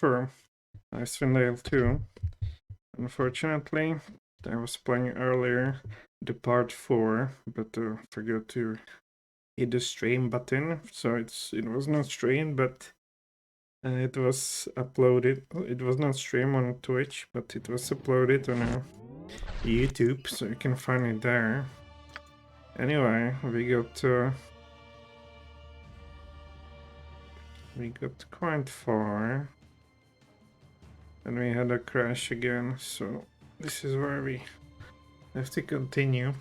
for Icewind 2. Unfortunately, I was playing earlier the part 4, but forgot to hit the stream button, so it was not streamed, but it was uploaded. It was not streamed on Twitch, but it was uploaded on YouTube, so you can find it there. Anyway, we got quite far, and we had a crash again, so this is where we have to continue.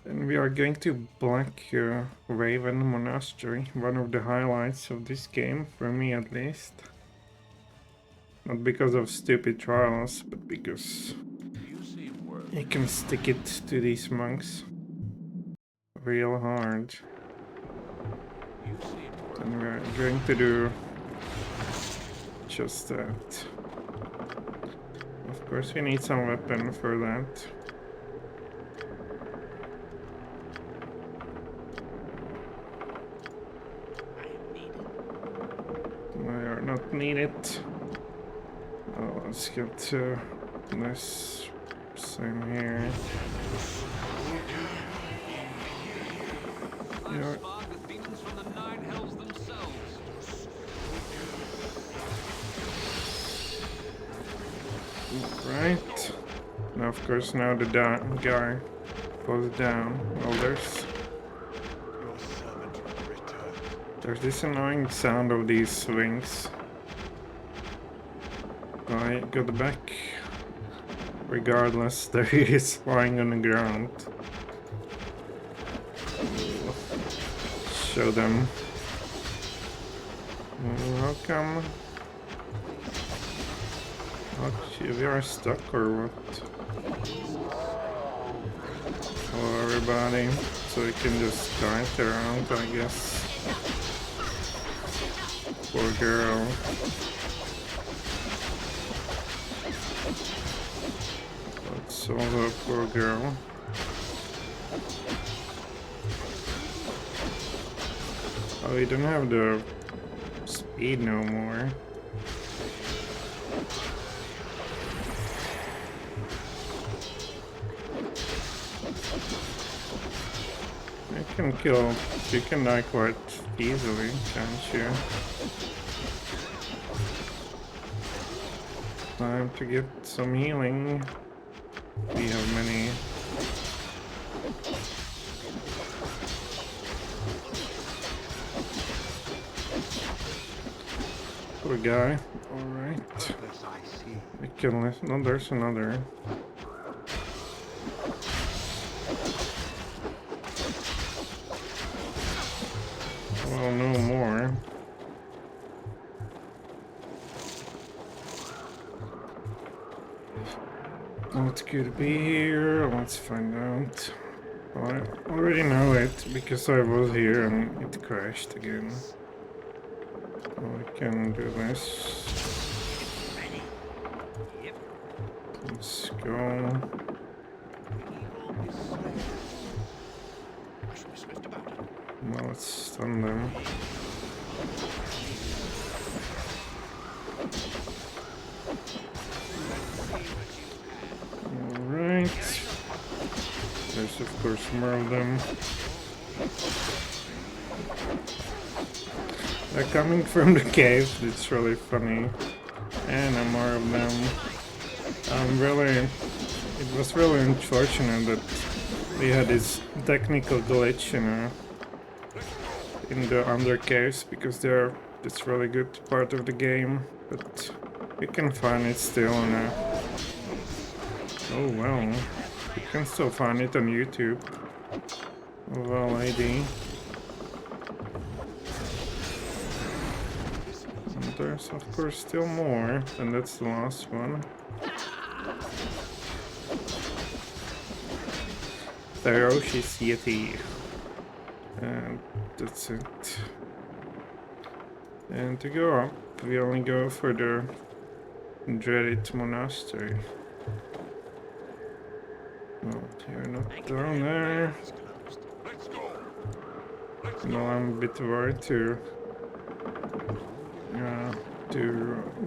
And we are going to Black Raven Monastery, one of the highlights of this game, for me at least. Not because of stupid trials, but because you can stick it to these monks real hard. And we're going to do just that. Of course, we need some weapon for that. They are not needed. Oh, let's get this. Same here. Yeah. Right. Now, of course, now the guy goes down. Well, there's this annoying sound of these wings. I got back. Regardless, there he is lying on the ground. Show them. Welcome. Oh, we are stuck or what? Hello everybody. So we can just kite around, I guess. Poor girl. That's also a poor girl. Oh, we don't have the speed no more. You can die quite easily, can't you? Time to get some healing. We have many. Poor guy. Alright. We can listen. No, there's another. Well, no more. What could be here? Let's find out. Well, I already know it because I was here and it crashed again. I can do this. Let's go. Well, let's stun them. Alright. There's of course more of them. They're coming from the cave, it's really funny. And more of them. It was really unfortunate that we had this technical glitch, in the under caves, because it's really good part of the game, but you can find it still on oh well, you can still find it on YouTube. Well, lady. And there's of course still more, and that's the last one. Ferocious Yeti. And that's it. And to go up, we only go for the dreaded monastery. Oh, you're not down there. No, I'm a bit worried to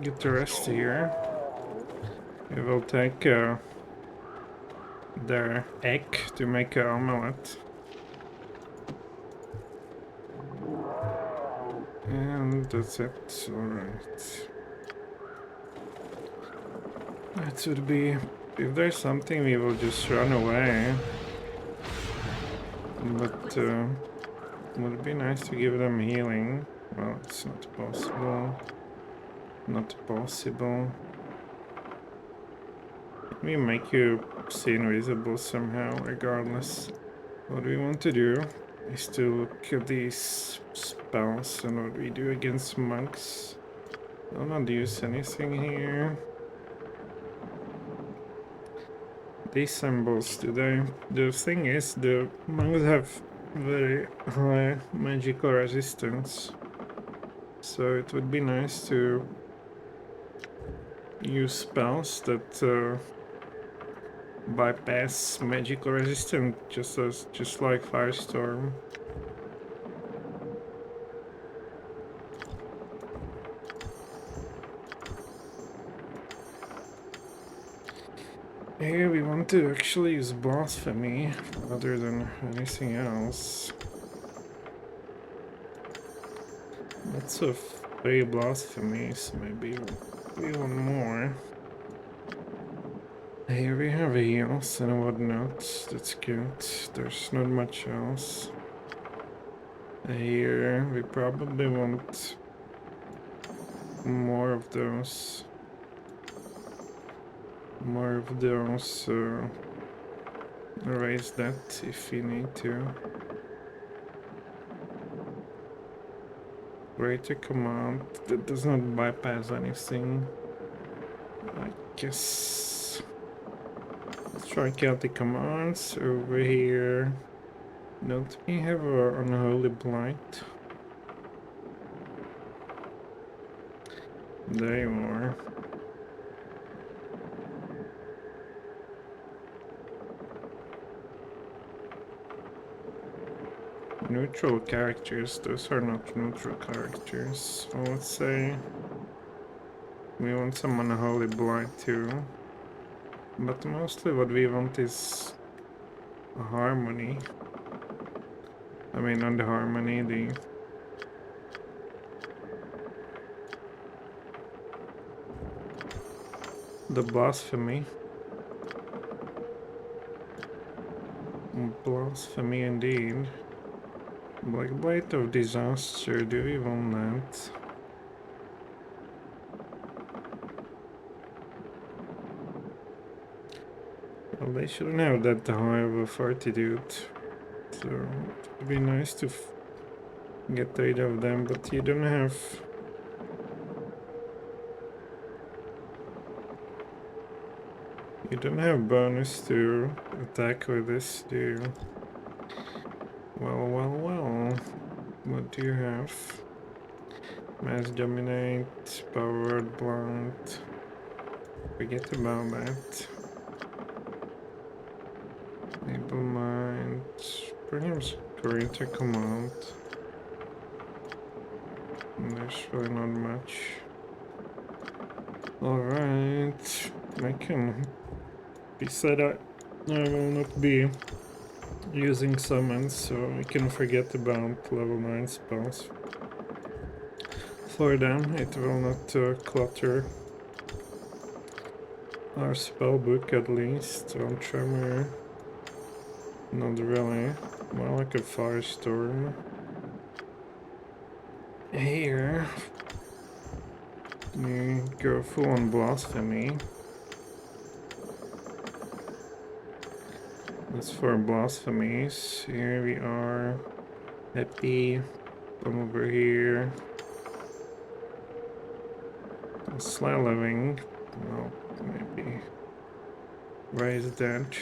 get the rest here. We will take their egg to make an omelette. And that's it, alright. That would be... If there's something, we will just run away. But would be nice to give them healing. Well, it's not possible. Not possible. Let me make you see invisible somehow, regardless. What we want to do is to look at these spells and what we do against monks. I'll not use anything here. These symbols today. The thing is, the monks have very high magical resistance. So it would be nice to use spells that bypass magical resistance, just like Firestorm. Here we want to actually use blasphemy rather than anything else. Lots of 3 blasphemies, maybe even more. Here we have heals and whatnot, that's good. There's not much else. Here we probably want more of those. Erase that if you need to. Greater command, that does not bypass anything. I guess. Let's try out the commands over here. Don't we have an unholy blight? There you are. Neutral characters, those are not neutral characters. So let's say we want some unholy blight too. But mostly what we want is a harmony. I mean, not the harmony, the blasphemy. Blasphemy indeed. Black Blade of Disaster, do we want that? Well, they shouldn't have that high of a fortitude. So it would be nice to get rid of them, but you don't have... You don't have bonus to attack with this, do you? Well, well, well. What do you have? Mass Dominate, Powered Blunt. Forget about that. Able Mind. Perhaps Greater Command. There's really not much. Alright. I can be said I will not be using summons, so we can forget about level 9 spells. For them, it will not clutter our spell book, at least. On Tremor, not really. More like a Firestorm. Here, you go full on Blasphemy. That's for blasphemies. Here we are. Happy. Come over here. Sly living. Well, maybe raise that.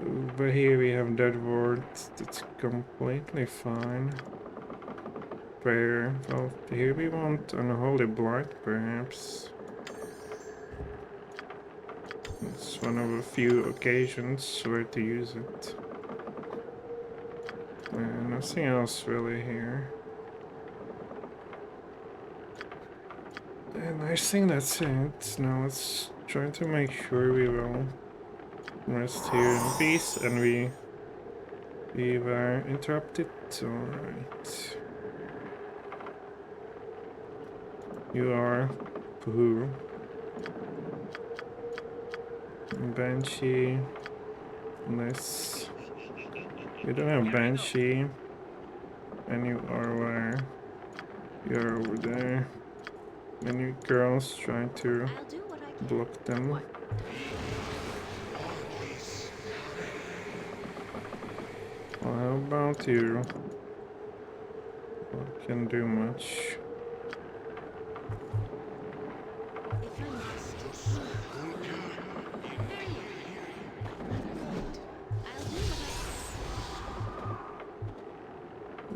Over here we have dead ward. That's completely fine. Prayer. Well, here we want unholy blight, perhaps. It's one of a few occasions where to use it. nothing else really here. And I think that's it. Now let's try to make sure we will rest here in peace, and we were interrupted. Alright. You are Pooh. Banshee. This. You don't have Banshee. And you are where? You're over there. And you girls trying to block them. Well, how about you? Well, can't do much.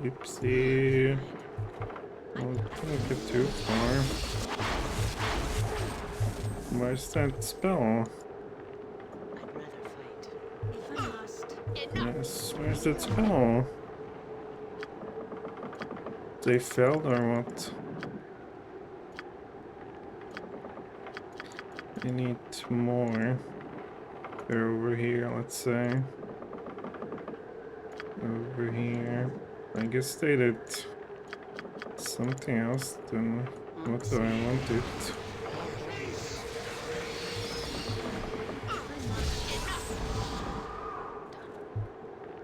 Oopsie. Well, don't get too far. Where's that spell? Yes, where's that spell? They failed or what? I need more. They're over here, let's say. Over here. I guess they did something else than what I wanted.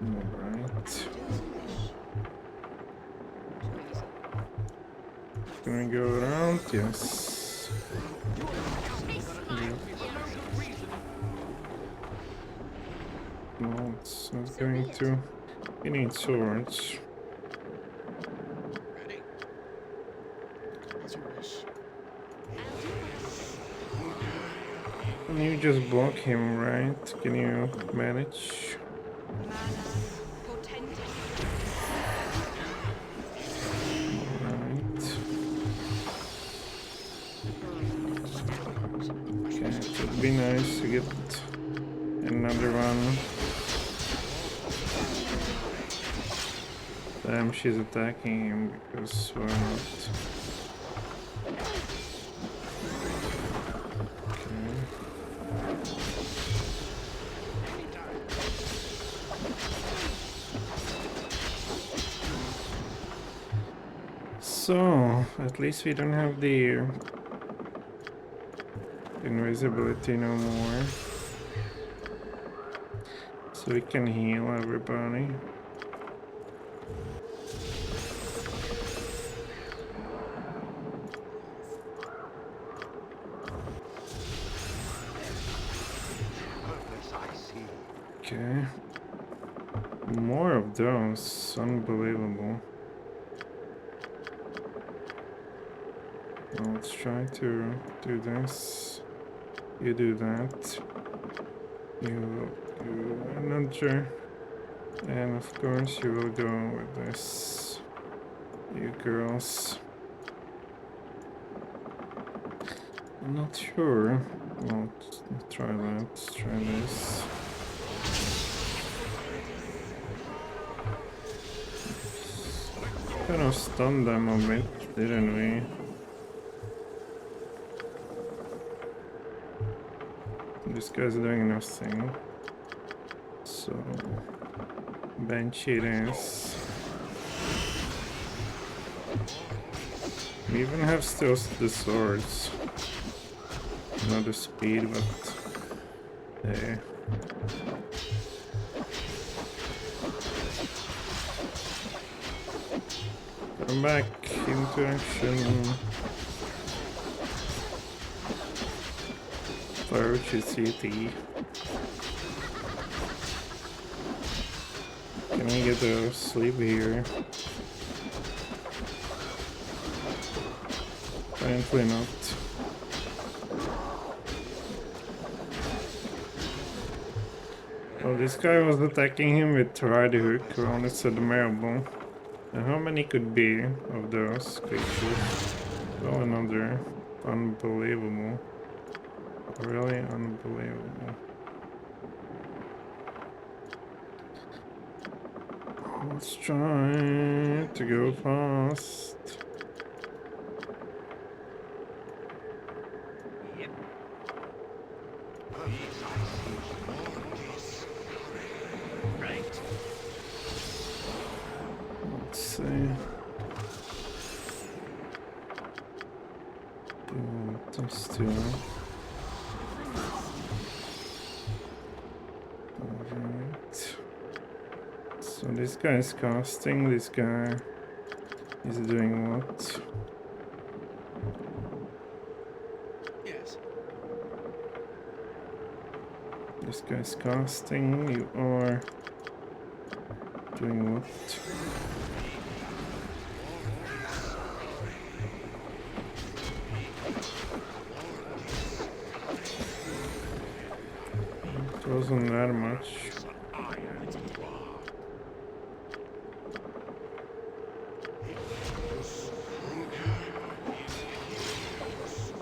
Alright. Can we go around? Yes. Yep. No, it's not going to. We need swords. Can you just block him, right? Can you manage? Alright. Okay, it would be nice to get another one. Damn, she's attacking him because why not? So, at least we don't have the invisibility no more. So we can heal everybody. Okay. More of those. Unbelievable. Well, let's try to do this. You do that. You do another. And of course you will go with this. You girls. I'm not sure. Well, let's try that. Let's try this. Kind of stunned them a bit, didn't we? This guy's doing nothing. So, Banshee it is. We even have still the swords. Not the speed, but there. Come back into action. Ferocity. Can we get a sleep here? Apparently not. Well, this guy was attacking him with Rider Hook. Well, it's admirable. And how many could be of those creatures? Well, another. Unbelievable. Really unbelievable. Let's try to go fast. Let's see. These two. Alright. So this guy is casting, this guy is doing what? Yes. This guy is casting, you are doing what? It wasn't that much.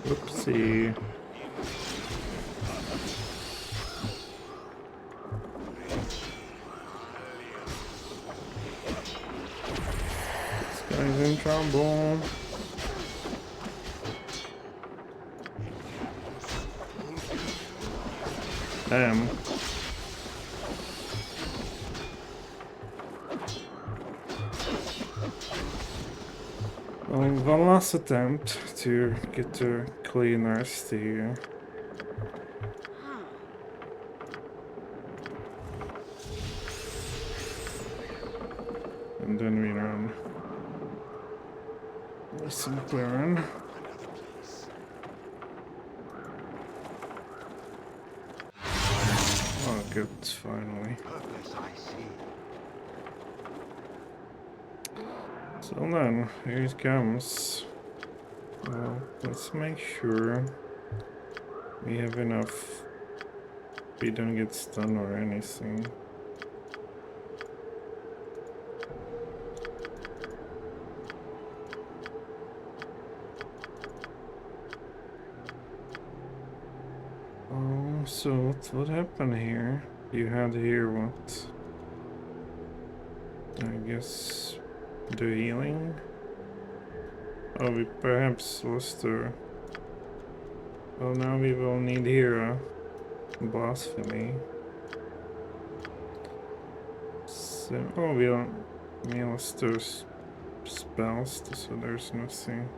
Oopsie. This guy's in trouble. Damn. Well, one last attempt to get to clean our steer. And then we run. We simply run. Oh, good, finally. So then, here it comes. Well, let's make sure we have enough. We don't get stunned or anything. Oh, so what happened here? You had here what? I guess the healing? Oh, we perhaps lost her. Well, now we will need here a blasphemy. So, oh, we lost those spells, so there's nothing.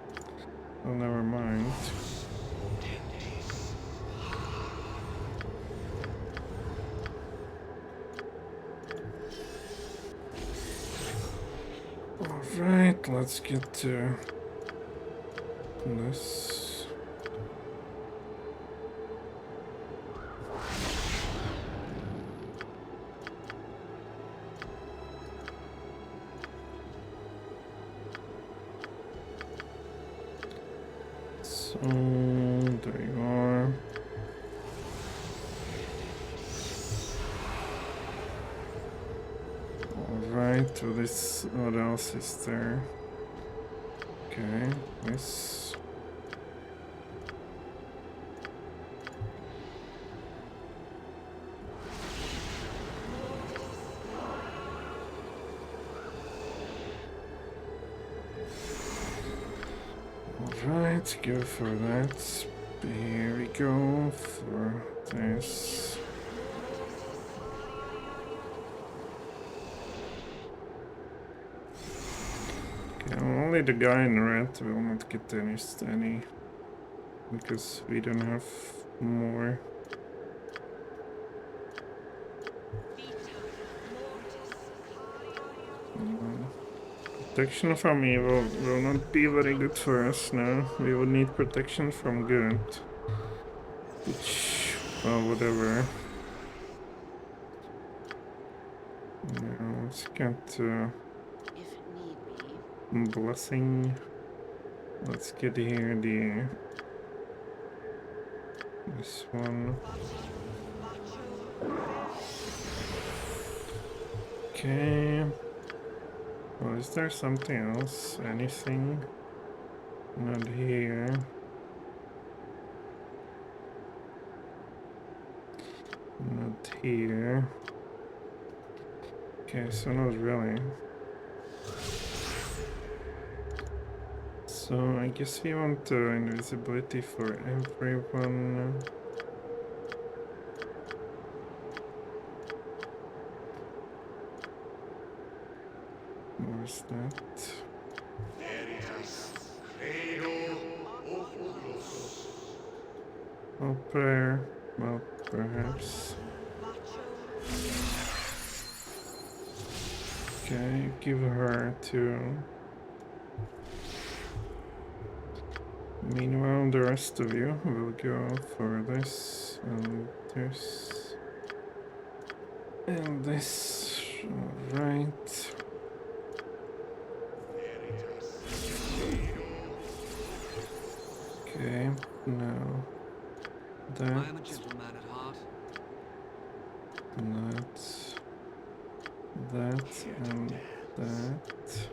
Oh, never mind. Alright, let's get to this. So, there you are. Alright, so this, what else is there? Okay, this. Alright, go for that. Here we go for this. Okay, only the guy in red will not get any because we don't have more. Protection from evil will not be very good for us now. We would need protection from good. Which, well, whatever. Yeah, let's get blessing. Let's get here this one. Okay. Well, is there something else? Anything? Not here. Not here. Okay, so not really. So I guess we want invisibility for everyone. Where's that? Oh, prayer. Well, perhaps. Okay, give her to. Meanwhile, the rest of you will go for this and this and this. Alright. Okay, now I am a that, gentleman at heart. that, and that.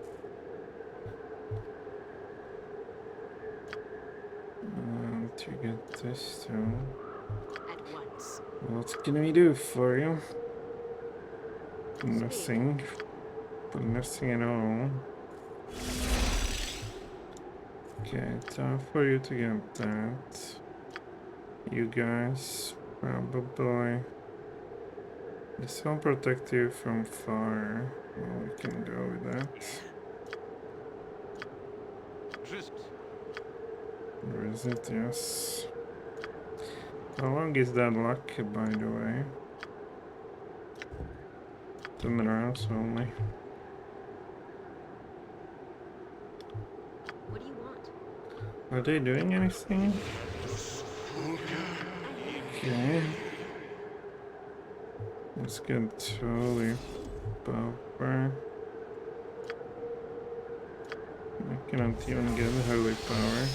And you get this too. At once. What can we do for you? Nothing. But nothing at all. Okay, time for you to get that. You guys, probably. This will protect you from fire. Well, we can go with that. Just Or is it? Yes. How long is that luck, by the way? 10 rounds only. What do you want? Are they doing anything? Okay. Let's get holy power. I cannot even get holy power.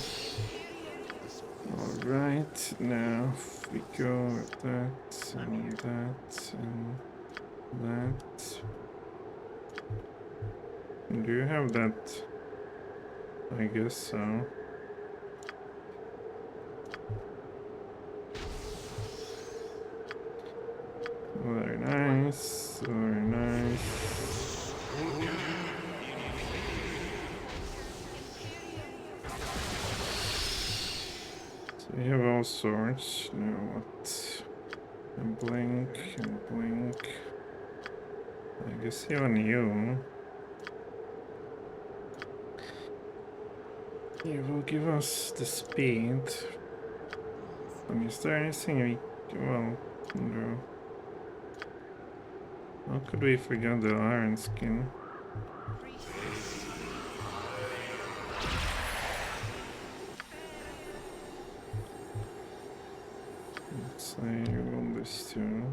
Alright, now if we go with that and that and that. Do you have that? I guess so. Very nice, very nice. So we have all sorts. Now what? And blink and blink. I guess even you. You will give us the speed. Is there anything we... well, no. How could we forget the iron skin? Let's say you want this too.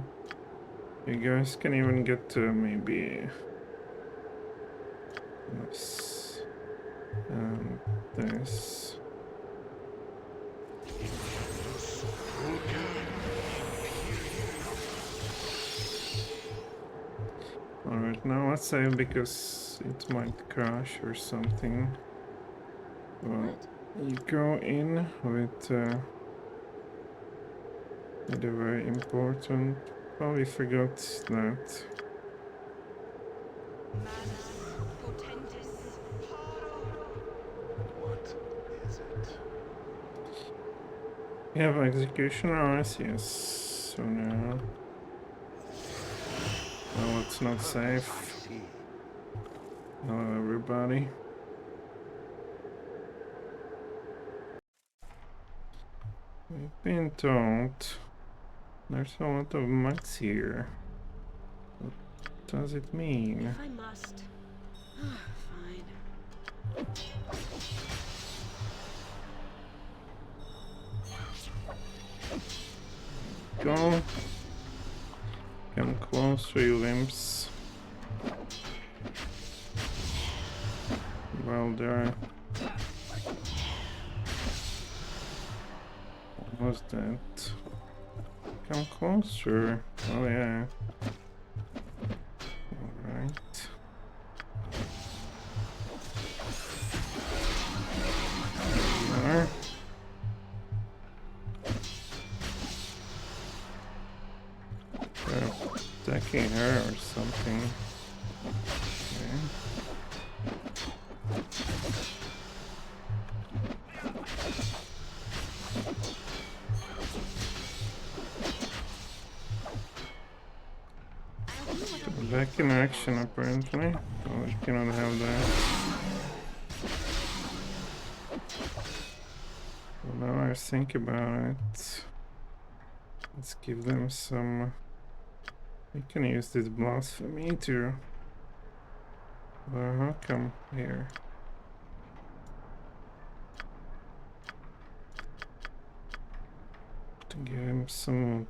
You guys can even get to maybe this and this. Alright, now let's say because it might crash or something. Well, you go in with a very important. Probably forgot that. what is it? We have executioners, yes. So now. No, it's not safe. Hello, everybody. We've been told there's a lot of mutts here. What does it mean? If I must. Fine. Go. Come closer, you imps. Well, there. What was that? Come closer. Oh, yeah. Alright. There. They're attacking her or something. back in action apparently. Oh, we cannot have that. Well, now I think about it. Let's give them some. We can use this blasphemy too. Well, how come here? To give him some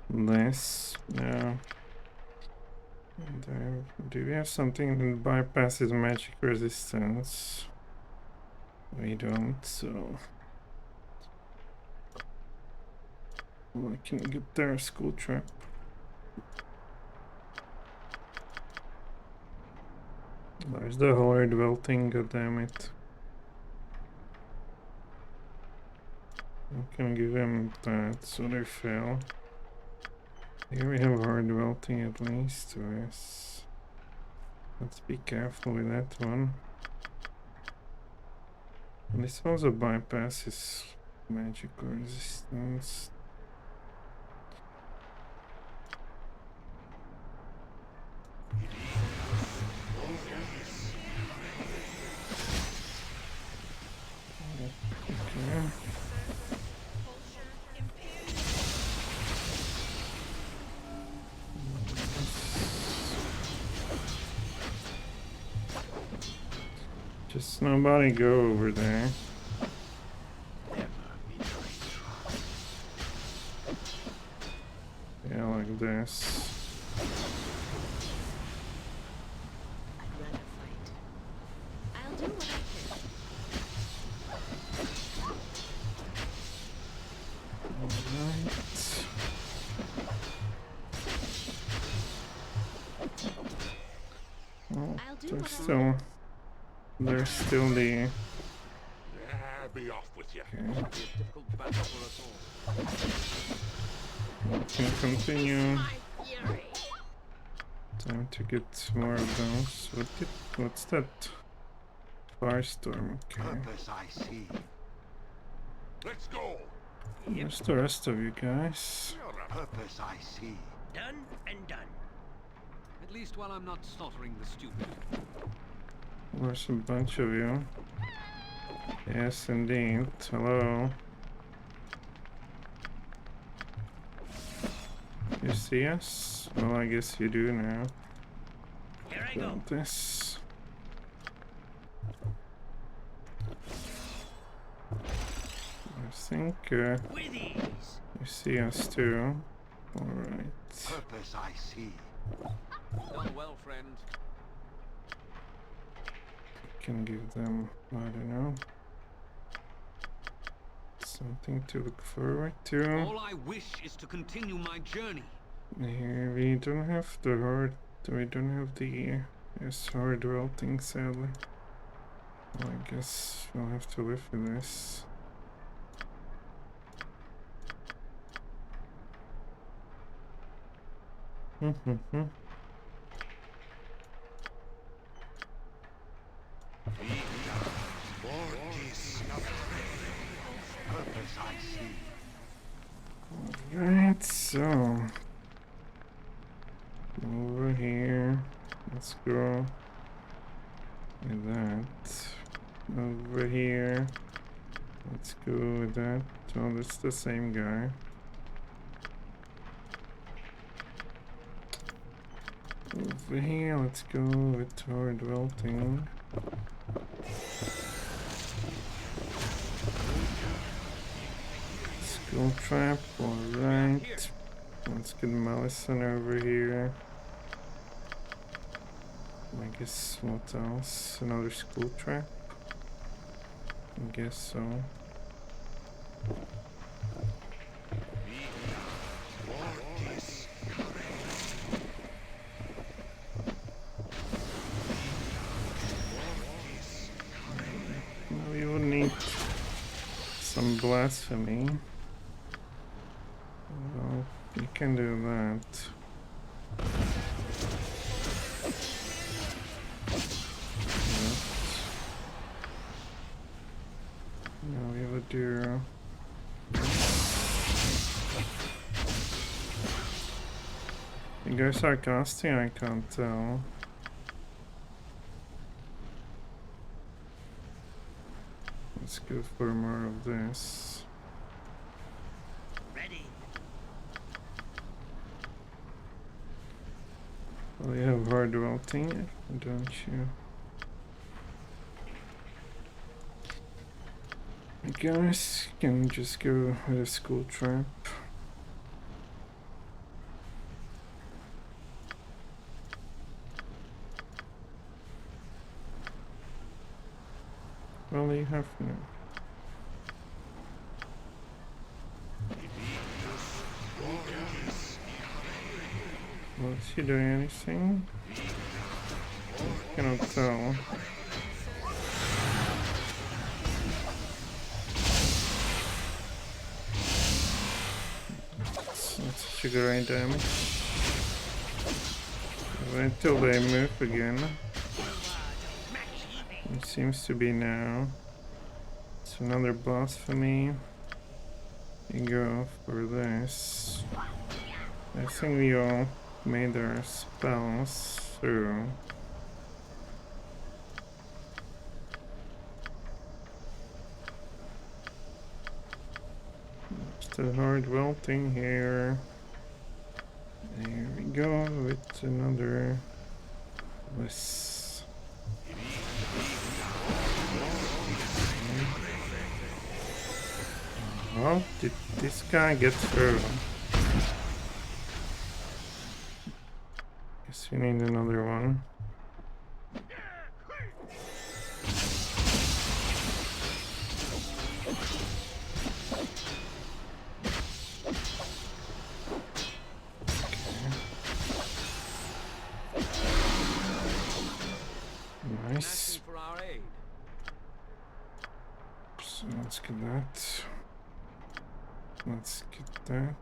less. No. And, do we have something that bypasses magic resistance? We don't, so. Well, I can get their school trap. Where's the horror dwelling? God damn it. I can give him that, so they fail. Here we have hard dwelling at least. So yes. Let's be careful with that one. And this also bypasses magical resistance. Okay. Just nobody go over there. Yeah, like this. I'd rather fight. I'll do what I can. Alright. Oh, I'll do there's what I still... There's still the... Be off with you. Okay. Be a difficult battle for us all. We can continue. My fury. Time to get more of those. What's that? Firestorm, okay. Purpose I see. Let's go. Where's the rest of you guys? Purpose I see. Done and done. At least while I'm not slaughtering the stupid. There's a bunch of you. Yes, indeed. Hello. You see us? Well, I guess you do now. Here I go. Got this. I think With ease. you see us too. Alright. Purpose I see. Done well, friend. Can give them, I don't know, something to look forward to. All I wish is to continue my journey. Here we don't have the hard, we don't have the hard dwelling, sadly. Well, I guess we'll have to live with this. Purpose I see. Right, so over here, let's go with that. Over here, let's go with that. Oh, that's the same guy. Over here, let's go with hard dwelling. Skill trap, alright. Let's get Malison over here. I guess what else? Another school trap? I guess so. We would need some blasphemy. Well, you can do that. Now we have a do. You guys are casting, I can't tell. Let's go for more of this. Ready. Well, you have hard welting, don't you? You guys can just go with a school trap. Well, you have no. Well, is he doing anything? Cannot tell. It's not such a great damage. Wait till they move again. It seems to be now. It's another blasphemy. You go for this. I think we all made our spells through. Just a hard welting here. There we go with another bliss. Oh, did this guy get through? Guess we need another one. Nice. Asking for our aid. So let's get that. Let's get that.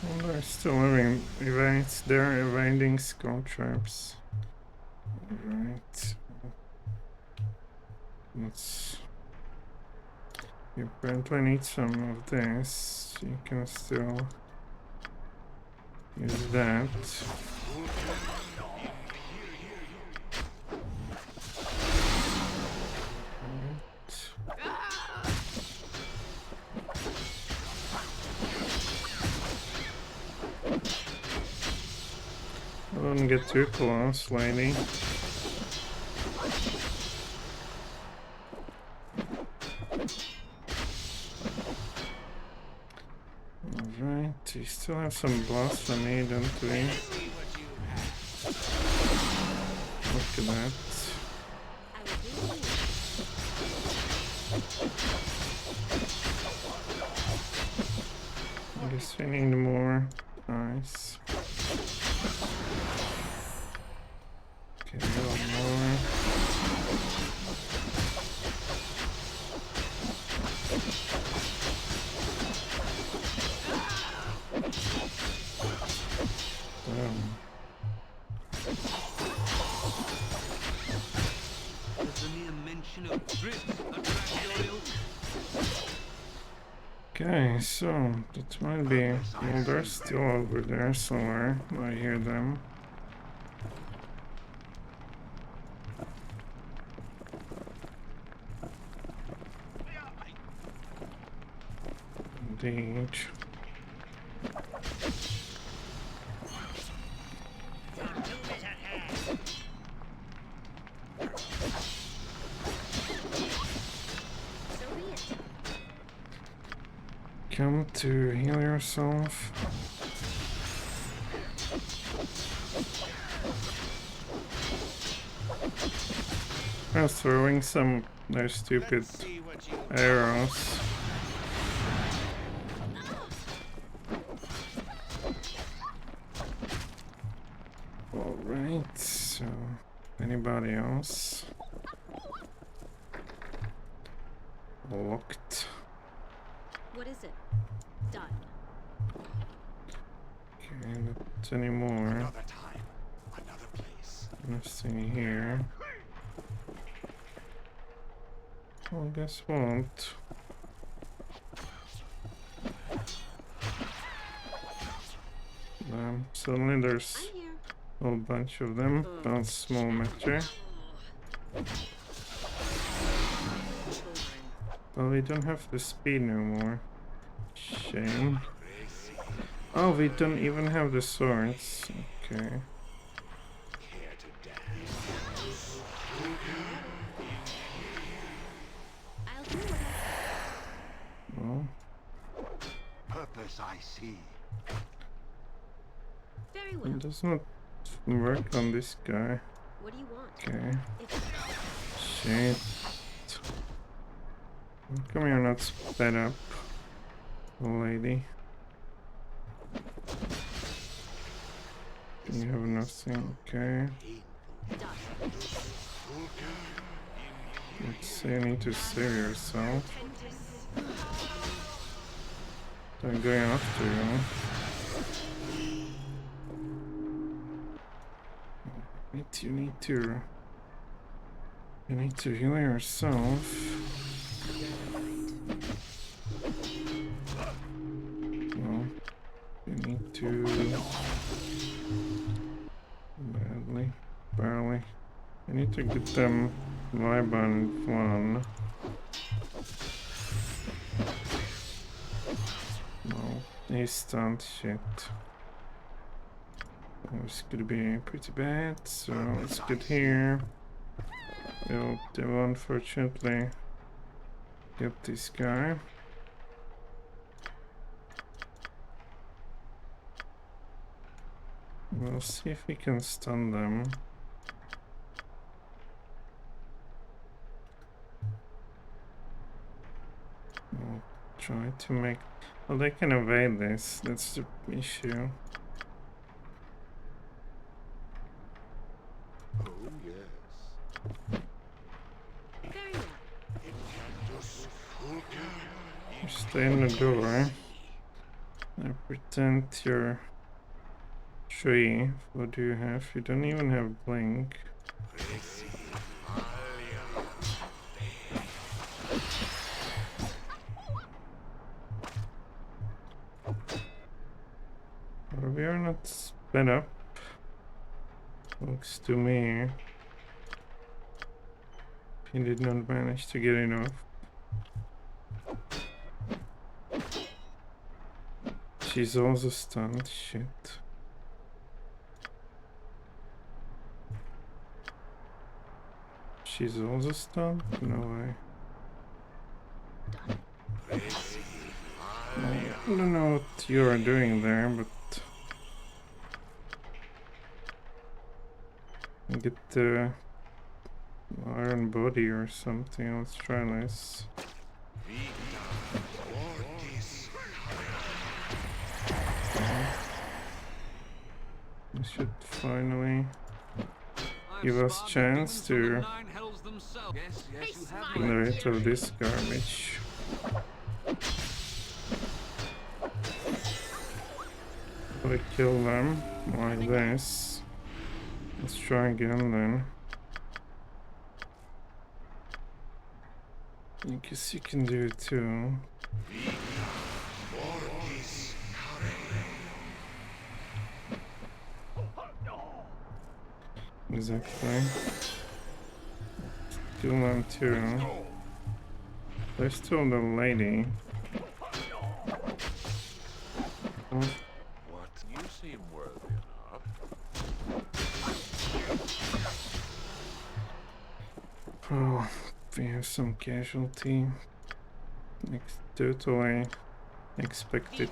Well, they're still having evades. They're evading skull traps. Alright. Let's. You apparently need some of this. You can still use that. Don't get too close, lady. Alright, we still have some blasphemy, don't we? Look at that. I guess we need more. Nice. Okay, a little more. Does the mere mention of drift attract your ilk? Okay, so that might be. Well, they're still over there somewhere. I hear them. Indeed. Come to heal yourself. I was throwing some their stupid arrows. Alright, so anybody else? Locked. What is it? Done. Okay, not anymore. Another time, another place. Nothing here. Well, guess what? Suddenly there's I'm here. a whole bunch of them. Not small matter. Children. Well, we don't have the speed no more. Shame. Oh, we don't even have the swords. Okay. I'll do what I Well, Purpose I see. very well. it does not work on this guy. What do you want? Okay. It's Shit. How come you're not sped up, lady? You have nothing. Okay. done. Let's say you need to save yourself. They're going after you. You need to heal yourself. No, you need to barely. I need to get them vibrant one. No, he's stunned. Shit. This could be pretty bad, so let's get here. We'll unfortunately get this guy. We'll see if we can stun them. We'll try to make... Well, they can evade this, that's the issue. Oh, yes. Very well. You stay in the door. I pretend you're tree. What do you have? You don't even have blink. Well, we are not sped up. Looks to me. He did not manage to get enough. She's also stunned. Shit. She's also stunned? No way. I don't know what you are doing there, but get the iron body or something. Let's try this. We should finally give us chance to get rid of this garbage. We kill them like this. Let's try again then. I guess you can do it too. Exactly. Kill them too. There's still the lady. Oh. What? You seem worthy enough. Oh, we have some casualty. Totally expected.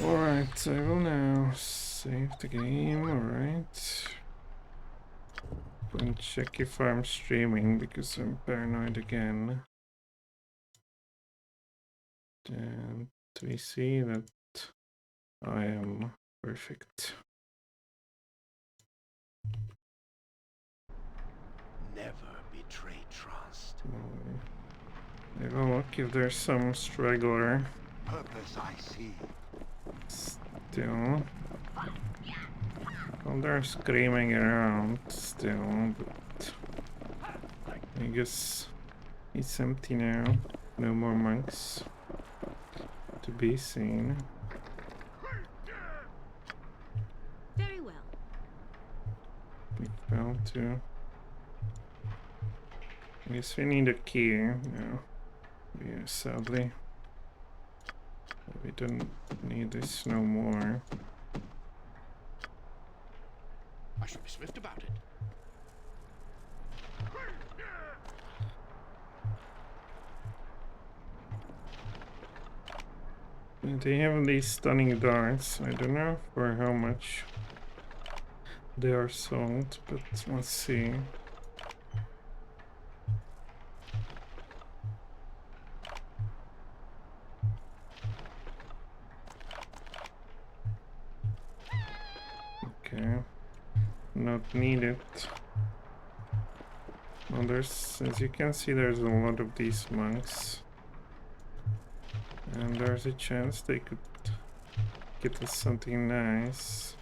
Alright, I will now save the game, alright. And check if I'm streaming because I'm paranoid again. And we see that I am perfect. Never betray trust. Have a look if there's some straggler Purpose I see. still. Well, they're screaming around still, but I guess it's empty now. No more monks to be seen. Very well. We fell to. I guess we need a key now. Yeah, sadly. We don't need this no more. I shall be swift about it. They have these stunning darts. I don't know for how much they are sold, but let's see. Okay, not needed. Well, there's, as you can see, there's a lot of these monks. And there's a chance they could get us something nice.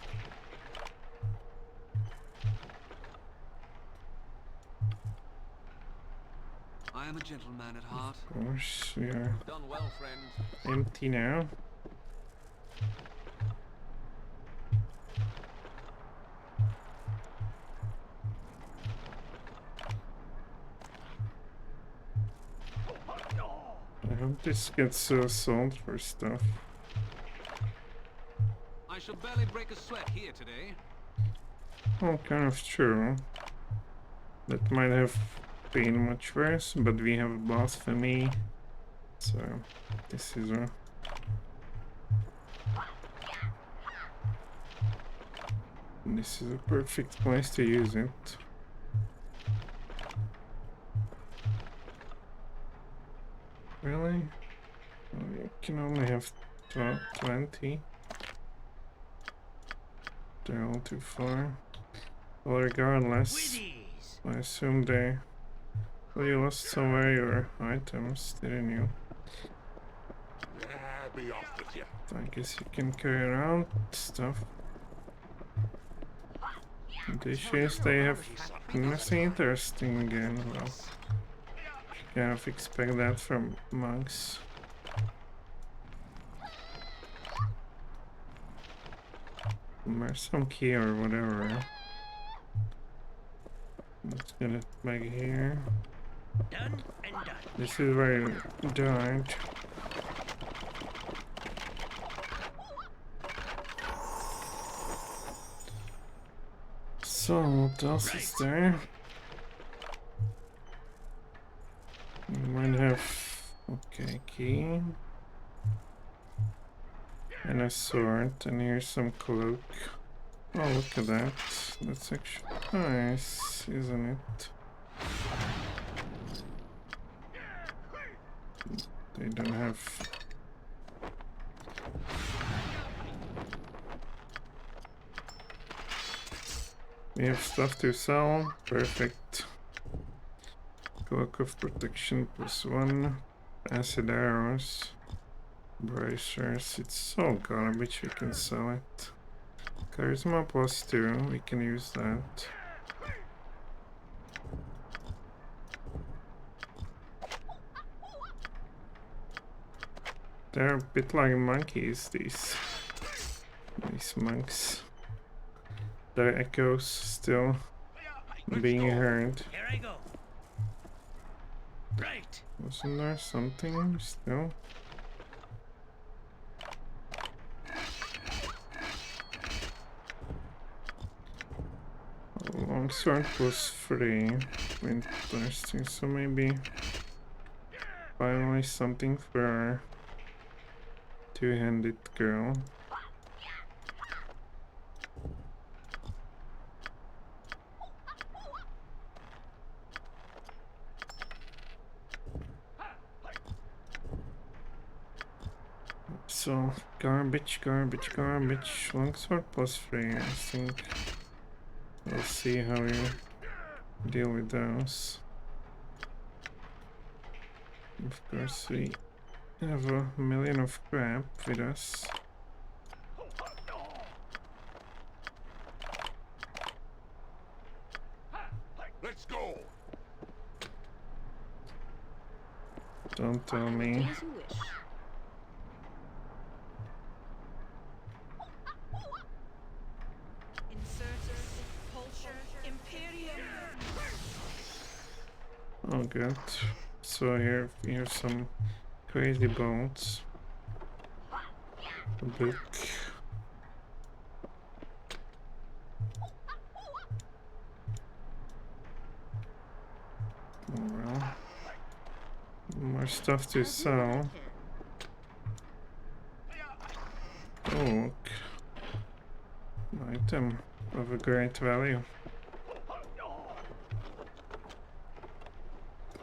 I am a gentleman at heart. Of course, we are Done well, friend. empty now. I hope this gets sold for stuff. I shall barely break a sweat here today. Well, kind of true. That might have been much worse, but we have blasphemy. So, this is a... This is a perfect place to use it. Really? Well, you can only have 20. They're all too far. Well, regardless, I assume they... Well, you lost somewhere your items, didn't you? Be off with you. I guess you can carry around stuff. The issue is they have nothing interesting again. Well, you kind of expect that from monks. There's some key or whatever. Let's get it back here. Done and done. This is where you died. So, what else is there? We might have... Okay, key. And a sword, and here's some cloak. Oh, look at that. That's actually nice, isn't it? They don't have... We have stuff to sell. Perfect. Cloak of protection +1. Acid arrows. Bracers. It's so garbage, we can sell it. Charisma +2. We can use that. They're a bit like monkeys, these monks. Their echoes still being heard. Here I go. Right. Wasn't there something still? Longsword +3. Interesting, so maybe finally something for our two-handed girl. So, garbage, garbage, garbage. Longsword +3, I think. We'll see how you deal with those. Of course, we have a million of crap with us. Let's go. Don't tell Do me. as you wish. Insurtus, Pulcher, Imperium. Oh good. So here's some crazy boats. A book. Oh well. More stuff to I'll do what I sell. can. Oak. Item of a great value.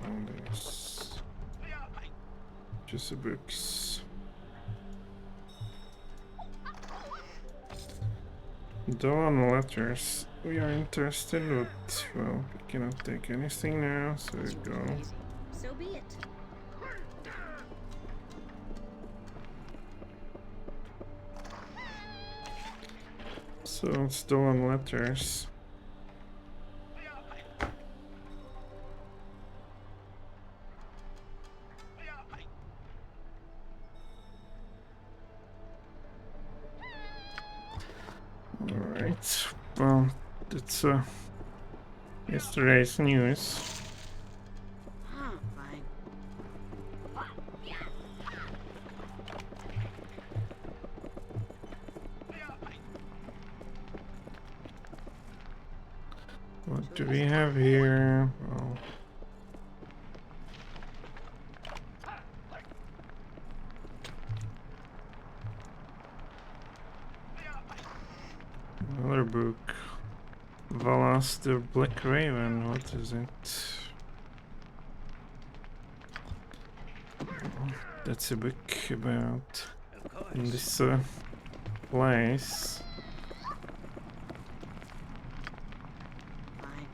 And there's just the books. Dawn letters. We are interested, but well, we cannot take anything now, so we go. Easy. So be it. So it's Dawn letters. Alright, well, that's yesterday's news. Fine. What do we have here? Well, another book. Valas the Black Raven, what is it? Oh, that's a book about Of course. this place. Fine.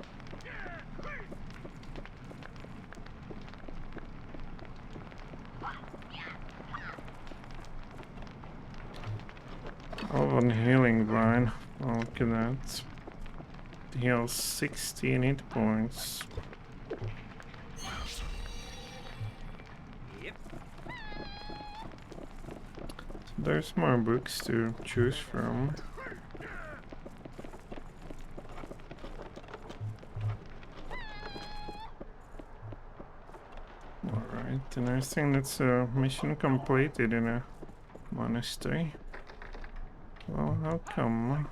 Elven healing vine. Oh, look at that. It heals 16 hit points. Yep. There's more books to choose from. Alright, and I think that's a mission completed in a monastery. Well, how come?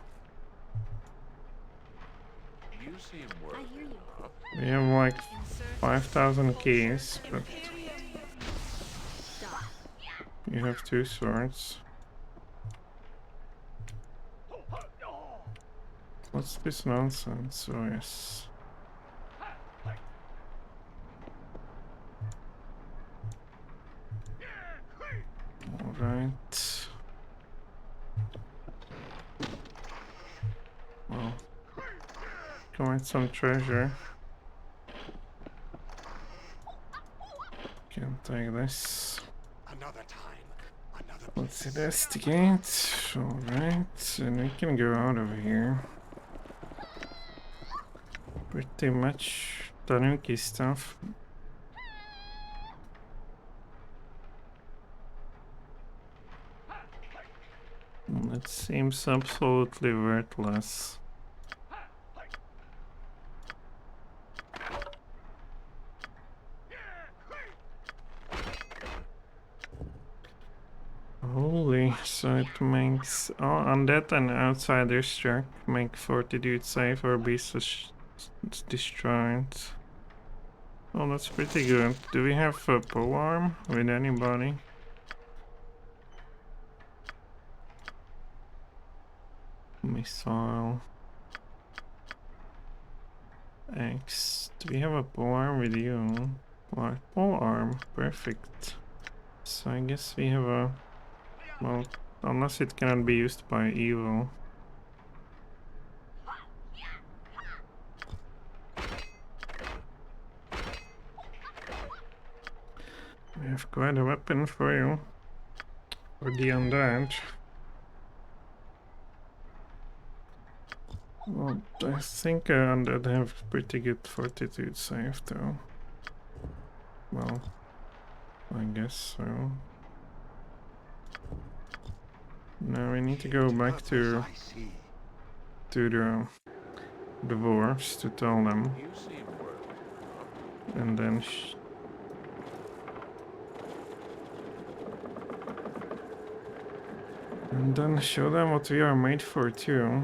You seem I worthy hear you. enough. We have like Insurtus, 5,000 Pulcher, keys, but Imperium. Done. you have 2 swords. What's this nonsense? Oh yes. Alright. Well, quite some treasure. Can't take this. Another time. Another Let's place. investigate. Alright, and we can go out of here. Pretty much Tanuki stuff. It seems absolutely worthless. Holy, so it makes undead and outsiders struck make 40 dudes safe or be destroyed. Oh, that's pretty good. Do we have a polearm with anybody? Missile. X. Do we have a polearm with you? What? Polearm. Perfect. So I guess we have a... Well, unless it cannot be used by evil. We have quite a weapon for you. For the undead. Well, I think undead have pretty good fortitude save though. Well, I guess so. Now we need to go back to I see. the dwarves to tell them, You seem worried. and then show them what we are made for too.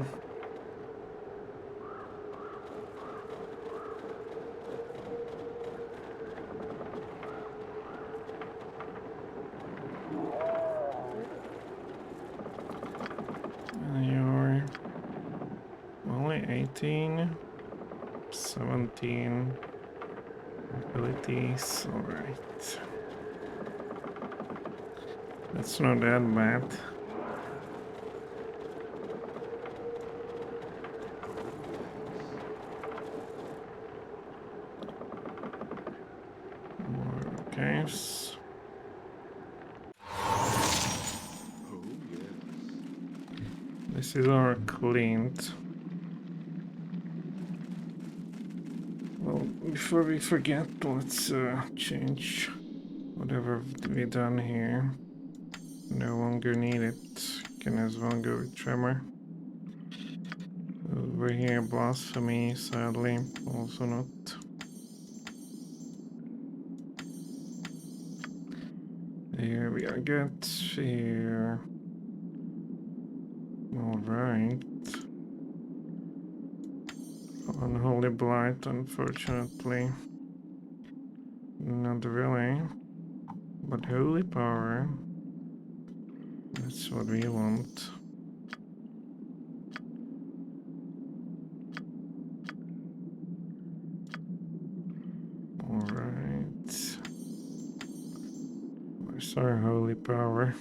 You're only 18, 17 abilities, alright. That's not that bad. More caves. Oh, yes. This is our cleaned. Well, before we forget, let's change whatever we done here. No longer need it. Can as well go with Tremor. Over here, Blasphemy, sadly, also not. Here we are good. Here. Alright. Unholy Blight, unfortunately. Not really. But Holy Power. That's what we want. Alright. Where's our Holy Power?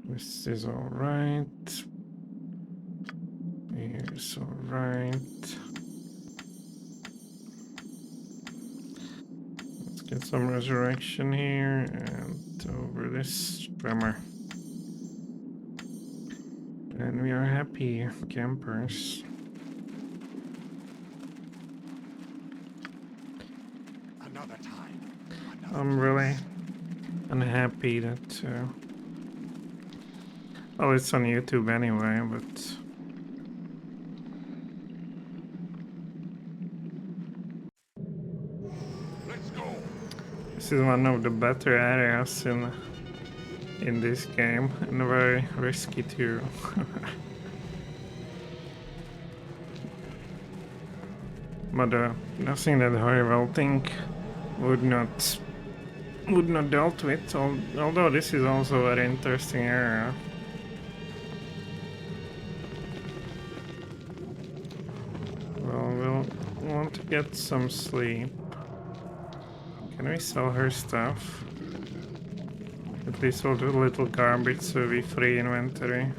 This is alright. Here's alright. Let's get some resurrection here and over this tremor. And we are happy campers. Another time. Another I'm really unhappy that well, it's on YouTube anyway, but Let's go. this is one of the better areas in this game, and very risky too. But nothing that High Vaulting would not dealt with. Although this is also a very interesting area. Well, we'll want to get some sleep. Can we sell her stuff? At least all the little garbage so we free inventory.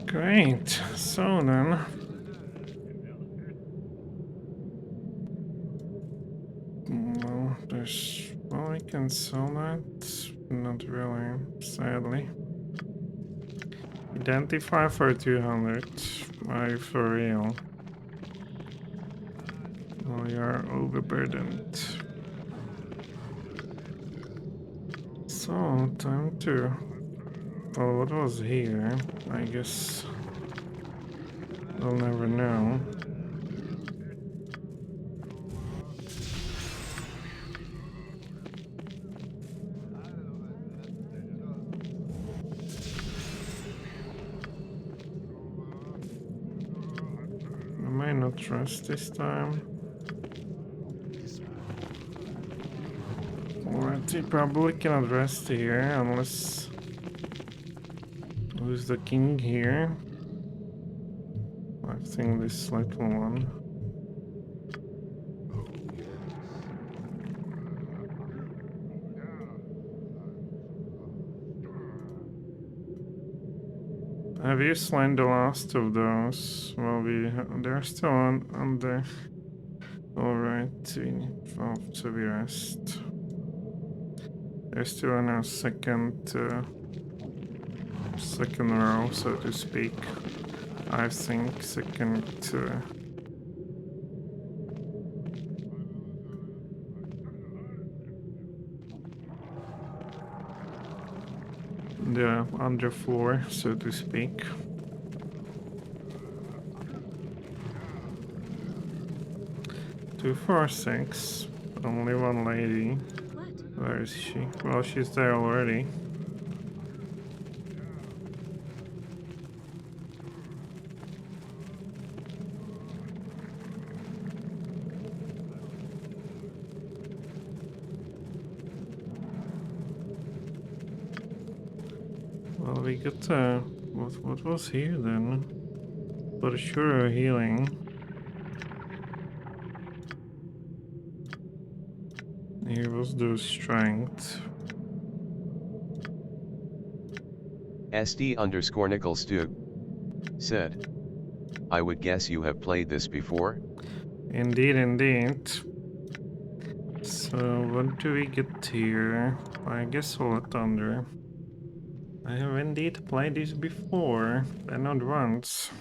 Great, so then. Well, I can sell that. Not really, sadly. Identify for 200. Are you for real? Well, you are overburdened. So, time to... Well, what was here? I guess... We'll never know. I might not trust this time. Alright, he probably cannot rest here unless... Who's the king here? I think this little one. Have you slain the last of those? Well, they're still on there. Alright, we need 12 to be rest. They're still in our second row, so to speak. I think second. The underfloor, so to speak. Two, 4, 6. Only one lady. What? Where is she? Well, she's there already. Well, we got what was here then? For sure, healing. Here was the strength. SD_Nickelstug said, I would guess you have played this before? Indeed, indeed. So, what do we get here? I guess Solid Thunder. I have indeed played this before, and not once.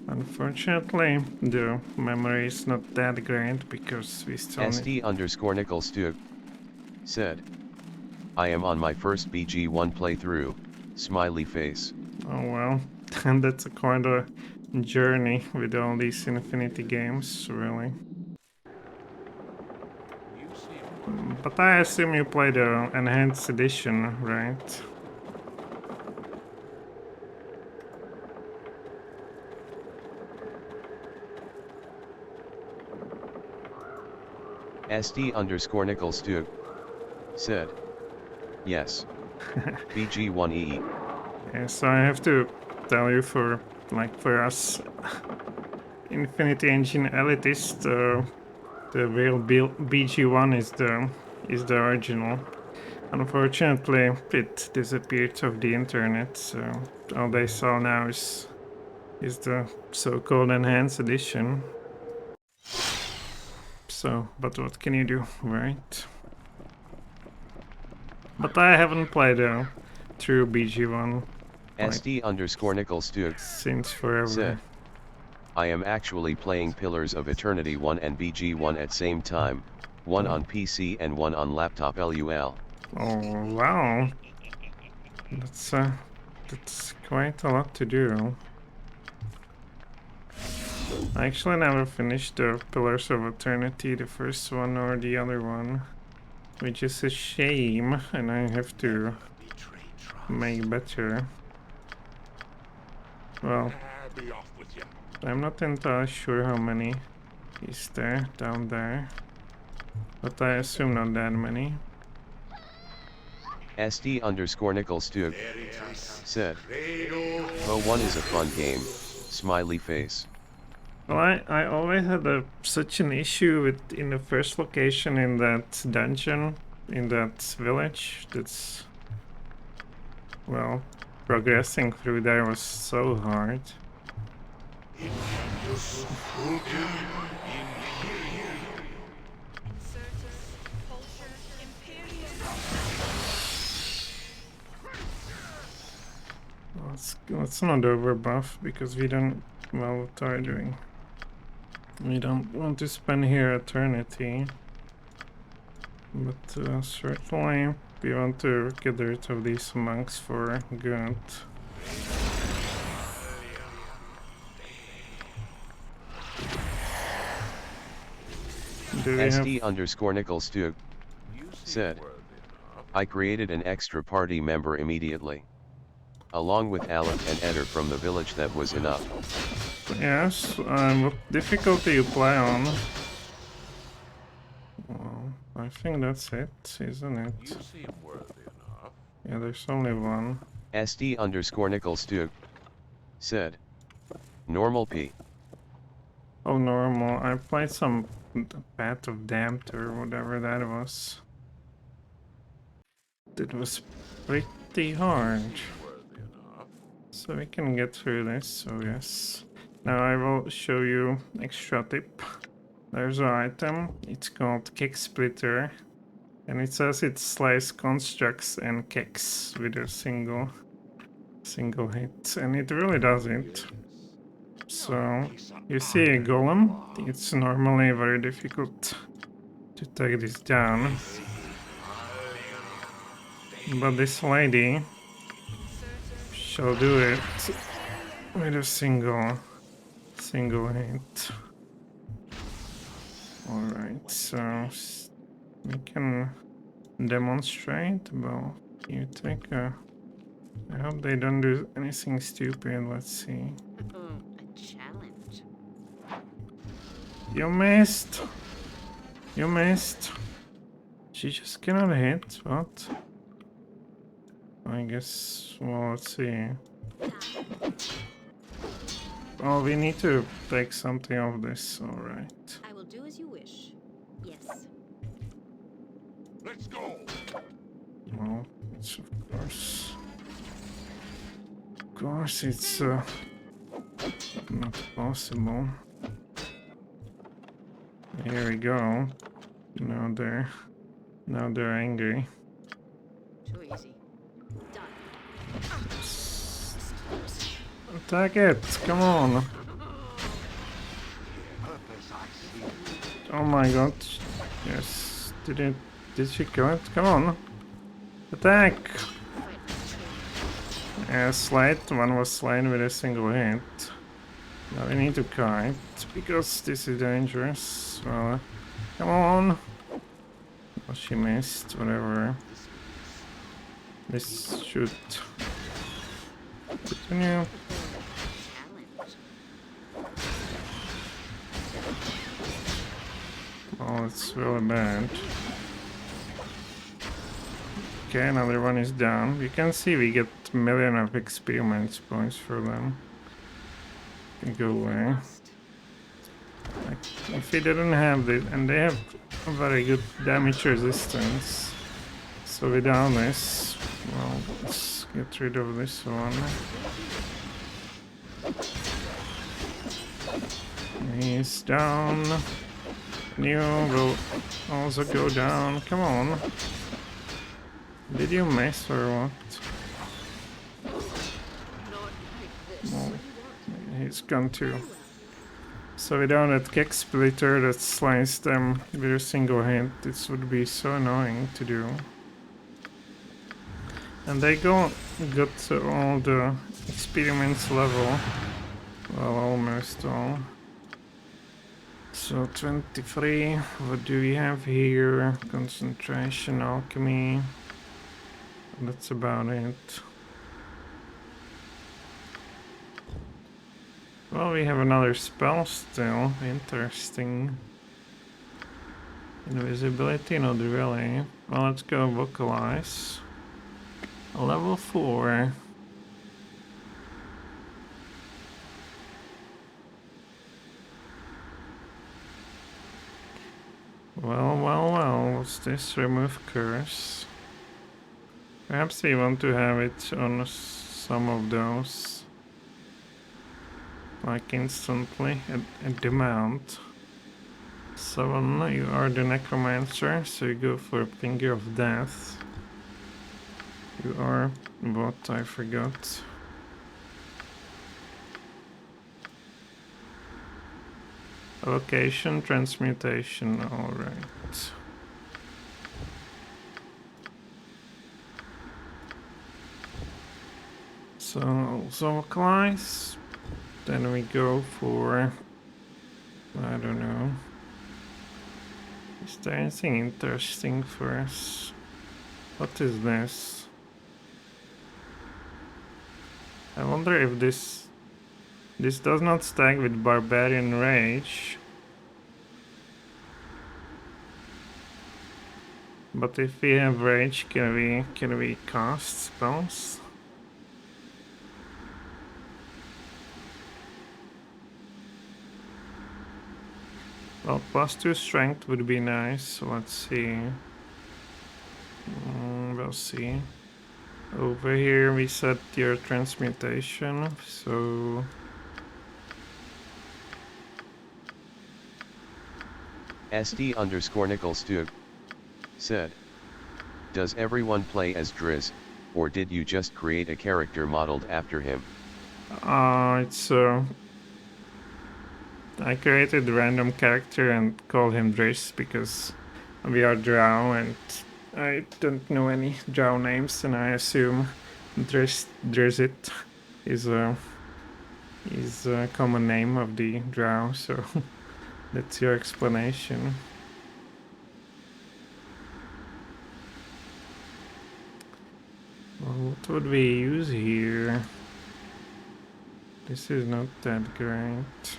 Unfortunately, the memory is not that great because we still SD_Nickelstug said, I am on my first BG1 playthrough, smiley face. Oh well, and that's a kind of journey with all these Infinity games, really. But I assume you played the Enhanced Edition, right? SD_Nickelstug said, yes, BG1EE. Yeah, so I have to tell you for us Infinity Engine elitists, the real BG1 is the original. Unfortunately, it disappeared off the internet, so all they saw now is the so-called Enhanced Edition. So, but what can you do, right? But I haven't played a true BG1 SD_Nickelstug since forever. said, I am actually playing Pillars of Eternity 1 and BG1 at same time, one on PC and one on laptop LUL. Oh wow, that's quite a lot to do. I actually never finished the Pillars of Eternity, the first one or the other one, which is a shame, and I have to make better. Well, Be off with you. I'm not entirely sure how many is there down there, but I assume not that many. SD_Nickelstug said, Oh, 1 is a fun game, smiley face. Well, I always had such an issue with in the first location in that dungeon, in that village. That's, well, progressing through there was so hard. Let's not overbuff because we don't, well, what are we doing? We don't want to spend here eternity, but certainly we want to get rid of these monks for good. SD_Nickelstug said, I created an extra party member immediately. Along with Alec and Eder from the village, that was enough. Yes, what difficulty you play on? Well, I think that's it, isn't it? You seem worthy enough. Yeah, there's only one. SD_Nickelstug said, Normal P. Oh, normal. I played some Path of Damned or whatever that was. It was pretty hard. Worthy enough. So we can get through this, so yes. Now I will show you extra tip. There's an item, it's called Kick Splitter. And it says it slices constructs and kicks with a single hit. And it really does it. So you see a golem, it's normally very difficult to take this down. But this lady shall do it with a single hit. Alright, so we can demonstrate. Well, you take a... I hope they don't do anything stupid. Let's see. A challenge. You missed! You missed! She just cannot hit. What? I guess... Well, let's see. Oh, we need to take something of this. Alright. I will do as you wish. Yes. Let's go. Well, it's of course... Of course, it's not possible. Here we go. Now they're angry. Too easy. Done. Attack it! Come on! Purpose I see. Oh my god! Yes. Did she kill it? Come on! Attack! Slight. One was slain with a single hit. Now we need to kite because this is dangerous. Well, come on! Oh, she missed. Whatever. This should continue. Challenge. Oh, it's really bad. Okay, another one is down. You can see we get a million of experiments points for them. Can go away. Like, if we didn't have this, and they have a very good damage resistance. So without this, well, let's get rid of this one. He's down. You will also go down. Come on. Did you miss or what? Well, he's gone too. So without that kick splitter that sliced them with a single hit, this would be so annoying to do. And they got all the experiments level. Well, almost all. So 23, what do we have here? Concentration, alchemy. That's about it. Well, we have another spell still. Interesting. Invisibility, not really. Well, let's go vocalize. Level 4. Well, what's this? Remove curse. Perhaps we want to have it on some of those. Like instantly, at demand. 7, you are the necromancer, so you go for Finger of Death. You are what? I forgot. Evocation, transmutation, alright. So, also vocalize. Then we go for... I don't know. Is there anything interesting for us? What is this? I wonder if this does not stack with Barbarian Rage. But if we have Rage, can we cast spells? Well, +2 strength would be nice. Let's see. We'll see. Over here we set your transmutation, so... SD_Nickelstug said, does everyone play as Driz, or did you just create a character modeled after him? I created a random character and called him Driz because we are Drow and I don't know any Drow names, and I assume Drizzt is a common name of the Drow, so that's your explanation. Well, what would we use here? This is not that great.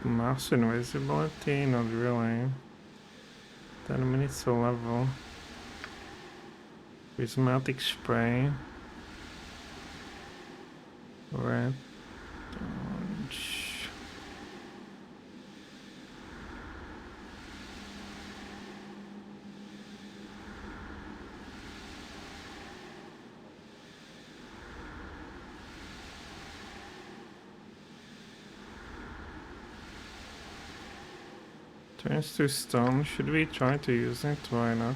Mouse invisibility? Not really. 10 minutes a level. Prismatic spray. Red. Orange. Turns to stone. Should we try to use it? Why not?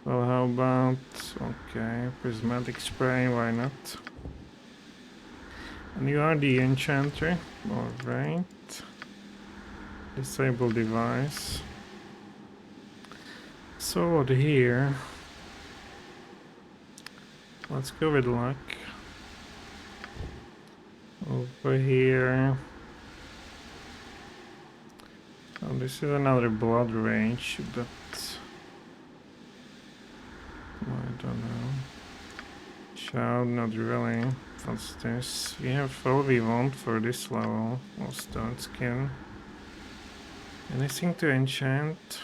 Well, how about... Okay, prismatic spray, why not? And you are the enchanter. Alright. Disable device. So here... Let's go with luck. Over here... Oh, this is another blood range, but... I don't know. Child, not really. What's this? We have all we want for this level. Or stone skin. Anything to enchant?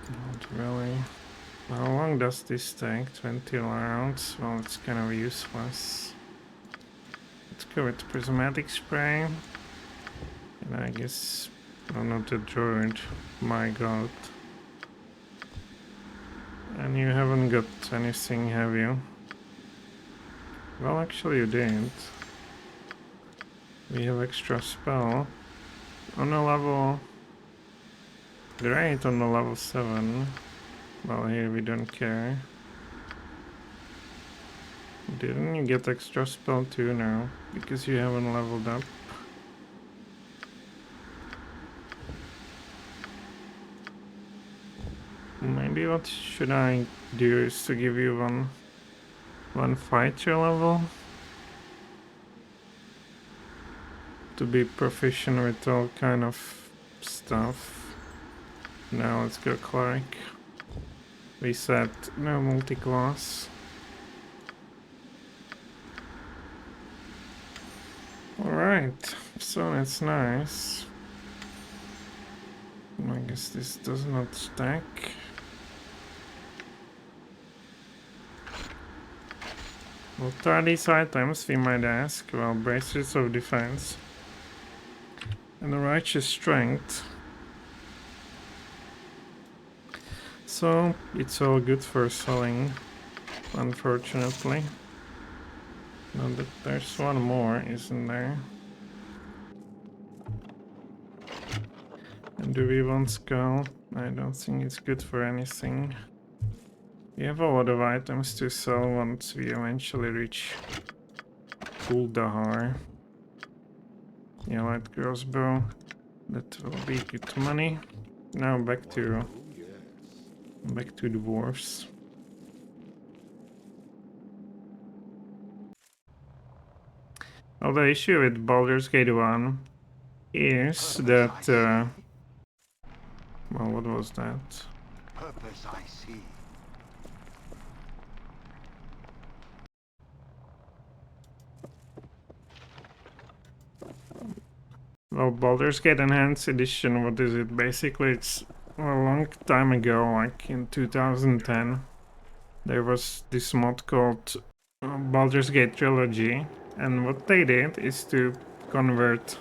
Not really. How long does this take? 20 rounds? Well, it's kind of useless. Let's go with prismatic spray. And I guess... I'm not a druid. My god. And you haven't got anything, have you? Well, actually you didn't. We have extra spell. On a level... Great, on the level 7. Well, here we don't care. Didn't you get extra spell too now? Because you haven't leveled up. Maybe what should I do is to give you one fighter level? To be proficient with all kind of stuff. Now let's go cleric. We said no multi-class. Alright, so that's nice. I guess this does not stack. What are these items, we might ask? Well, bracelets of defense. And a righteous strength. So, it's all good for selling, unfortunately. No, but there's one more, isn't there? And do we want skull? I don't think it's good for anything. We have a lot of items to sell once we eventually reach Kuldahar. Yeah, light crossbow. That will be good money. Now back to dwarves. Well, the issue with Baldur's Gate 1 is that well, what was that? Purpose I see. Well, Baldur's Gate Enhanced Edition, what is it? Basically, it's a long time ago, like in 2010, there was this mod called Baldur's Gate trilogy, and what they did is to convert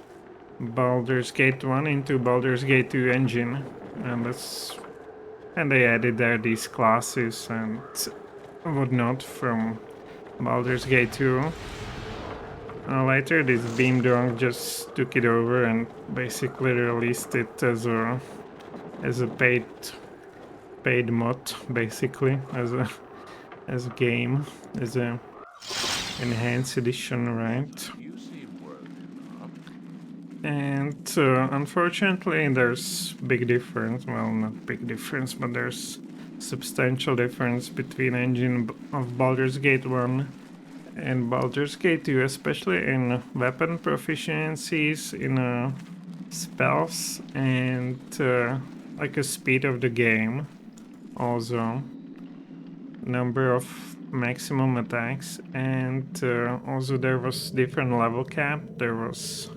Baldur's Gate 1 into Baldur's Gate 2 engine, and they added there these classes and whatnot from Baldur's Gate 2. Later, this Beamdog just took it over and basically released it as a paid mod, basically as a game, as a enhanced edition, right? And unfortunately, there's big difference. Well, not big difference, but there's substantial difference between engine of Baldur's Gate 1 and Baldur's Gate 2, especially in weapon proficiencies, in spells, and like a speed of the game. Also, number of maximum attacks, and also there was different level cap. There was,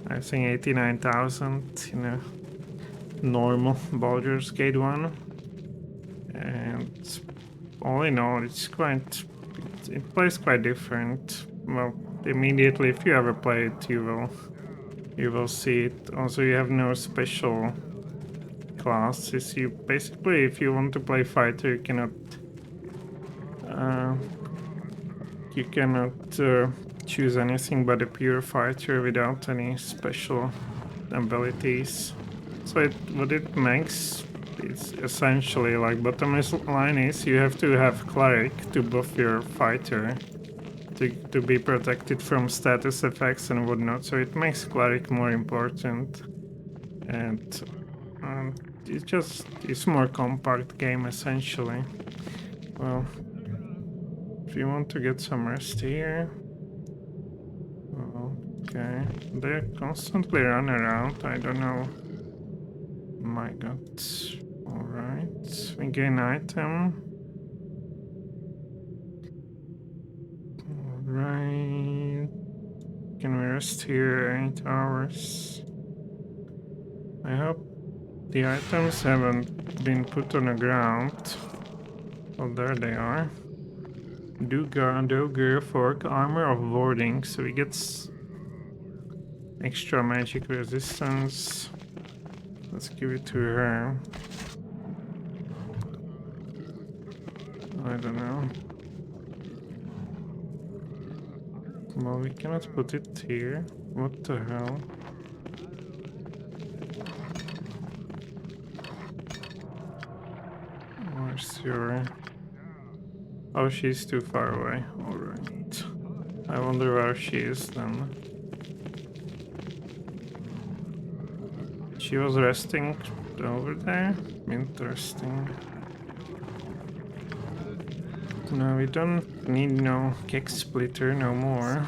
I think, 89,000 in a normal Baldur's Gate 1, and all in all, it plays quite different. Well, immediately, if you ever play it, you will see it. Also, you have no special classes. You basically, if you want to play fighter, you cannot choose anything but a pure fighter without any special abilities. So what it makes is essentially, like, bottom line is you have to have cleric to buff your fighter to be protected from status effects and whatnot. So it makes cleric more important, and it's more compact game essentially. Well, if you want to get some rest here. Okay, they constantly run around. I don't know. My god. Alright, we gain item. Alright. Can we rest here 8 hours? I hope the items haven't been put on the ground. Oh, there they are. Dogger Fork, Armor of Warding, so we get extra magic resistance. Let's give it to her. I don't know. Well, we cannot put it here. What the hell? Where's your... Oh, she's too far away. Alright. I wonder where she is then. She was resting over there? Interesting. No, we don't need no kick splitter no more.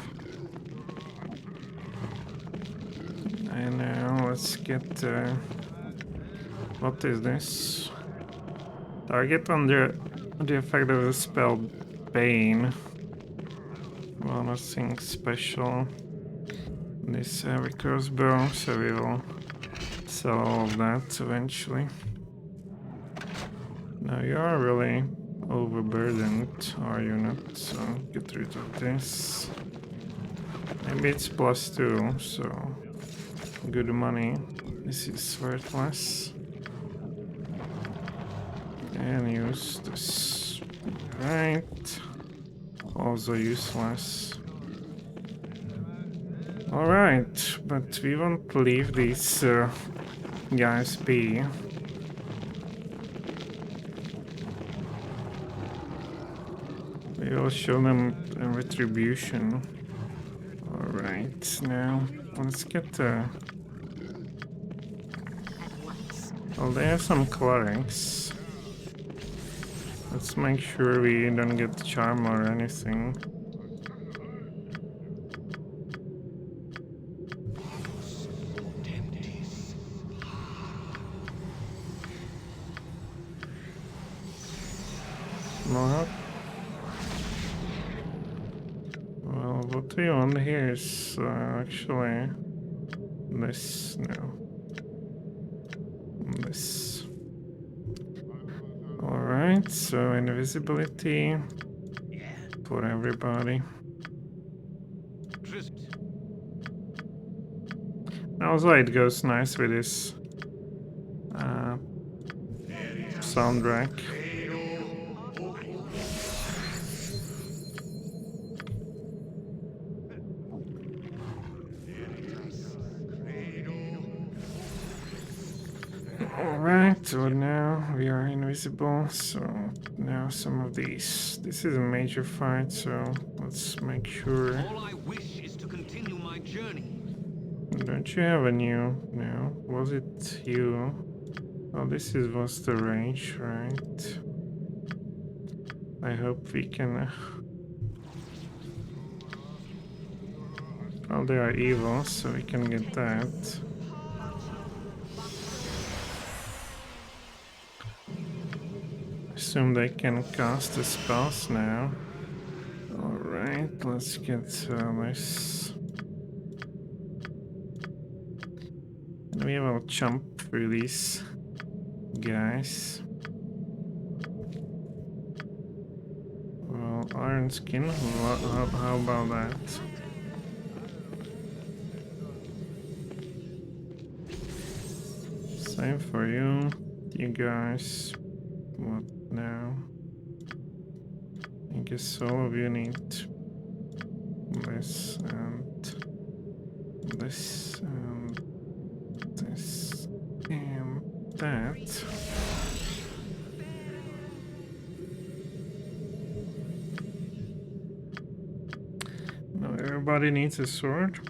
And now let's get... what is this? Target under the effect of the spell Bane. Well, nothing special. This heavy crossbow, so we will sell all of that eventually. Now you are really overburdened, are you not? So get rid of this. Maybe it's +2, so good money. This is worthless. And use this. Right. Also useless. Alright, but we won't leave these guys be. We will show them a retribution. Alright, now let's get well, they have some clerics. Let's make sure we don't get charm or anything. Well, what we want here is actually this now. This. Alright, so invisibility. for everybody. Also, it goes nice with this soundtrack. Alright, so now we are invisible, so now some of these. This is a major fight, so let's make sure. All I wish is to continue my journey. Don't you have a new? No, was it you? Oh, this was the range, right? I hope we can. Oh, they are evil, so we can get that. Assume they can cast the spells now. Alright, let's get this. And we will jump through these guys. Well, iron skin, how about that? Same for you guys. What now? I guess all of you need this and this and this and that. Now everybody needs a sword.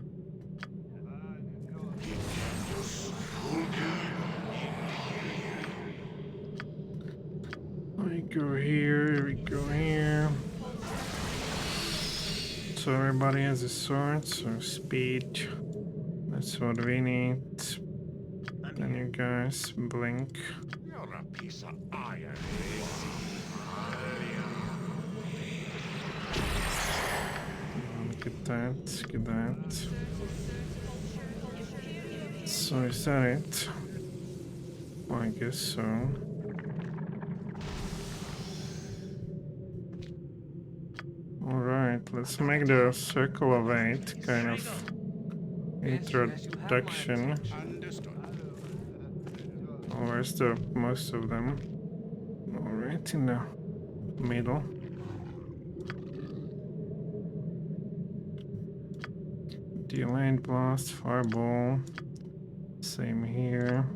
We go here, we go here. So everybody has a sword, so speed. That's what we need. Then you guys blink. You're a piece of iron. Get that, get that. So is that it? Well, I guess so. Alright, let's make the circle of 8 kind of introduction. Oh, where's the most of them? Alright, in the middle. Delayed blast, fireball. Same here.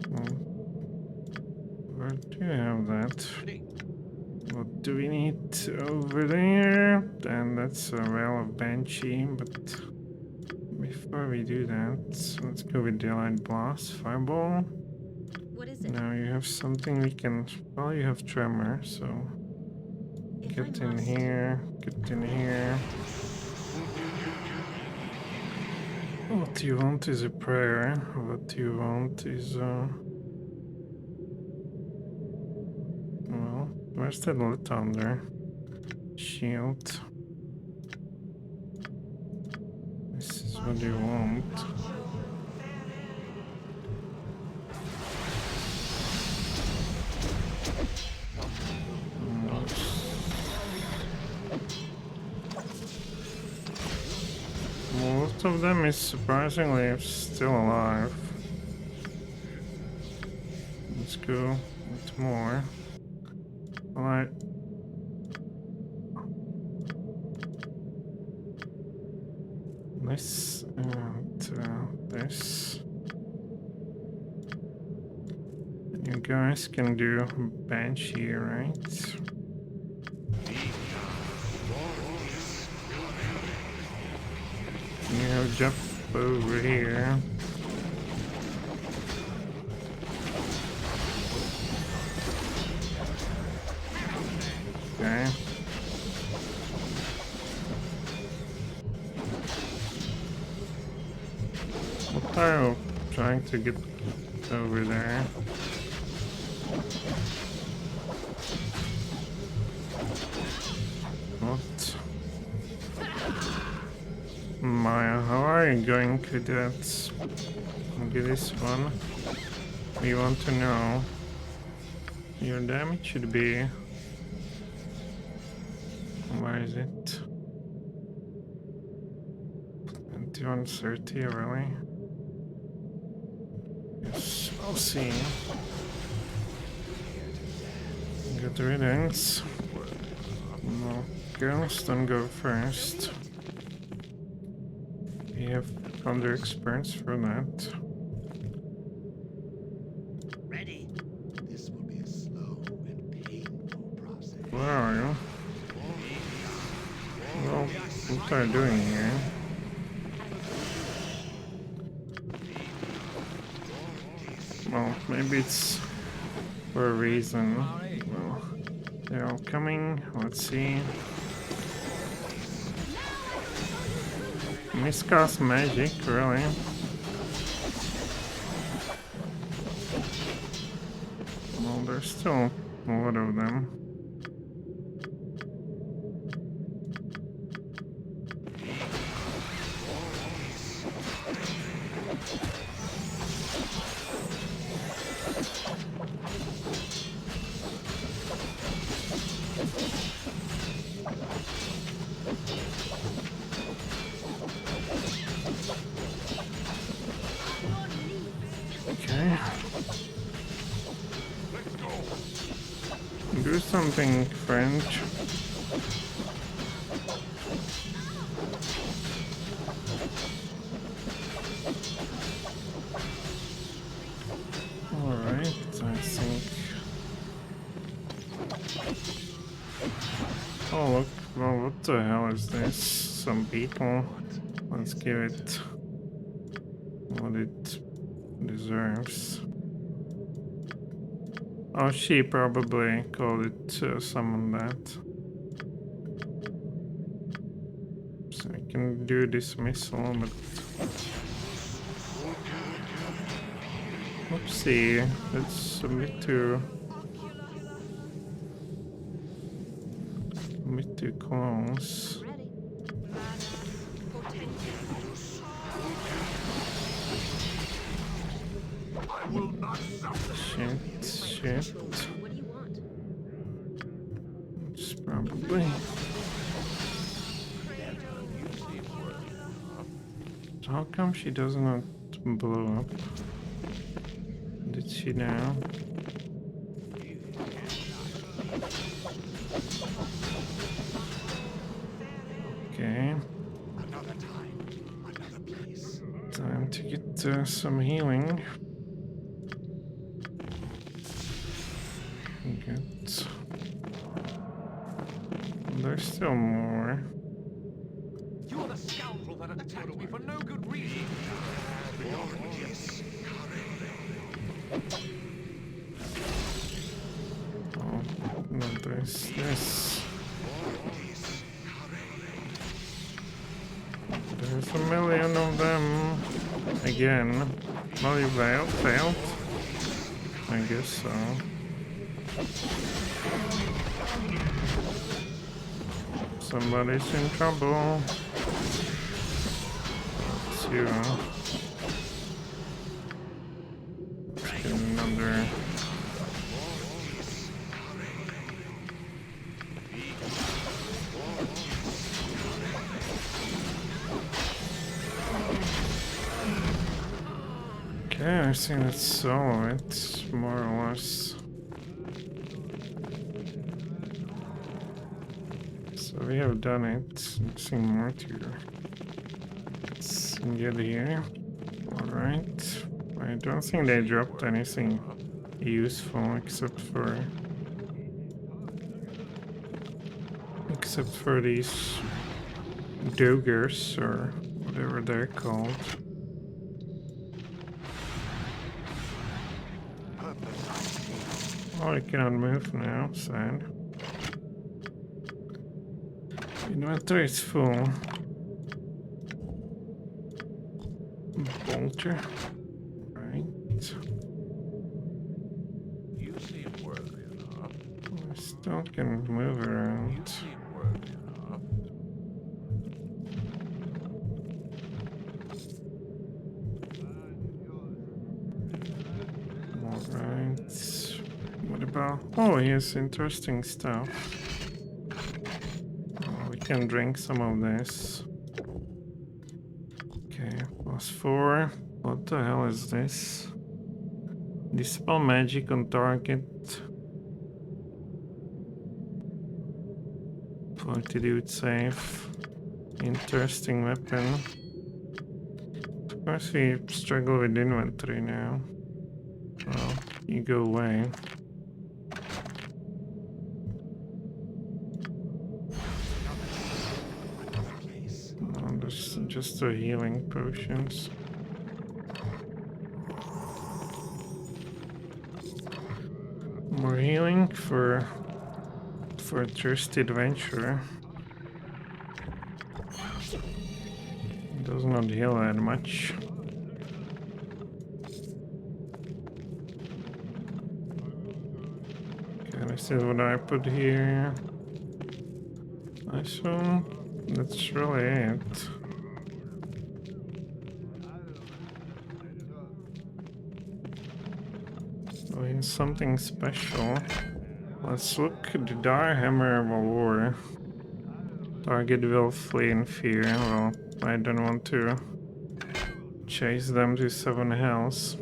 Well, where do you have that? What do we need over there? And that's a Well of Banshee, but before we do that, let's go with Delayed blast, fireball. What is it? Now you have something we can. Well, you have tremor, so If get I in must. here, get in here. What you want is a prayer. What you want is well, where's that little thunder? Shield. This is what you want. Most of them is surprisingly still alive. Let's go with more. Alright. This and this. And you guys can do Banshee, right? You know, jump over here. Okay. What are you trying to get over there? What? Maya, how are you going to that? Okay, this one. We want to know. Your damage should be Where is it? 2130, really? Yes, I'll see. Good riddance. No, girls don't go first. We have under experience for that. Ready. This will be a slow and painful process. Where are you? Well, what are you doing here? Well, maybe it's for a reason. Well, they're all coming. Let's see. Miscast magic, really? Well, there's still a lot of them. Okay. Do something, French. Alright, I think. Oh, look. Well, what the hell is this? Some people. Let's give it what it deserves. Oh, she probably called it to summon that. So I can do dismissal, but... Oopsie, that's a bit too close. Ready. I will not suffer. Shit. What do you want? It's probably... So how come she does not blow up? Did she now? Okay. Another time, another place. Time to get some healing. Good. There's still more. You're the scoundrel that attacked me for no good reason. Oh, no, there's this. There's a million of them. Again. Well, you failed? I guess so. Somebody's in trouble. It's you. Let's get another. Okay, I think that's all of it, more or less. So we have done it. Nothing more to let's get here. Alright. I don't think they dropped anything useful except for these doggers or whatever they're called. Oh, I cannot move now, sad. Inventory is full. Bolter. Right. You seem worthy enough. I still can move around. Seem worthy enough. Alright. What about... Oh, he has interesting stuff. can drink some of this. Okay, +4. What the hell is this? Dispel magic on target. 40 safe. Interesting weapon. Of course we struggle with inventory now. Well, you go away. Oh, there's just the healing potions. More healing for a thirsty adventurer. Does not heal that much. Okay, this is what I put here. I assume that's really it. Oh, here's something special. Let's look at the Dire Hammer of War. Target will flee in fear. Well, I don't want to chase them to 7 health.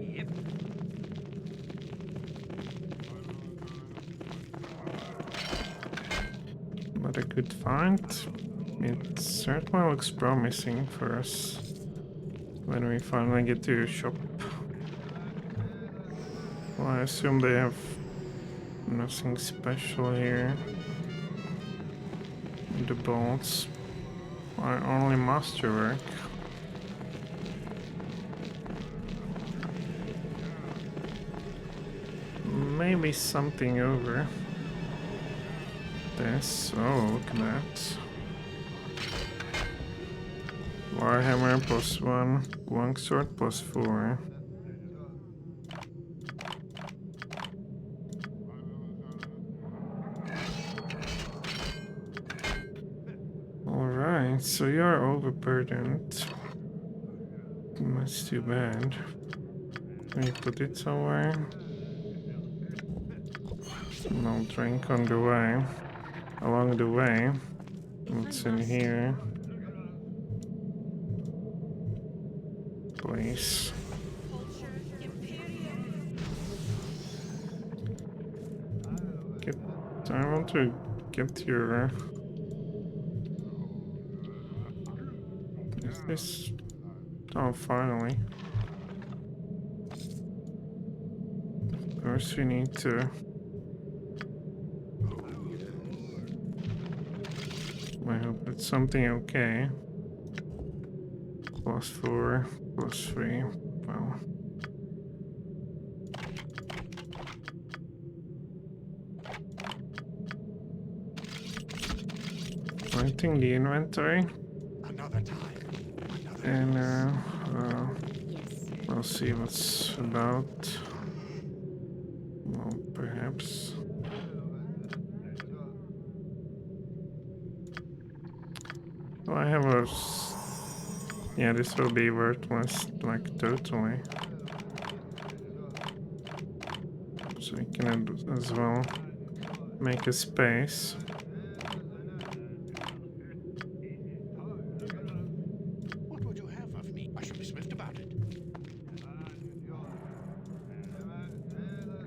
But a good find. It certainly looks promising for us when we finally get to the shop. Well, I assume they have nothing special here. The bolts are only masterwork. Maybe something over this. Oh, look at that. Warhammer +1, longsword +4. Alright, so you're overburdened. That's too bad. Can you put it somewhere? No drink on the way. Along the way. What's in here? Please. I want to get your... Is this... Oh, finally. First we need to... I hope it's something okay. +4, +3. Well. Emptying the inventory. Another time. And Yes. we'll see what's about. Well, perhaps. Well, I have a... Yeah, this will be worthless, like, totally. So we can as well make a space. What would you have of me? I should be swift about it.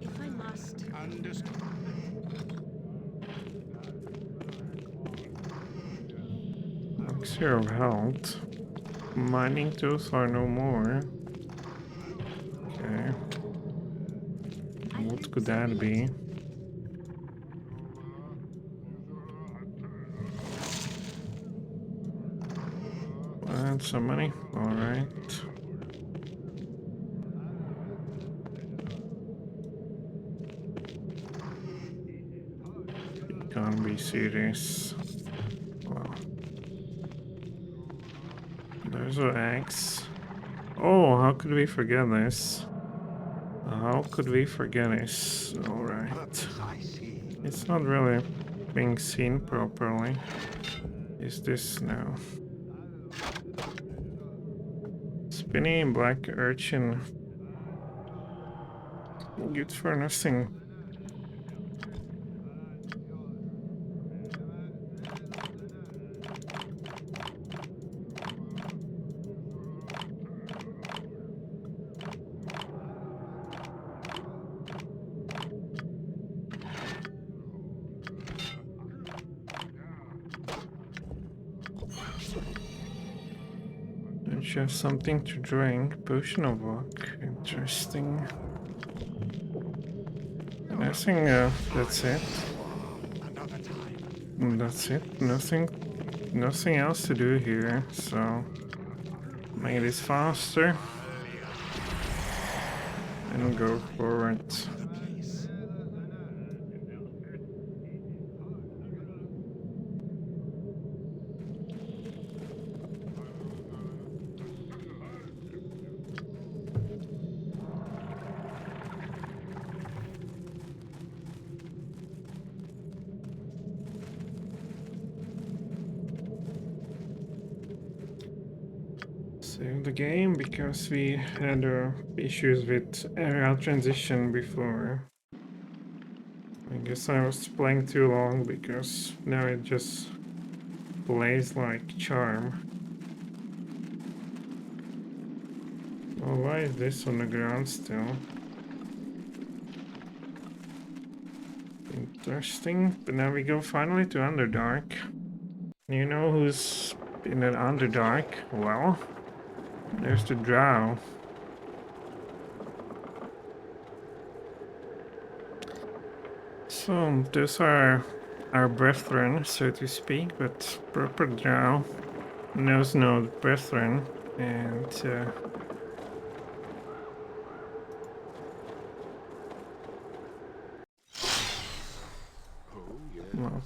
If I must. Understood. Elixir of health. Mining tools are no more. Okay. What could that be? And some money. Alright. You can't be serious. Wow. There's an axe. Oh, how could we forget this? How could we forget this? Alright. I see. It's not really being seen properly. Is this now? Spinny black urchin. Good for nothing. Don't you have something to drink? Potion of luck. Interesting. Nothing, that's it. Another time. That's it. Nothing else to do here, so make this faster and go forward. The place. Save the game because we had issues with aerial transition before. I guess I was playing too long because now it just plays like charm. Oh, why is this on the ground still? Interesting. But now we go finally to Underdark. You know who's in an Underdark? Well, there's the Drow. So, those are our brethren, so to speak, but proper Drow knows no brethren, and well,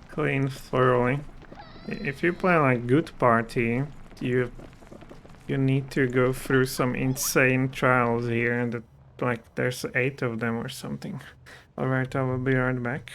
cleaned thoroughly. If you play like good party, you need to go through some insane trials here, and like there's 8 of them or something. Alright, I will be right back.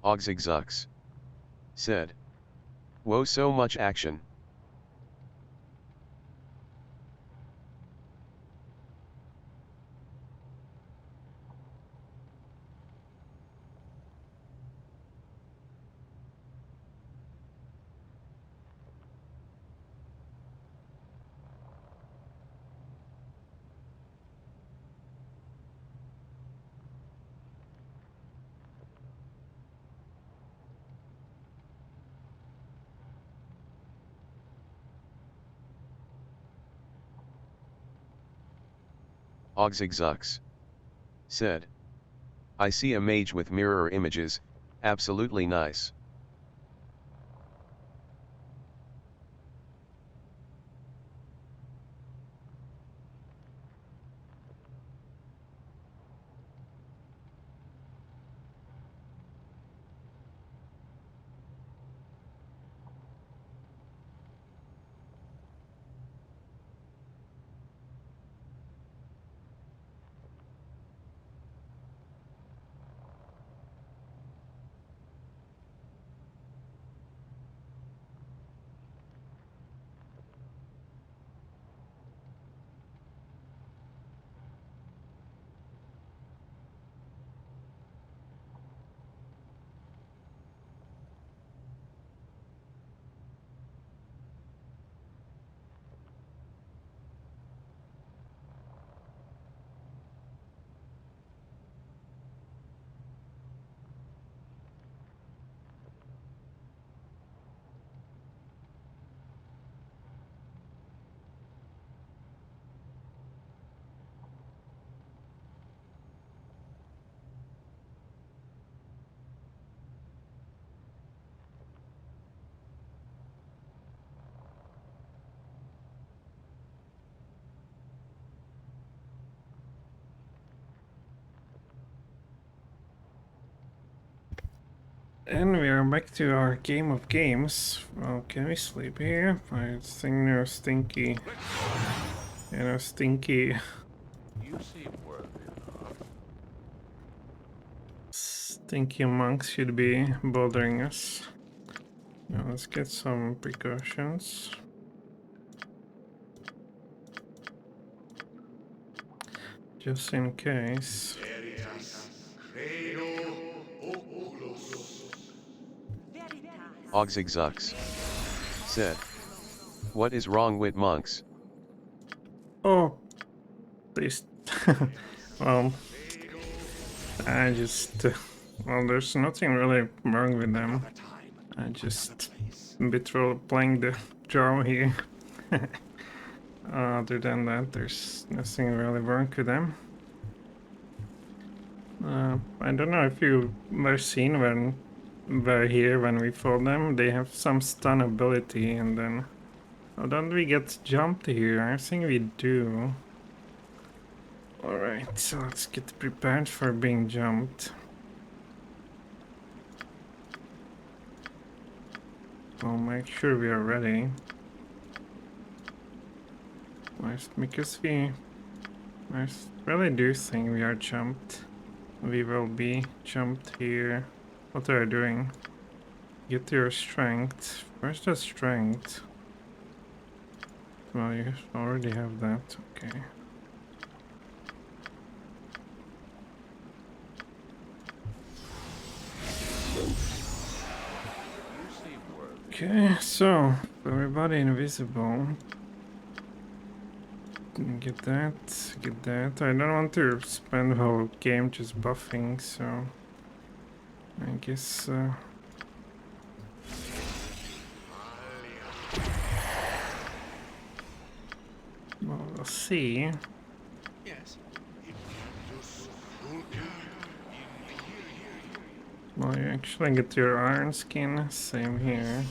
Ogzigzux said. Whoa, so much action. Ogzigzux said. I see a mage with mirror images, absolutely nice. And we are back to our game of games. Well, can we sleep here? I think no stinky. You know, stinky. You seem worthy enough. Stinky monks should be bothering us. Now let's get some precautions. Just in case. Veritas, credo, oculos. Ogzigzux said. What is wrong with monks? Oh, please. Well, I just. Well, there's nothing really wrong with them. I just a bit playing the Drow here. Other than that, there's nothing really wrong with them. I don't know if you were seen when we're here when we fought them. They have some stun ability, and then oh, don't we get jumped here? I think we do. Alright, so let's get prepared for being jumped. I'll make sure we are ready. Because I really do think we are jumped. We will be jumped here. What are you doing? Get your strength. Where's the strength? Well, you already have that. Okay. Okay, so everybody invisible. Get that, get that. I don't want to spend the whole game just buffing, so I guess well, we'll see. Yes. Well, you actually get your iron skin. Same here.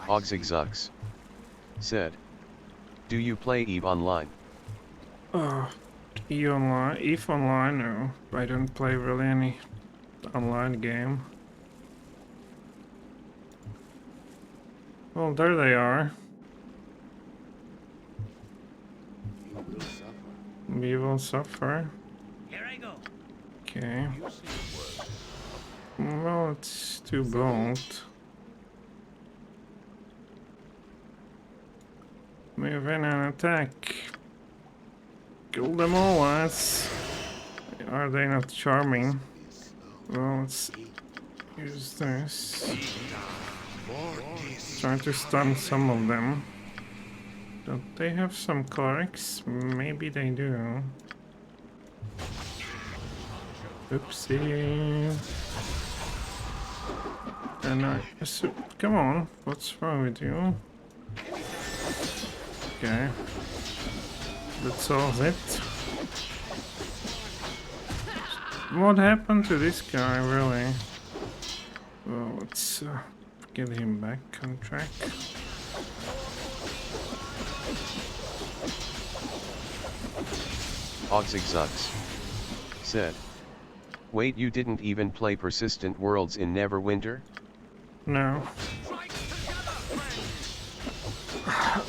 Ogzigzux said. Do you play EVE Online? EVE Online, no. I don't play really any online game. Well, there they are. We will suffer. Here I go. Okay. Well, it's too bold. Move in and attack. Kill them all, lads. Are they not charming? Well, let's use this. Trying to stun some of them. Don't they have some clerics? Maybe they do. Oopsie. And come on, what's wrong with you? Okay. That solves it. What happened to this guy, really? Well, let's get him back on track. Ogzigzux said. Wait, you didn't even play Persistent Worlds in Neverwinter? No.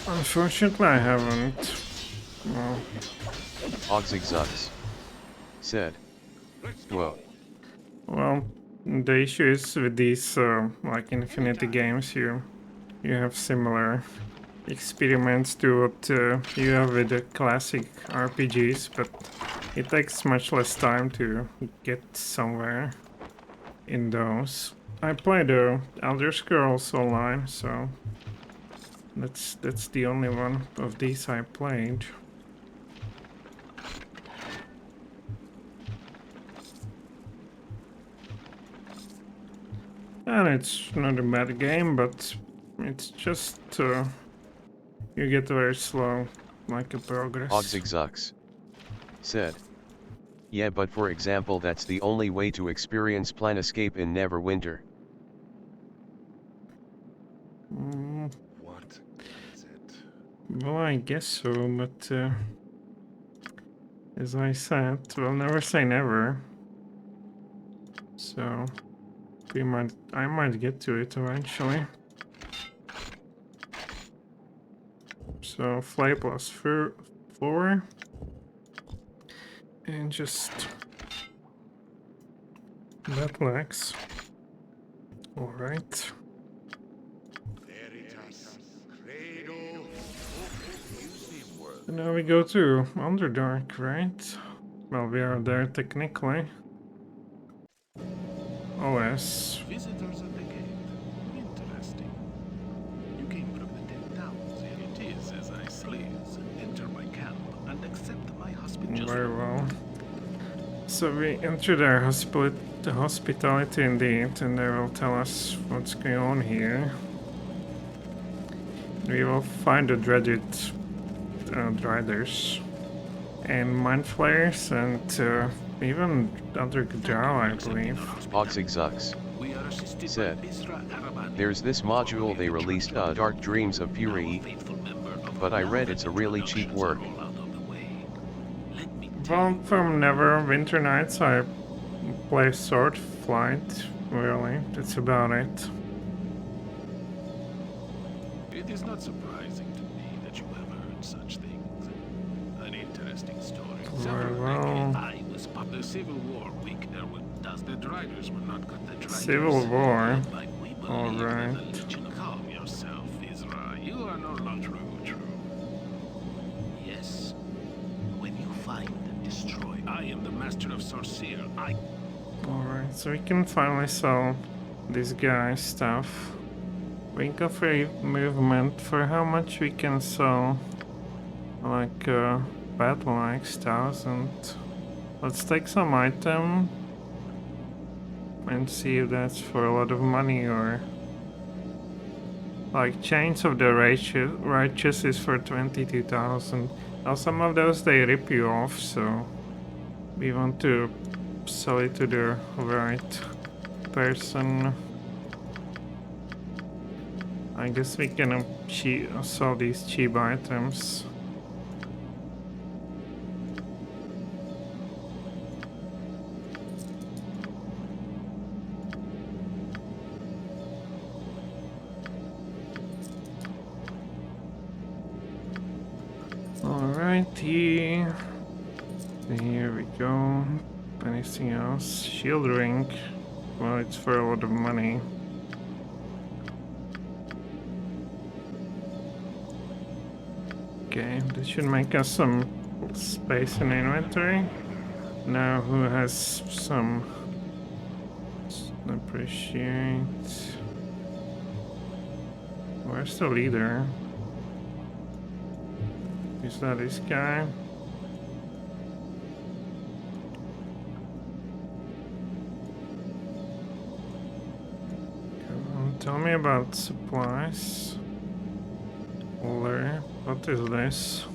Unfortunately, I haven't. Well, Ogzigzux said. Whoa. well, the issue is with these like Infinity games, you have similar experiments to what you have with the classic RPGs, but it takes much less time to get somewhere in those. I played Elder Scrolls Online, so that's the only one of these I played. And it's not a bad game, but it's just you get very slow, like a progress. Ogzigzux said. Yeah, but for example, that's the only way to experience Planescape in Neverwinter. What is it? Well, I guess so, but As I said, we'll never say never. So I might get to it eventually. So fly plus 4. And just battle axe. Alright. Veritas, credo. So now we go to Underdark, right? Well, we are there technically. OS. Visitors at the gate. Interesting. You came from the 10,000. It is as I slaves. Enter my camp and accept my hospitality. Very well. So we enter their hospitality indeed, and they will tell us what's going on here. We will find the dreaded Driders and Mind Flayers and even other Drow, I believe. Oxygzux We are assisted said, by Bisra Arabani, there's this module they released, Dark Dreams of Fury, faithful member of but I read it's a really cheap work. all out of the way. Let me Well, from Neverwinter Nights I play Sword Flight, really, that's about it. It is not surprising to me that you have heard such things. An interesting story. Very well. I was part of the Civil War week there with dust. The Driders were not cut the Driders. Civil War. Like we believe Alright. in the Legion. Calm yourself, Isra. You are no longer true. Yes. When you find and destroy, I am the master of Sorceer. Alright, so we can finally sell this guy's stuff. Wink of free movement. For how much we can sell? Like battle axe 1000. Let's take some item and see if that's for a lot of money or like Chains of the Righteous is for 22,000. Now some of those they rip you off, so we want to sell it to the right person. I guess we can sell these cheap items. Alrighty. Here we go. Anything else? Shield ring. Well, it's for a lot of money. Okay, this should make us some space in inventory. Now who has some appreciate? Where's the leader? Is that this guy? Come on, tell me about supplies. What is this?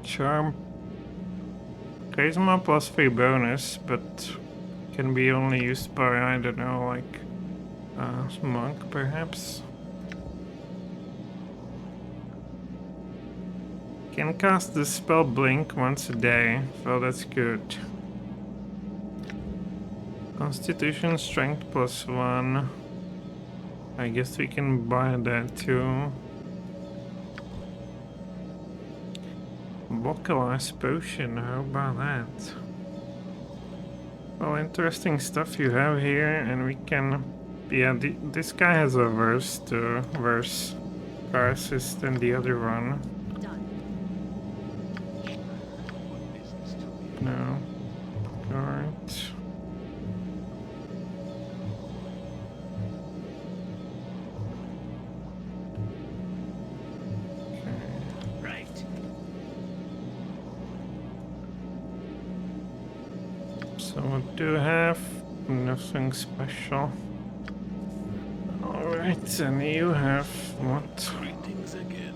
Charm. Charisma plus 3 bonus, but can be only used by, I don't know, like monk perhaps? Can cast the spell Blink once a day, so that's good. Constitution Strength plus 1. I guess we can buy that too. Vocalize Potion, how about that? Well, interesting stuff you have here, and we can... Yeah, this guy has a worse assist than the other one. No. Alright. Right. So what do we have? Nothing special. Alright, and you have what? Greetings again.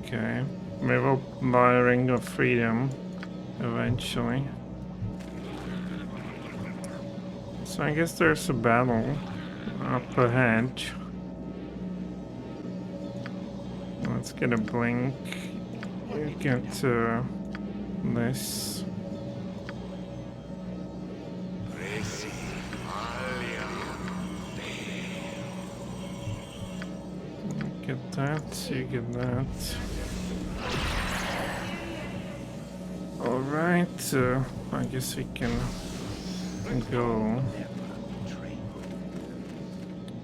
Okay. Maybe we'll buy a Ring of Freedom eventually. So I guess there's a battle up ahead. Let's get a blink. You get this. You get that, you get that. Alright, I guess we can go.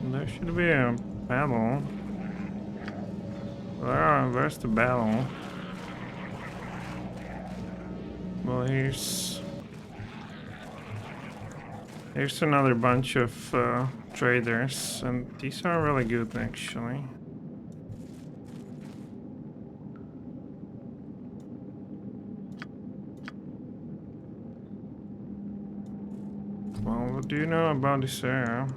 There should be a battle. Where's the battle? Well, here's another bunch of traders, and these are really good actually. Well, what do you know about this area?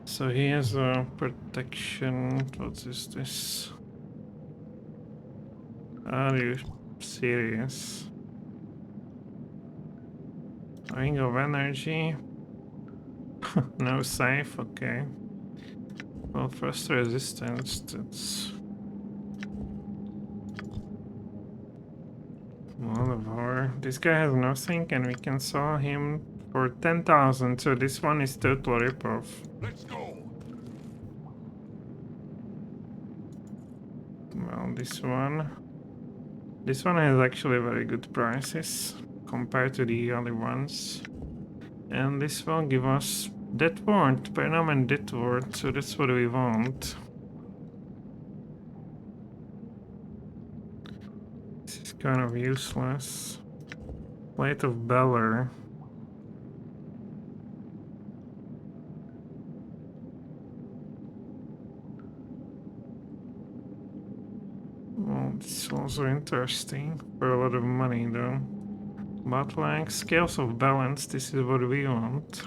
So he has a protection. What is this? Are you serious? Ring of energy. No safe, okay. Well, first resistance, that's one of our. This guy has nothing, and we can sell him for 10,000. So this one is total ripoff. Let's go. Well, this one has actually very good prices compared to the other ones, and this will give us that word, permanent that word. So that's what we want. This is kind of useless. Plate of Valor. Well, it's also interesting for a lot of money though. But like scales of balance, this is what we want.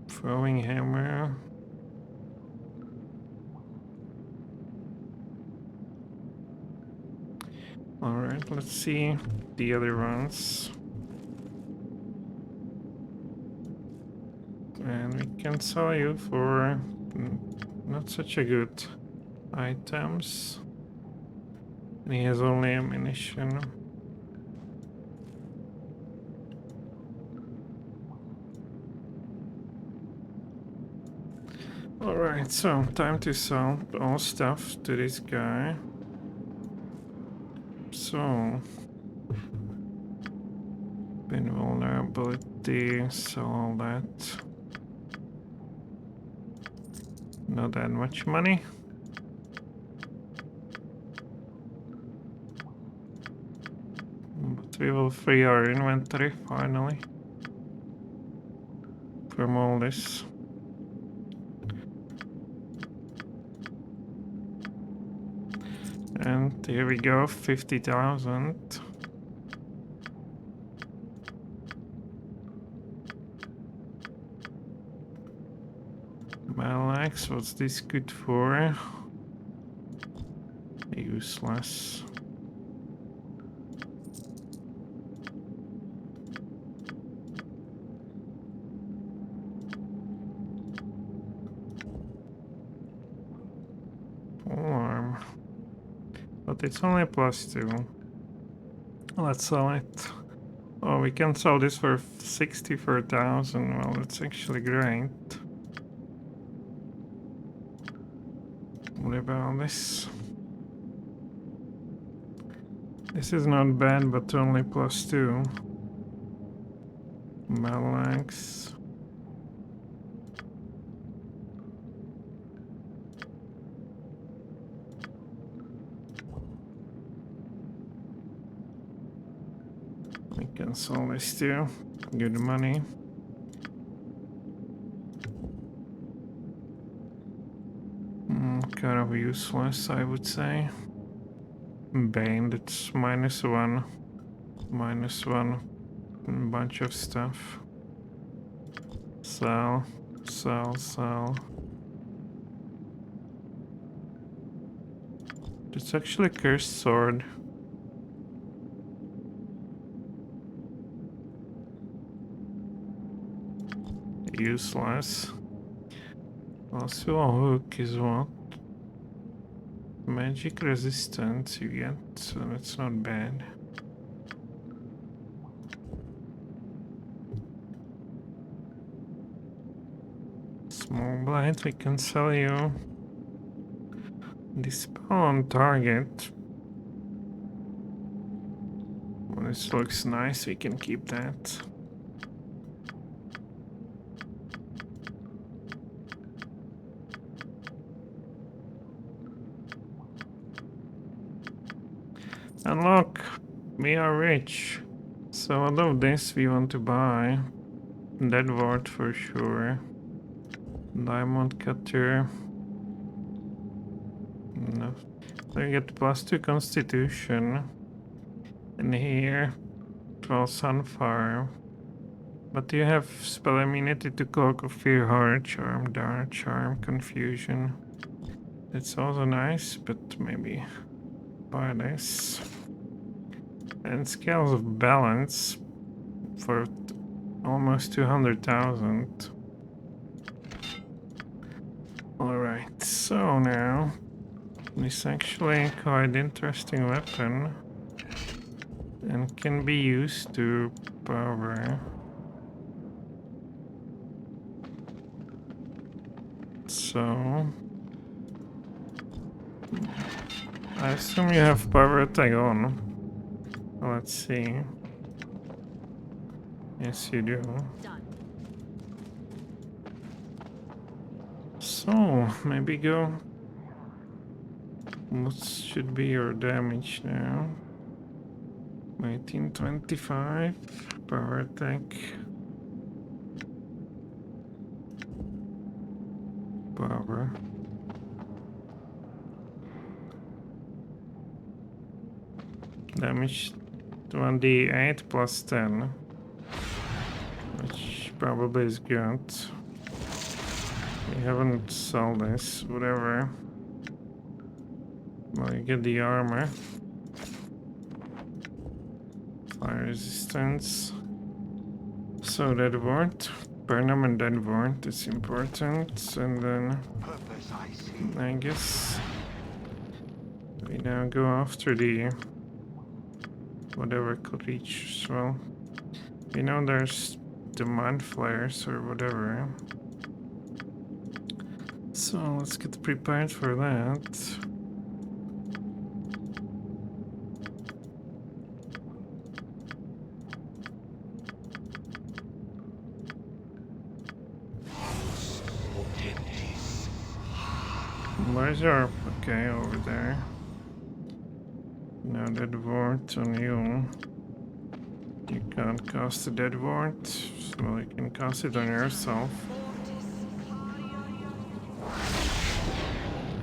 Throwing hammer. Alright, let's see the other ones. And we can sell you for not such a good items. And he has only ammunition. Alright, so time to sell all stuff to this guy. So, invulnerability, sell all that. Not that much money. But we will free our inventory finally from all this. And here we go, 50,000. Malax, what's this good for? Useless. Alarm. But it's only +2. Let's sell it. Oh, we can sell this for 64,000. Well, that's actually great. What about this? This is not bad, but only +2. Malax. We can sell this too. Good money. Kind of useless, I would say. Bane, that's -1. -1. Bunch of stuff. Sell. Sell. Sell. It's actually a cursed sword. Useless. Also a hook is what? Magic resistance you get, so that's not bad. Small blight, we can sell you. Dispel on target. Well, this looks nice, we can keep that. Unlock! We are rich. So all of this we want to buy. Dead ward for sure. Diamond cutter. No. So you get +2 constitution. And here, 12 sunfire. But you have spell immunity to Cloak of Fear, Horror, Charm, Dark Charm, Confusion. That's also nice, but maybe buy this. And Scales of Balance for almost 200,000. Alright, so now this actually quite interesting weapon and can be used to power. So I assume you have power attack on. Let's see. Yes, you do. Done. So maybe go. What should be your damage now? 1825 power attack. Power. Damage 1d8 plus 10, which probably is good. We haven't sold this, whatever. Well, you get the armor. Fire resistance. So dead ward. Permanent dead ward is important. And then I guess we now go after the whatever could reach as well. We know there's the mind flares or whatever. So let's get prepared for that. Where's your... okay, over there. Now dead ward on you. You can't cast a dead ward, so you can cast it on yourself.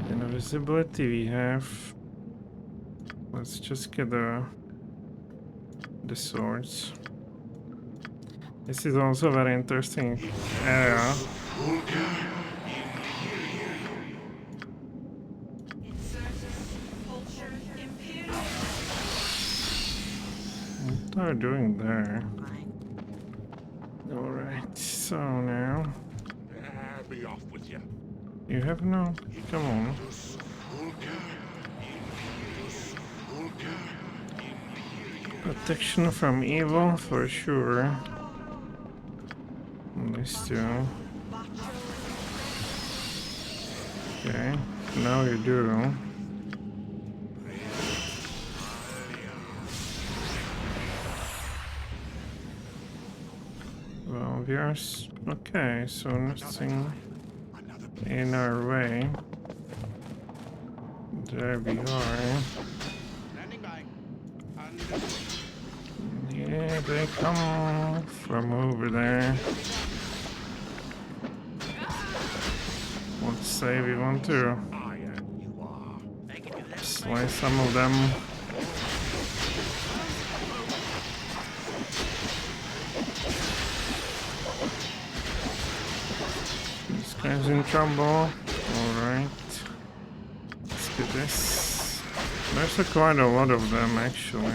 Invisibility we have. Let's just get the swords. This is also a very interesting area. What are you doing there? Alright, so now Be off with you. you have no... come on. Protection from evil for sure. These two. Okay, now you do. Well, we are okay, so nothing in our way. There we are. Yeah, they come from over there. Let's say we want to slay some of them. This guy's in trouble. Alright. Let's do this. There's quite a lot of them actually.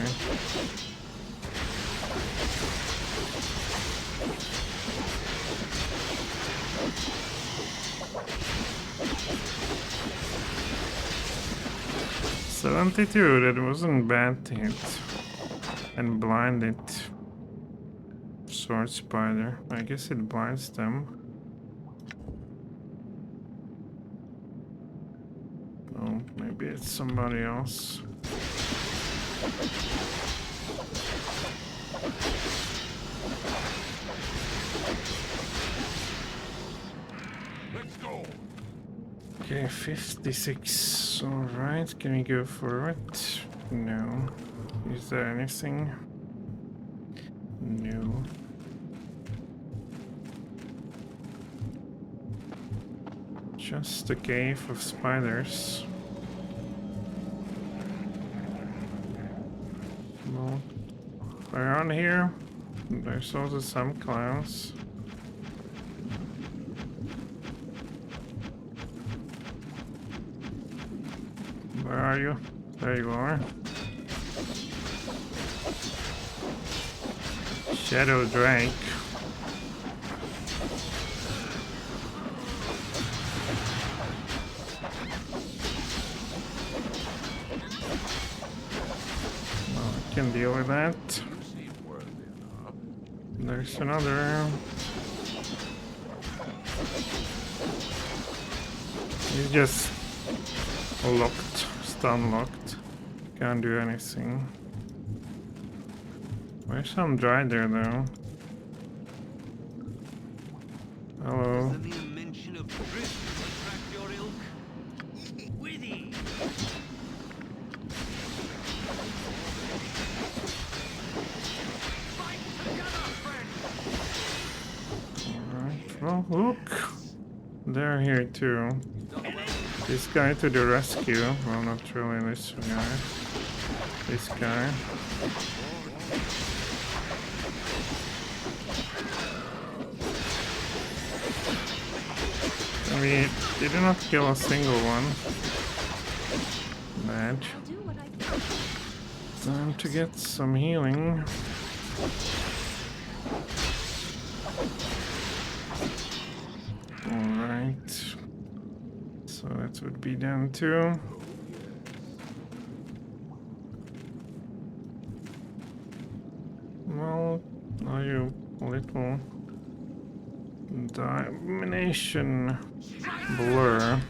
72, that wasn't bad to hit. And blind it. Sword spider. I guess it blinds them. Oh, maybe it's somebody else. Let's go. Okay, 56. Alright, can we go for it? No. Is there anything? No. Just a cave of spiders. Well, around here, there's also some clowns. Where are you? There you are. Shadow Drake. Well, I can deal with that. There's another. He's just locked, stun locked. Can't do anything. There's some dry there though. Hello. The mere mention of drift attract your ilk. Witty. Fight together, friend. Alright, well, look. They're here too. This guy to the rescue. Well, not really this guy. This guy. We did not kill a single one. Bad. I'll do what I can. Time to get some healing. Alright. So that would be done too. Well, are you little domination blur?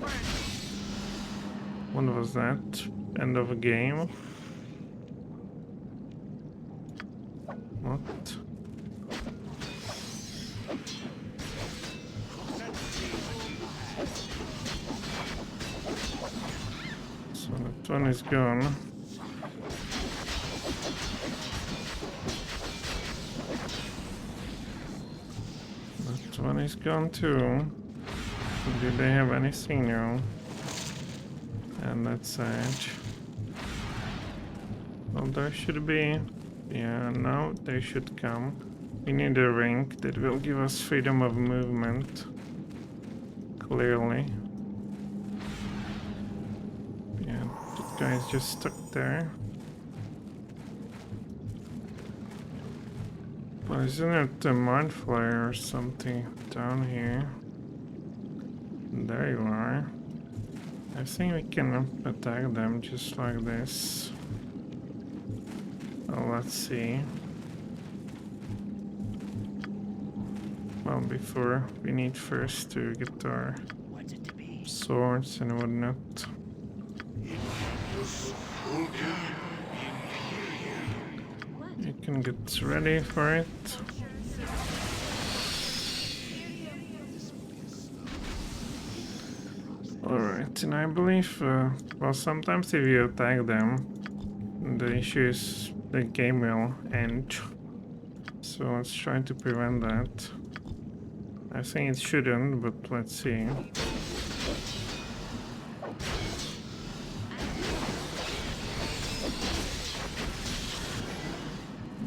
What was that? End of a game? What? So that one is gone. That one is gone too. Do they have anything new? And that side. Well, there should be. Yeah, now they should come. We need a ring that will give us freedom of movement. Clearly. Yeah, that guy is just stuck there. Well, isn't it a mind flare or something down here? There you are. I think we can attack them just like this. Oh, let's see. Well, before we need first to get our swords and whatnot. You can get ready for it. Alright, and I believe, well, sometimes if you attack them, the issue is the game will end. So let's try to prevent that. I think it shouldn't, but let's see.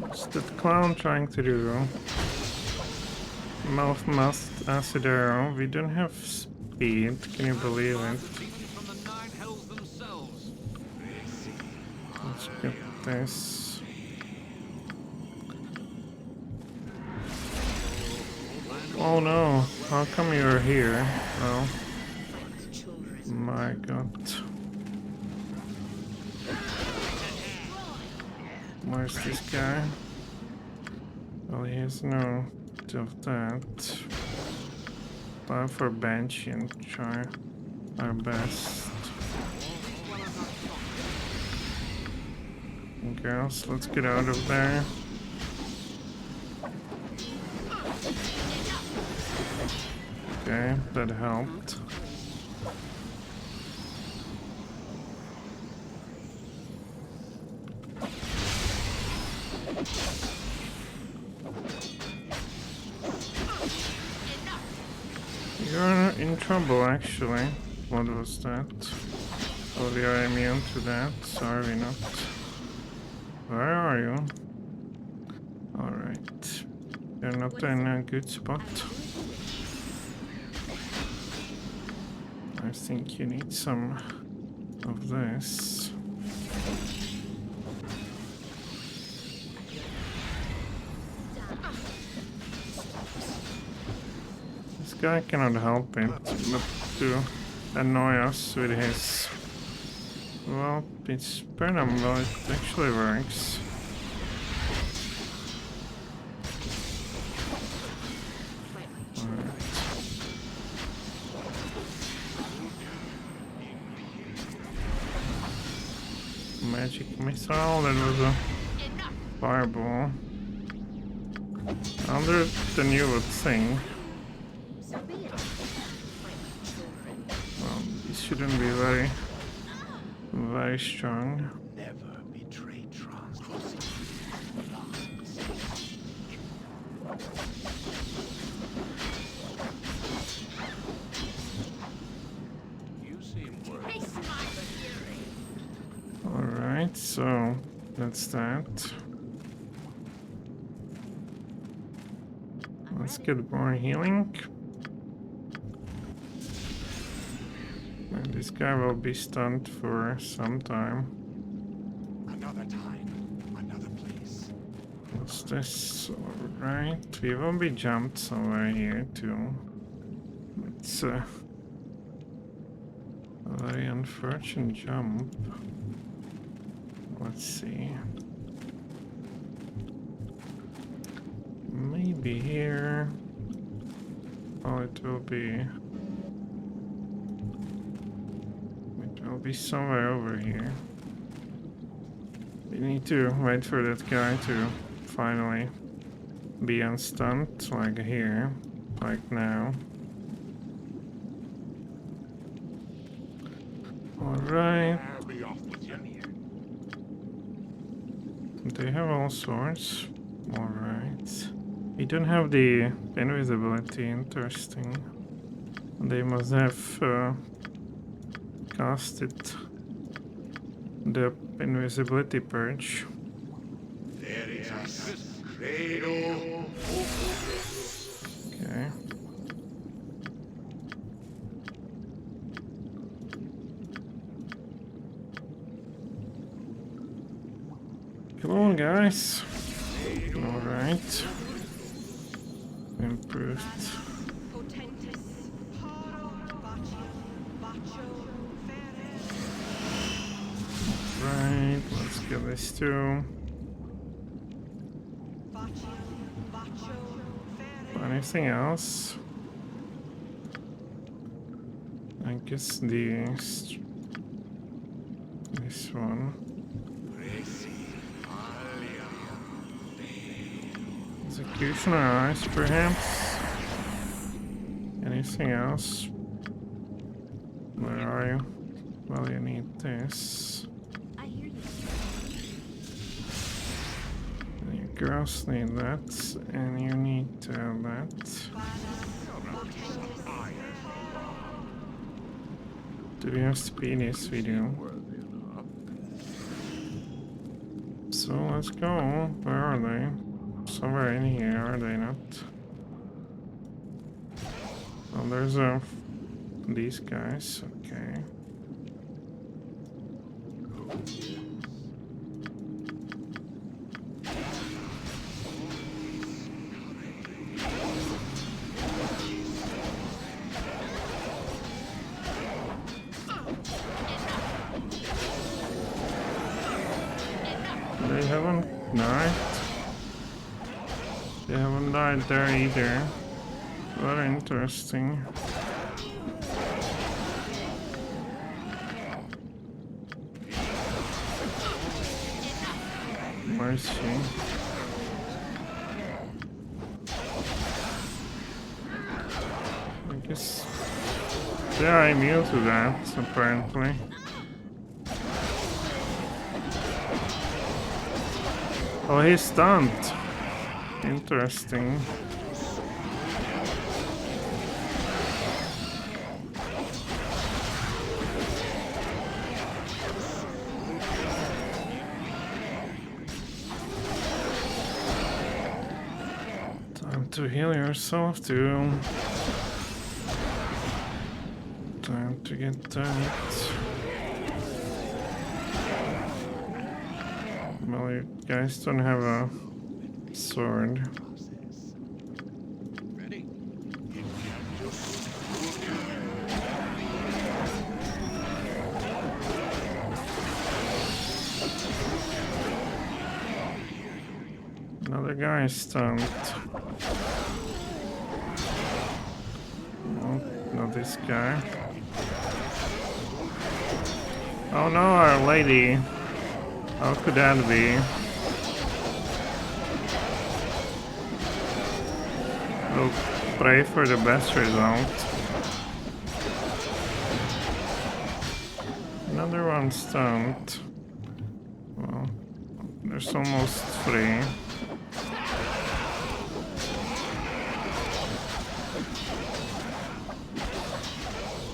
What's that clown trying to do? Mouth must acid arrow. We don't have speed, can you believe it? From the nine hells themselves. Let's get this. Oh no, how come you're here? Oh. My god. Where's this guy? Well, he has no of that. Time for Banshee and try our best. Girls, let's get out of there. Okay, that helped. You're in trouble, actually. What was that? Oh, we are immune to that. Sorry, not. Where are you? Alright. You're not in a good spot. I think you need some of this. This guy cannot help it but to annoy us with his... Well, it's paranormal, it actually works. Magic missile, that was a fireball. Under the new thing. So be it. Well, it shouldn't be very strong. Never betray trust. You seem worried. Alright, so that's that. Let's get more healing. And this guy will be stunned for some time. Another time, another place. What's this? Alright, we will be jumped somewhere here too. It's a very unfortunate jump. Let's see. Maybe here. Oh, it will be somewhere over here. We need to wait for that guy to finally be unstunned, like here, like now. Alright. Be off with you. They have all sorts. Alright. We don't have the invisibility, interesting. They must have casted the invisibility purge. Veritas Credo. Okay. Come on, guys. Alright. Improved. Right, let's get this too. Anything else? I guess this one. Executioner eyes, perhaps. Anything else? Where are you? Well, you need this. I hear you. And you girls need that, and you need that. Do we have speed? Yes, we do. So let's go. Where are they? Somewhere in here, are they not? Oh, there's these guys. Okay. They haven't They haven't died there either. Very interesting. Where is she? I guess they are immune to that, apparently. Oh, he's stunned. Interesting. Time to heal yourself too. Time to get that. Well, you guys don't have a sword. Ready? Another guy is stunned. Oh, not this guy. Oh no, Our Lady. How could that be? We'll pray for the best result. Another one stunned. Well, there's almost 3.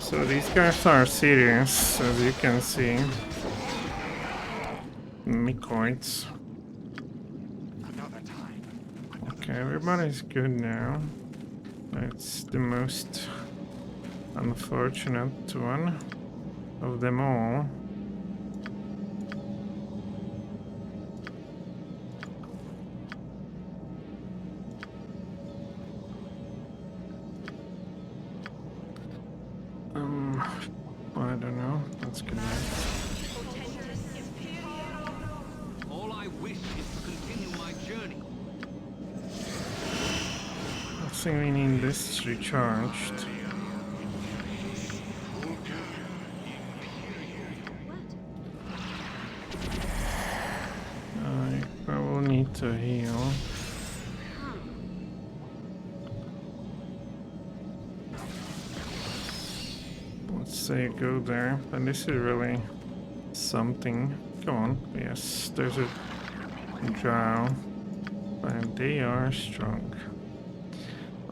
So these guys are serious, as you can see. Mycoids. Okay, everybody's good now. It's the most unfortunate one of them all. I don't know. Let's connect. All I wish is to continue my journey. I think we need this recharged. I will need to heal. Let's say go there, but this is really something. Come on, yes, there's a Drow, and they are strong.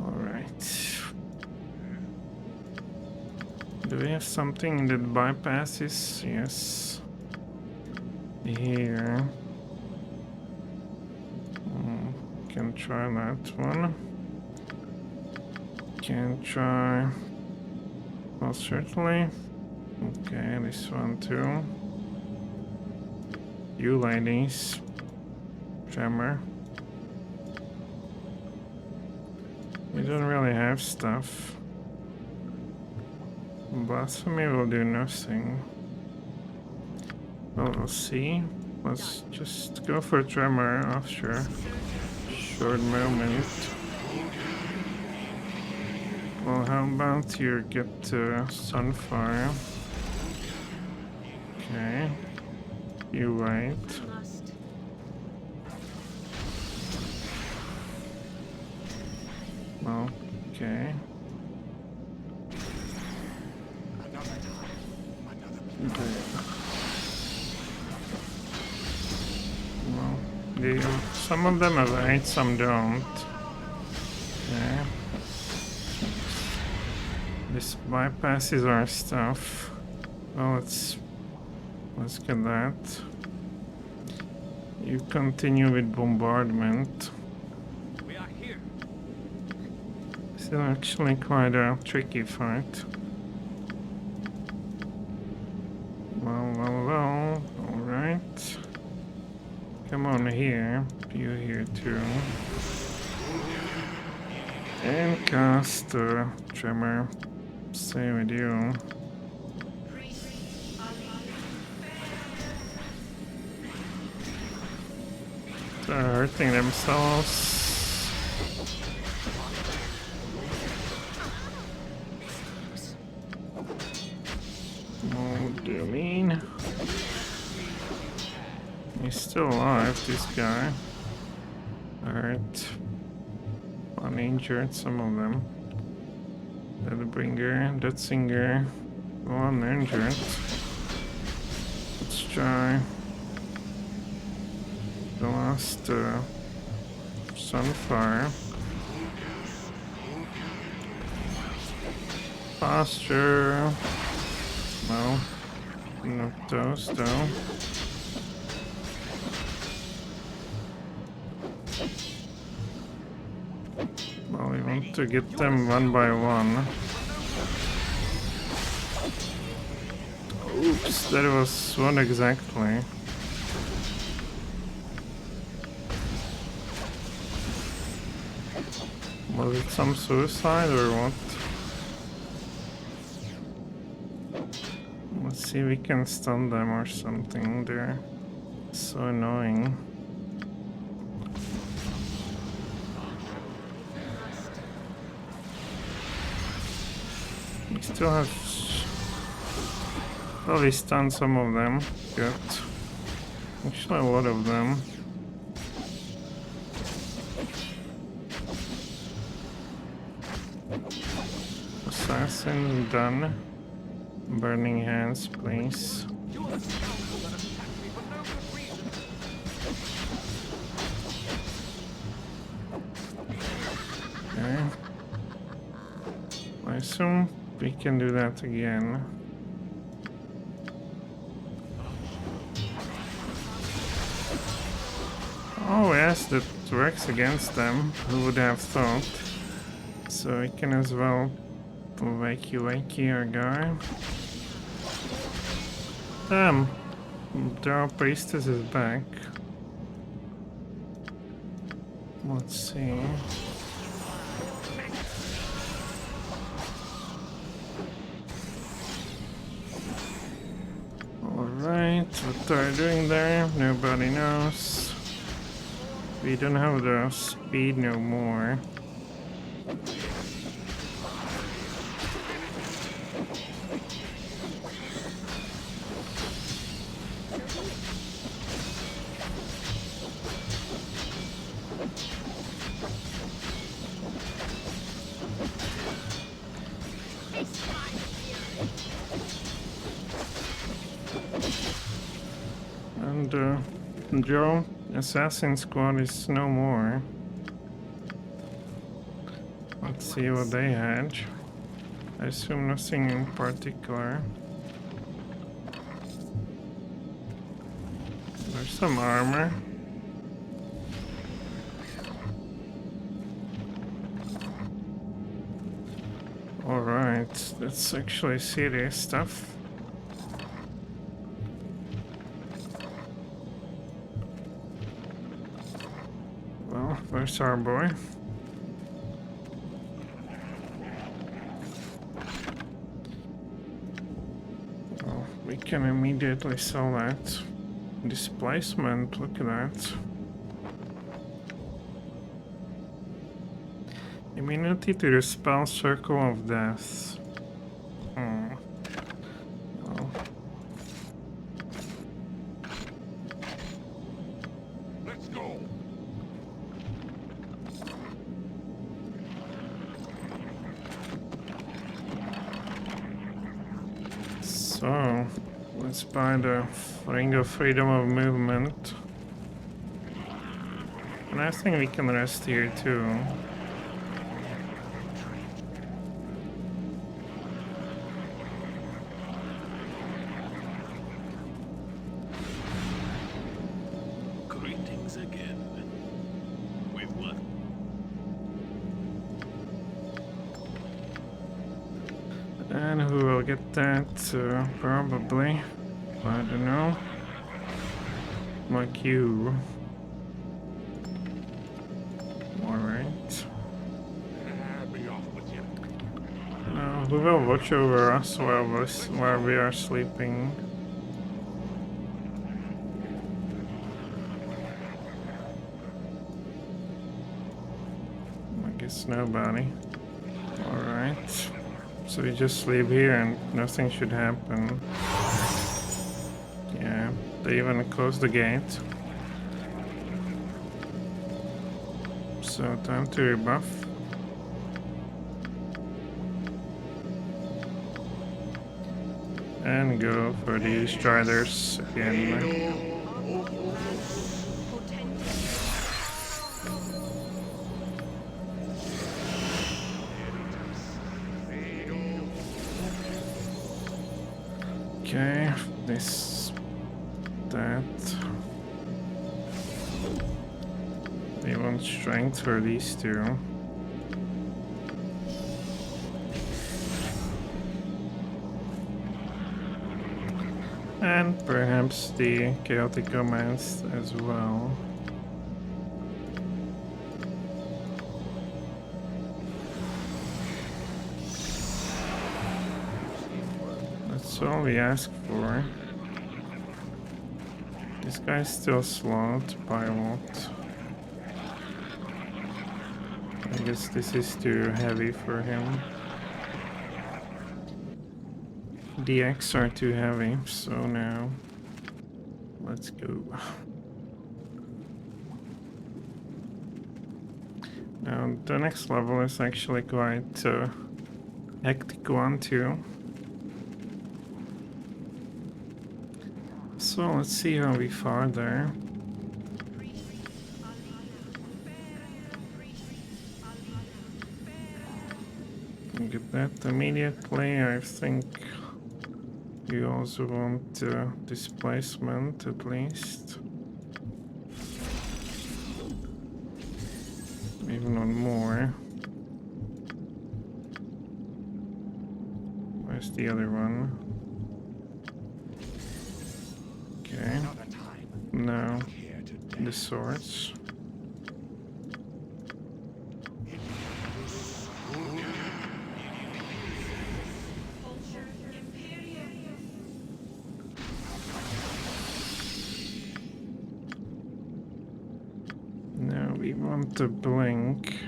Alright. Do we have something that bypasses? Yes. Here. Can try that one. Can try. Well, certainly. Okay, this one too. You ladies. Tremor. We don't really have stuff. Blasphemy will do nothing. Well, we'll see. Let's just go for Tremor after short moment. Well, how about you get Sunfire? Okay. You wait. Well, okay. Well, some of them have 8, some don't. Okay. This bypasses our stuff. Well, let's get that. You continue with bombardment. We are here. This is actually quite a tricky fight. Well. Alright. Come on here. You here too. And cast Tremor. Stay with you. They're hurting themselves. What do you mean? He's still alive, this guy. Hurt. Uninjured, some of them. Deadbringer, Deadsinger. One injured. Let's try the last Sunfire. Posture. No, not those though. Well, we want to get them one by one. Oops, that was one exactly. Was it some suicide or what? Let's see if we can stun them or something. They're so annoying. We still have... Well, we stunned some of them. Good. Actually, a lot of them. Assassin done. Burning hands, please. You're the scoundrel that attacked me for no good reason. Okay. I assume we can do that again. Oh yes, that works against them. Who would have thought? So we can as well wakey our guy. Damn! Drow Priestess is back. Let's see. Alright, what are you doing there? Nobody knows. We don't have the speed no more. And Joe, Assassin Squad is no more. Let's see what they had. I assume nothing in particular. There's some armor. Alright, that's actually serious stuff. Well, where's our boy? Well, we can immediately sell that. Displacement, look at that. Immunity to the spell Circle of Death. Well. Let's go. So, let's buy the Ring of Freedom of Movement. And I think we can rest here too. Greetings again. We won. And who will get that? Probably. I don't know. Like you. Alright. Be off with you. Who will watch over us while we are sleeping? Guess nobody. Alright. So we just leave here and nothing should happen. Yeah, they even closed the gate. So time to rebuff. And go for the Striders again. Okay, this, that. They want strength for these two. And perhaps the chaotic commands as well. That's all we ask for. This guy's still slowed by what? I guess this is too heavy for him. The X are too heavy, so now let's go. Now the next level is actually quite hectic one too. So let's see how we fare there. Get that immediately. I think you also want displacement at least. Even on more. Where's the other one? Okay. Now the swords. Now we want the blink.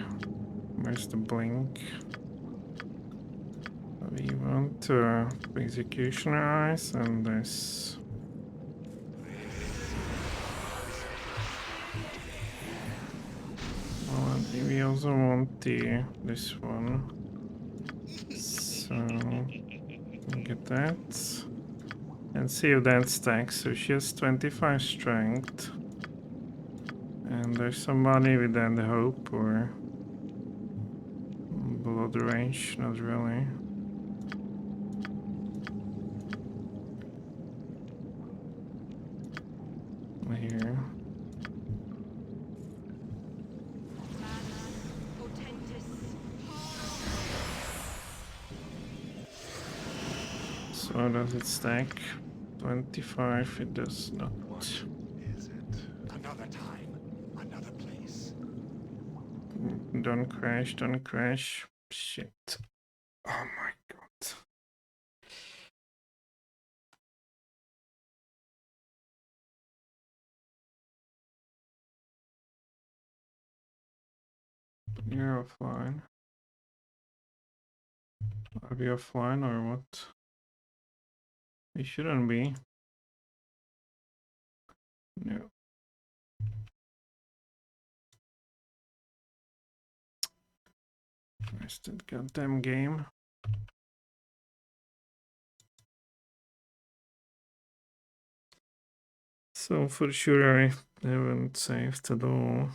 Where's the blink? We want executioner eyes and this. We also want this one, so get that and see if that stacks. So she has 25 strength, and there's somebody with that hope or below the range. Not really. Here. So does it stack? 25, it does not. What is it? Another time, another place. Don't crash, don't crash. Shit. Oh my god. You're offline. Are we offline or what? We shouldn't be. No. Where's that goddamn game? So for sure I haven't saved at all.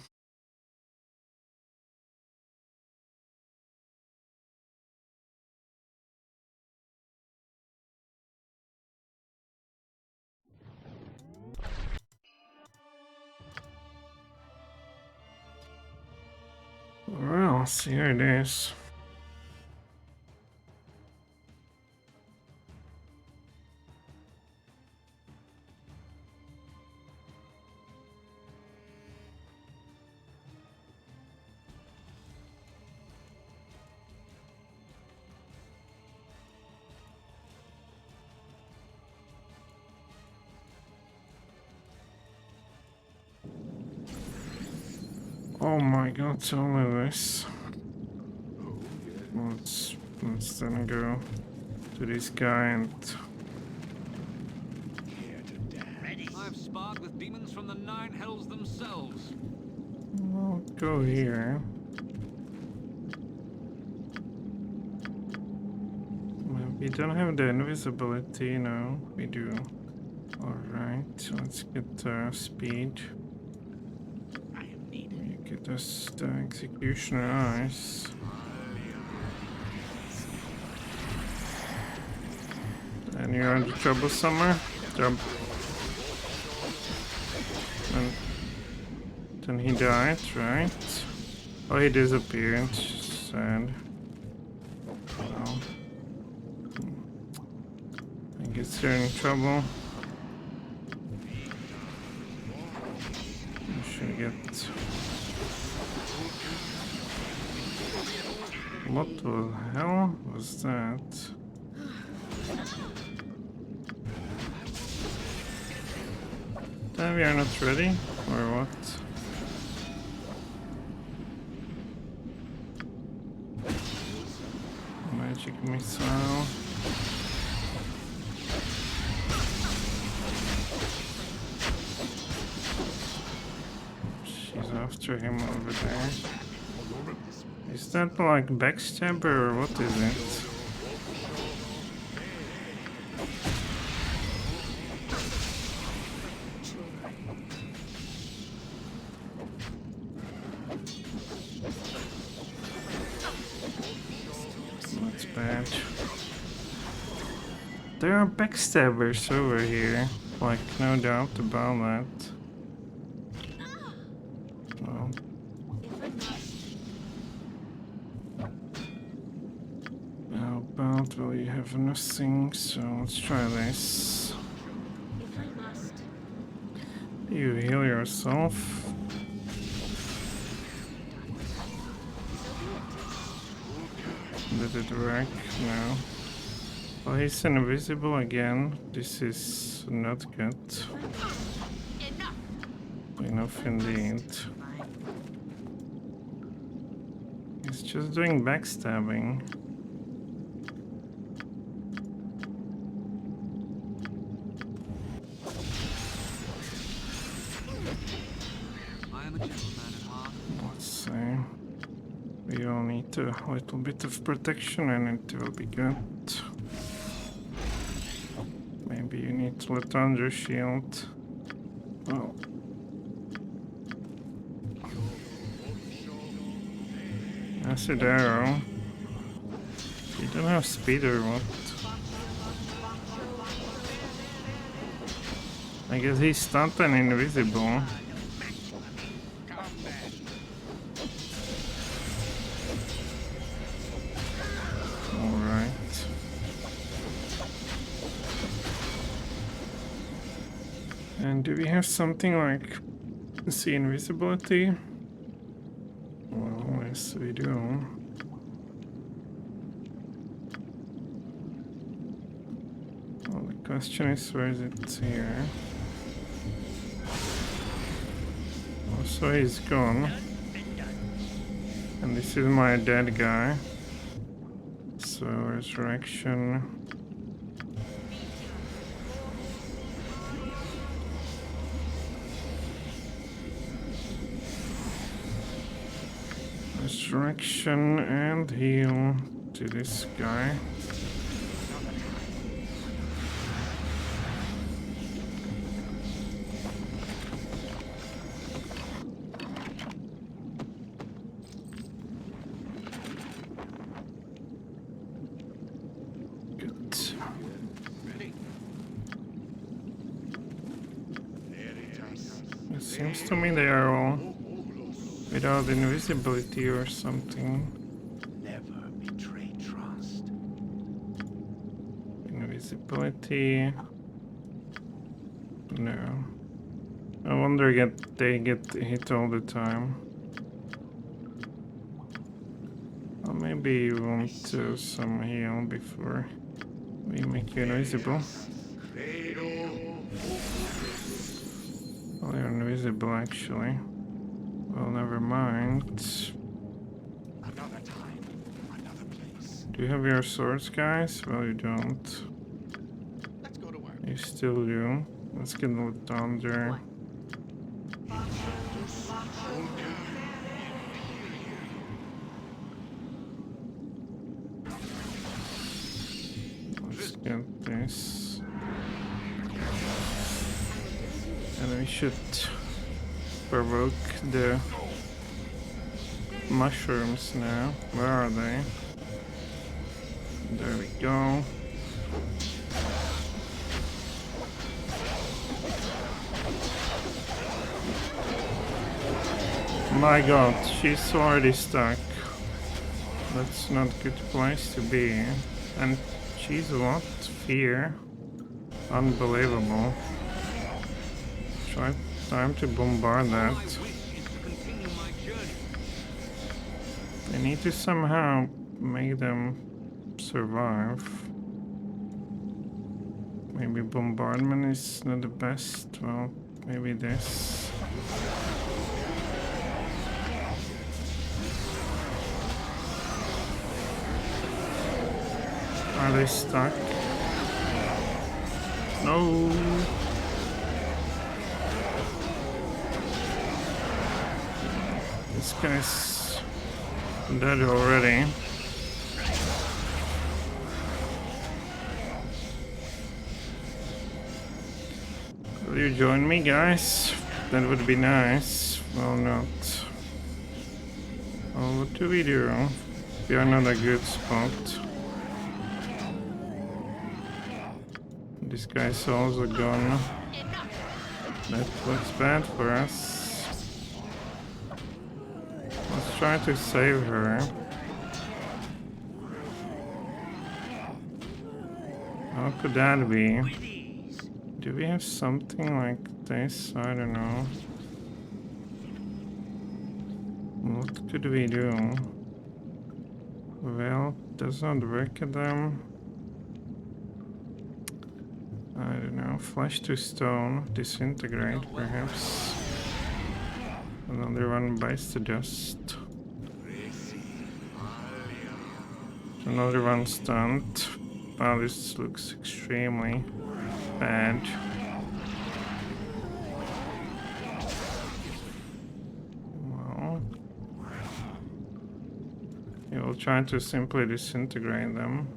Well, so here it is. Oh my god, all of this. Let's then go to this guy and I've sparred with demons from the nine hells themselves. we'll go here. Well, we don't have the invisibility, no, we do. Alright, let's get speed. You get us the executioner eyes. And you're in trouble somewhere? Jump. And then he died, right? Oh, he disappeared. Sad. Well, I guess you're in trouble. You should get. What the hell was that? Then we are not ready, or what? Magic missile. She's after him over there. Is that like backstabber or what is it? That's bad. There are backstabbers over here, like no doubt about that. Well, how about, well, you have nothing, so let's try this. If I must. You heal yourself. Did it work? No. Well, he's invisible again. This is not good. Enough indeed. He's just doing backstabbing. I am a gentleman at heart. Let's see. We all need a little bit of protection and it will be good. Maybe you need to let on your shield. Oh. Acid arrow. You don't have speed or what? I guess he's stunned and invisible. Alright. And do we have something like see invisibility? Well, yes we do. Well, the question is where is it here? Oh, so he's gone. And this is my dead guy. So resurrection. Resurrection and heal to this guy. Good. It seems to me they are all without invisibility or something. Never betray trust. Invisibility. No. I wonder they get hit all the time. Or maybe you want some heal before we make you invisible. Well, you're invisible actually. Well, never mind. Another time, another place. Do you have your swords, guys? Well, you don't. Let's go to work. You still do. Let's get it down there. Let's get this. And we should provoke the mushrooms now. Where are they? There we go. My god, she's already stuck. That's not a good place to be. And she's what? Fear. Unbelievable. Time to bombard that. I need to somehow make them survive. Maybe bombardment is not the best. Well, maybe this. Are they stuck? No. This guy's dead already. Will you join me, guys? That would be nice. Well, not. Well, what do we do? We are not a good spot. This guy's also gone. That looks bad for us. Let's try to save her. How could that be? Do we have something like this? I don't know. What could we do? Well, does not work at them. I don't know. Flash to stone. Disintegrate, perhaps. Another one bites the dust. Another one stunned. Wow, this looks extremely bad. Well, we will try to simply disintegrate them.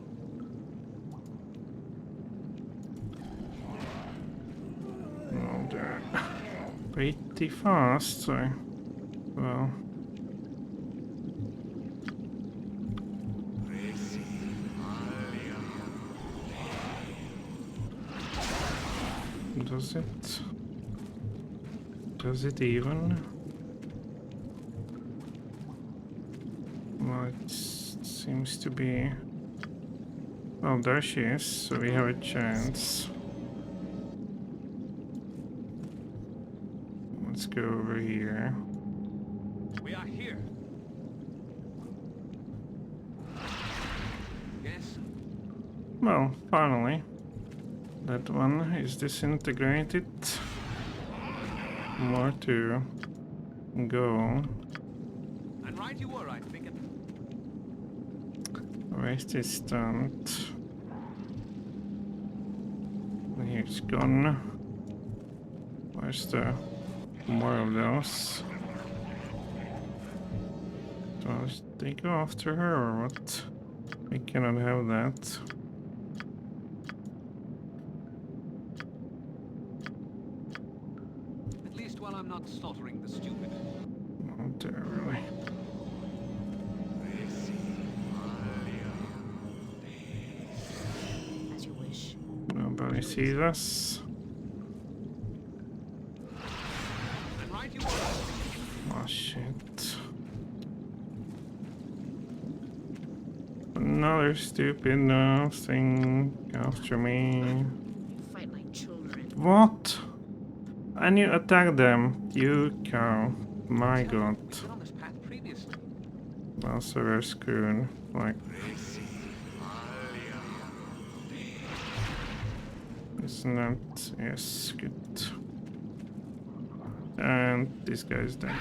Oh, they're pretty fast, so well. Does it? Does it even? Well, it seems to be... Well, there she is, so we have a chance. Let's go over here. We are here. Yes. Well, finally. That one is disintegrated. More to go. And right you were, I figured. Waste is stunned. He's gone. Where's the more of those? So they go after her or what? We cannot have that. At least while I'm not slaughtering the stupid. Not there, really. As you wish. Nobody sees us. And right you were. Oh shit. Another stupid thing after me. You fight like children. What? And you attack them, you cow. My god. We've been on this path previously. Well, so we're screwed. Like. Isn't that? Yes, good. And this guy's dead.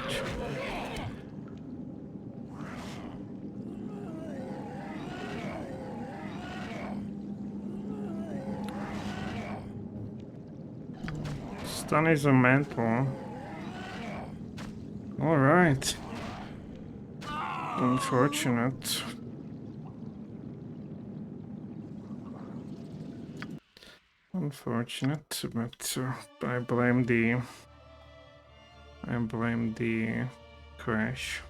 Stun is a mental. Alright. Unfortunate. Unfortunate, but I blame the crash.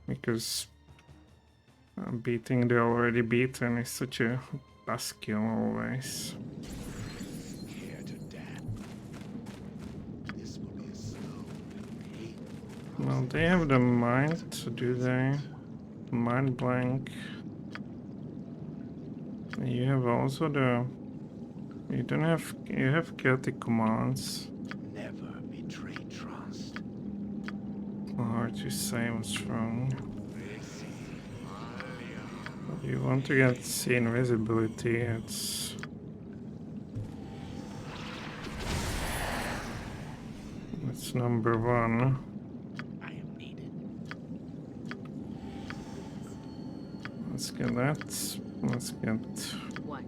Because beating the already beaten is such a buzzkill always. Care to death. This will be a slow and painful Well, they have the mind, do they? Mind blank. You have also the... You don't have... You have chaotic commands. never betray trust. Hard to say what's wrong. You want to get see invisibility, it's... That's number one. I am needed. Let's get that. Let's get What?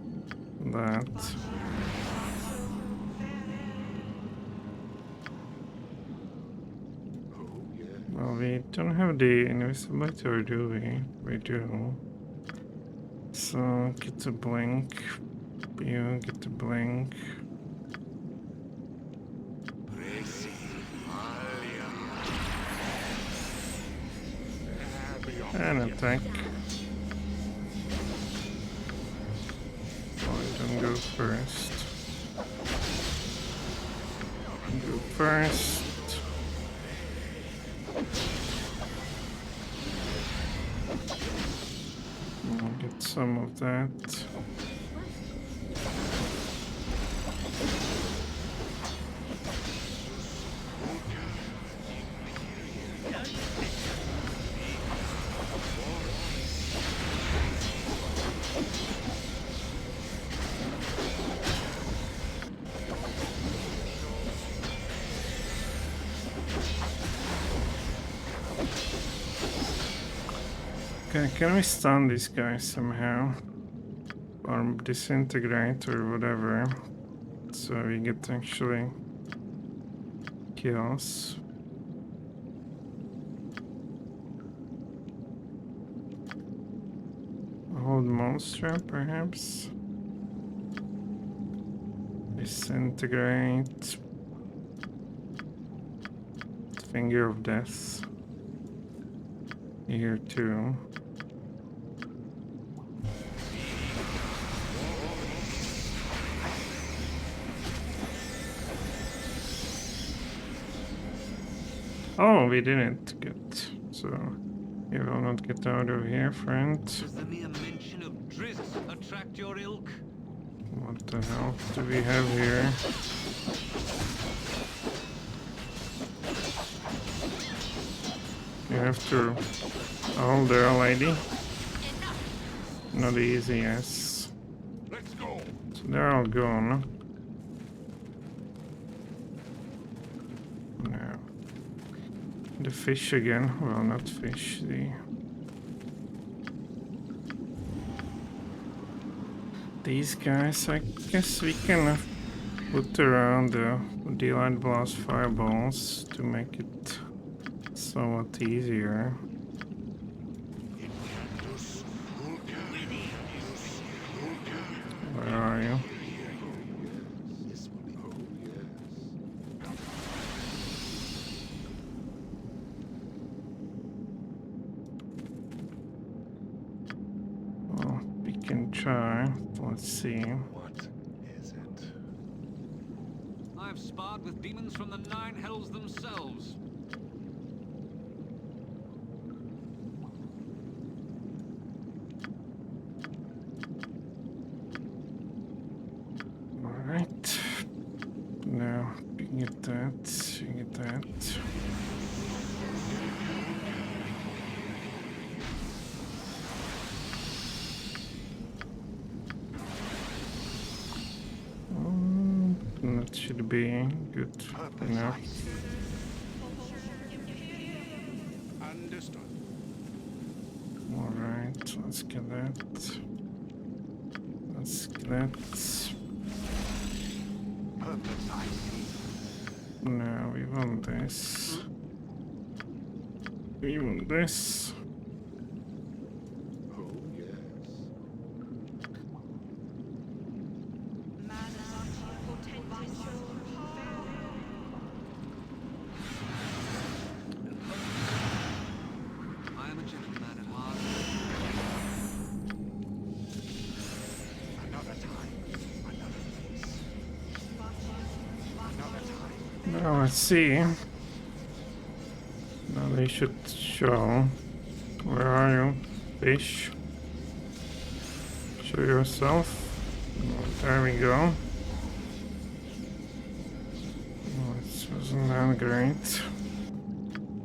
that. Well, we don't have the invisibility, or do we? We do. So, get to blink. You get to blink. And attack. Oh, don't go first. Go first. I'll get some of that. Okay, can we stun this guy somehow? Or disintegrate or whatever. So we get actually kills. Hold monster perhaps? Disintegrate. Finger of death. Here too. Oh, we didn't get. So you will not get out of here, friend. Does the mere mention of Driz attract your ilk? What the hell do we have here? You have to hold there, lady. Not easy, yes. Let's go. So they're all gone. Now, the fish again. Well, not fish. These guys. I guess we can put around the delight blast fireballs to make it somewhat easier. Where are you? This will be Well, we can try. Let's see. what is it? I've sparred with demons from the Nine Hells themselves. Alright. Now, you can get that. You can get that. That should be good enough. Understood. Alright, let's get that. Let's get that? Purpose I see. No, we want this. We want this. Oh, yes. I am a gentleman at heart. Another time, another place. Another time. Now let's see. Now they should show. Where are you, fish? Show yourself. Oh, there we go. Oh, this wasn't that great.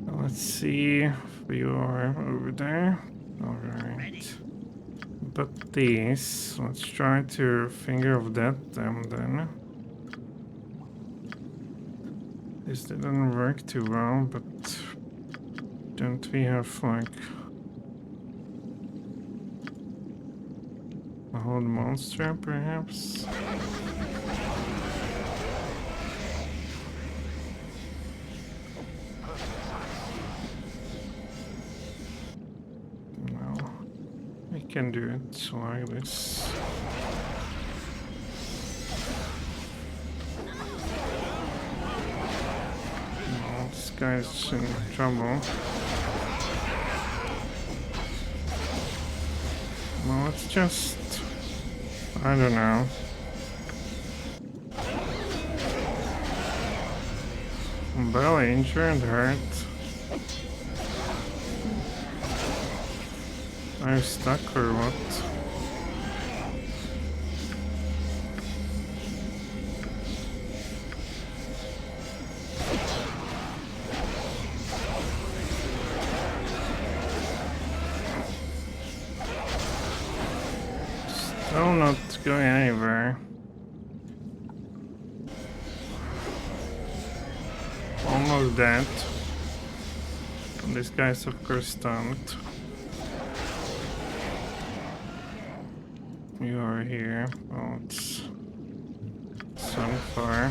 Now let's see if you are over there. Alright. But these, let's try to finger of that them then. This didn't work too well, but don't we have like a whole monster perhaps? No, we can do it like this. No, this guy's in trouble. Well, it's just, I don't know. I'm barely injured, hurt. Are you stuck or what? Still not going anywhere. Almost dead. And this guy's of course stunned. You are here. Well, it's so far.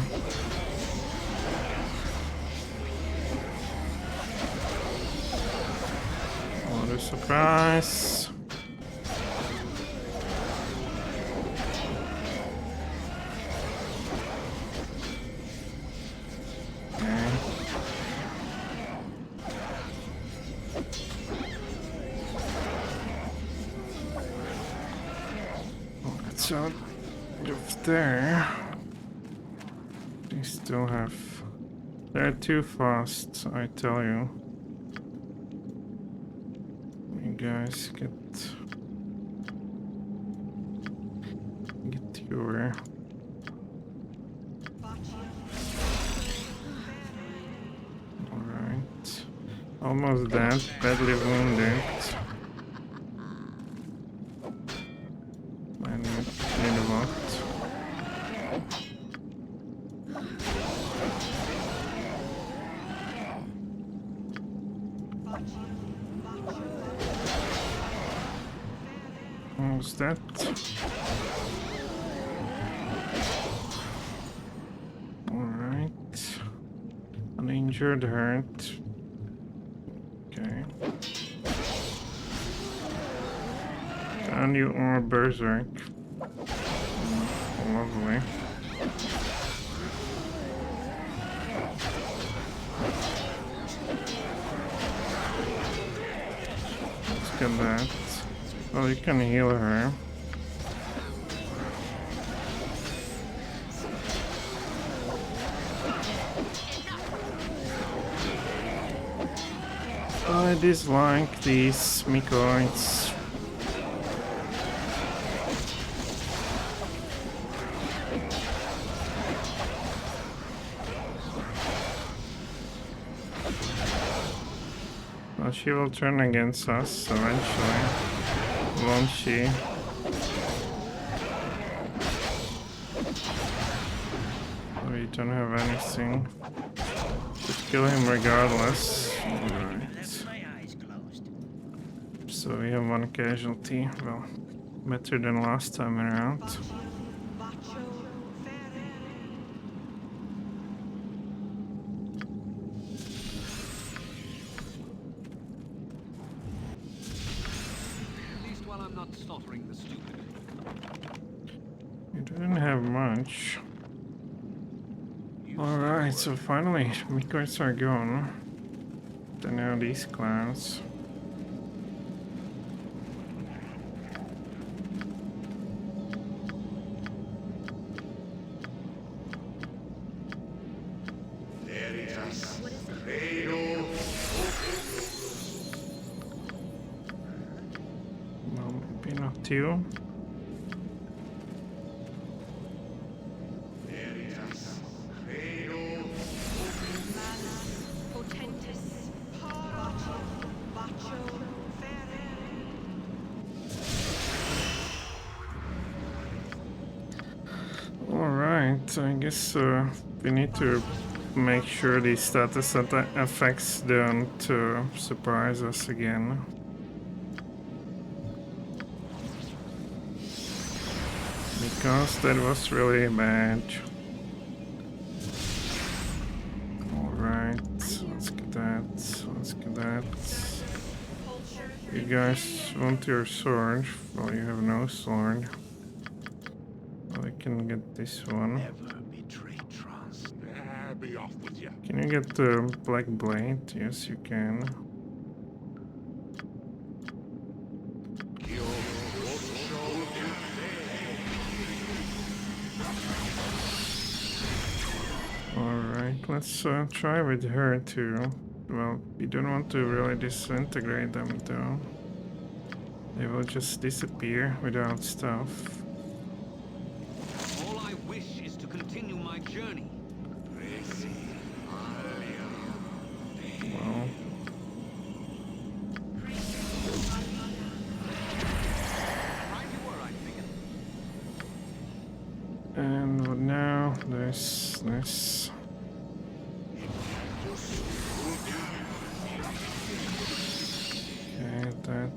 What a surprise! Out of there. They still have. They're too fast, I tell you. You guys get your. Alright. Almost dead, badly wounded. What's that? Alright. Uninjured hurt. Okay. And you are berserk. Lovely. Let's get that. Oh, you can heal her. I dislike these Mikoids. Well, she will turn against us eventually, won't she? We don't have anything. Just kill him regardless. Alright. So we have one casualty. Well, better than last time around. I'm not slaughtering the stupid. You didn't have much. Alright, so finally, Mikors are gone. Then now these clowns. Well, maybe not you. Alright, I guess we need to make sure these status effects don't surprise us again. Because that was really bad. Alright, let's get that, let's get that. You guys want your sword? Well, you have no sword. Well, I can get this one. Never betray trust. Be off with you. Can you get the black blade? Yes, you can. Alright, let's try with her too. Well, we don't want to really disintegrate them though. They will just disappear without stuff. All I wish is to continue my journey. Well, Right you were, I figured. and what now? There's this. Okay, that.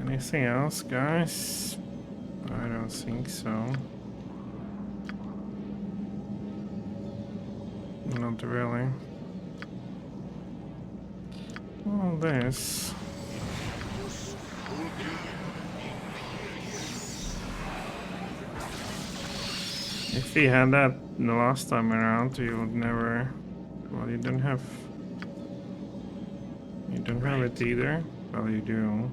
Anything else, guys? I don't think so. Not really. All this. If we had that the last time around, you would never. Well, you don't have. You don't have it either. Well, you do.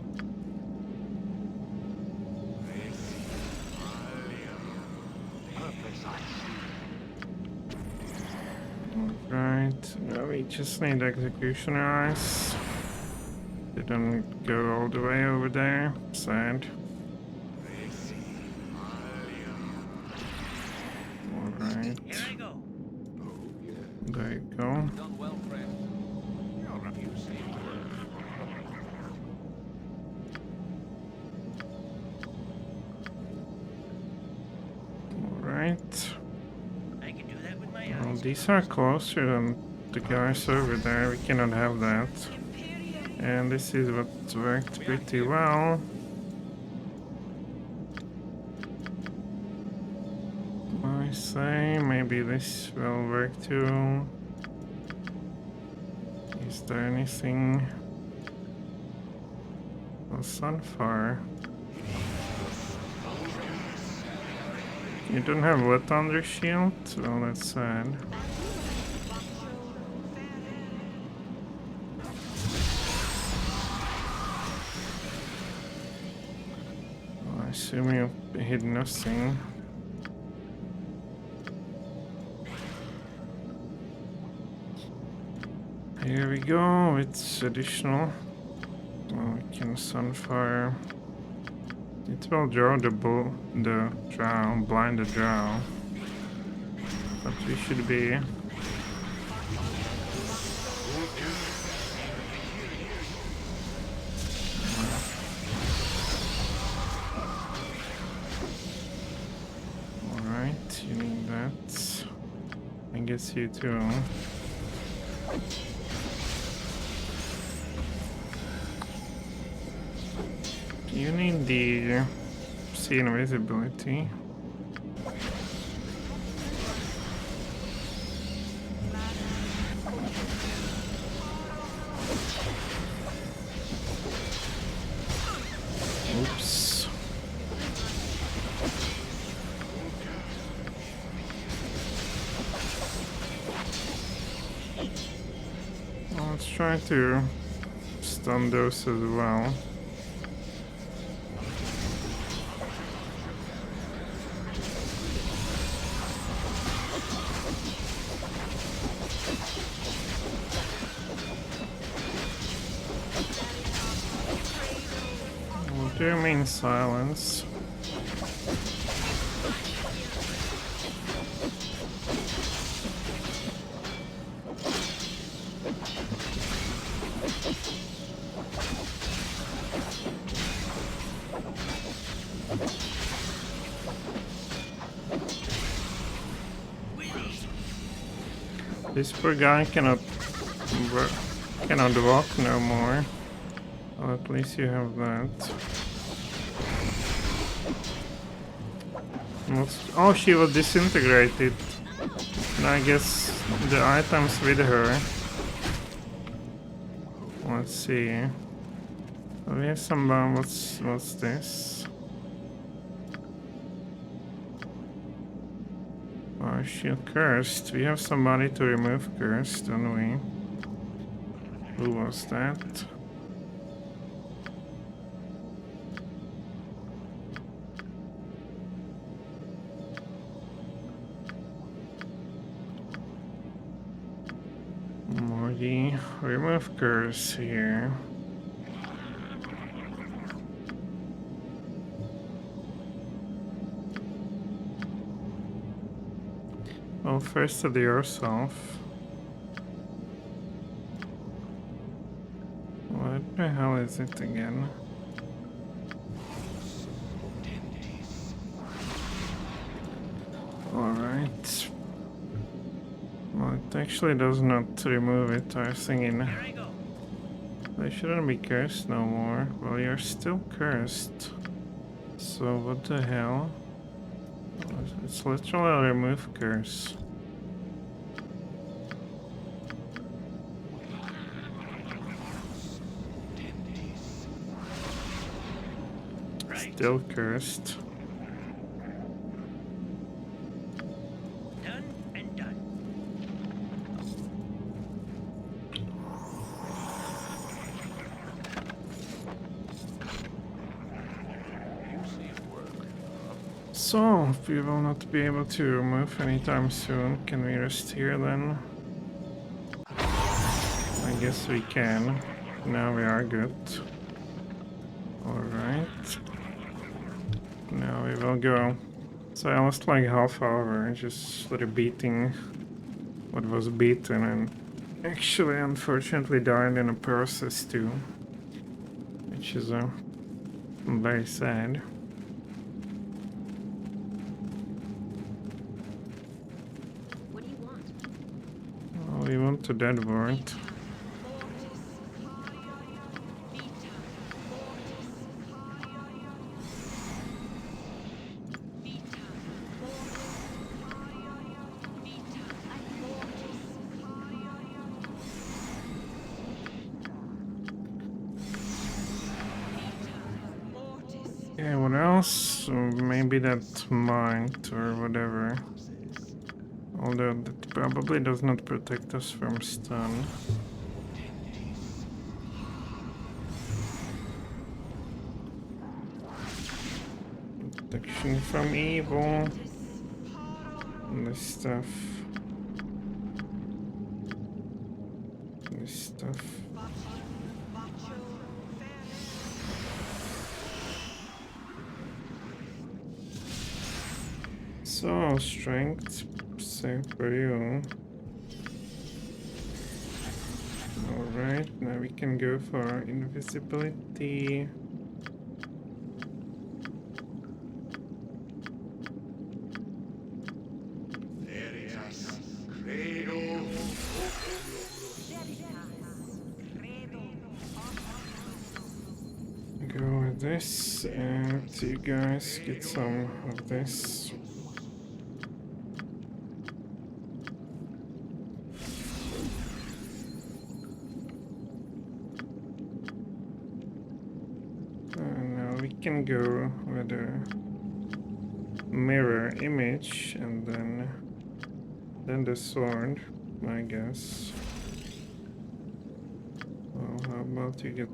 Alright, now we just need executioner eyes. Didn't go all the way over there. Sad. Alright. Here I go. There you go. Done well, friend. You're a museum. Alright. I can do that with my Well, eyes. these are closer than the guys over there. We cannot have that. And this is what worked pretty well. I say maybe this will work too. Is there anything? Well, Sunfire. You don't have what on your shield? Well, that's sad. Well, I assume you hit nothing. Here we go, it's additional. Well, we can Sunfire. It will draw the Drow, blind the Drow. But we should be. Alright, you need that. I guess you too. You need the see invisibility. Well, let's try to stun those as well. We'll do main silence. This poor guy cannot walk no more. Well, at least you have that. Oh, she was disintegrated. And I guess the items with her. Let's see. We have some. What's this? Oh, she cursed. We have somebody to remove curse, don't we? Who was that? Morty, remove curse here. Well, first do yourself. What the hell is it again? Alright. Well, it actually does not remove it. I was thinking they shouldn't be cursed no more. Well, you're still cursed. So what the hell? It's literally a remove curse. Still cursed. Done and done. So, if we will not be able to move anytime soon, can we rest here then? I guess we can. Now we are good. Alright. Now we will go. So I lost like half hour just beating what was beaten, and actually unfortunately died in a process too. Which is very sad. What do you want? Well, we want to dead word. Yeah, what else? Maybe that mind or whatever. Although that probably does not protect us from stun. Protection from evil. And this stuff. This stuff. So, strength, same for you. Alright, now we can go for invisibility. Veritas, credo. Go with this, and you guys get some of this. Now we can go with a mirror image, and then the sword. I guess. Well, how about you get...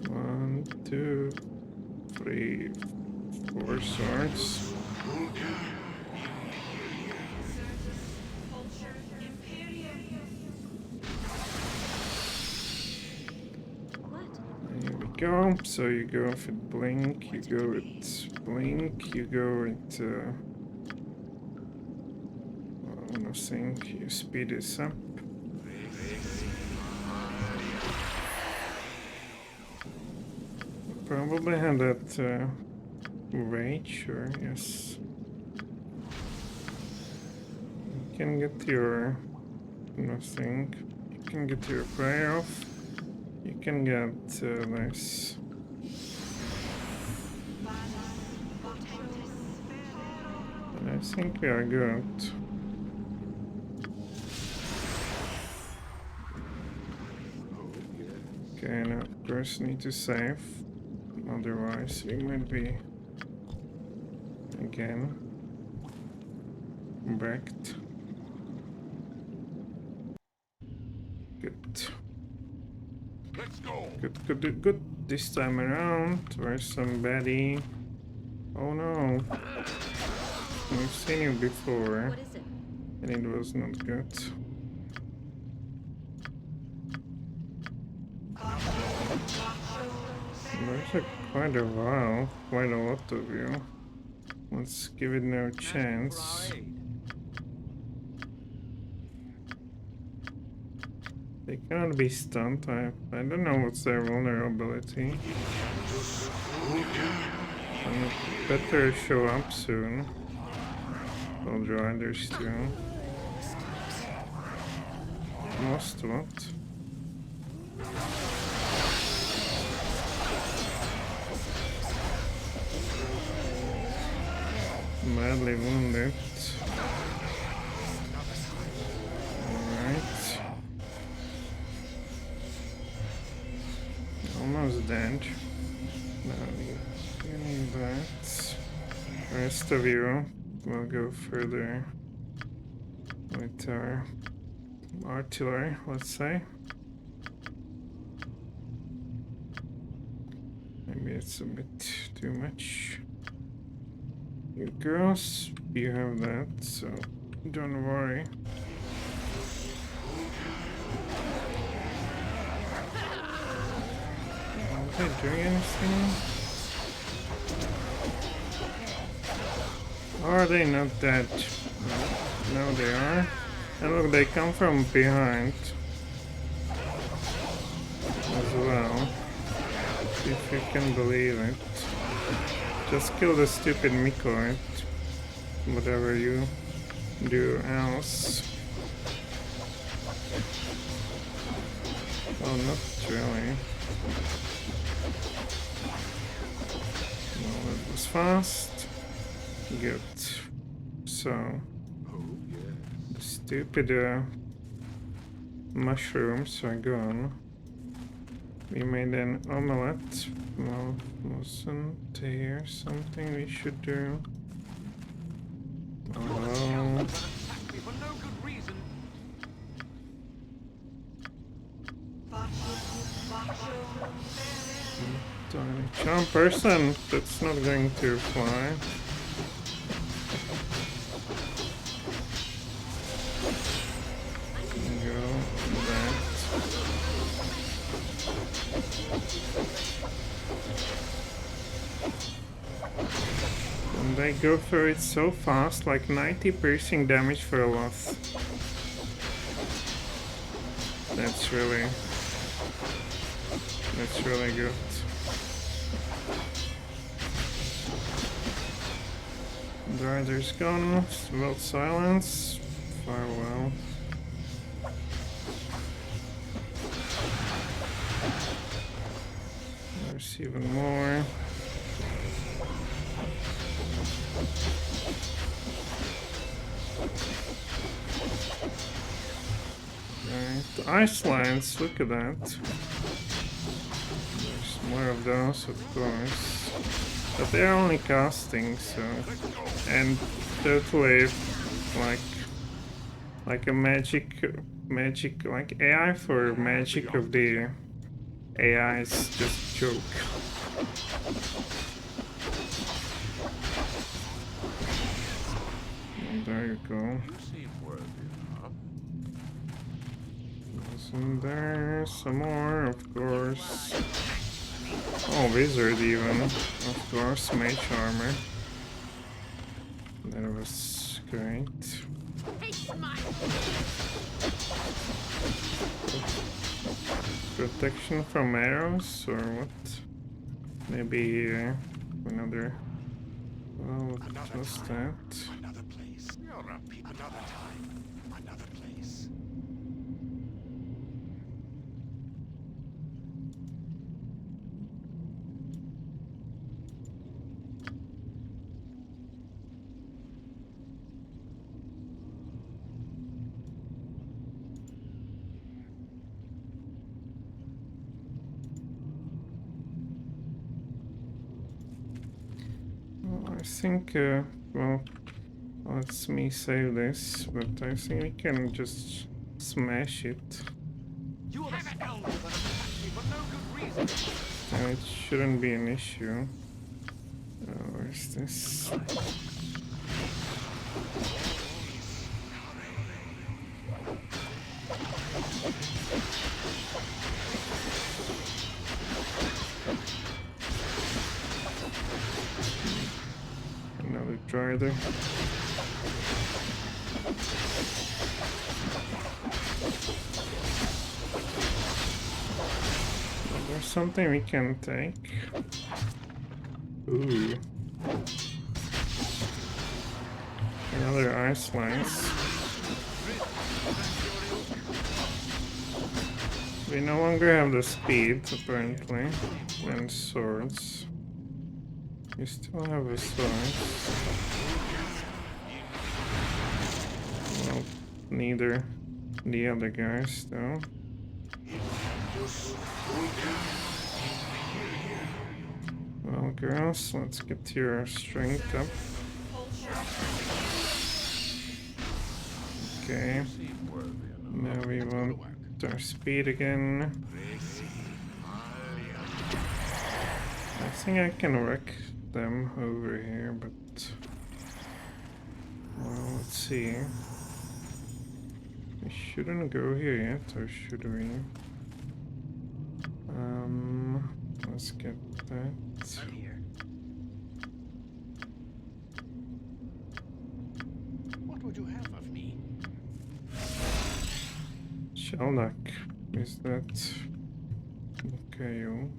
One, two, three, 4 swords. Here we go. So you go with blink, you go with blink, you go with I wanna think you speed this up. Probably have that rage, or yes. You can get your nothing. You can get your prayer off. You can get this. And I think we are good. Okay, now of course need to save. Otherwise we might be again wrecked. Good. Let's go. Good this time around. Where's somebody? Oh no. We've seen you before. What is it? And it was not good. There's quite a while, quite a lot of you. Let's give it no chance. They cannot be stunned. I don't know what's their vulnerability. And it better show up soon. Well, Riders too. Lost what? Badly wounded. Alright. Almost dead. Now you need that. Rest of you will go further with our artillery, let's say. Maybe it's a bit too much. You girls, you have that, so don't worry. Are they doing anything? Are they not dead? No, they are. And look, they come from behind as well. If you can believe it. Just kill the stupid Mykoid. Whatever you do else. Oh, not really. Well, that was fast. Good. So, the stupid mushrooms are gone. We made an omelette. Well, wasn't there something we should do? Oh, For no good reason. tiny charm person. That's not going to fly. Go that. And they go through it so fast, like 90 piercing damage for a loss. That's really good. The rider's gone. Well, silence. Farewell. There's even more. Right, the Icelands, look at that. There's more of those, of course. But they're only casting, so... And totally like a magic, like AI for magic of the AI is just a joke. There you go. You seem worthy enough. Isn't there some more, of course? Oh, wizard even. Of course, mage armor. That was great. Protection from arrows or what? Maybe another. Well, what was that? Another place. Another time. Another place. Well, I think, well, let's me save this, but I think we can just smash it. You are the scoundrel that attacked me for no good reason. And it shouldn't be an issue. Where's this? Another drow there. There's something we can take. Ooh. Another ice lance. We no longer have the speed, apparently, and swords. We still have a sword. Well, neither the other guys, though. Well, girls, let's get your strength up. Okay. Now we want our speed again. I think I can wreck them over here, but... Well, let's see. We shouldn't go here yet, or should we? Let's get that. I'm here. What would you have of me? Shelduck. Is that... Okay, you.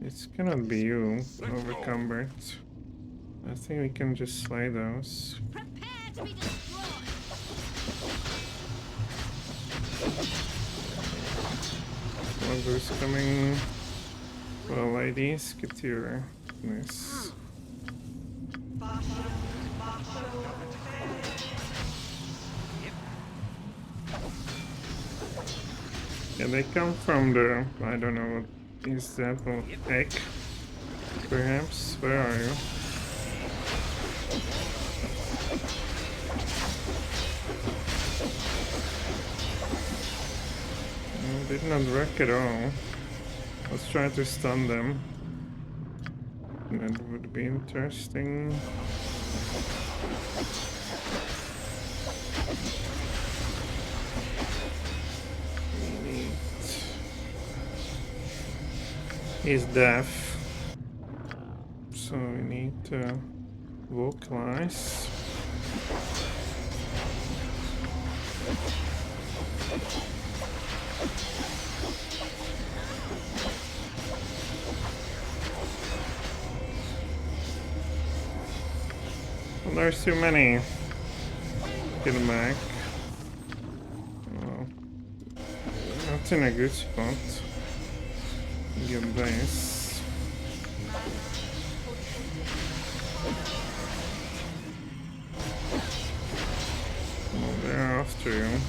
It's cannot be you, overcumbered. I think we can just slay those. Prepare to be destroyed. Whoever's coming. Well, ladies, get your this. Yeah, they come from the, I don't know what is that, well, egg, perhaps? Where are you? No, did not wreck at all. Let's try to stun them. That would be interesting. He's deaf, so we need to vocalize. Well, there's too many. Get him back. Well, that's in a good spot. Get this. Well, they're after you.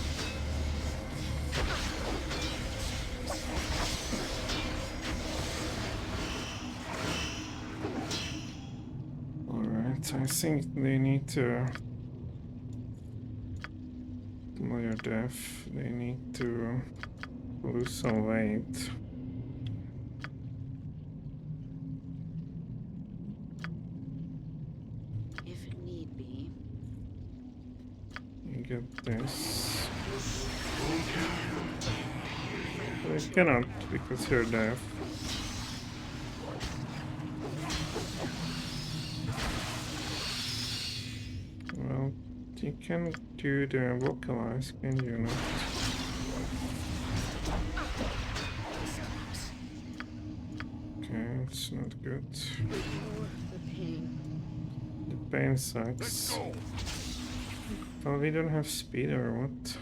I think they need to. While you're deaf, they need to lose some weight. If it need be. You get this. But you cannot because you're deaf. Well, you can do the vocalize, can you not? Okay, it's not good. The pain. The pain sucks. Oh, we don't have speed or what?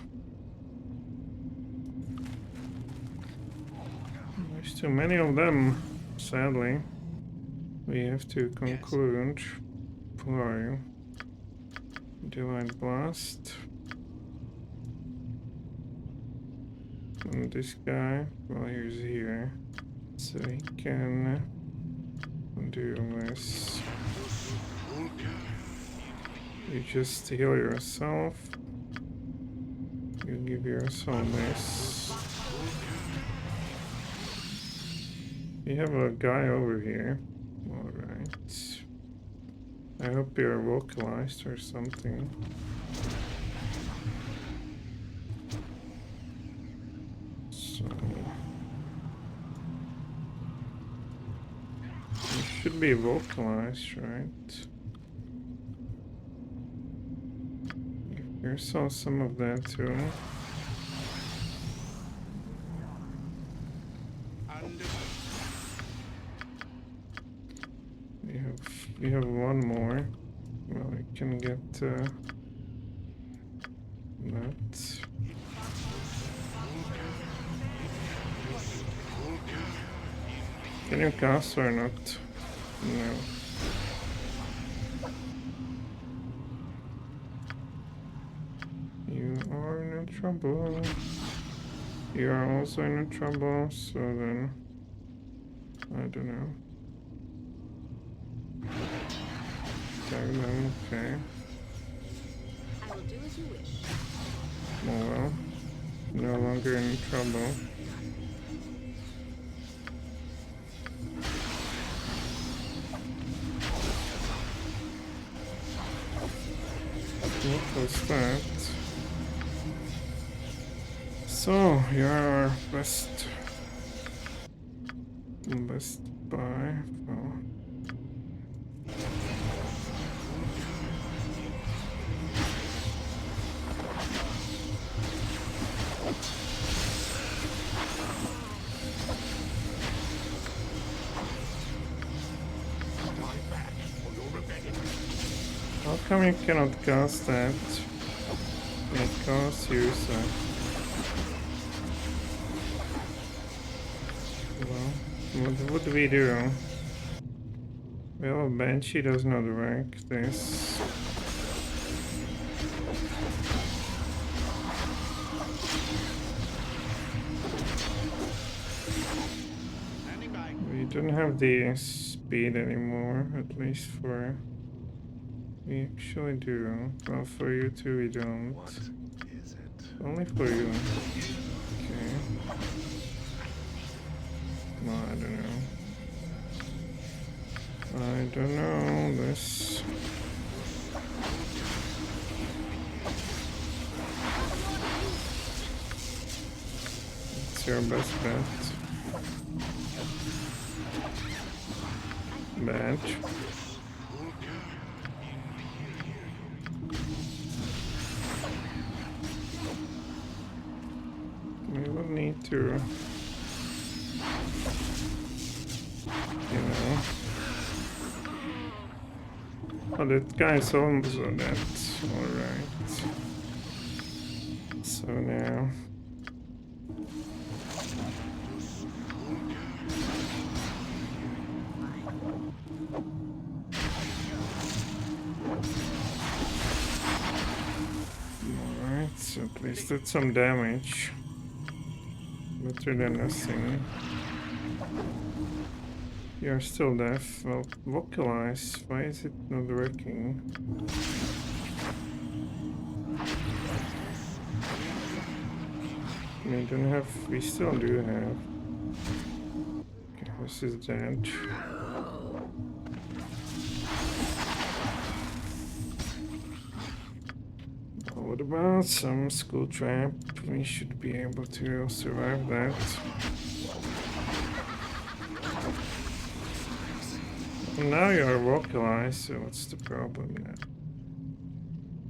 There's too many of them, sadly. We have to conclude. Who Divine Blast. And this guy, well, he's here. So he can do this. You just heal yourself. You give yourself this. You have a guy over here. Alright. I hope you're vocalized or something. So you should be vocalized, right? Give yourself some of that too. You have one more. Well, you can get that. Can you cast or not? No. You are in trouble. You are also in trouble, so then I don't know. Okay. I will do as you wish. Oh well. No longer in trouble. What was that? So, you're our best buy. Well, how come you cannot cast that? It costs you, so. Well, what do we do? Well, Banshee does not work. This. We don't have the speed anymore, at least for. We actually do. Well, for you two, we don't. What is it? Only for you. Okay. Well, I don't know. I don't know this. It's your best bet. Badge. We will need to, you know. Oh, that guy's also dead. Alright. So now. Alright, so at least that's some damage. Better than nothing. You're still deaf. Well, vocalize. Why is it not working? We don't have. We still do have. Okay, this is dead. What about some school trap? We should be able to survive that. Now you're vocalized, so what's the problem now?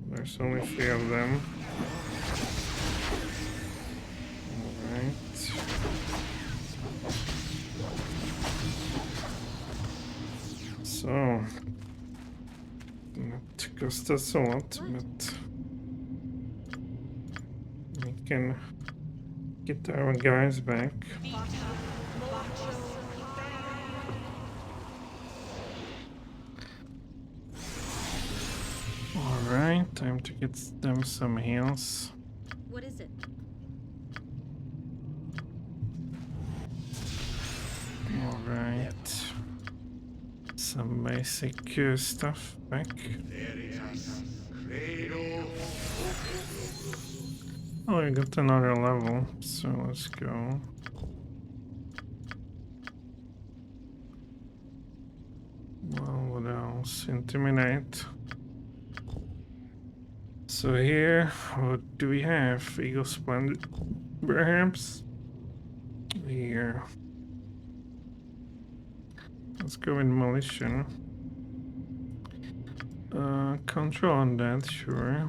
There's only 3 of them. Alright. So, it cost us a lot, but we can get our guys back. Alright, time to get them some heals. What is it? Alright. Some basic stuff back. Oh, we got another level, so let's go. Well, what else? Intimidate. So here, what do we have? Eagle Splendid, perhaps? Here. Let's go with Militia. Control on that, sure.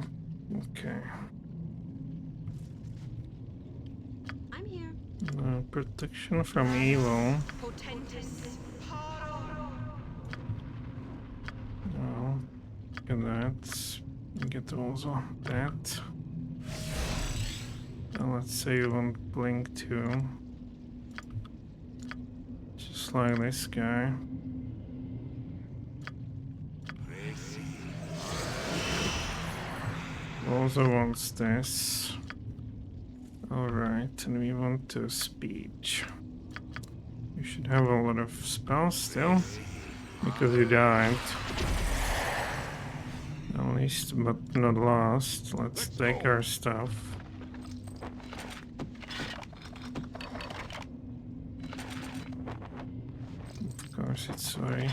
Okay. I'm here. Protection from evil. Oh, look at that. Get also that. And let's say you want blink too. Just like this guy. Also wants this. Alright, and we want to speech. You should have a lot of spells still, because you died. At least, but not last. Let's take our stuff. Of course, it's very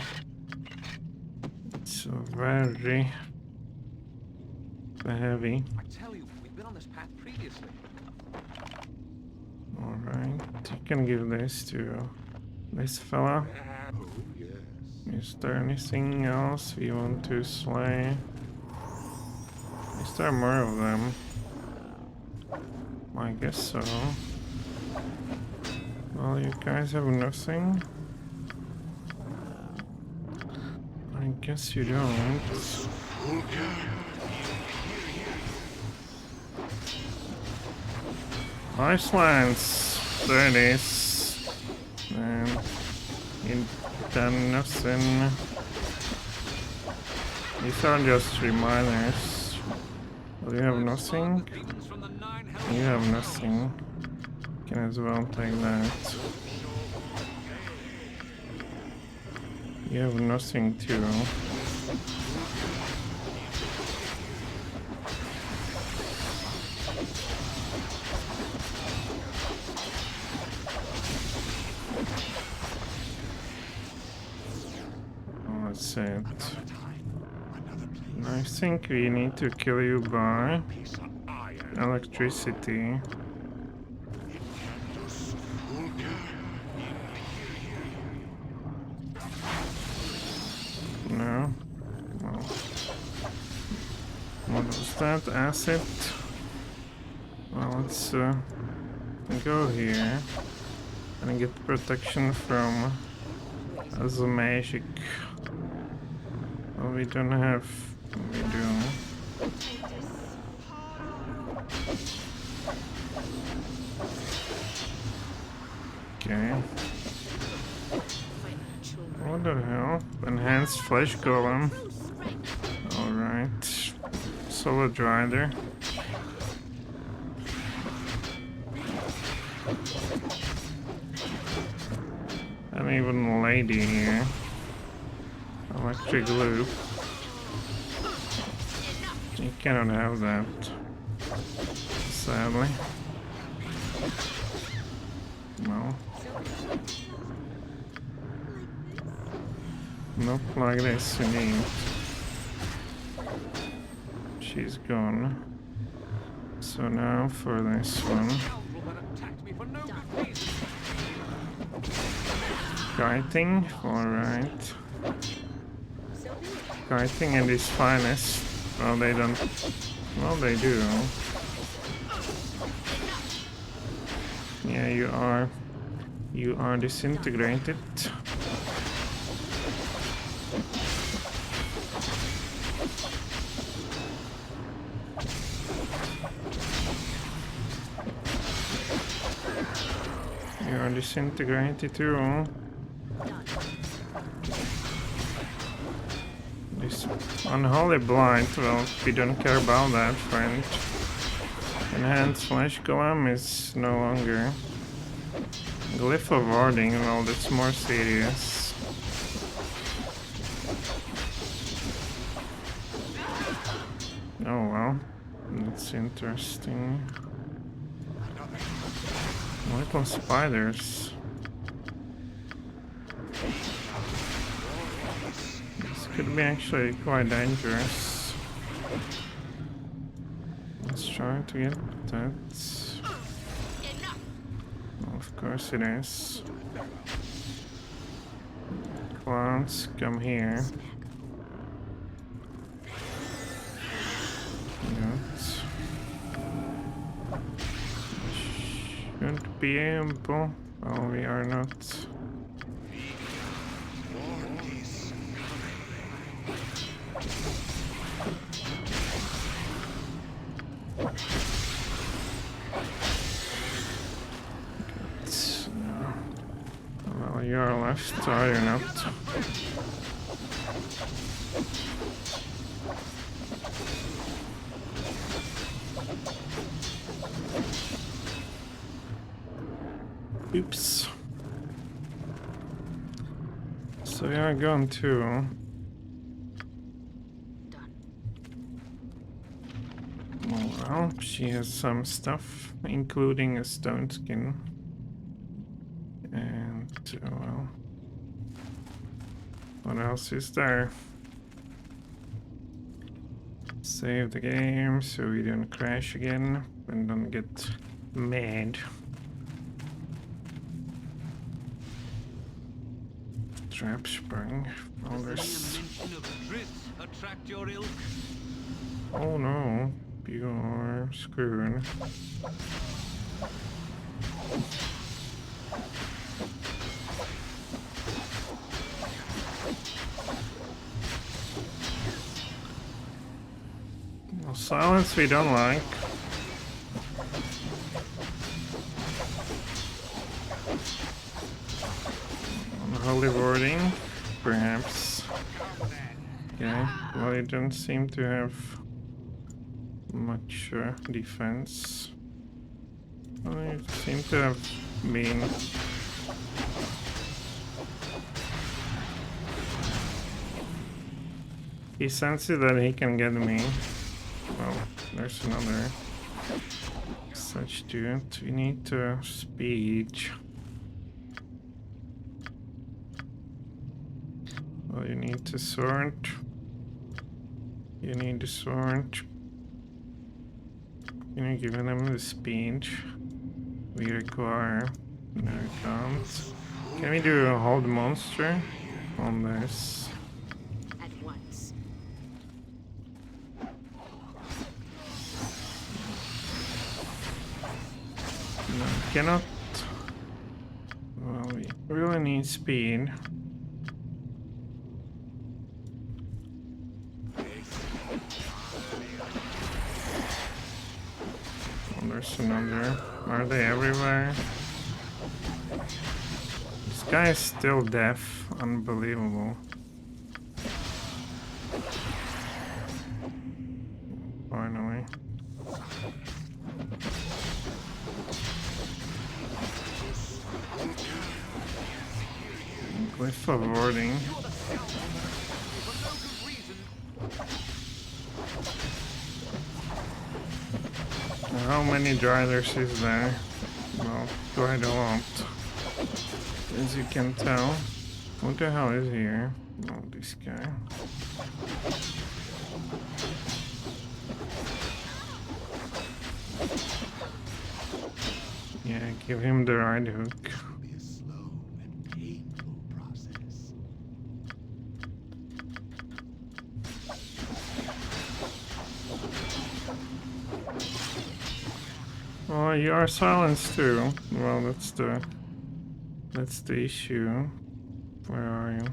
heavy. I tell you, we've been on this path previously. Alright, you can give this to this fella. Oh, yes. Is there anything else we want to slay? Is there more of them? I guess so. Well, you guys have nothing? I guess you don't. Icelands! There it is. And you've done nothing. These are just reminders. Do you have nothing? You have nothing. Can as well take that. You have nothing too. Oh, that's it. I think we need to kill you by electricity. No. Well, what was that? Acid? Well, let's go here and get protection from the magic. Well, we don't have. We do. Okay. What the hell? Enhanced flesh golem. Alright. Solid rider. And Not even a lady here. Electric glue. You cannot have that. Sadly. No. Not like this, indeed. She's gone. So now for this one. Scoundrel that attacked me for no good reason. Kiting, alright. So be it. Kiting at its finest. Well, they don't. Well, they do. Yeah, you are. You are disintegrated. You are disintegrated too. This unholy blight, well, we don't care about that, friend. Enhanced flesh golem is no longer. Glyph of warding, well, that's more serious. Oh well, that's interesting. Little spiders. This could be actually quite dangerous. Let's try to get that. Well, of course it is. Clowns, come here. Good. Shouldn't be able. Oh, we are not. Well, you are left, are you not? Oops. So we are going to. Done. Well, she has some stuff, including a stone skin. And, well, what else is there? Save the game so we don't crash again and don't get mad. Trap sprung. Oh, there's. Mention of Drift attract your ilk. Oh no, you are screwed. Well, silence we don't like. Unholy warding, perhaps. Okay, well, you don't seem to have much defense. Well, you seem to have been. He senses that he can get me. Well, there's another such dude. We need to speed. Well, you need to sort. You need to sort. Can you give them the speed we require? No, we can't. Can we do a hold monster on this? At once. No, cannot. Well, we really need speed. Oh, there's another. Are they everywhere? This guy is still deaf. Unbelievable. Finally. with avoiding. You're the scoundrel that attacked me for no good reason. How many drivers is there? Well, quite a lot. As you can tell. What the hell is here? Oh, this guy. Yeah, give him the right hook. This will be a slow and painful process. Oh, you are silenced too. Well, that's the issue. Where are you?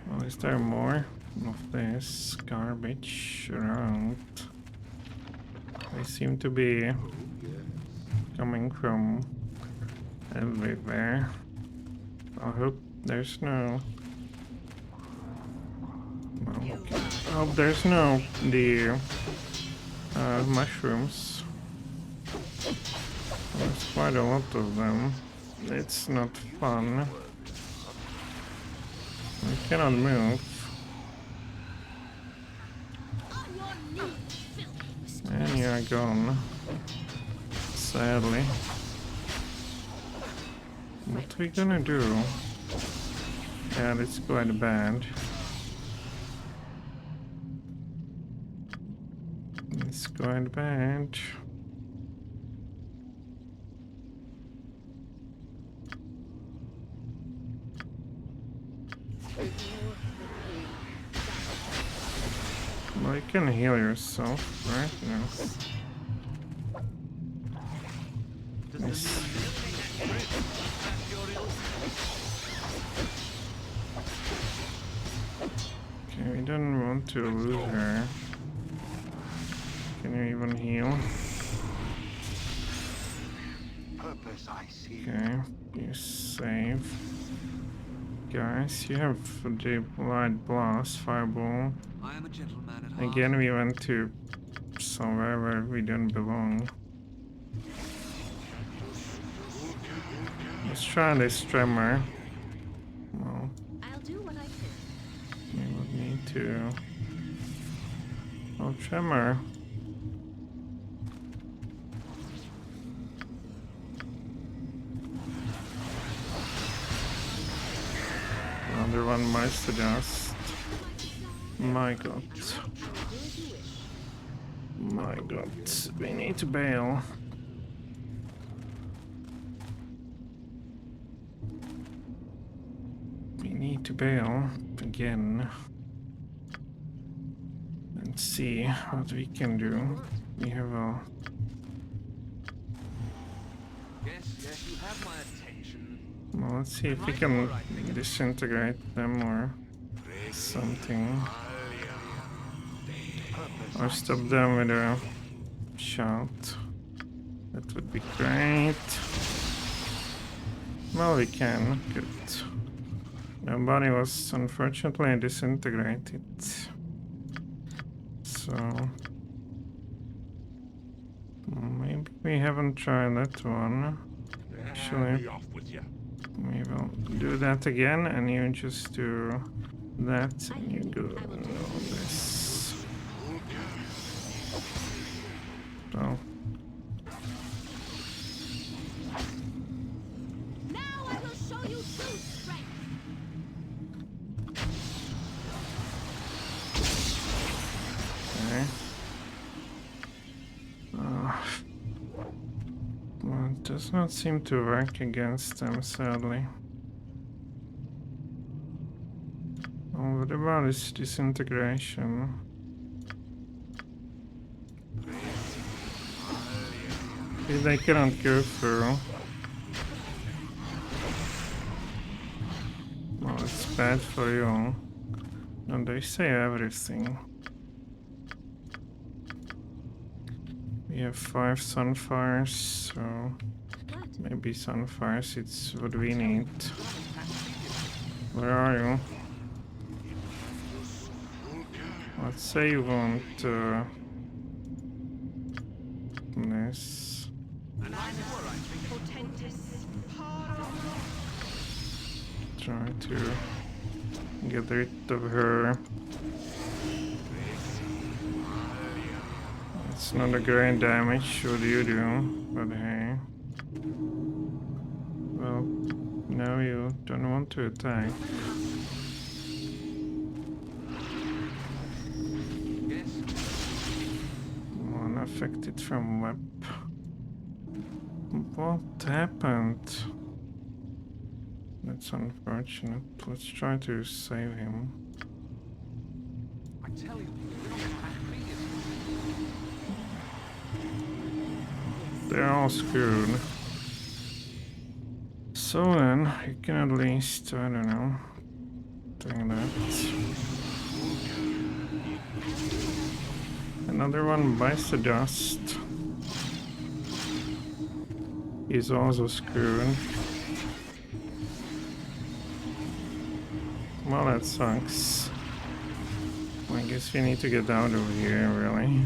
Well, is there more of this garbage around? They seem to be coming from everywhere. I hope there's no. Well, okay. I hope there's no the mushrooms. There's quite a lot of them. It's not fun. We cannot move. And you're gone. Sadly. What are we gonna do? Yeah, it's quite bad. It's quite bad. Well, you can heal yourself, right? No. Yes. Okay, we don't want to lose her. Can you even heal? Purpose I see. Okay, you save. Guys, you have the light blast, fireball. I am a gentleman at heart. Again, we went to somewhere where we don't belong. Let's try this tremor. Well, I'll do what I can. we would need to. Oh, tremor. Another one Meister dust. My god. My god. We need to bail. We need to bail again. And see what we can do. We have a. Yes, you have my attention. Well, let's see if we can disintegrate them or something. Or stop them with a shot. That would be great. Well, we can. Good. Nobody was unfortunately disintegrated. So maybe we haven't tried that one. Actually, Be off with you. we will do that again, and you just do that, and you go on this. So. Now I will show you true strength. Okay. Well, it does not seem to work against them, sadly. Oh, what about this disintegration? If they cannot go through. Well, it's bad for you. And they say everything. We have 5 sunfires, so maybe sunfires, it's what we need. Where are you? Let's say you want this. Potentis. Try to get rid of her. It's not a great damage. What do you do? But hey. Well, now you don't want to attack. Unaffected from web. What happened? That's unfortunate. Let's try to save him. I tell you, we're not back previously. They're all screwed. So then, you can at least, I don't know, doing that. Another one bites the dust. He's also screwed. Well, that sucks. I guess we need to get out of here, really.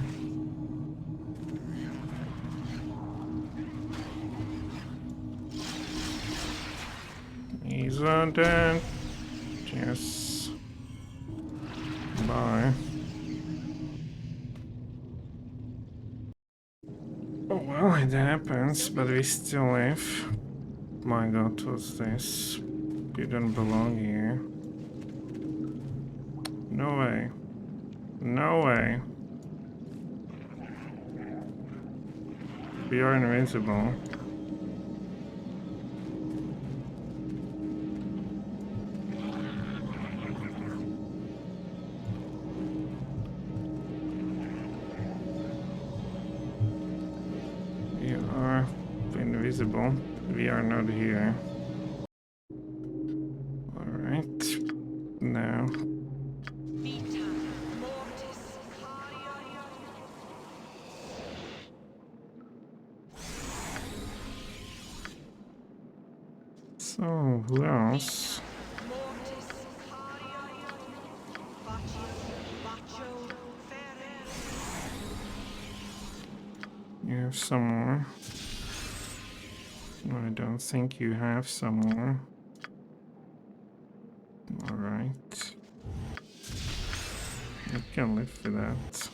He's dead. Yes. Bye. Oh well, it happens, but we still live. My god, what's this? You don't belong here. No way. No way. We are invincible. We are invisible. We are not here. Alright. Now. So, who else? You have some more? No, I don't think you have some more. Alright. You can live with that.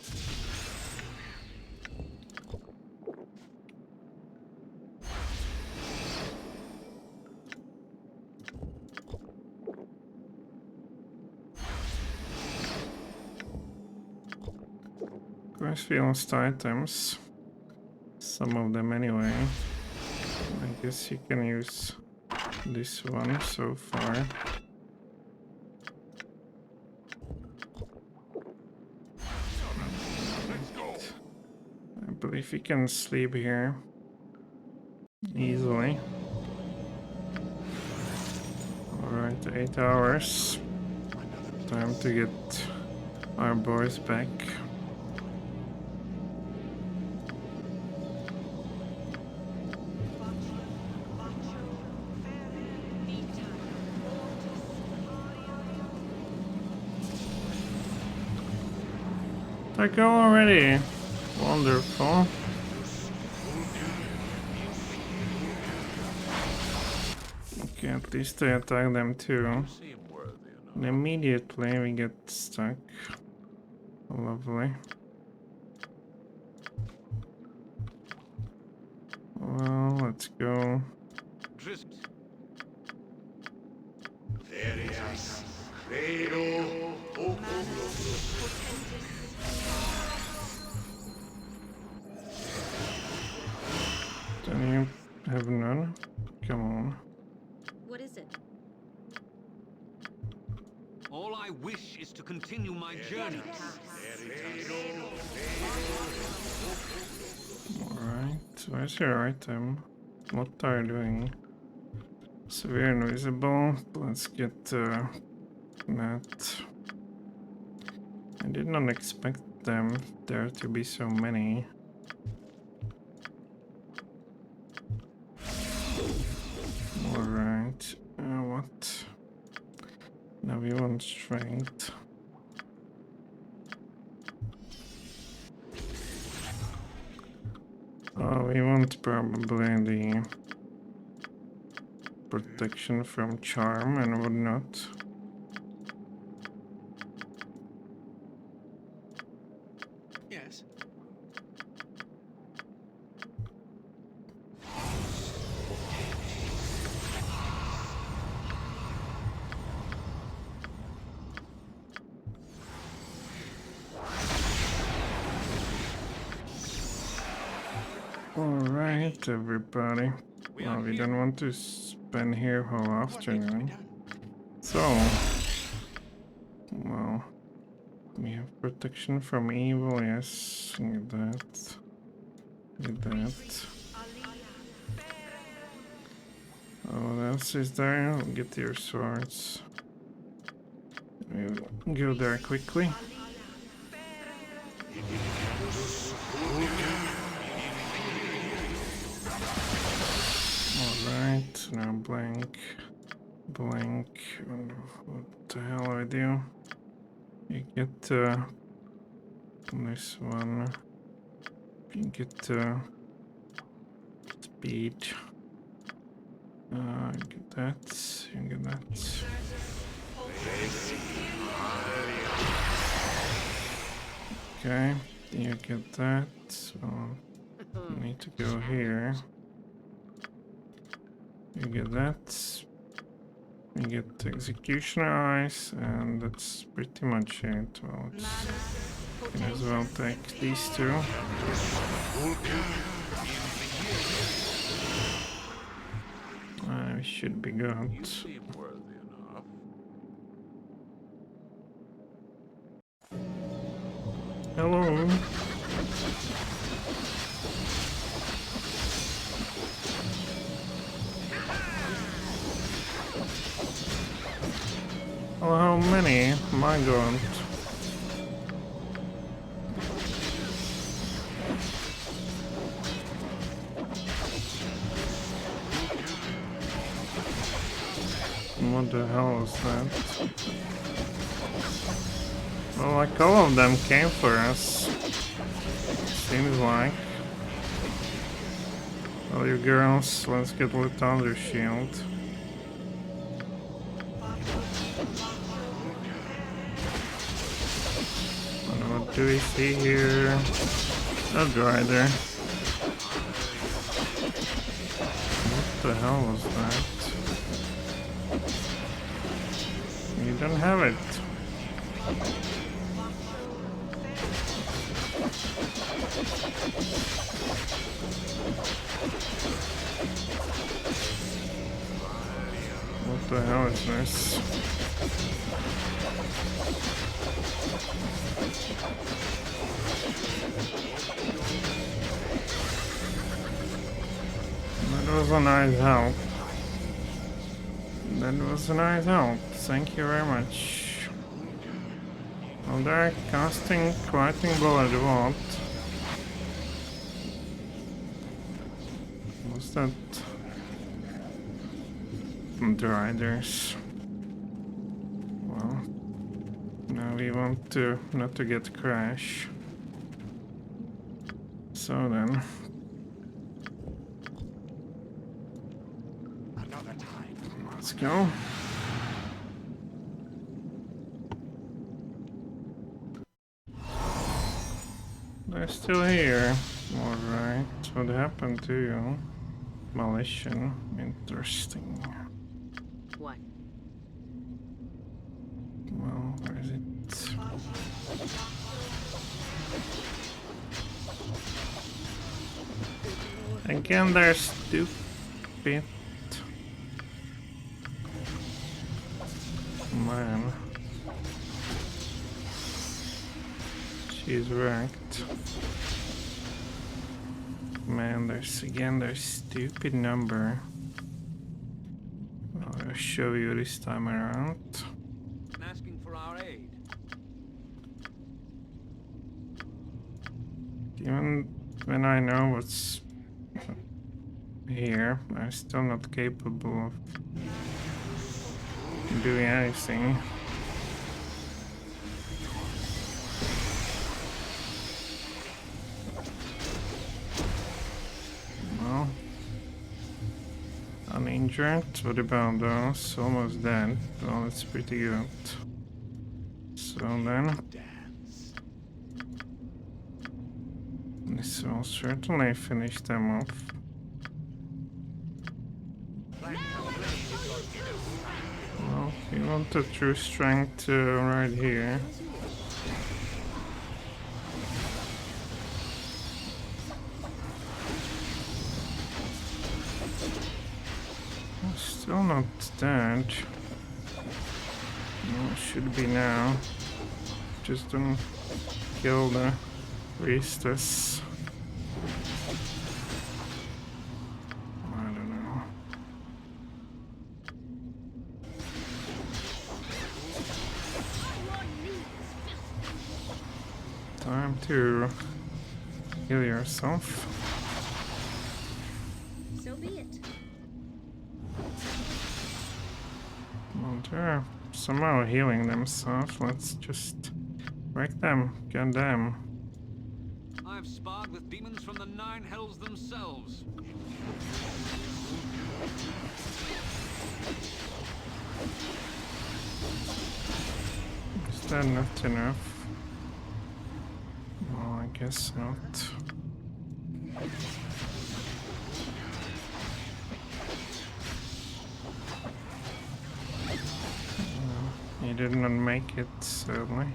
Quest we lost items. Some of them anyway. I guess you can use this one so far. I believe we can sleep here easily. Alright, 8 hours. Time to get our boys back. I go already. Wonderful. Okay, at least I attack them too. And immediately we get stuck. Lovely. Well, let's go. Don't you have none? Come on. What is it? All I wish is to continue my journey. Alright, where's your item? What are you doing? So we're invisible. Let's get that. I did not expect there to be so many. Alright, what? Now we want strength. Oh, we want probably the protection from charm and whatnot. Yes. Alright, everybody. Well, we don't want to spend here whole What needs to be afternoon. done? So, well, we have protection from evil, yes. Get that. Get that. What else is there? Get your swords. We'll go there quickly. Alright, now blank. Blank. And what the hell do I do? You get this one. You get speed. Get that. You get that. Okay, you get that. So you need to go here. You get that. You get executioner eyes, and that's pretty much it. Well, can as well take these two. I should be good. You seem worthy enough. Hello. Oh, how many? My god. What the hell is that? Well, like all of them came for us. Seems like. Well, you girls, let's get lit on your shield. And what do we see here? A rider. What the hell was that? You don't have it. What the hell is this? That was a nice help. That was a nice help. Thank you very much. Well, they're casting lightning bullet. What? What's that? The riders. Well, now we want to not to get crash. So then, Another time. let's go. They're still here. Alright, what happened to you? Malician. Interesting. What? Well, where is it? Again, they're stupid. Man. She's wrecked. Man, there's again their stupid number. I'll show you this time around. Asking for our aid. Even when I know what's here, I'm still not capable of doing anything. 100. What about those? Almost dead. Well, that's pretty good. So then, Dance. this will certainly finish them off. Well, we want the true strength right here. Still not dead. No, it should be now. Just don't kill the priestess. I don't know. Time to heal yourself. So be it. Well, they're somehow healing themselves. Let's just wreck them. Goddamn. I've sparred with demons from the Nine Hells themselves. Is that not enough? Well, I guess not. He did not make it, sadly.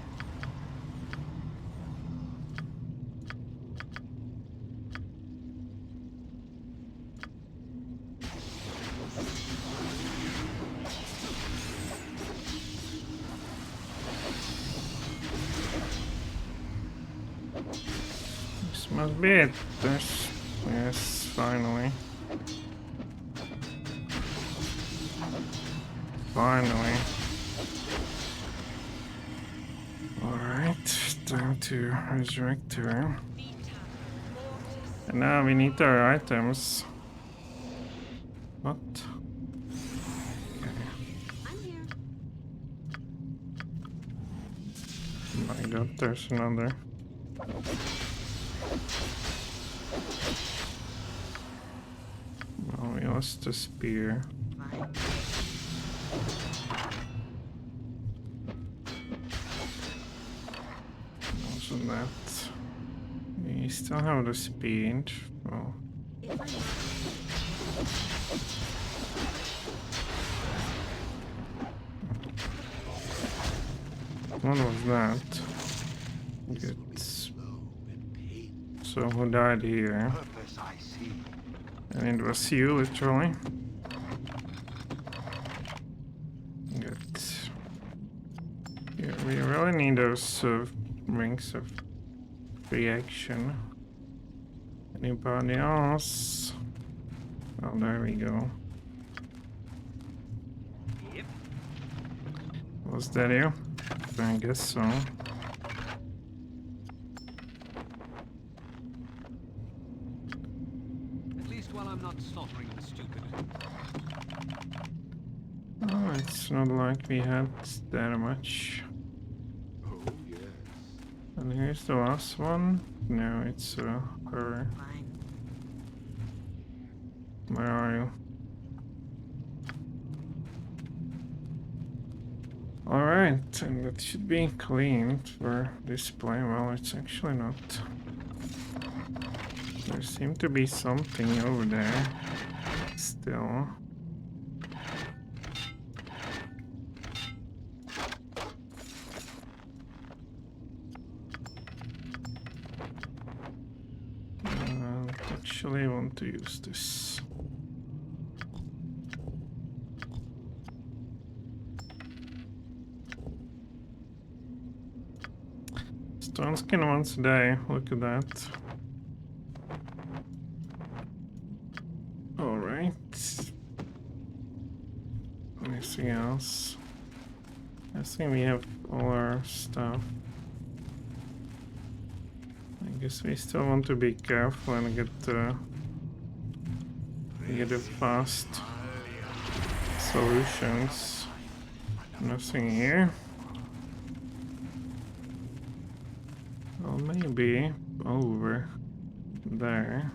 This must be it. There's... Yes, finally. Finally. Alright, time to resurrect her. And now we need our items. What? I'm here. Oh my god, there's another. Oh, we lost the spear. Fine. Also that. We still have the speed. Well, If I'm what was that? This will Good. be slow and painful. So who died here? Purpose I see. And it was you, literally. Good. Yeah, we really need those rings of reaction. Anybody else? Oh, there we go. Yep. Was that you? I guess so. At least while I'm not slaughtering the stupid. Oh, it's not like we had that much. Oh, yes. And here's the last one. No, it's her. fine. Where are you? Alright, and that should be cleaned for display. Well, it's actually not. There seemed to be something over there. Still. Actually, I want to use this. Stone skin once a day. Look at that. Alright. Anything else? I think we have all our stuff. I guess we still want to be careful and get the fast solutions. Nothing here. Well, maybe over there.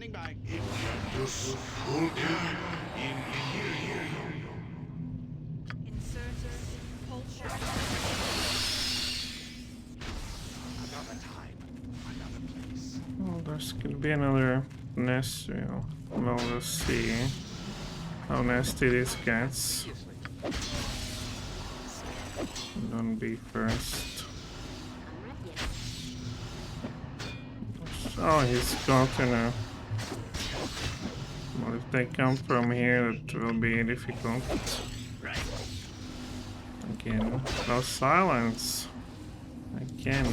Standing by. Just hold on in here. Insurgents, pull back. Another time. Another place. Well, there's gonna be another nest. Well, let's see how nasty this gets. Don't be first. I'm ready. Oh, he's gotten a. Well, if they come from here, it will be difficult. Again, no silence. Again.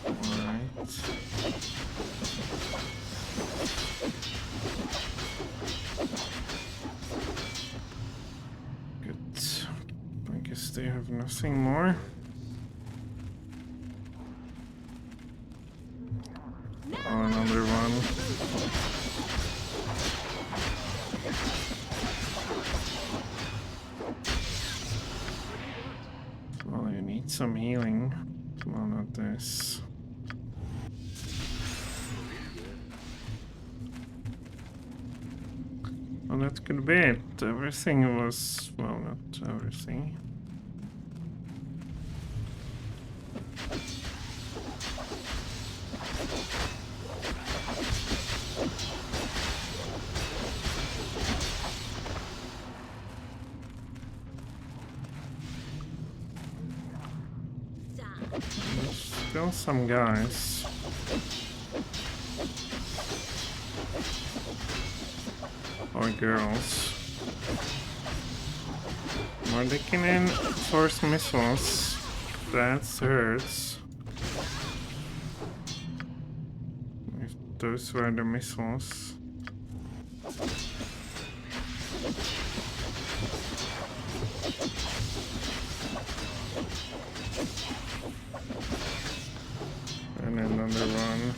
Alright. Good. I guess they have nothing more. Oh, another one. Well, you need some healing. Well, not this. Well, that could be it. Everything was... well, not everything. There's still some guys. Or girls. Well, they can force missiles. That hurts. If those were the missiles. And another one.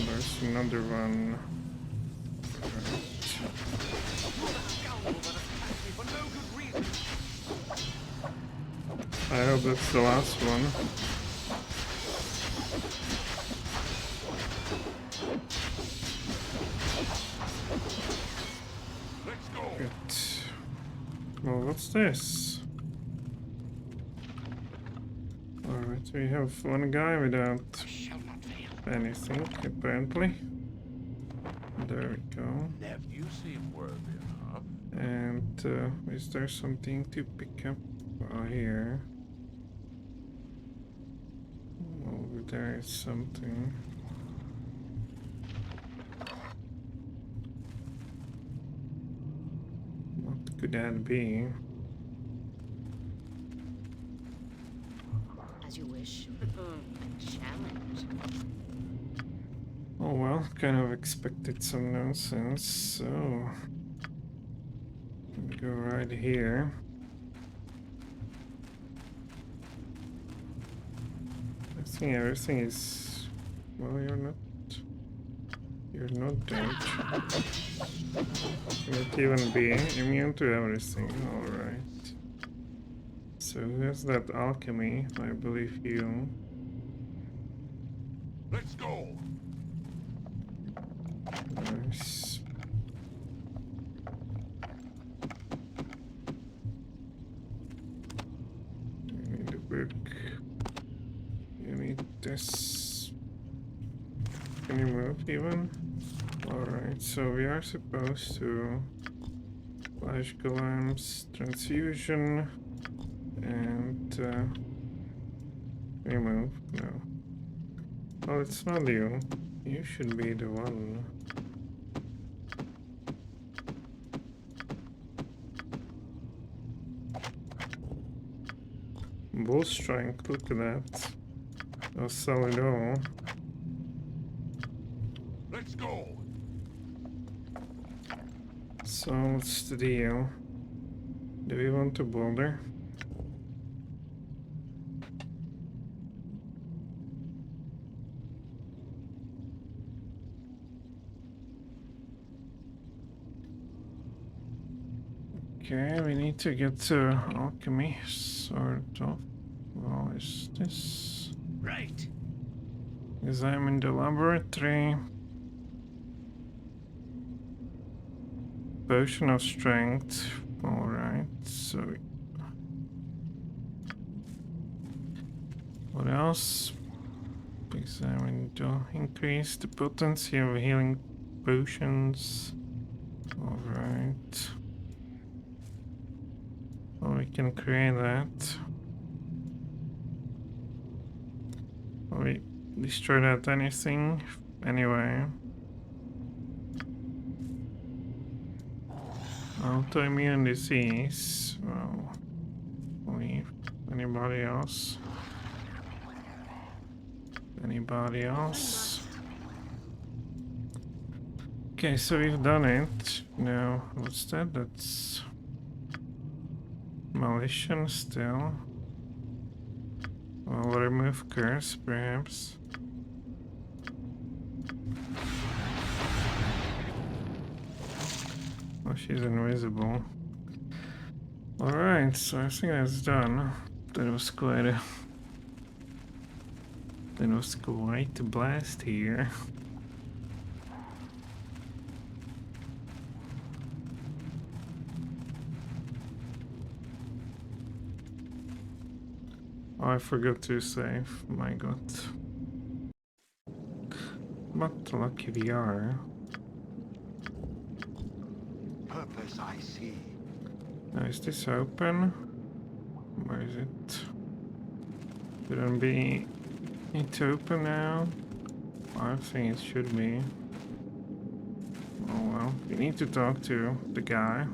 There's another one. I hope that's the last one. Let's go. Good. Well, what's this? Alright, we have one guy without Shall not fail. anything, apparently. There we go. You seem worthy enough. And is there something to pick up here? Over there is something. What could that be? As you wish. A challenge. Oh well, kind of expected some nonsense, so... Go right here. I think everything is... well, you're not dead. You not even be immune to everything, alright. So here's that alchemy, I believe you. Let's go. Nice. You need a book. You need this. Can you move even? Alright, so we are supposed to flash golems, transfusion, and can you move? No. Oh, it's not you. You should be the one. Bull strength, look at that. Oh, solid all. Let's go. So what's the deal? Do we want to boulder? Okay, we need to get to alchemy, sort of. Well, is this? Right. Because I'm in the laboratory. Potion of strength. Alright, so. What else? Examine to increase the potency of healing potions. Alright. Well, we can create that. Will we destroy that anything? Anyway. Autoimmune disease. Well, leave. Anybody else? Anybody else? Okay, so we've done it. Now, what's that? That's malicious still. Well, remove curse, perhaps. Oh, she's invisible. Alright, so I think that's done. That was quite a blast here. Oh, I forgot to save. My god. What lucky we are. Purpose I see. Now, is this open? Where is it? Shouldn't be it open now? I think it should be. Oh well, we need to talk to the guy.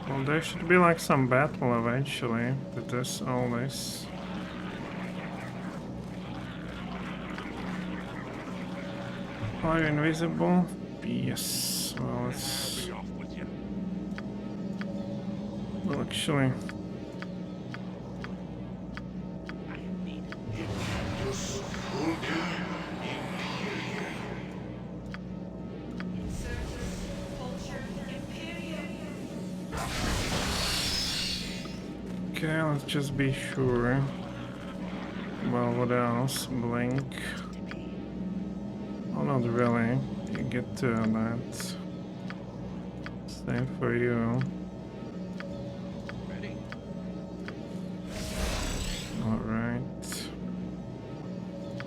Well, there should be like some battle eventually with this, all this. Are you invisible? Yes. Well, it's... Be off with you. Well, actually... Okay, let's just be sure. Well, what else? Blink. Oh, not really. You get to that. Same for you. Ready? Alright.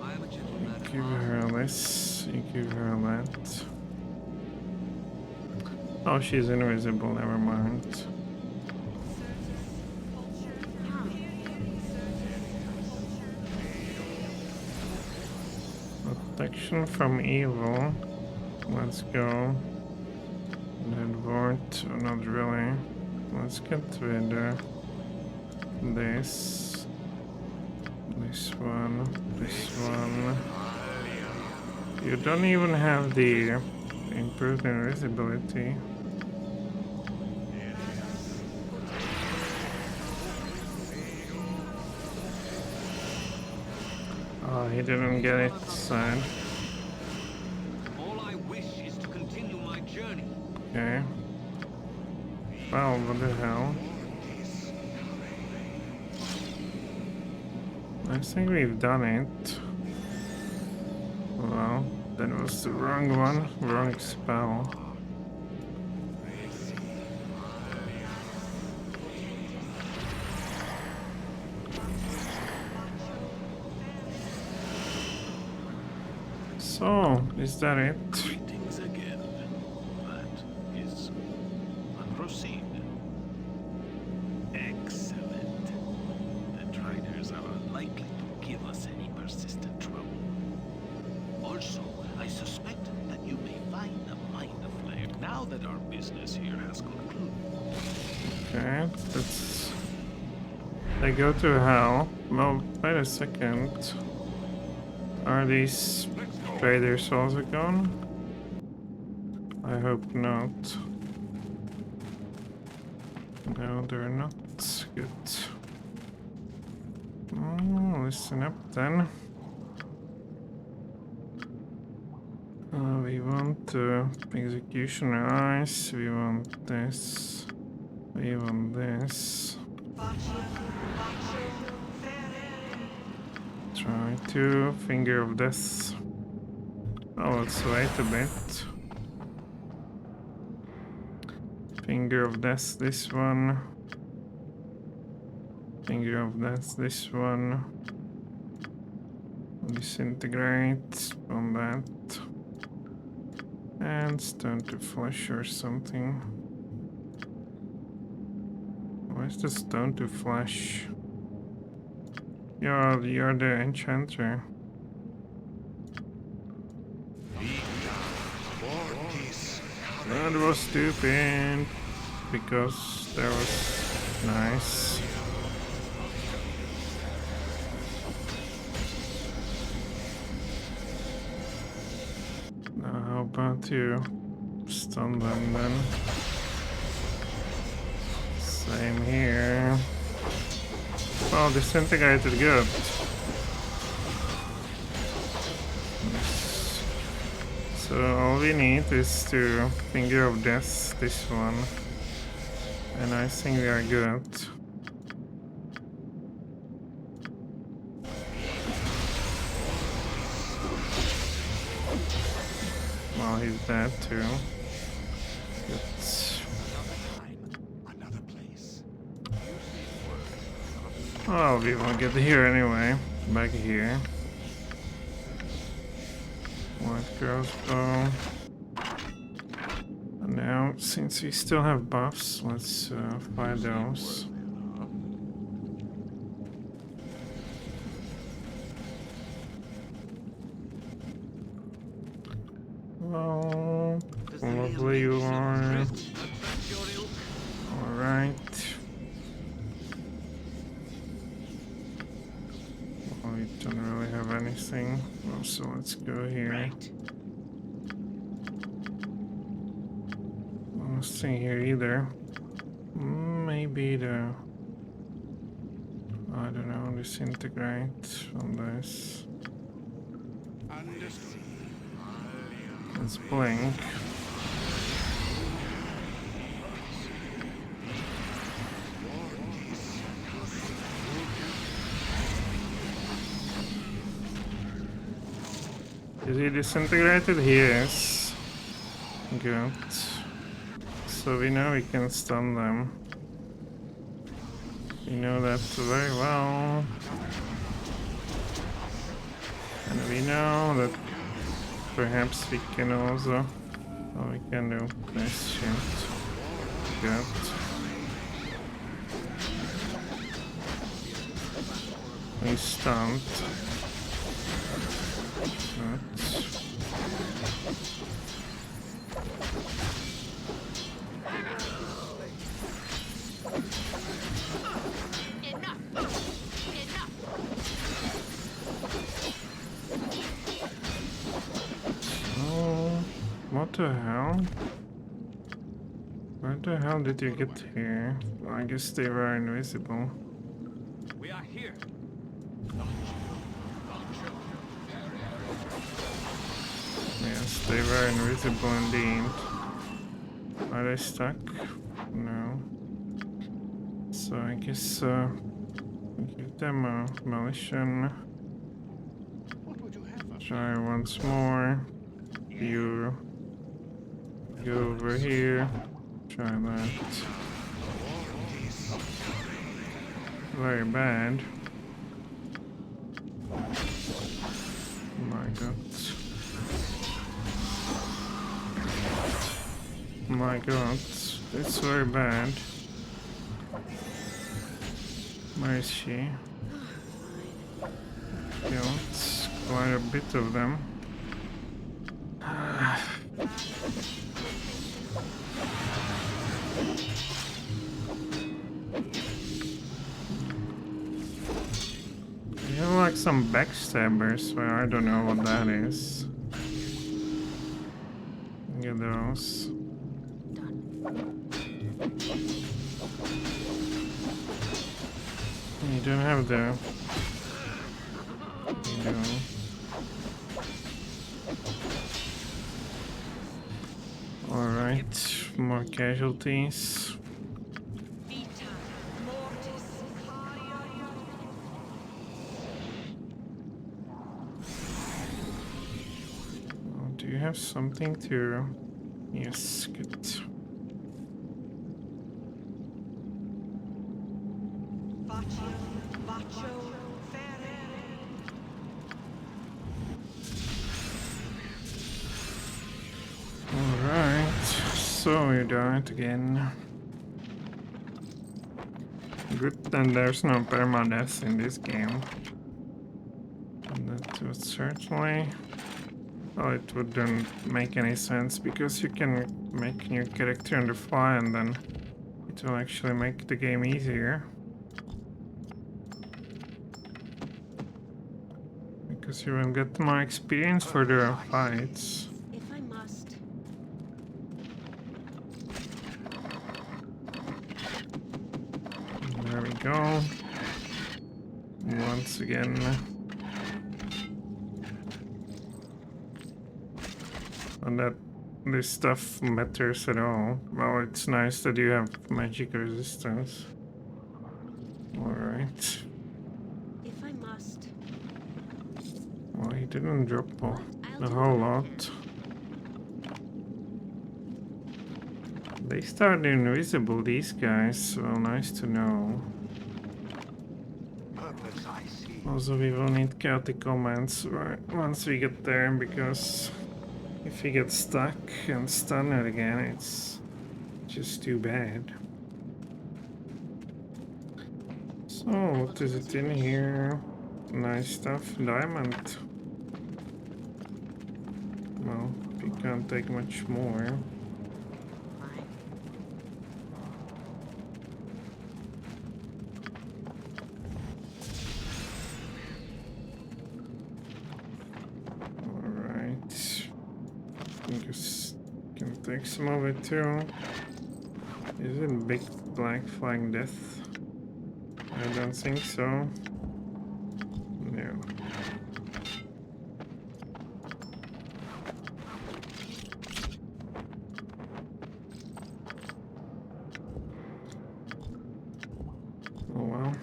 I am a gentleman. Give her this. You give her that. Oh, she's invisible. Never mind. Protection from evil. Let's go. Advert, not really. Let's get rid of this. This one. This one. You don't even have the improved invisibility. Oh, he didn't get it, sad. All I wish is to continue my journey. Okay. Well, what the hell? I think we've done it. Well, that was the wrong one. Wrong spell. So, is that it? Greetings again. That is. Proceed. Excellent. The traders are unlikely to give us any persistent trouble. Also, I suspect that you may find a mind aflame now that our business here has concluded. Okay, that's... They go to hell. Well, wait a second. Are these traders also gone? I hope not. No, they're not. Good. Listen up then. We want executioner eyes, we want this, we want this. Try to finger of death. Oh, let's wait a bit. Finger of death, this one. Finger of death, this one. Disintegrate on that. And stone to flesh or something. Why is the stone to flesh? You're the enchanter. That was stupid. Because that was nice. Now how about you stun them then? Same here. Oh, disintegrated, good. So all we need is to finger of death this one. And I think we are good. Well, he's dead too. Good. Another place. Oh, we won't get here anyway. Back here. White crossbow. And now, since we still have buffs, let's fight those. Well, probably you are. Alright. Well, we don't really have anything. Well, so let's go here. Nothing here either. Maybe the... I don't know, disintegrate on this. Let's blink. Is he disintegrated? He is. Good. So we know we can stun them. We know that very well. And we know that perhaps we can also... Oh, we can do this shit. Good. He's stunned. Good. What the hell? Where the hell did you get here? Well, I guess they were invisible. We are here. Yes, they were invisible indeed. Are they stuck? No. So I guess give them a malicious. Try once more. You go over here. Try that. Very bad. Oh my god. Oh my god. It's very bad. Where is she? Killed quite a bit of them. You have like some backstabbers, well, I don't know what that is. Get those. You don't have the You know. Alright, more casualties. Oh, do you have something to... Yes, good. Alright, so you died again. Good that there's no permadeath in this game. And that would certainly... Well, it wouldn't make any sense because you can make a new character on the fly and then it will actually make the game easier. Because you will get more experience for the fights. If I must. There we go. Once again. And that this stuff matters at all. Well, it's nice that you have magic resistance. Alright. If I must. Well, he didn't drop I'll a do whole what I lot. They start invisible, these guys, well, nice to know. Purpose I see. Also, we will need chaotic commands once we get there, because if he gets stuck and stunned again, it's just too bad. So, what is it in here? Nice stuff. Diamond. Well, we can't take much more. Fine. Alright. I guess can take some of it too. Is it big black flying death? I don't think so. No. Oh well.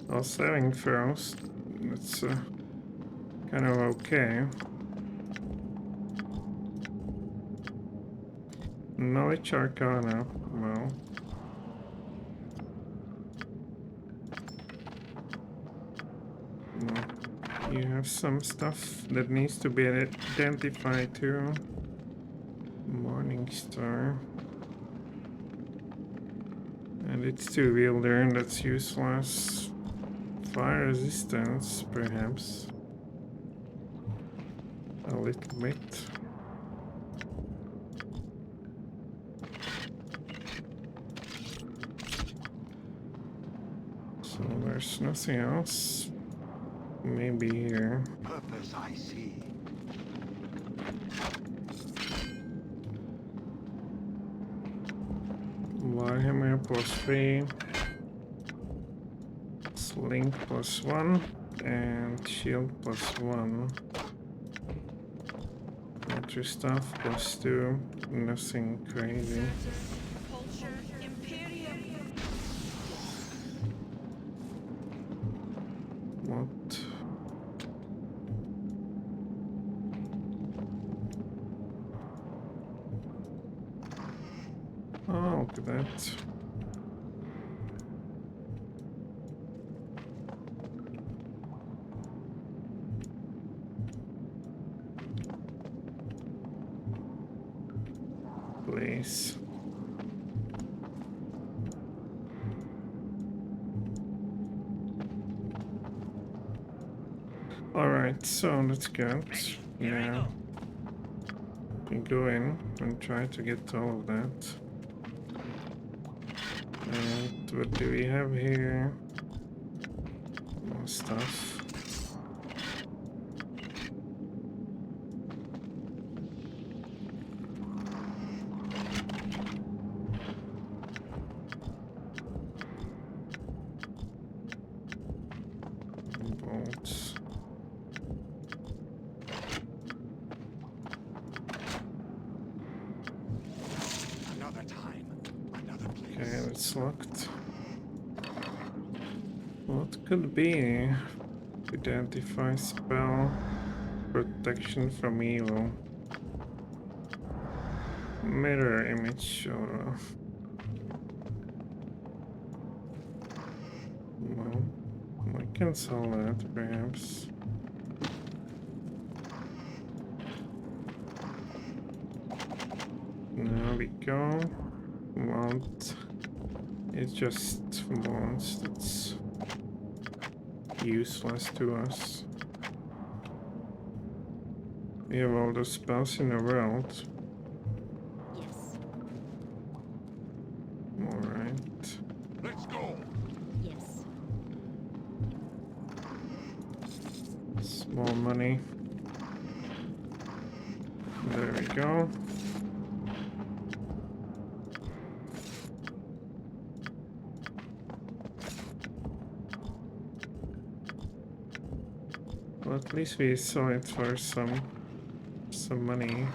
Well, saving throws. That's kind of okay. Knowledge Arcana. Well. Well, you have some stuff that needs to be identified too. Morning Star. And it's two-wielder and that's useless. Fire resistance, perhaps. A little bit. So there's nothing else. Maybe here. Purpose I see. Warhammer +3. Sling +1. And shield +1. Water stuff +2. Nothing crazy. What? Oh, look at that. Please. Alright, so let's go. Now we go in and try to get all of that. And what do we have here? More stuff. is locked. What could be? Identify spell. Protection from evil. Mirror image or... Well, I can sell that perhaps. There we go. Mount. It's just mounts that's useless to us. We have all the spells in the world. Yes. Alright. Let's go. Yes. Small money. There we go. Well, at least we saw it for some money.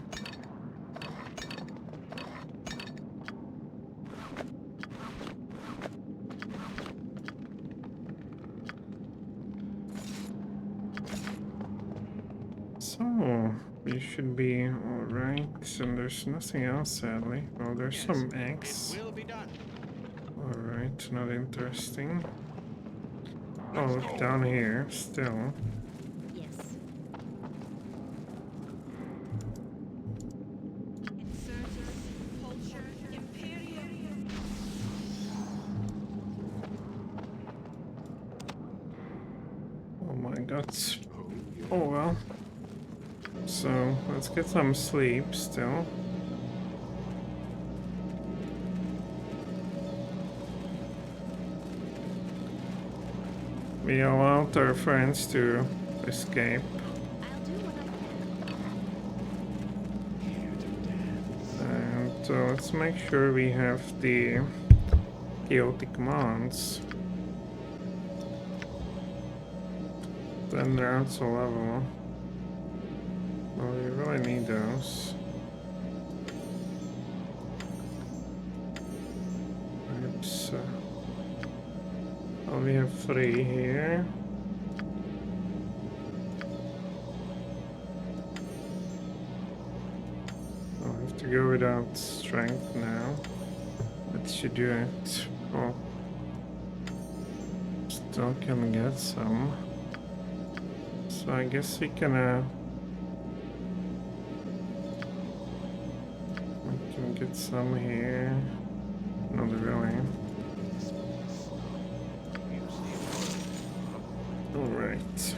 So we should be alright. And there's nothing else, sadly. Well, there's some eggs. Will be done. Alright, not interesting. Oh, look down here, still. Yes. Oh my god. Oh well. So, let's get some sleep still. We allowed our friends to escape. I'll do what I can. And let's make sure we have the chaotic commands. Then they're out to level. Well, we really need those. Perhaps. Oh, we have 3 here. I'll have to go without strength now. Let's should do it. Oh. Still can get some. So I guess we can get some here. Not really. Alright.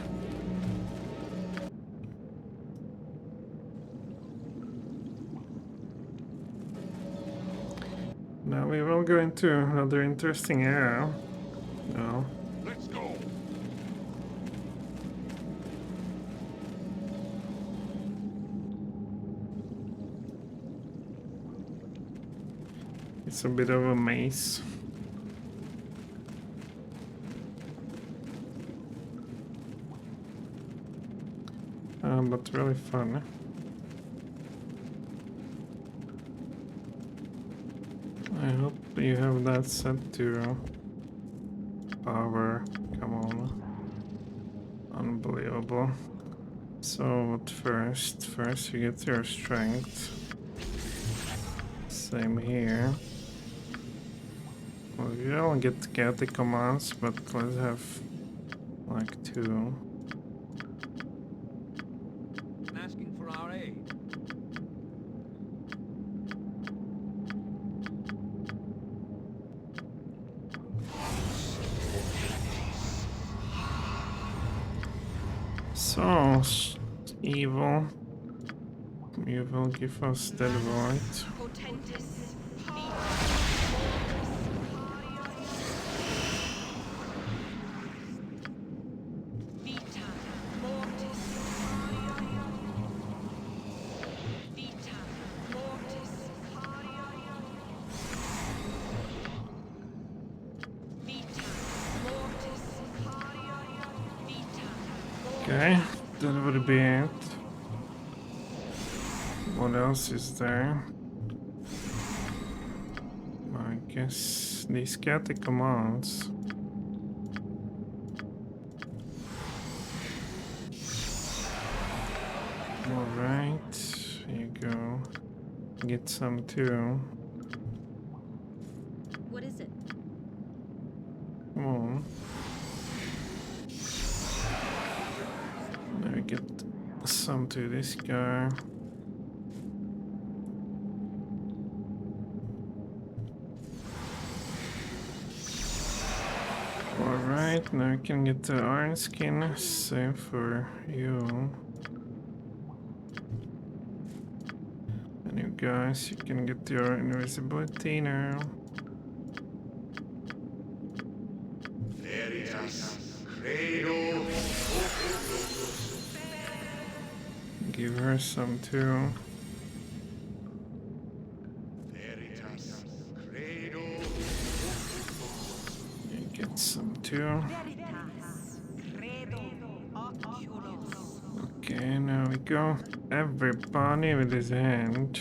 Now we will go into another interesting area. No. Let's go. It's a bit of a maze. But really fun. I hope you have that set to power. Come on. Unbelievable. So what first? First you get your strength. Same here. Well, you don't get chaotic commands, but let's have like 2. Asking for our aid. So, evil. You will give us dead void. Potentis. Vita. Mortis. Vita. Mortis. Vita. Mortis. Vita. Okay, that would be it. What else is there? I guess these get the commands. Alright, here you go. Get some too. What is it? Come on. Now we get some to this guy. Alright, now we can get the iron skin. Same for you. And you guys, you can get your invisibility now. Veritas, credo. Give her some too. Veritas, credo. You get some too. Okay, now we go. Everybody with his hand.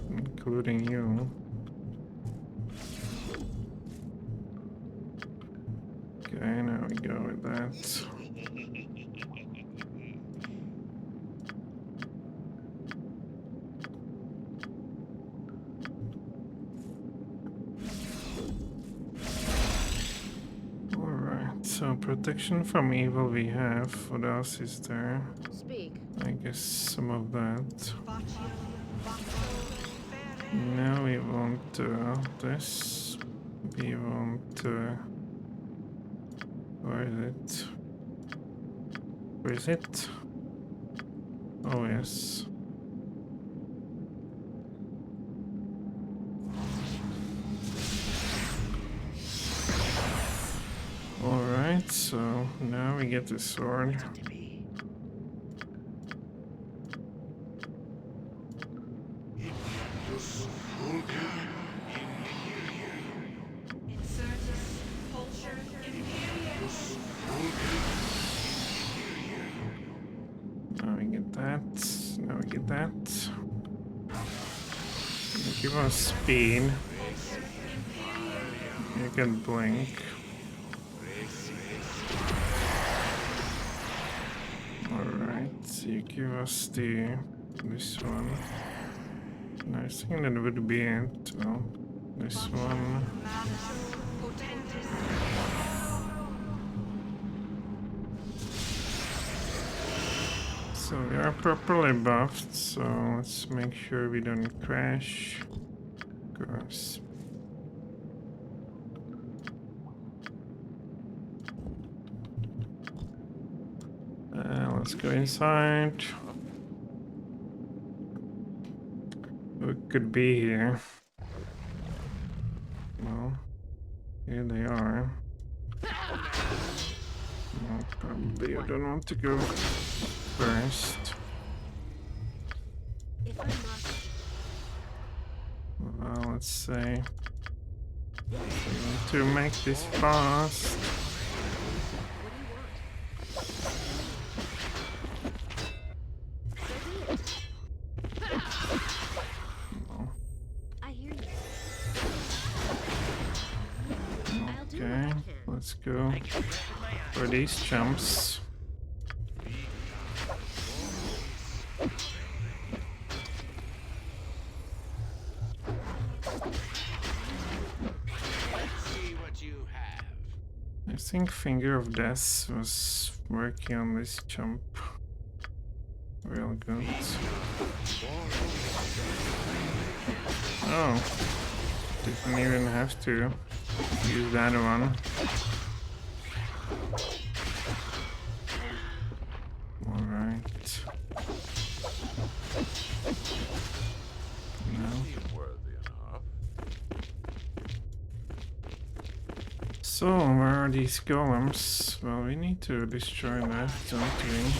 Including you. Okay, now we go with that. Alright, so protection from evil we have. What else is there? Speak. I guess some of that. No, we want this. We want. Where is it? Where is it? Oh, yes. Alright, so now we get the sword. Now we get that. Now we get that. Give us speed. You can blink. Alright, so you give us this one. No, I think that would be it. Well, this one. So we are properly buffed, so let's make sure we don't crash. Of course. Let's go inside. Who could be here? Well, here they are. Well, probably you don't want to go first. If I must. Well, let's say we want to make this fast. Well, I hear you. I'll do what I okay, can. let's go for these jumps. I think Finger of Death was working on this jump real good. Oh, didn't even have to use that one. Alright. No. So, where are these golems? Well, we need to destroy that, don't we?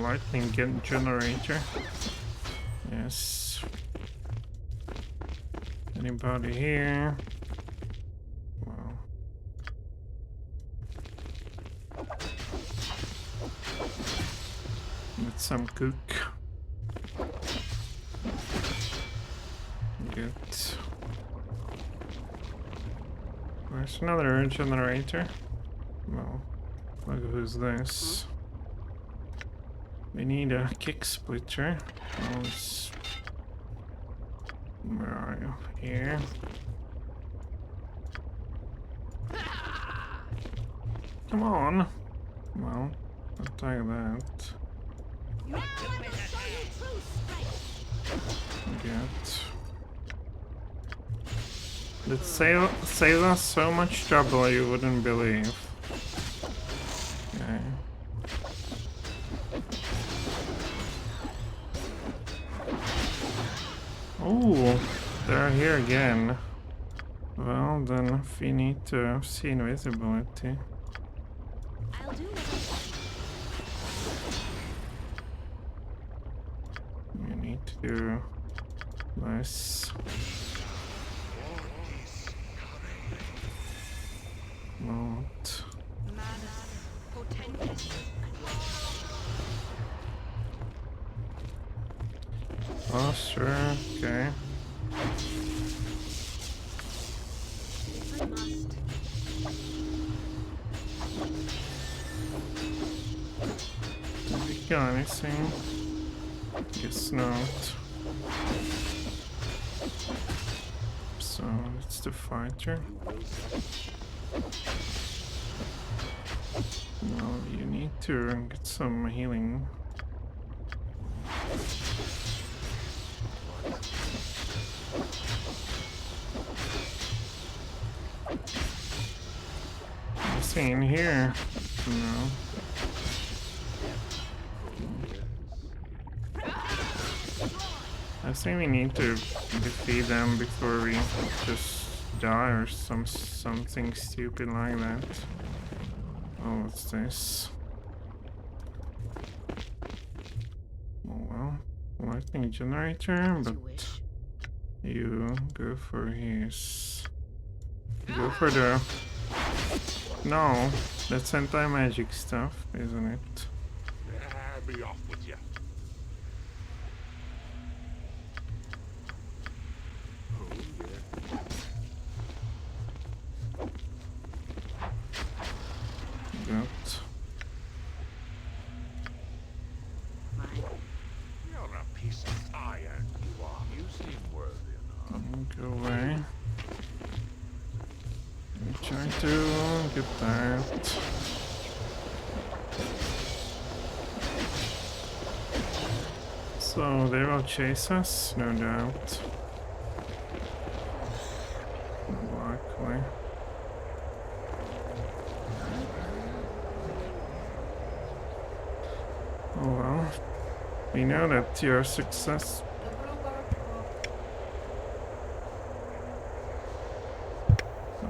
Lightning generator. Yes. Anybody here? Well. Get some cook. Get. There's another generator. Well, look who's this. We need a kick splitter. Oh, where are you? Here. Come on. Well, I'll take that. Get. It saves us so much trouble you wouldn't believe. Okay. Oh, they're here again. Well, then we need to see invisibility. I'll do You need to do this. Not. Oh, sure, okay. I must. Did we kill anything? Guess not. So, it's the fighter. Well, you need to get some healing. Nothing in here. No. I think we need to defeat them before we just die or something stupid like that. Oh, what's this? Oh well, lightning generator, but you go for his. Go for the. No, that's anti-magic stuff, isn't it? Be off with you. Good. You're a piece of iron, you are. You seem worthy enough. Go away. Try to get that. So they will chase us, no doubt. Likely. Oh well. We know that you're a success.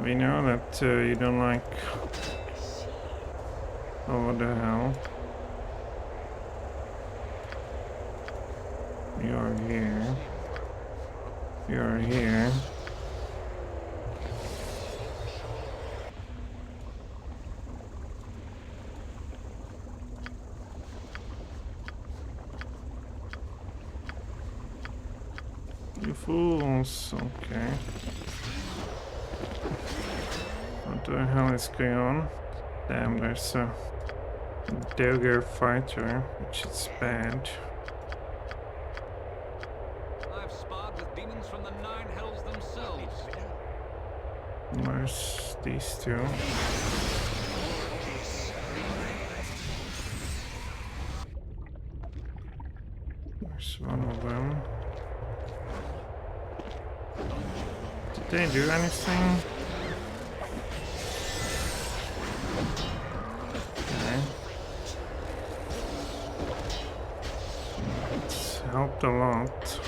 We know that you don't like. Oh, what the hell? You're here. You're here. You fools. Okay. What the hell is going on? Damn, there's a dagger fighter, which is bad. I've sparred with demons from the nine hells themselves. There's these two. There's one of them. Did they do anything? Okay. It's helped a lot.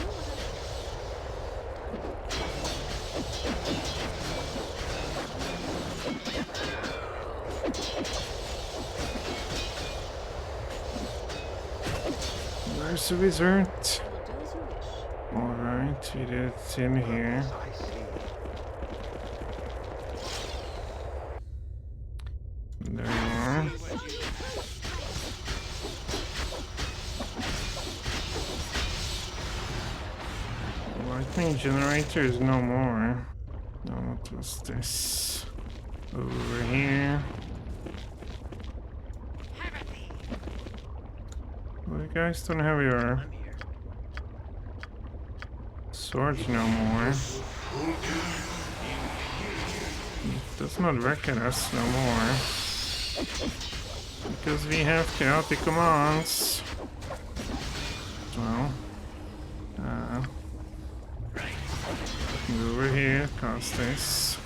There's a wizard. Alright, you did it in here. There you are. Lightning generator is no more. No, what was this? Over here. Well, you guys don't have your swords no more. It does not reckon us no more. Because we have chaotic commands. Well, go over here, cast this.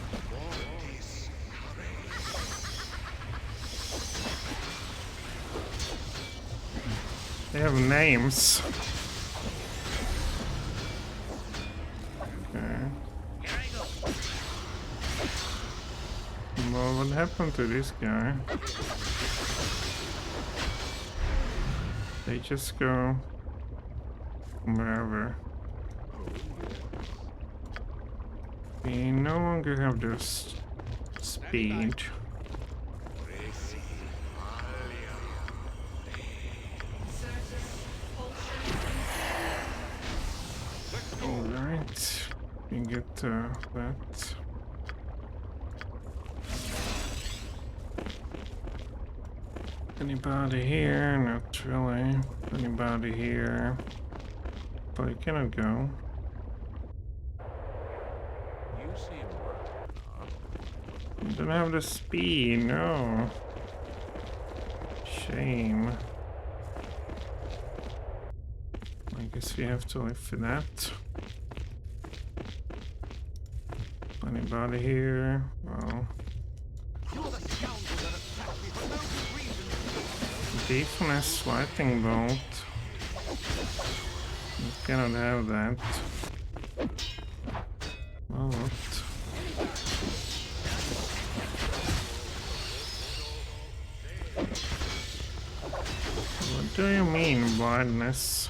They have names. Okay. Well, what happened to this guy? They just go wherever. We no longer have this speed. Alright, we get that. Anybody here? Not really. Anybody here? But you cannot go. You seem worthy. You don't have the speed, no. Shame. I guess we have to live for that. Anybody here? Well. You're the scoundrel that attacked me for no good reason. Defense lightning bolt. You cannot have that. Well, what? What do you mean, blindness?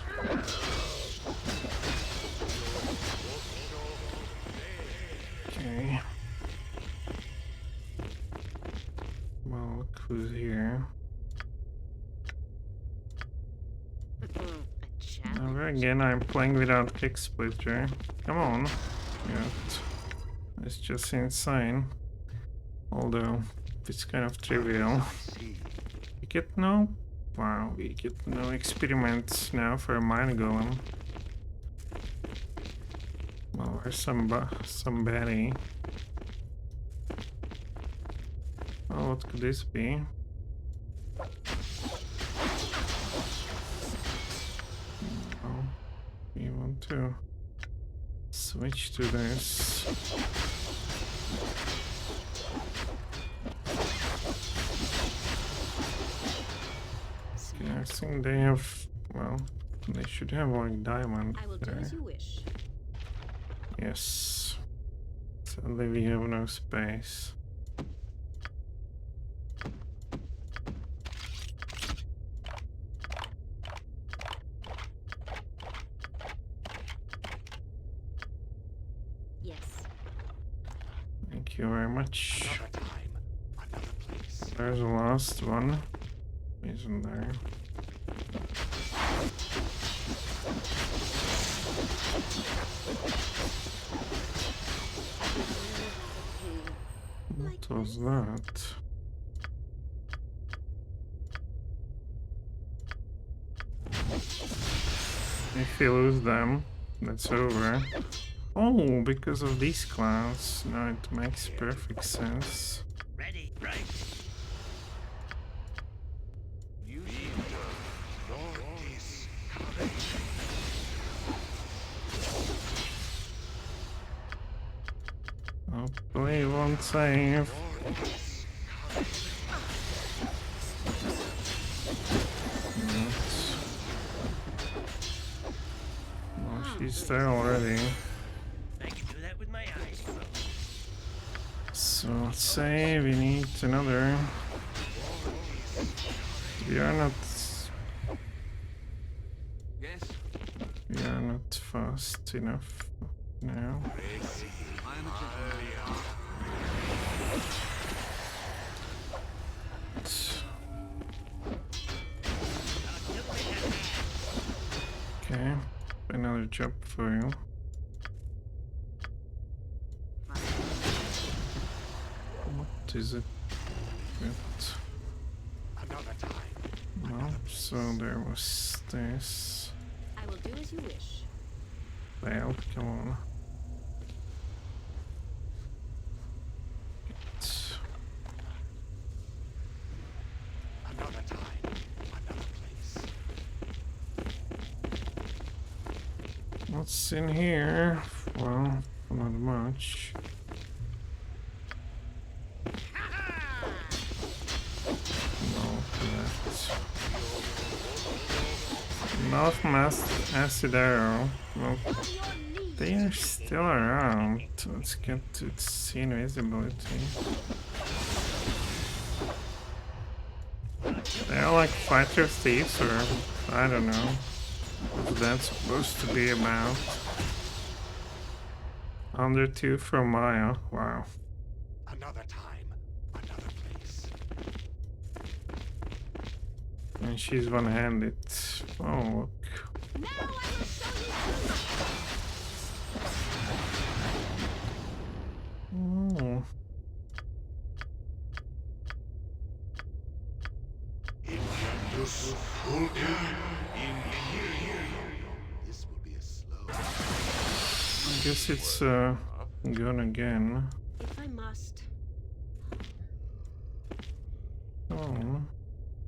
Okay. Well, look who's here. Never again, I'm playing without kick splitter. Come on. Yet. It's just insane. Although, it's kind of trivial. We get no... Wow, we get no experiments now for a mine golem. Well, where's somebody? Oh, what could this be? Oh, we want to switch to this. Okay, I think they have, well, they should have like diamond I will do there. as you wish. Yes. Sadly we have no space. Yes. Thank you very much. Another time, another place. There's the last one. Isn't there? What was that? If you lose them, that's over. Oh, because of these clouds. No, it makes perfect sense. Ready, right? You seem Hopefully it won't save. Well, she's there already. I can do that with my eyes closed. So let's say we need another. We are not. Yes? We are not fast enough now. I am a gentleman. Okay, another job for you. is it? Good. Another time. No, so there was this. I will do as you wish. Failed, come on. Good. Another time. Another place. What's in here? Well, not much. No, that. Not mass acid arrow. Well, they are still around. Let's get to see invisibility. They're like fighter thieves, or I don't know what that's supposed to be about. Under 2 from Maya. Wow. Another time. Another place. And she's one-handed. Oh, look. Now I will show you. Oh. This will be a slow. I guess it's gone again. If I must. Oh.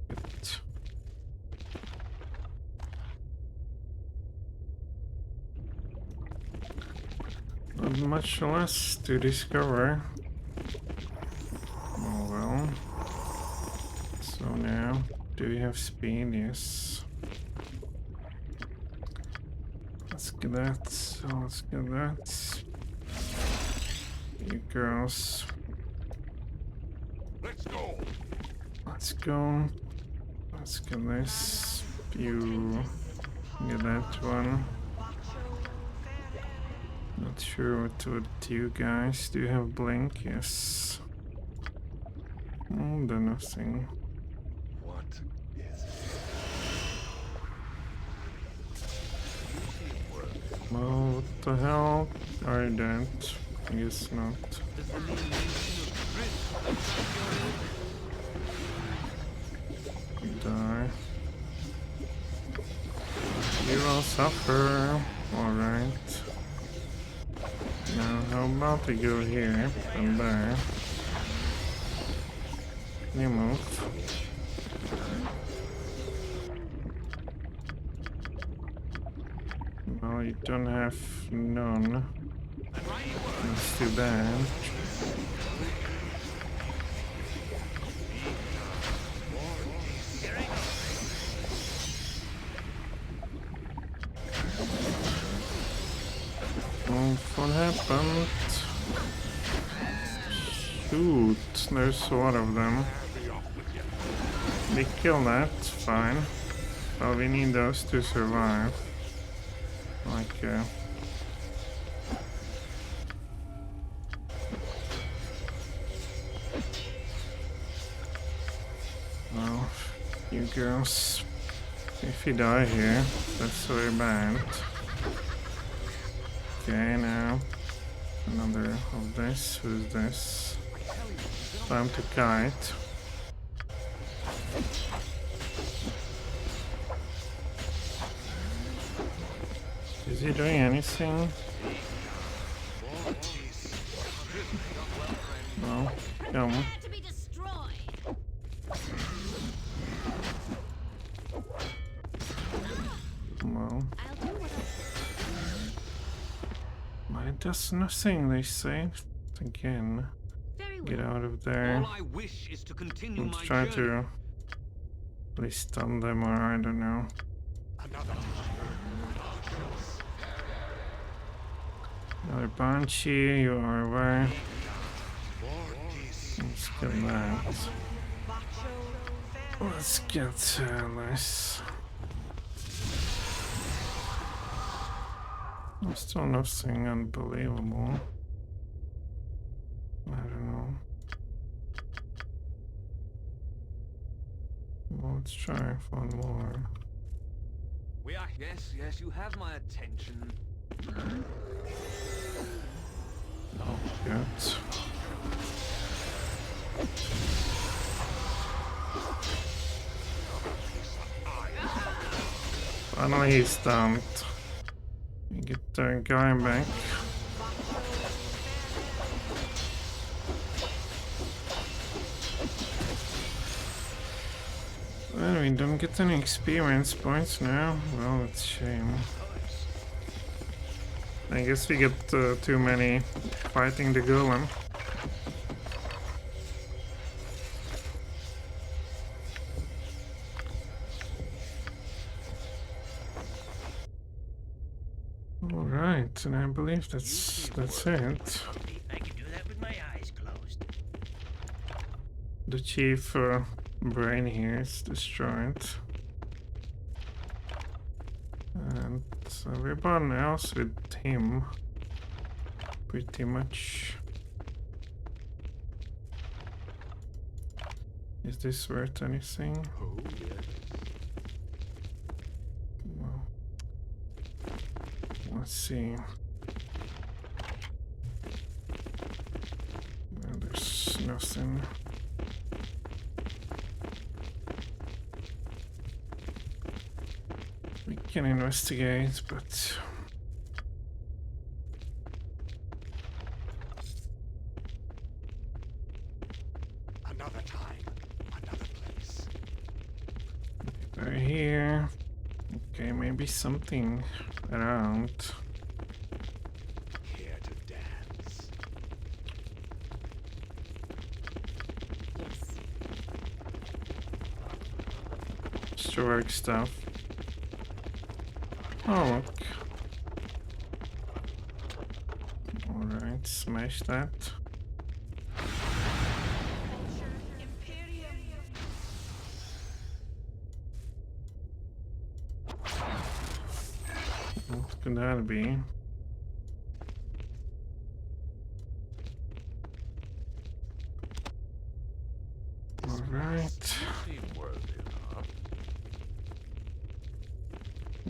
Good. Not much less to discover. Oh well. So now, do we have speed? Yes. Let's get that. So let's get that. You girls. Let's go. Let's go. Let's get this. You get that one. Not sure what to do, you guys. Do you have blink? Yes. Oh, then nothing. What is it? Well, what the hell? I don't. I guess not. Die. You will suffer. Alright. Now, how about we go here and there? You move. Well, you don't have none. That's too bad. Oh, what happened? Shoot, there's a lot of them. They kill that, fine. Well, we need those to survive. Like, well, you girls, if you die here, that's very bad. Okay, now, another of this. Who's this? Time to kite. Is he doing anything? No, come. Prepare to be destroyed. Well, I'll do what it does nothing, they say. Again, very get well. out of there. All I wish is to continue Let's my try journey. to at least stun them, or I don't know. Another time. Another Banshee, you are aware. Let's get that. Let's get this. Still nothing unbelievable. I don't know. Well, let's try one more. We are. Yes, yes, you have my attention. Oh, good. Finally he's stunned. We get the guy back. Well, we don't get any experience points now. Well, it's a shame. I guess we get too many fighting the golem. Alright, and I believe that's it. I can do that with my eyes closed. The chief brain here is destroyed. And everyone else with him pretty much. Is this worth anything? Oh, yes. Well, let's see. Well, there's nothing. We can investigate, but Another time, another place. they're here. Okay, maybe something around. Here to dance. Yes. Storage stuff. Oh, look. Alright, smash that. What could that be? Alright. Seem worthy enough.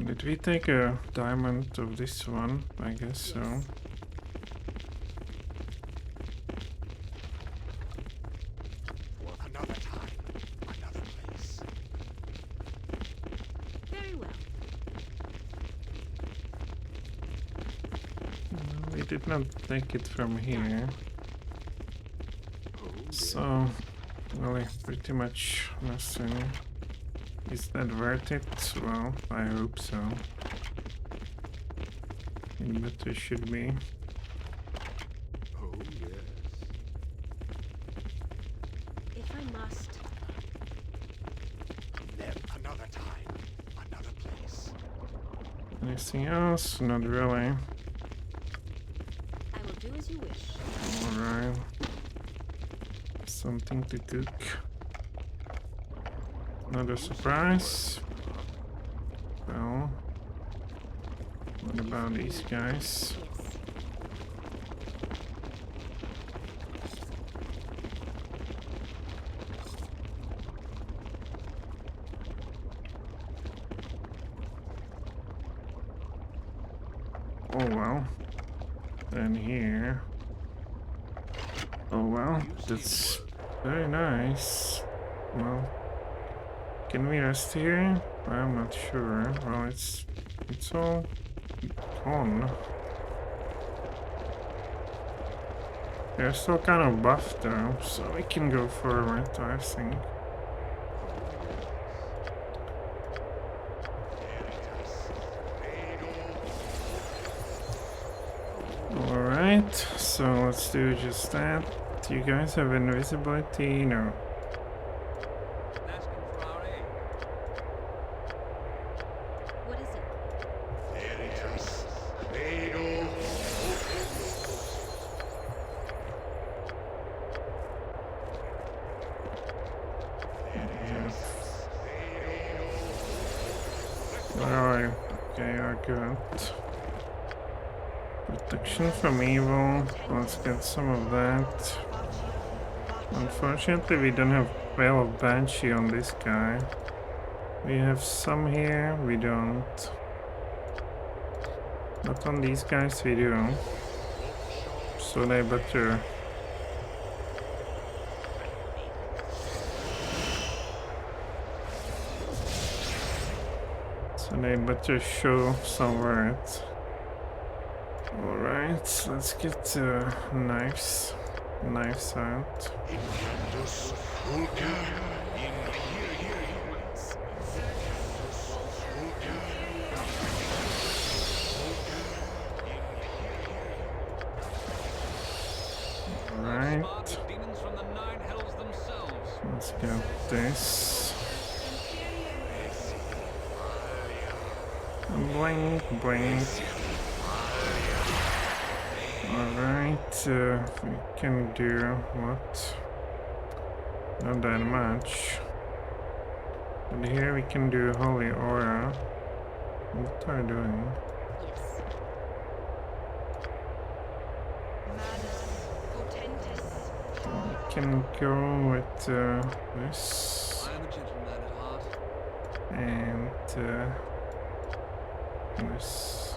Did we take a diamond of this one? I guess so. Another time, another place. Very well. We did not take it from here. Oh, So, really, pretty much nothing. Is that worth it? Well, I hope so. It better should be. oh, yes. If I must. Another time, another place. Anything else? Not really. I will do as you wish. Alright. Something to cook. Another surprise. Well, what about these guys? Yes. Oh well. Then here. Oh well, that's very nice. Well, can we rest here? I'm not sure. Well, it's all gone. They're still kind of buffed though, so we can go forward, I think. Alright, so let's do just that. Do you guys have invisibility? No. Asking for our aid. What is it? Veritas, Vado. Where are you? Okay, I got protection from evil. Let's get some of that. Unfortunately, we don't have Veil of Banshee on this guy. We have some here, we don't. But on these guys we do. So they better. So they better show somewhere it. Alright, let's get knives out. Invictus Vulca Imperium. Alright, Spark the demons from the nine hells themselves. let's get this. Blink, blink. Alright, we can do what? Not that much. But here we can do Holy Aura. What are you doing? Yes. Manus potentis. We can go with this I am a gentleman at heart. and this.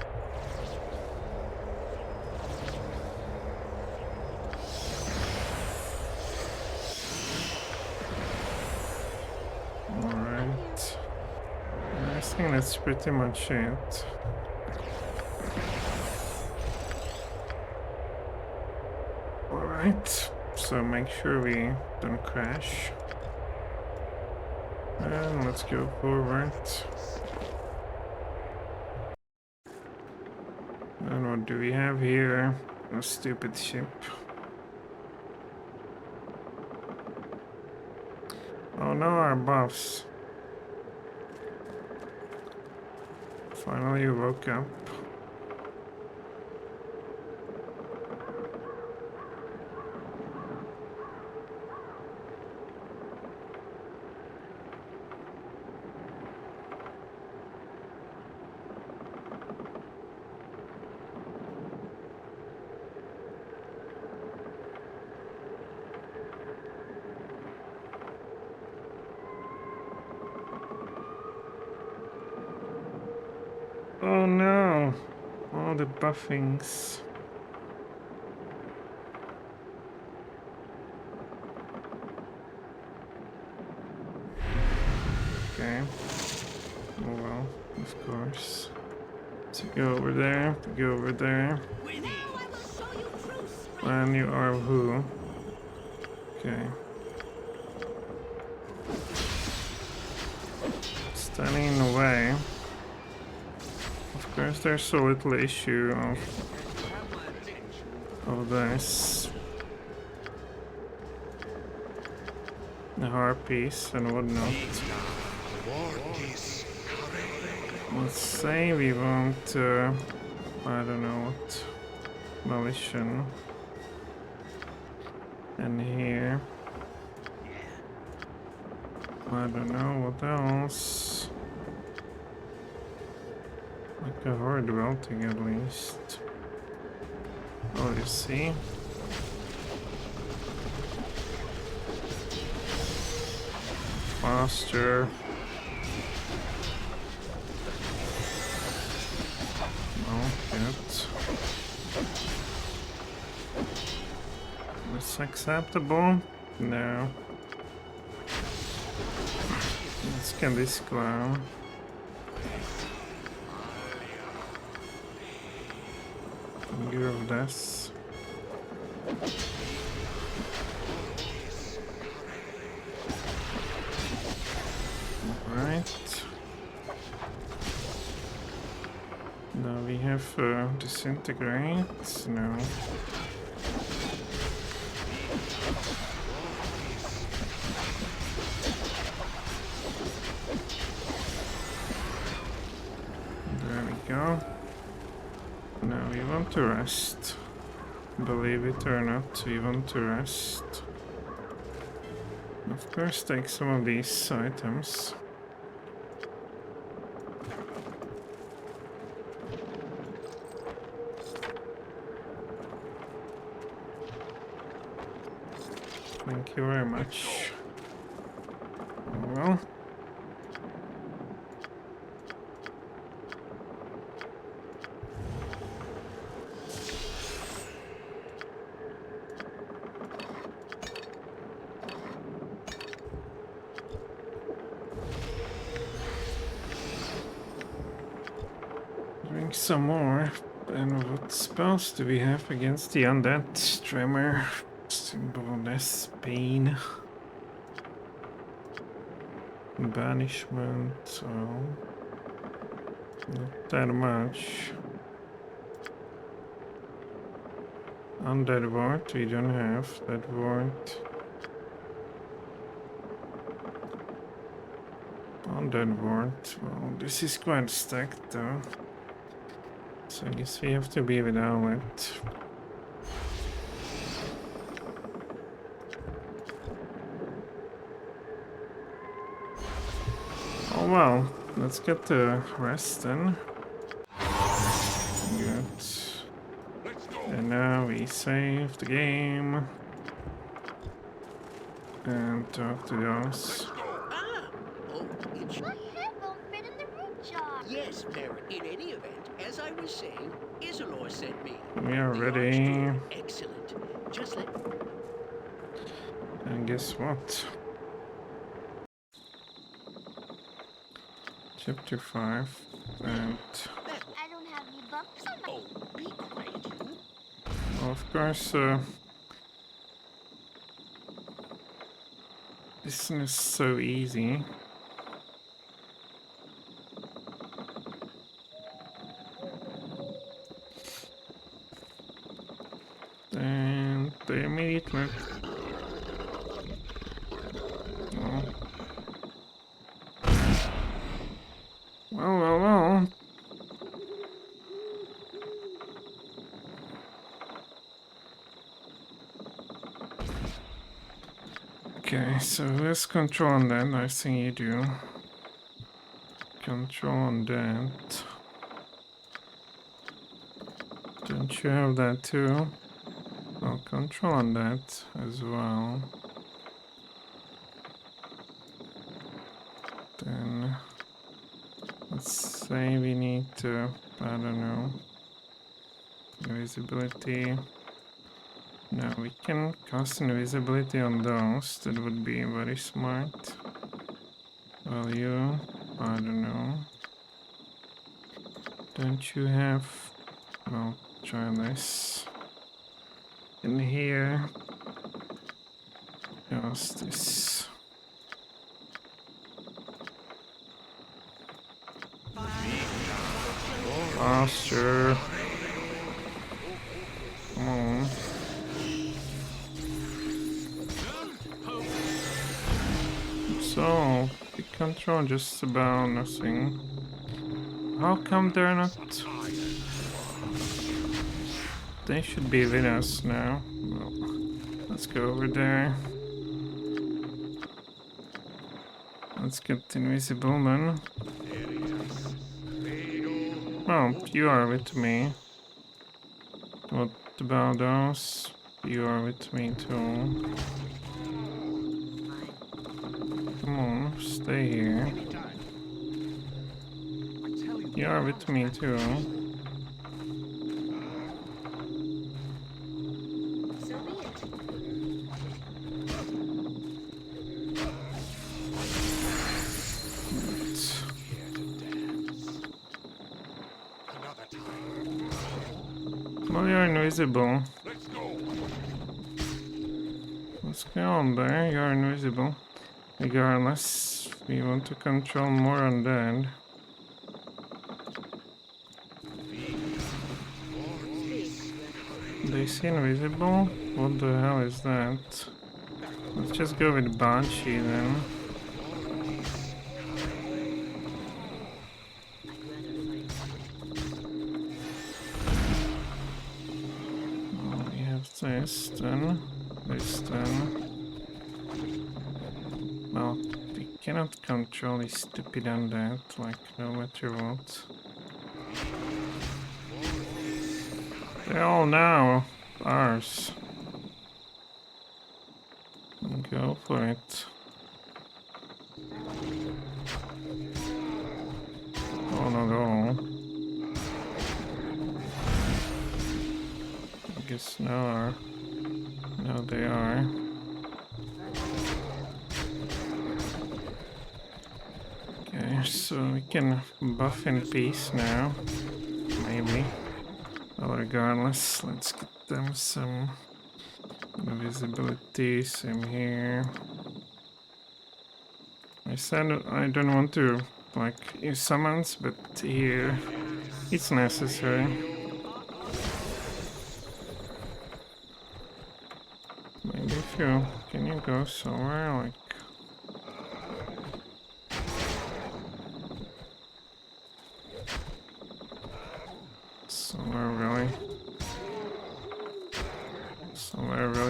Alright. I think that's pretty much it. Alright, so make sure we don't crash. And let's go forward. And what do we have here? A stupid ship. Oh no, our buffs. Finally woke up. Oh no! All the buffings. Okay. Oh well, of course. So go over there, go over there. Now I will show you true strength. And you are who? Okay. Standing in the way. Of course, there's so little issue of this. The harpies and whatnot. Mortis Carre. Let's say we want, I don't know what, Volition. And here. I don't know what else. Like a hard welting at least. Oh, you see? Faster. No, yet. That's acceptable? No. Let's get this clown. Get rid of this. Alright. Now we have disintegrate. No. There we go. Now we want to rest. Believe it or not, we want to rest. Of course, take some of these items. Thank you very much. Well. Doing some more. And what spells do we have against the undead? Tremor, symbolness, pain, banishment, so not that much. Undead ward, we don't have that ward. Undead ward, well, this is quite stacked though. So I guess we have to be without it. Oh well, let's get the rest then. Good. And now we save the game. And talk to those. Ah! Oh, it's... My head won't fit in the root jar. Yes, parent. In any event, as I was saying, Isilor sent me. We are The ready. Archdruid, excellent. Just let... And guess what? Chapter 5. And I don't have any bumps on my... Oh, be quiet, you. of course, this is so easy. And they immediately. Oh. Well. Okay, so let's control on that. I think you do. Control on that. Don't you have that too? I'll control on that as well. Then let's say we need to, I don't know, invisibility. No, we can cast invisibility on those. That would be very smart. Well, you, I don't know. Don't you have, well, try this. In here, just this. Faster. Come on. So, we control just about nothing. How come they're not? They should be with us now. Well, let's go over there. Let's get invisible then. Oh, you are with me. What about those? You are with me too. Come on, stay here. You are with me too. So be it. Well, you're invisible. Let's go on there, you're invisible. Regardless, we want to control more on that. They see invisible? What the hell is that? Let's just go with Banshee then. Well, we have this then. This then. Well, we cannot control this stupid undead, like no matter what. They're all now ours. Go for it. Oh, not all. I guess now they are. Okay, so we can buff in peace now. maybe. Well, regardless, let's get them some invisibility. Same here. I said I don't want to like use summons, but here it's necessary. Maybe if you can you go somewhere like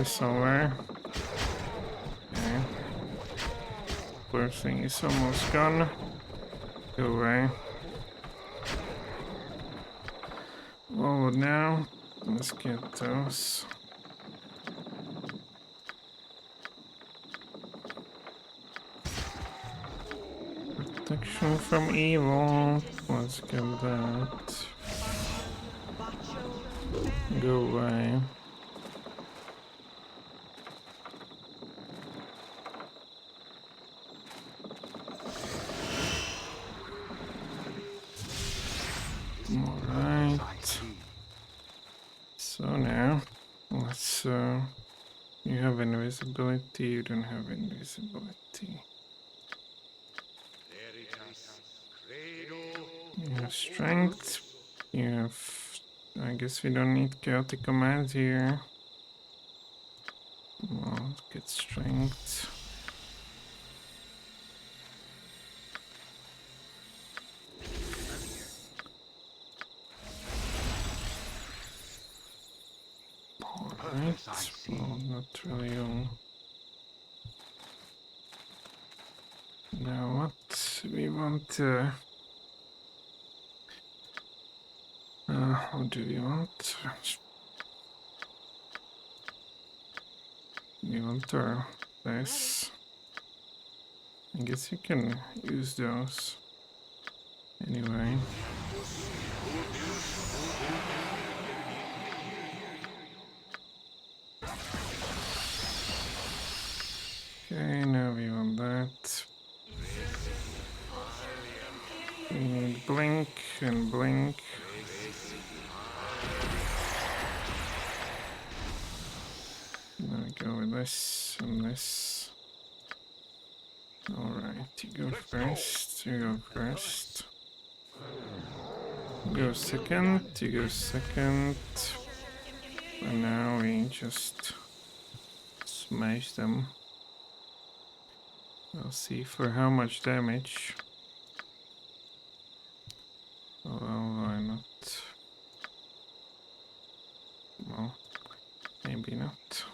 somewhere somewhere. Okay. First thing is almost gone. Go away. Well, now let's get those. Protection from evil. Let's get that. Go away. Alright. So now, let's, you have invisibility, you don't have invisibility. You have strength, you have, I guess we don't need chaotic command here. Well, let's get strength. Alright, well, not really all. Now what we want what do we want? We want this. I guess you can use those. Anyway. Okay, now we want that. We need blink and blink. Now we go with this and this. Alright, you go first, you go first. Go second, you go second. And now we just smash them. We'll see for how much damage. Oh, well, why not? Well, maybe not.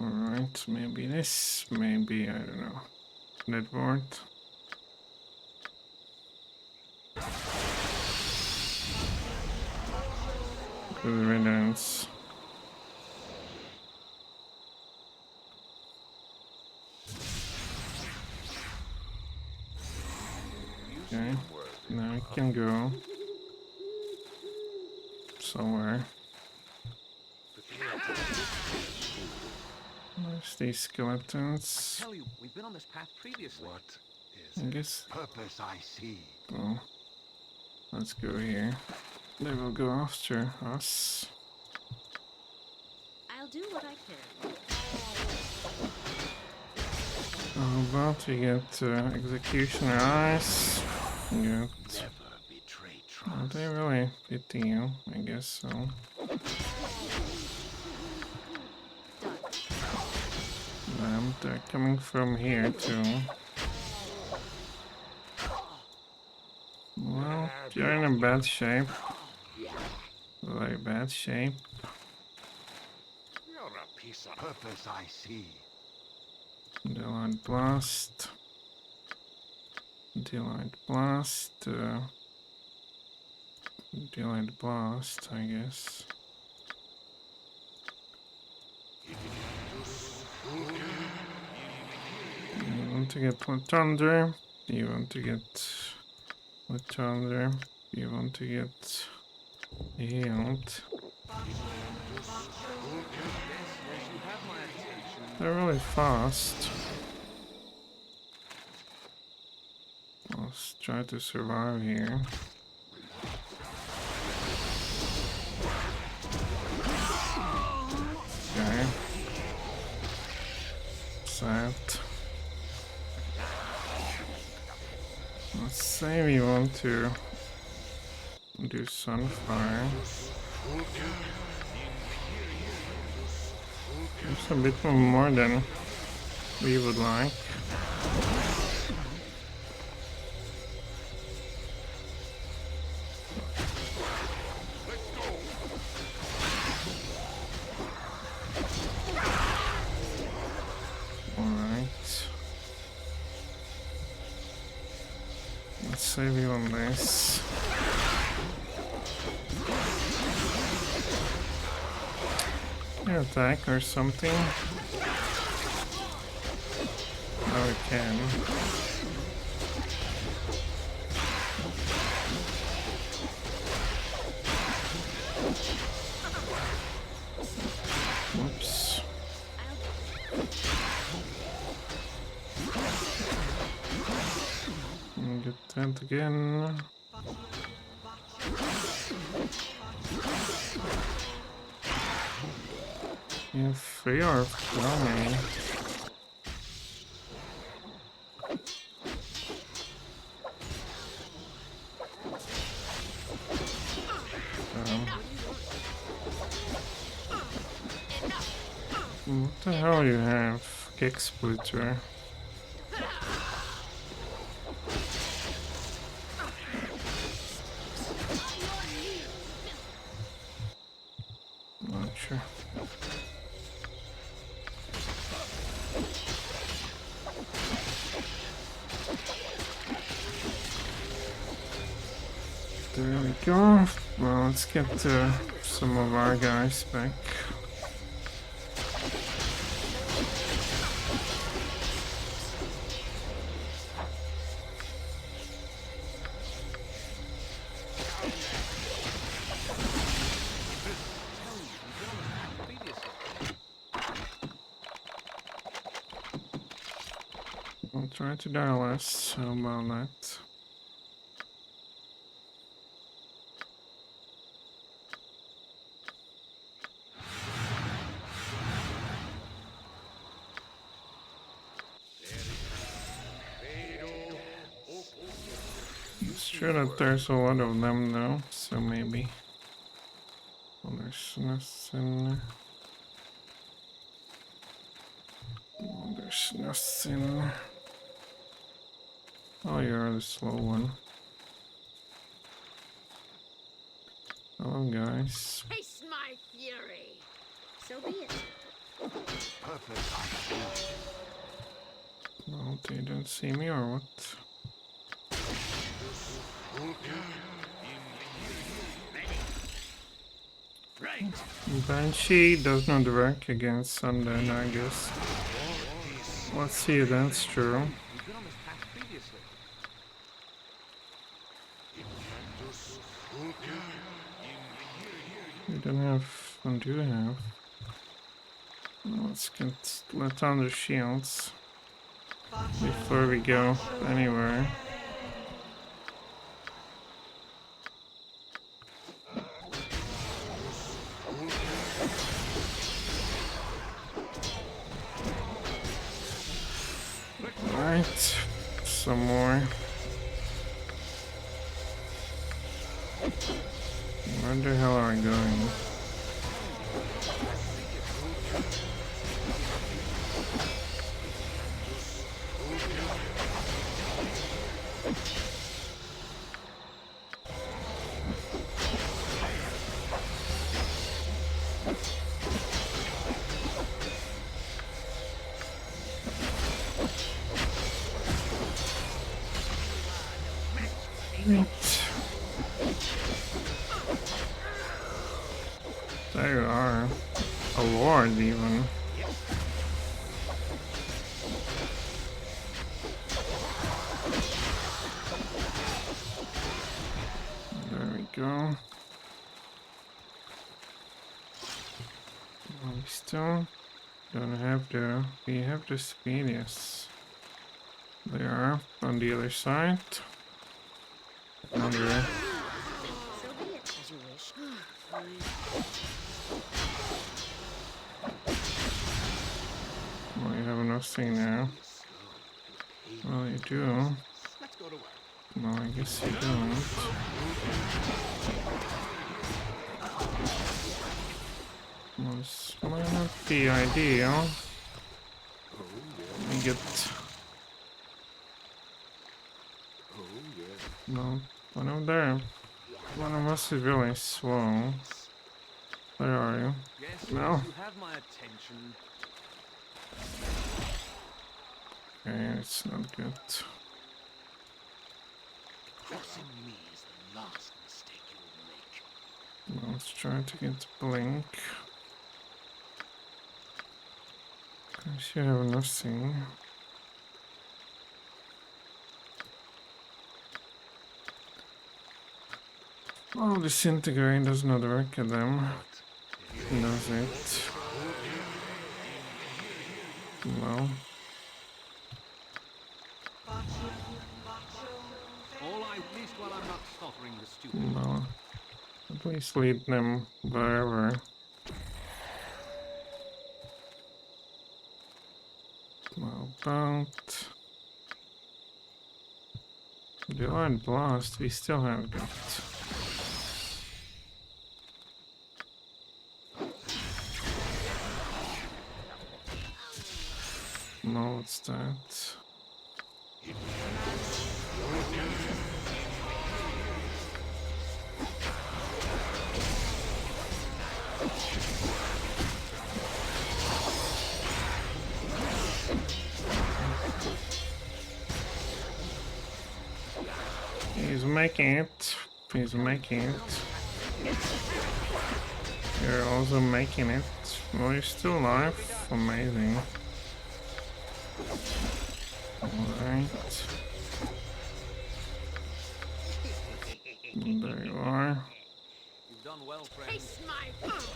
Alright, maybe this, maybe, I don't know. That board. Good riddance. Okay, now I can go somewhere. There's these skeletons. Tell you, we've been on this path previously. What I is guess. purpose I see? Well, let's go here. They will go after us. I'll do what I can. How about we get Executioner Eyes? Get... Never betray Are trust. they really hitting you? I guess so. They're coming from here too. Well, you're in a bad shape. Very bad shape. You're a piece of purpose I see. Delight Blast. Delight Blast. Delight Blast, I guess. You want to get Thunder. You want to get Latonder, you want to get healed. They're really fast. Let's try to survive here. Okay. Set. Let's say we want to do Sunfire. It's a bit more than we would like. Alright. Let's save you on this. Attack or something. Now we can. Whoops. Get that again. Yeah, 3 are flowing. What the hell you have? Kick splitter. Not sure. There we go. Well, let's get some of our guys back. I'll try to die less. How about that? It's true that there's a lot of them though, so maybe. Well, there's nothing. Oh, there's nothing. Oh, you're the slow one. Hello, guys. Taste my fury. So be it. Well, they don't see me or what? Banshee does not work against Sundown, I guess. Let's see if that's true. We've been on this path previously. We don't have. What do we have? Let's let on the shields before we go anywhere. Alright, some more. Where the hell are we going? There you are. A lord, even. go. We still don't have the... We have the speed, yes. They are on the other side. Another... So be it, as you wish. Well, you have nothing now. Well, you do. Let's go to work. Well, I guess you don't. Well, this might not be ideal. We get... No, one of there. One of us is really slow. Where are you? Yes, No. you have my attention. Okay, it's not good. Crossing me is the last mistake you will make. Well, let's try to get Blink. Guess you have nothing. Oh, disintegrate does not work at them. Does it? Well, All I least while I'm not stottering the stupid. well, at least lead them wherever. Well, about the Iron Blast, we still have got. No, what's that? He's making it. He's making it. You're also making it. Well, you're still alive. Amazing. Alright. There you are. You've done well, friend. Taste my food.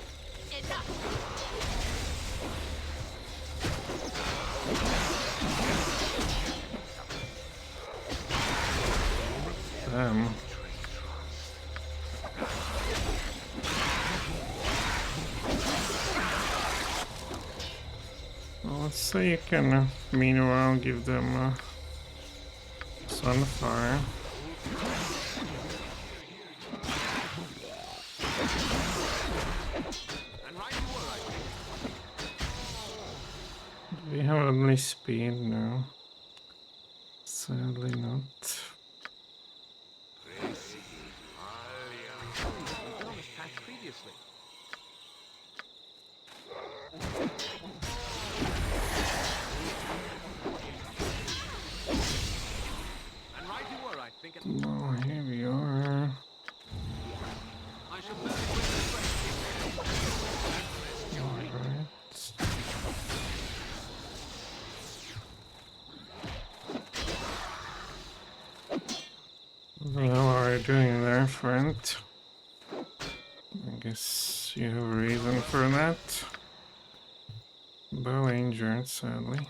Enough. Damn. Well, let's say you can, meanwhile, give them Sunfire. And right you were, I think. Do we have only speed? No. Sadly not. You've been on this path previously. And right you were, I think. Well, here we are. I shall bear Alright. What the hell are you doing there, friend? I guess you have a reason for that. Bow injured, sadly.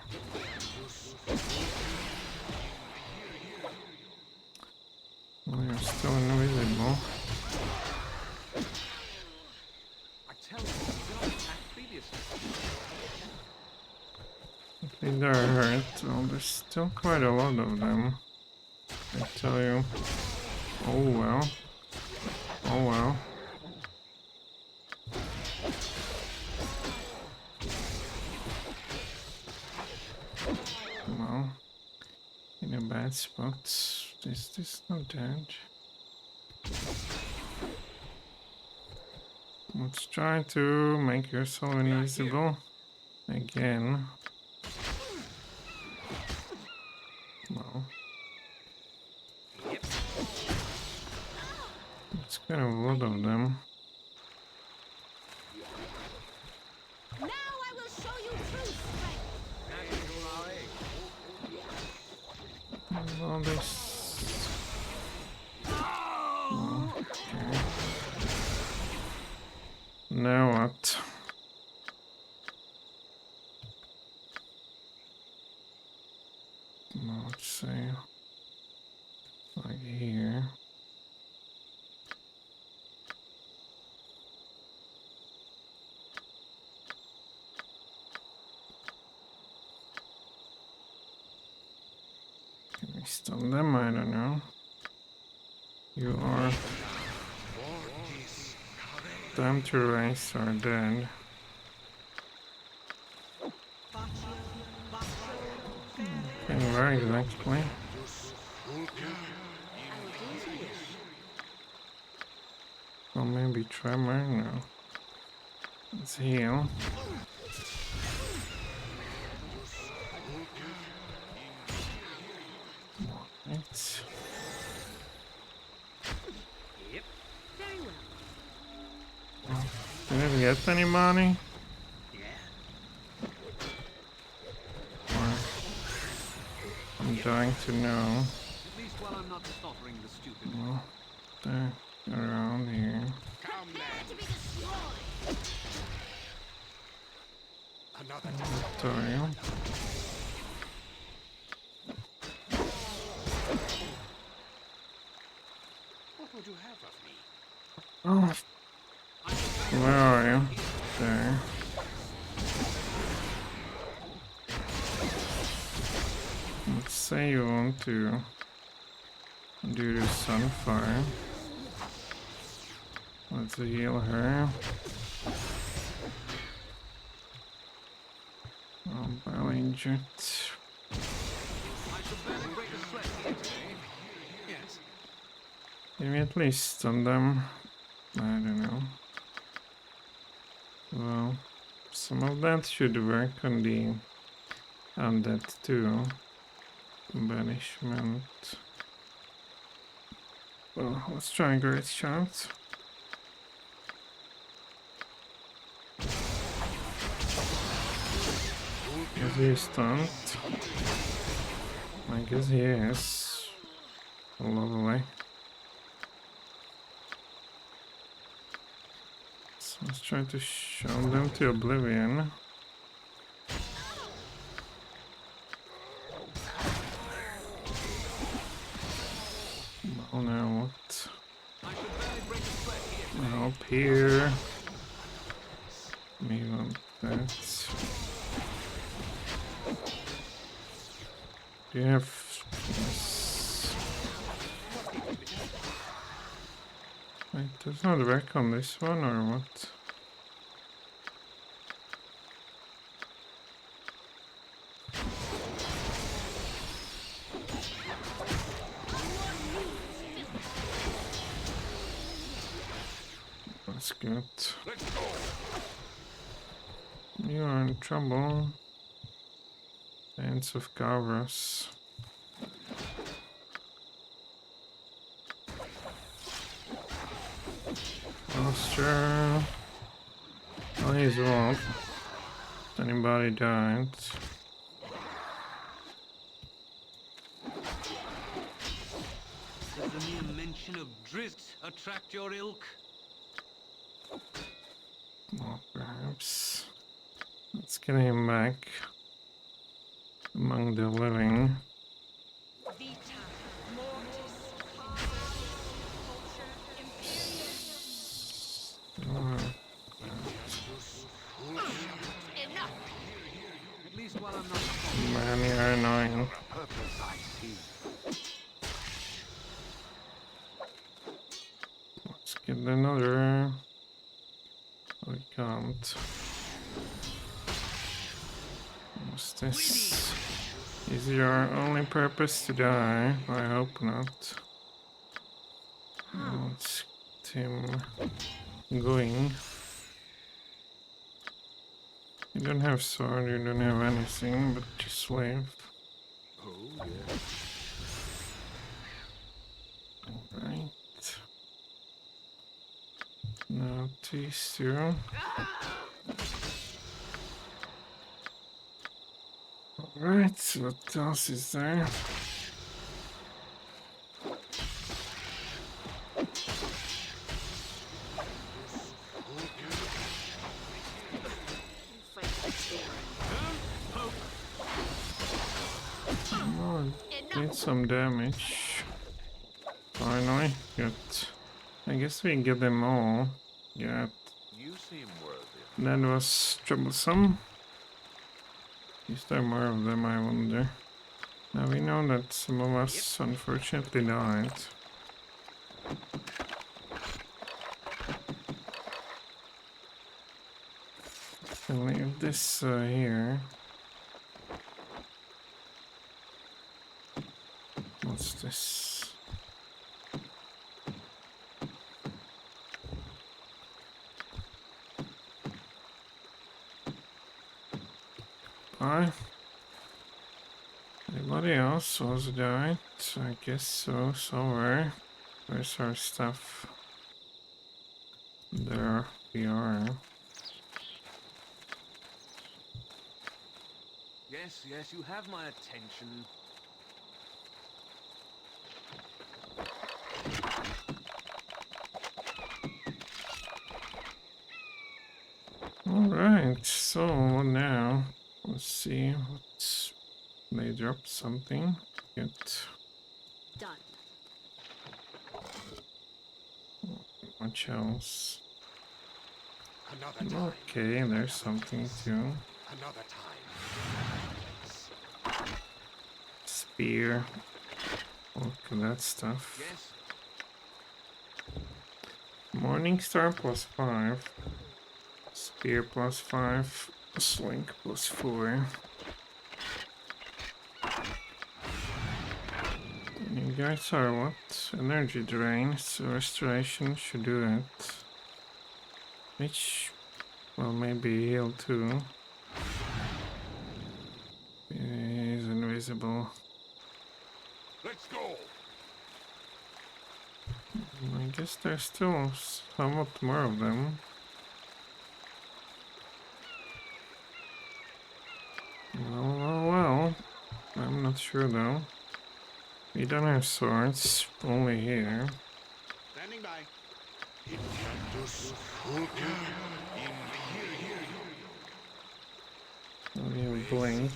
Well, you're still invisible. I tell you, you've been on this path previously. If they are hurt, well, there's still quite a lot of them. I tell you. Oh well. Oh well. Well, in a bad spot. This not dead. Let's try to make yourself invisible again. Well, it's kind of a lot of them. Now I will show you true strength. Well, this. Oh, okay. Now what? Let's say like here. Can we stun them? I don't know. You are time to race or dead. Okay, where exactly? Well, maybe tremor? No. Let's heal. Right. Very well. Did I get any money? Or I'm dying to know. At least while I'm not stottering the stupid. Well, they're around here. To be destroyed. Tutorial. What would you have of me? Oh, where are you? There. Let's say you want to do the sunfire. Let's heal her. Oh, barely injured. I should barely break a sweat here today. Yes. Maybe at least on them. I don't know. Well, some of that should work on the undead too. Banishment. Well, let's try a great chance. Is he stunned? I guess he is. Lovely. So let's try to show them to oblivion. Oh, now what? I should barely break a sweat here. Up here. Me want that. Do you have? Yes. Wait, there's not a wreck on this one or what? That's good. You are in trouble. Hands of Gavras. Monster. Oh, he's wrong. Anybody died? Does the mere mention of drift attract your ilk? Well, perhaps. Let's get him back among the living. Vita, mortis, culture, imperium. Enough. At least while I'm not stottering. Man, you're annoying. Purpose I see. Let's get another. We can't. What's this? Is your only purpose to die? I hope not. Let's get him going. You don't have sword, you don't have anything but your slave. Alright. Now these two. Alright, what else is there? some damage. Finally, got. I guess we get them all. Yeah, You seem worthy. that was troublesome. Is there more of them, I wonder? Now we know that some of us unfortunately died. I'll leave this here. What's this? Bye. Anybody else was died? I guess so, somewhere. Where's our stuff? There we are. Yes, yes, you have my attention. Alright, so now let's see what's they dropped something. Get Done. much else. Another time. Okay, there's something too. Another time. Spear. Look at that stuff. Yes. Morningstar +5. Spear +5. Slink +4. You guys are what? Energy drain, so restoration should do it. Which, well, maybe heal too. He's invisible. Let's go. I guess there's still somewhat more of them. Well. I'm not sure though. We don't have swords, only here. Standing by. We have blink.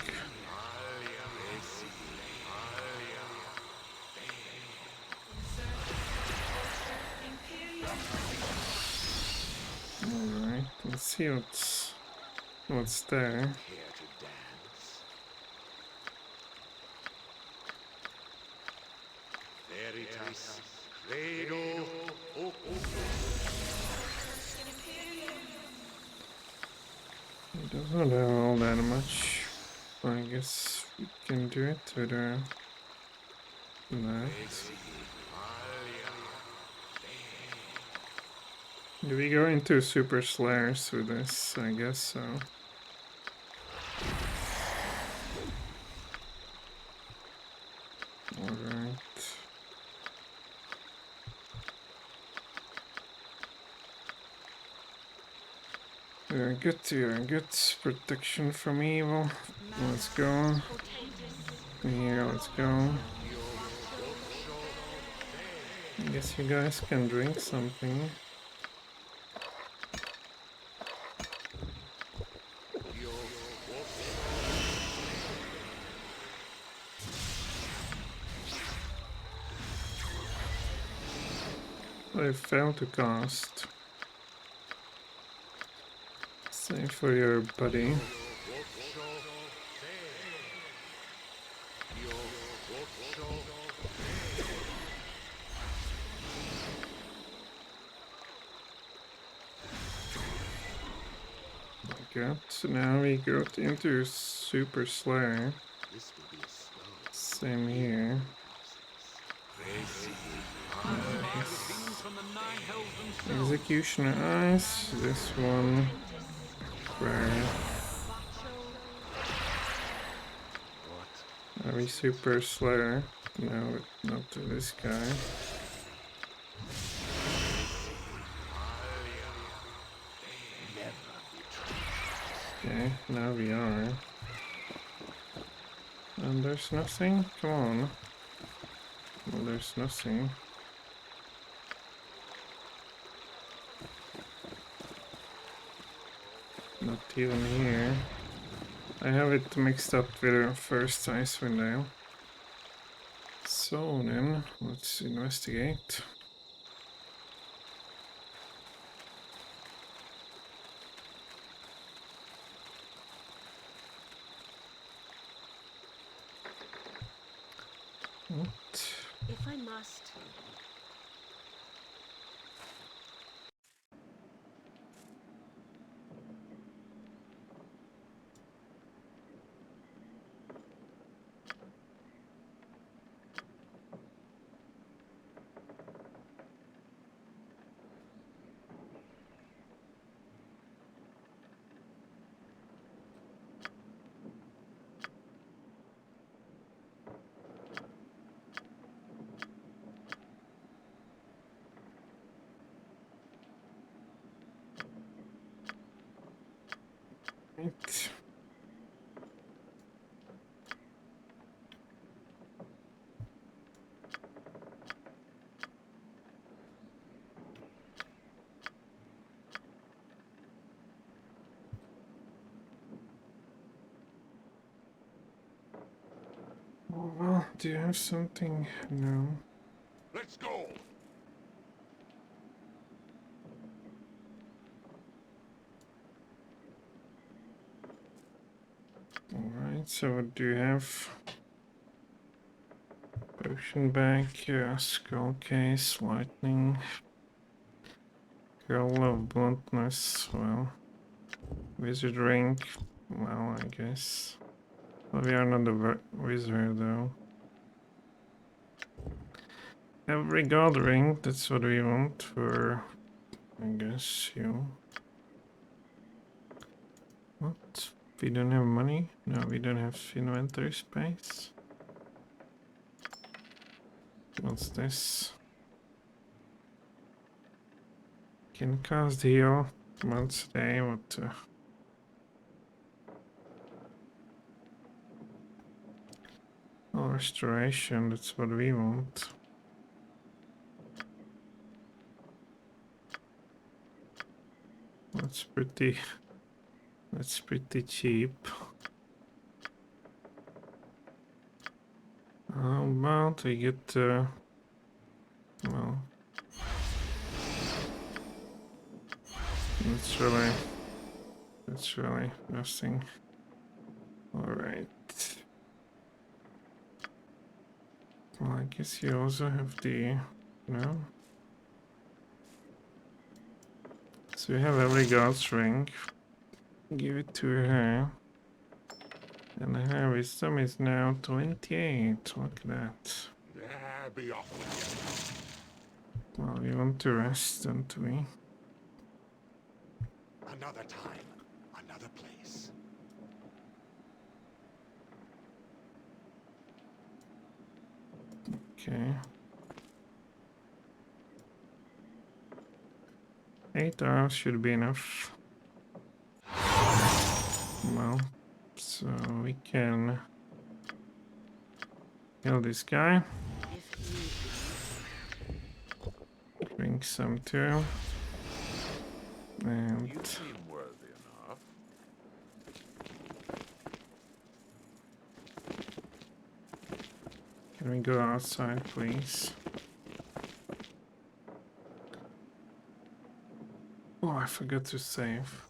Alright, let's see what's there. Care to dance? Veritas, credo, It does not have all that much. I guess we can do it with that. Do we go into super slayers with this? I guess so. Alright. Very good, very good. Protection from evil. Let's go. Here, let's go. I guess you guys can drink something. I failed to cast. Save for your buddy. Good. So now we go into Super Slayer. This will be a slow Same here. From the nine hells themselves. Executioner Eyes. This one. Where are we Super Slayer? No, not to this guy. Okay, now we are. And there's nothing? Come on. Well, there's nothing. Not even here. I have it mixed up with the first Icewind. So then, let's investigate. What? If I must. Right. Oh, well, do you have something? No. Let's go. Alright, so what do you have? Potion bag, yeah, skull case, lightning. Girl of bluntness, well. Wizard ring, well, I guess. Well, we are not a wizard though. Every gathering, that's what we want for, I guess, you. What? We don't have money? No, we don't have inventory space. What's this? Can cast heal once a day. What? Oh, restoration. That's what we want. That's pretty. That's pretty cheap. How about we get? Well, that's really nothing. All right. Well, I guess you also have the, no? So we have every god's ring. Give it to her. And her wisdom is now 28. Look at that. Yeah, be off with Well, we want to rest, don't we? you. Another time, another place. Okay. 8 hours should be enough. Well, so we can kill this guy. Drink some too. And You seem worthy enough. can we go outside, please? Oh, I forgot to save.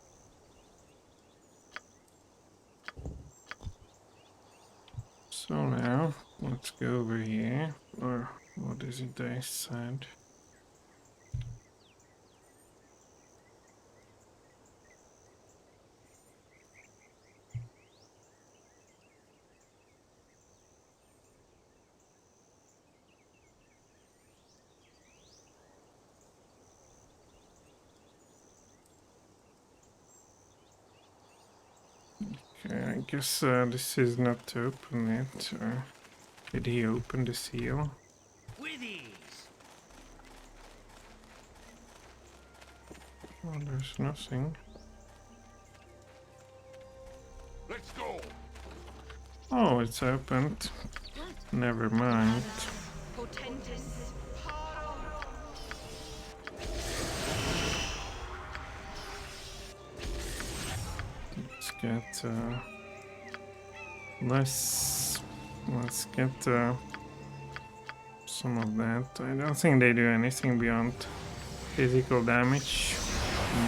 So now, let's go over here. Or, what is it they said? Okay, I guess this is not to open it. Or did he open the seal? With ease. Oh, there's nothing. Let's go. Oh, it's opened. Never mind. Potentis. Let's get let's get some of that. I don't think they do anything beyond physical damage,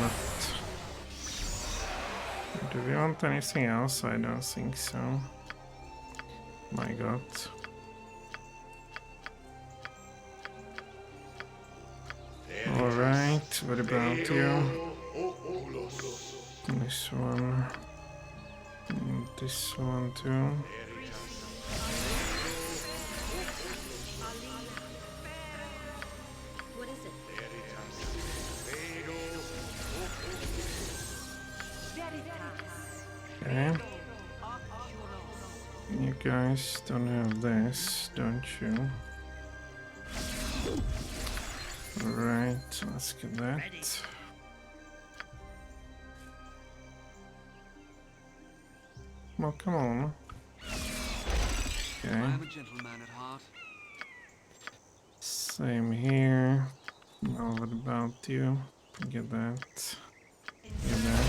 but do we want anything else? I don't think so. My god. Alright, what about you? This one. And this one too. What is it? Okay. You guys don't have this, don't you? Alright, let's get that. Well, come on. Okay. I'm a gentleman at heart. Same here. Well, what about you? Get that. Get that.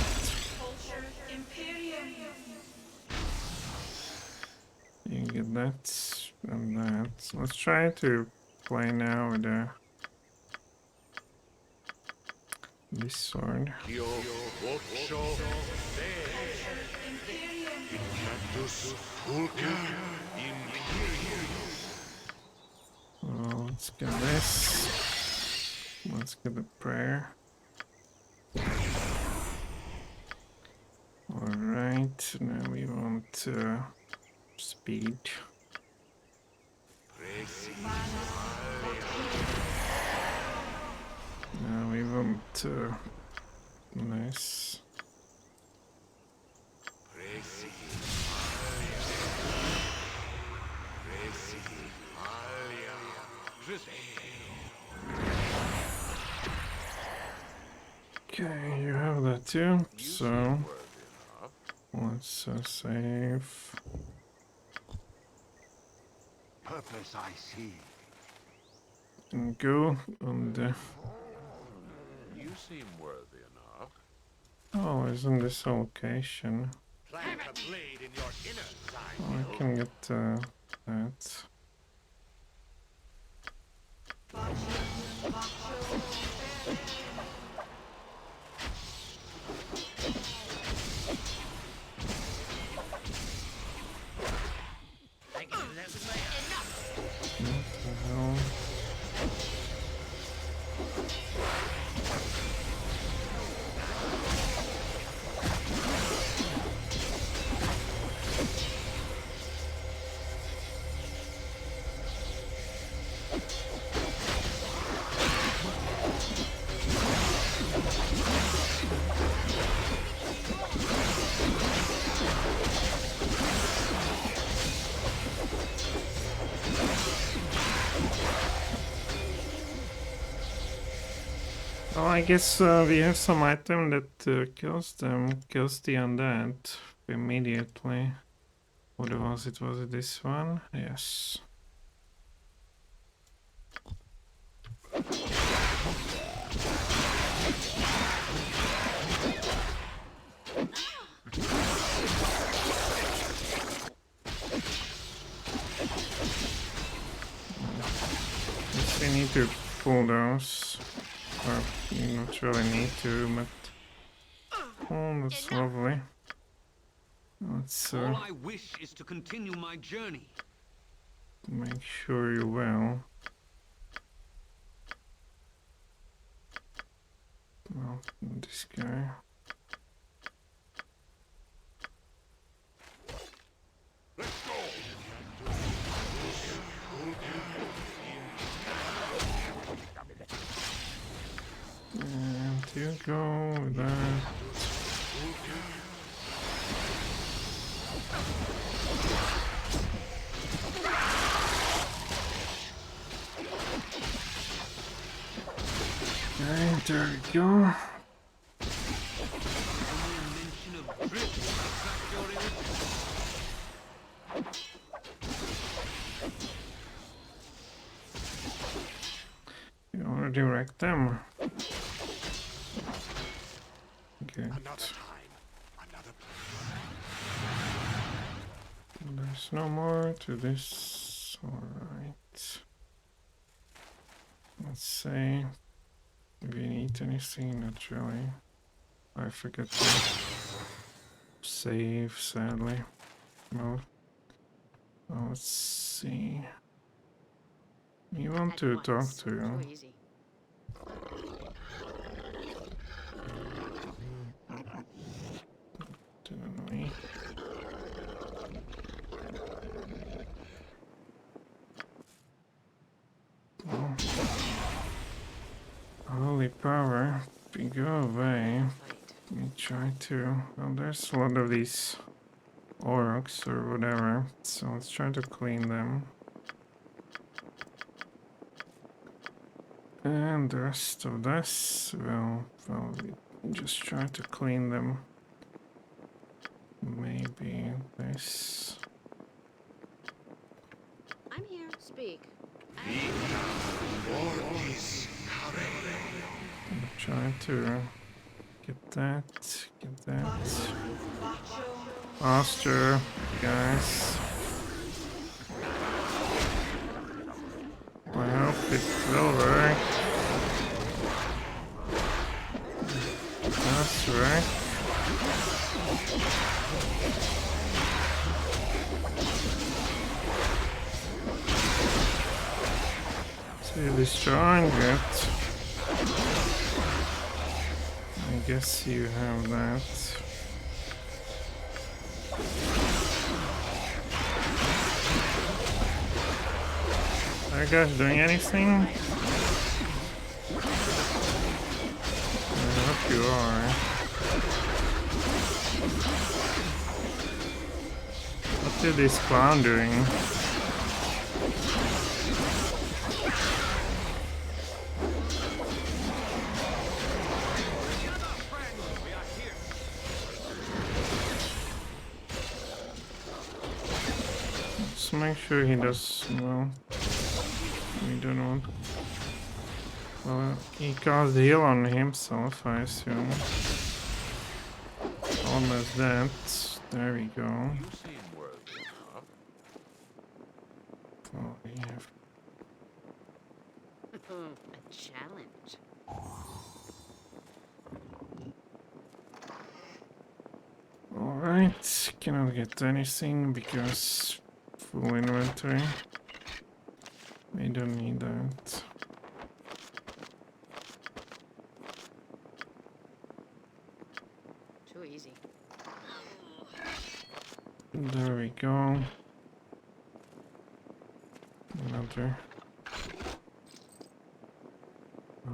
You get that and that. Let's try to play now with this sword. Well, let's get this. Let's get the prayer. Alright, now we want speed. Now we want nice. Okay, you have that too. So let's save. Purpose I see. And go on the. You seem worthy enough. Oh, isn't this a location? Plant a blade in your inner side. Oh, I can get that. What the hell? Well, I guess we have some item that kills them, kills the undead immediately. What was it? Was it this one? Yes. Guess we need to pull those. Or you not really need to, but oh, that's lovely. Let's All I wish is to continue my journey. make sure you will. Well, this guy. And you go with that. Okay, there we go. You already wrecked them. Good. There's no more to this. Alright. Let's see. If you need anything, not really. I forgot to save, sadly. Well, let's see. You want At to talk once. to you? Too easy. Didn't we? Oh. Holy power, if you go away, Fight. let me try to. Well, there's a lot of these orcs or whatever, so let's try to clean them. And the rest of this, well, we just try to clean them. Maybe this. I'm here. Speak. I'm trying to get that, Faster, guys. I hope it will work. That's right. See, destroying it. I guess you have that. Are you guys doing anything? I hope you are. What is this clown doing? Let's make sure he does well. We don't want. Well, he caused heal on himself, I assume. Almost dead. There we go. You seem worthy enough. Oh, we have. A challenge. Alright, cannot get anything because full inventory. We don't need that. Too easy. There we go. Another.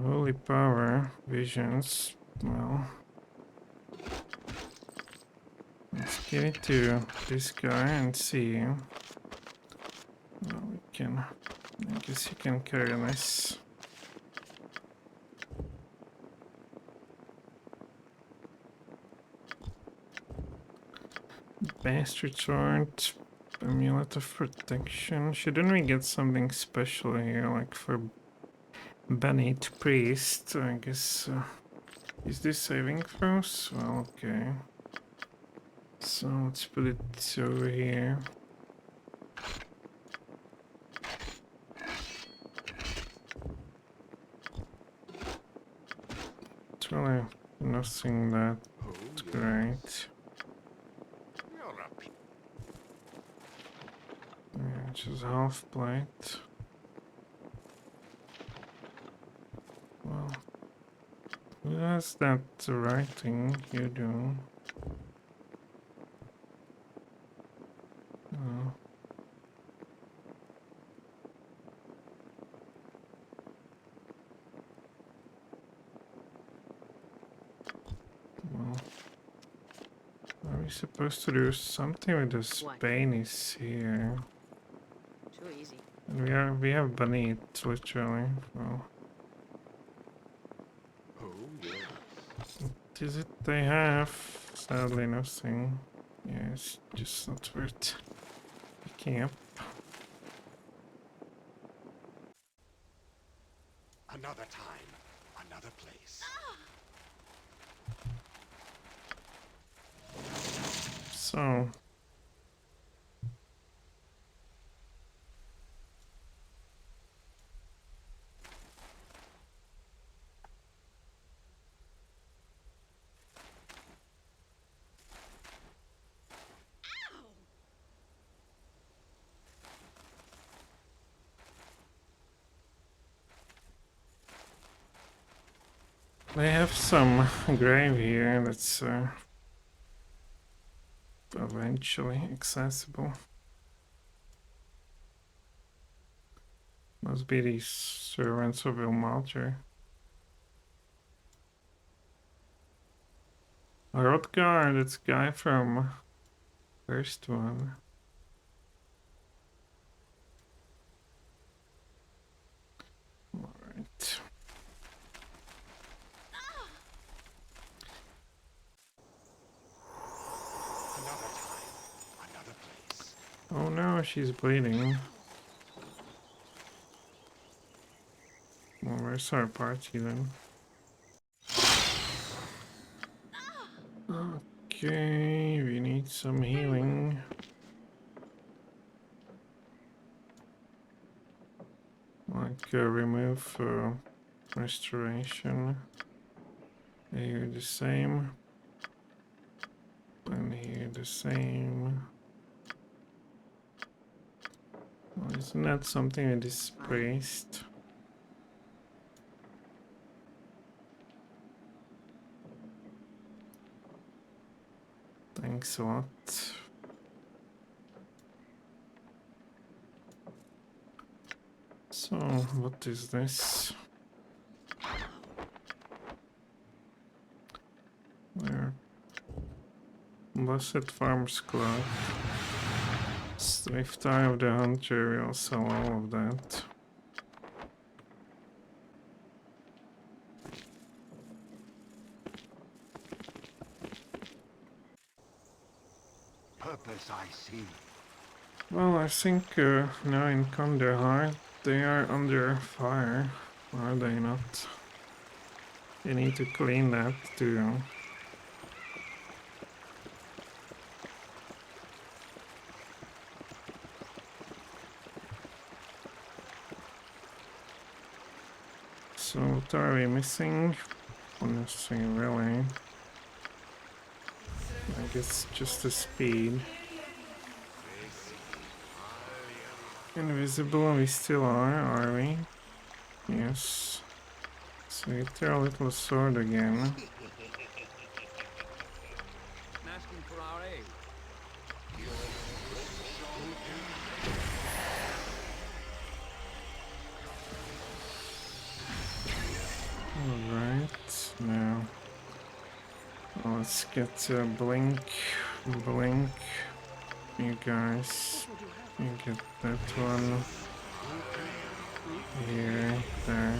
Holy power, visions. Well, let's get into this guy and see. Well, we can. I guess you can carry this. Bastards aren't amulet of protection. Shouldn't we get something special here, like for Benit priest? I guess. Is this saving throws? Well, okay. So let's put it over here. It's really nothing that great. You're a Yeah, just half plate. Well, who has that writing? You do. Oh. Well, are we supposed to do something with this What? Banis here? Too easy. And we have Banit, literally. Well, Oh, yes. what is it they have? Sadly, nothing. Yeah, it's just not worth picking up. Another time, another place. So, They have some grave here that's eventually accessible. Must be these servants of Ilmater. Hrothgar, that's guy from first one. Alright. Another time, another place. Oh no, she's bleeding. Well, where's our party then? Okay, we need some healing. Like remove restoration. Here the same. And here the same. Well, isn't that something with this priest? Thanks a lot. So, what is this? Where? Blessed Farms Club. Swift Eye of the Hunter, we'll sell all of that. Purpose I see. Well, I think now in Kandahar they are under fire, are they not? You need to clean that too. So what are we missing? Nothing really. I guess just the speed. Invisible we still are we? Yes. So we throw a little sword again. Asking for our aid. Alright, now let's get Blink. You guys, you get that one. Here, there.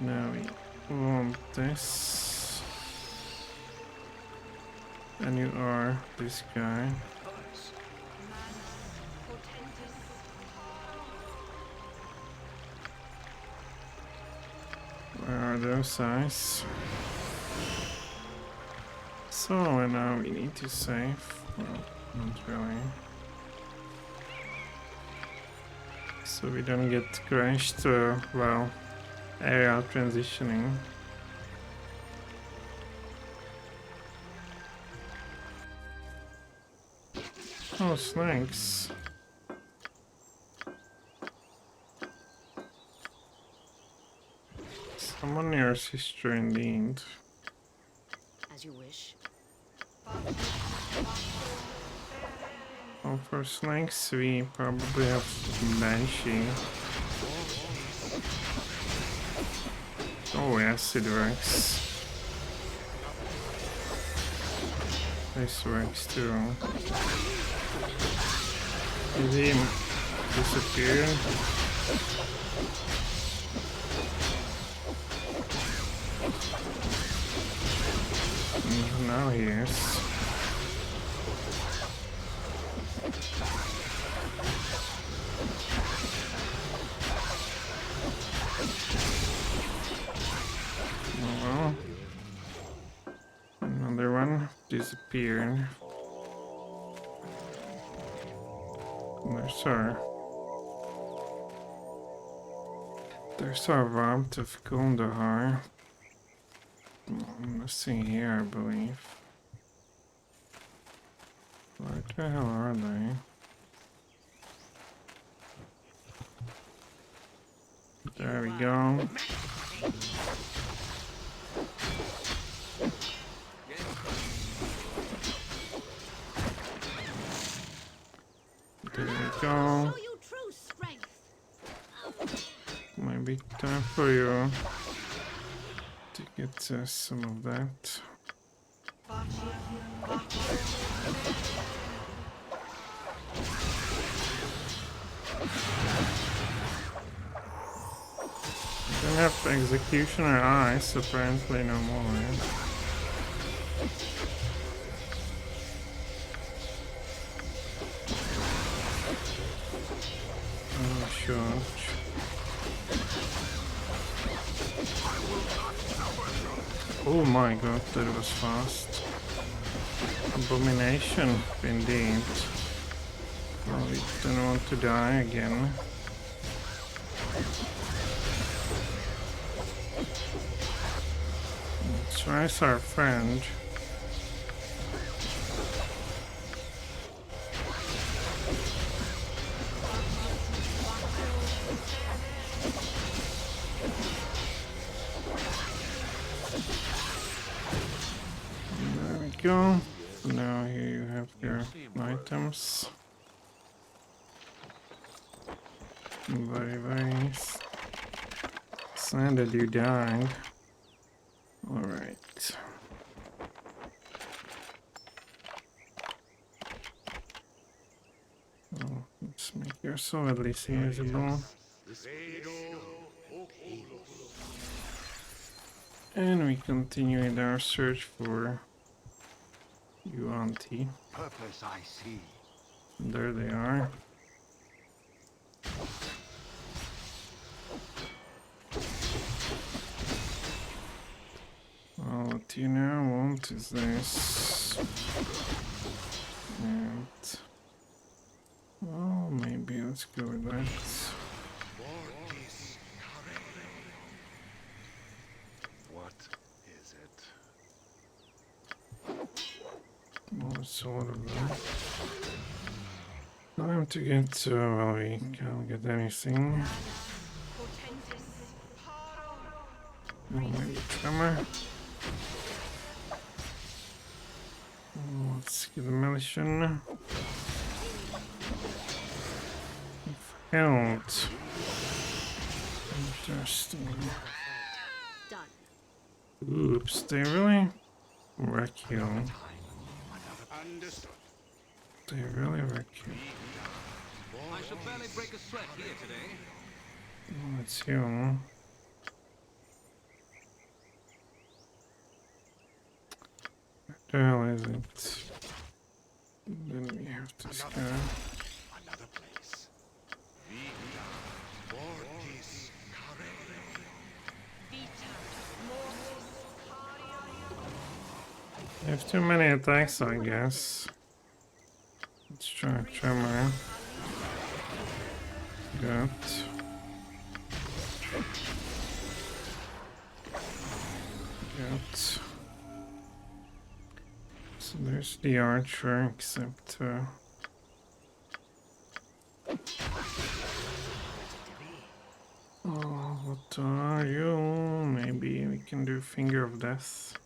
Now we want this. And you are this guy. Where are those eyes? So, and now we need to save. Well, not really. So we don't get crashed, well, area transitioning. Oh, snakes. Someone near sister indeed. As you wish. Well, for snakes we probably have Banshee. Oh yes, it works. This works too. Did he disappear? Now he is. Oh well. Another one disappeared. There's our warmth of Kandahar. Nothing here, I believe. Where the hell are they? There we go. There we go. Show you true strength. Maybe time for you to get some of that. Don't have executioner eyes, apparently no more. Oh, sure. Oh my god, that was fast. Abomination, indeed. Well, we don't want to die again. Tries our friend. There we go. Now here you have your items. Very sad that you died. Alright. Oh, let's make your sword at least usable. And we continue in our search for Yuan-Ti. Purpose I see. There they are. Well, what you now want is this. And well, maybe let's go with that. What is it? Well, sort of that. Time to get well, we can't get anything. Oh, maybe tremor. Let's get a mission. Failed. Interesting. Done. Oops, they really wreck you. They really wreck you. I shall barely break a sweat here today. Oh, it's you. What the hell is it? Then we have to scan. Another place. I have too many attacks, I guess. Let's try tremor. Good. Good. So there's the archer, except oh, what are you? Maybe we can do Finger of Death.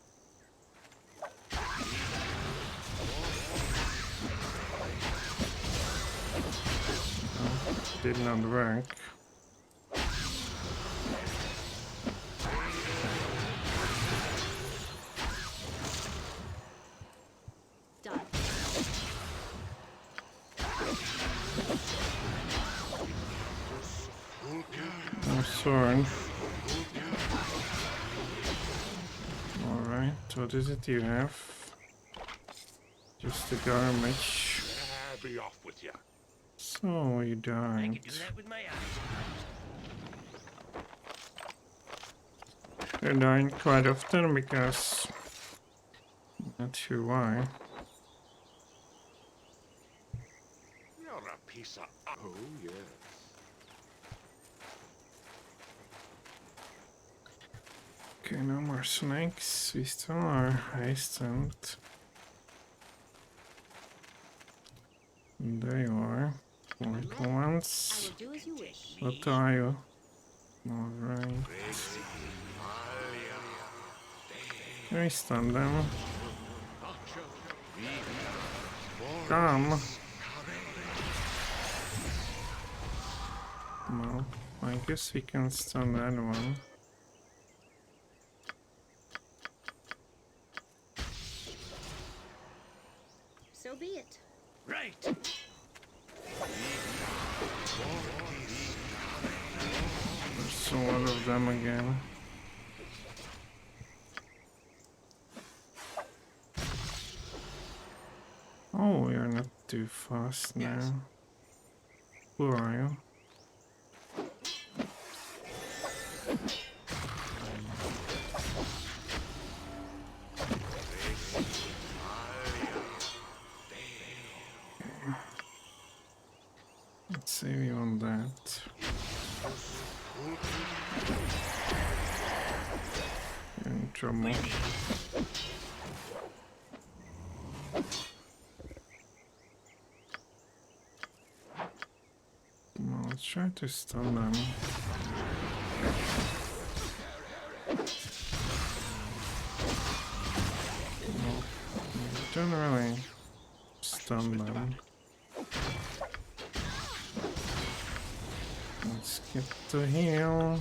Oh, did not work. Done. No sword. Alright, what is it you have? Just the garbage. Be off with you. So you died. You're dying quite often because not sure why. You're a piece of. Oh yes. Okay, no more snakes. We still are hastened. There you are. Little I ones. will do as you wish. What are you? Alright. Can we stun them? Come! Well, I guess we can stun that one. So be it. Right. There's a lot of them again. Oh, we are not too fast now. Who are you? Let's see, we want that. You're in trouble. Well, let's try to stun them. Well, we don't really stun them. Let's get to heal.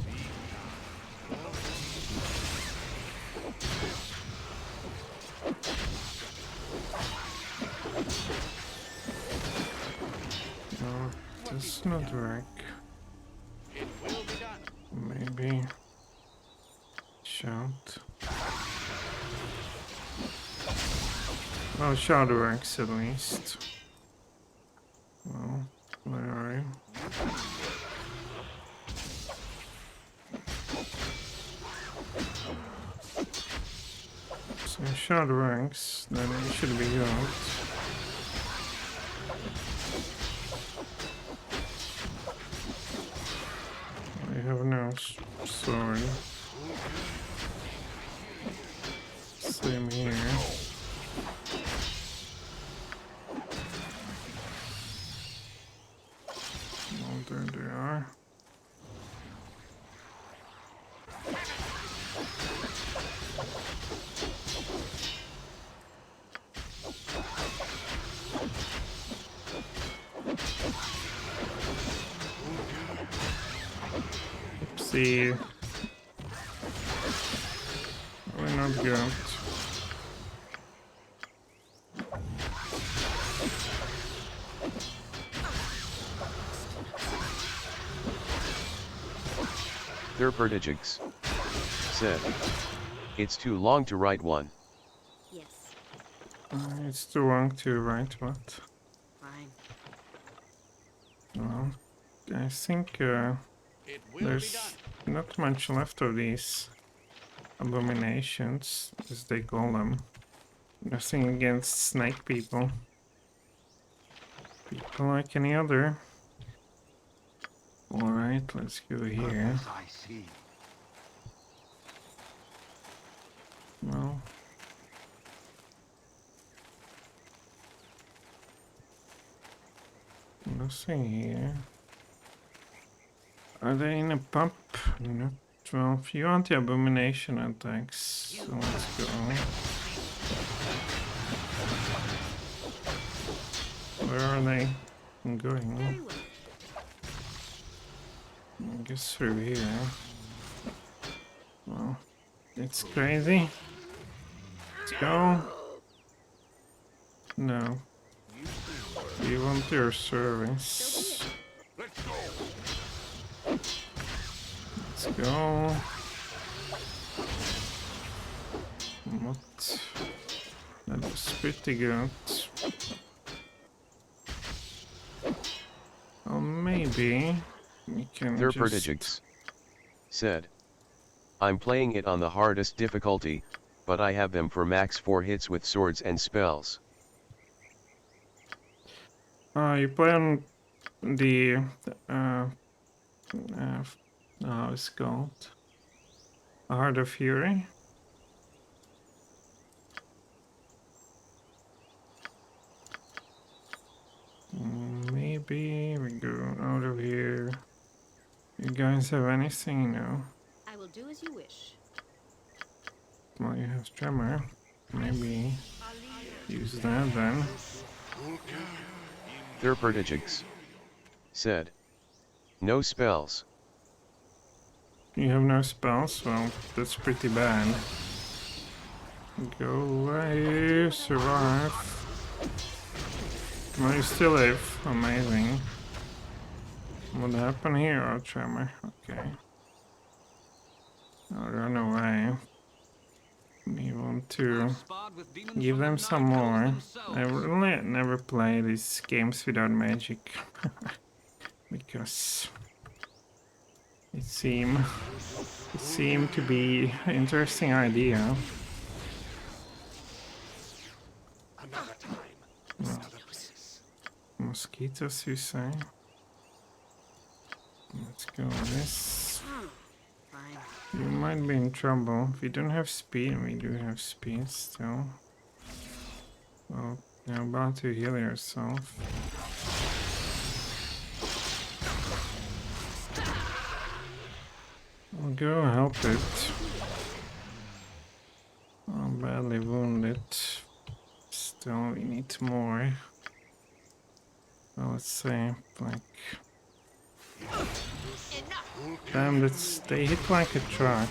No, that's not wreck. It will be done. Maybe shout. Oh, shout Rex at least. Well, where are you? So shout Rex, then it should be out. I have no sword. Same here. Oh, there they are. Oopsie. We're not good. Thurperdigigs said, "It's too long to write one." Yes. It's too long to write what? Fine. Well, I think It will be there's done. not much left of these abominations, as they call them. Nothing against snake people. People like any other. Alright, let's go here. I see. Well. Nothing here. Are they in a pub? No. Well, if you want the abomination attacks, so let's go. Where are they going? Very well. I guess through here. Well, it's crazy. Let's go. No. You want your service. Let's go. Let's go. What? That was pretty good. Well, maybe we can Thurperdigigs just... said, "I'm playing it on the hardest difficulty, but I have them for max 4 hits with swords and spells." You play on the... how it's called? Heart of Fury? Maybe we go out of here. You guys have anything now? I will do as you wish. Well, you have Tremor. Maybe use that then. Thurpertigigs said. No spells. You have no spells? Well, that's pretty bad. Go away, survive. Well, you still live. Amazing. What happened here? Oh, Tremor. Okay. I'll run away. You want to Sparred with demons give from the them some night hells more. themselves. I really never play these games without magic. Because it seemed to be an interesting idea. Another time. Well, Another place. mosquitoes, you say? Let's go with this. Fine. You might be in trouble. If you don't have speed, we do have speed still. Well, you're about to heal yourself. I'll go help it. I'm badly wounded. Still, we need more. Well, let's say, like... Damn, they hit like a truck.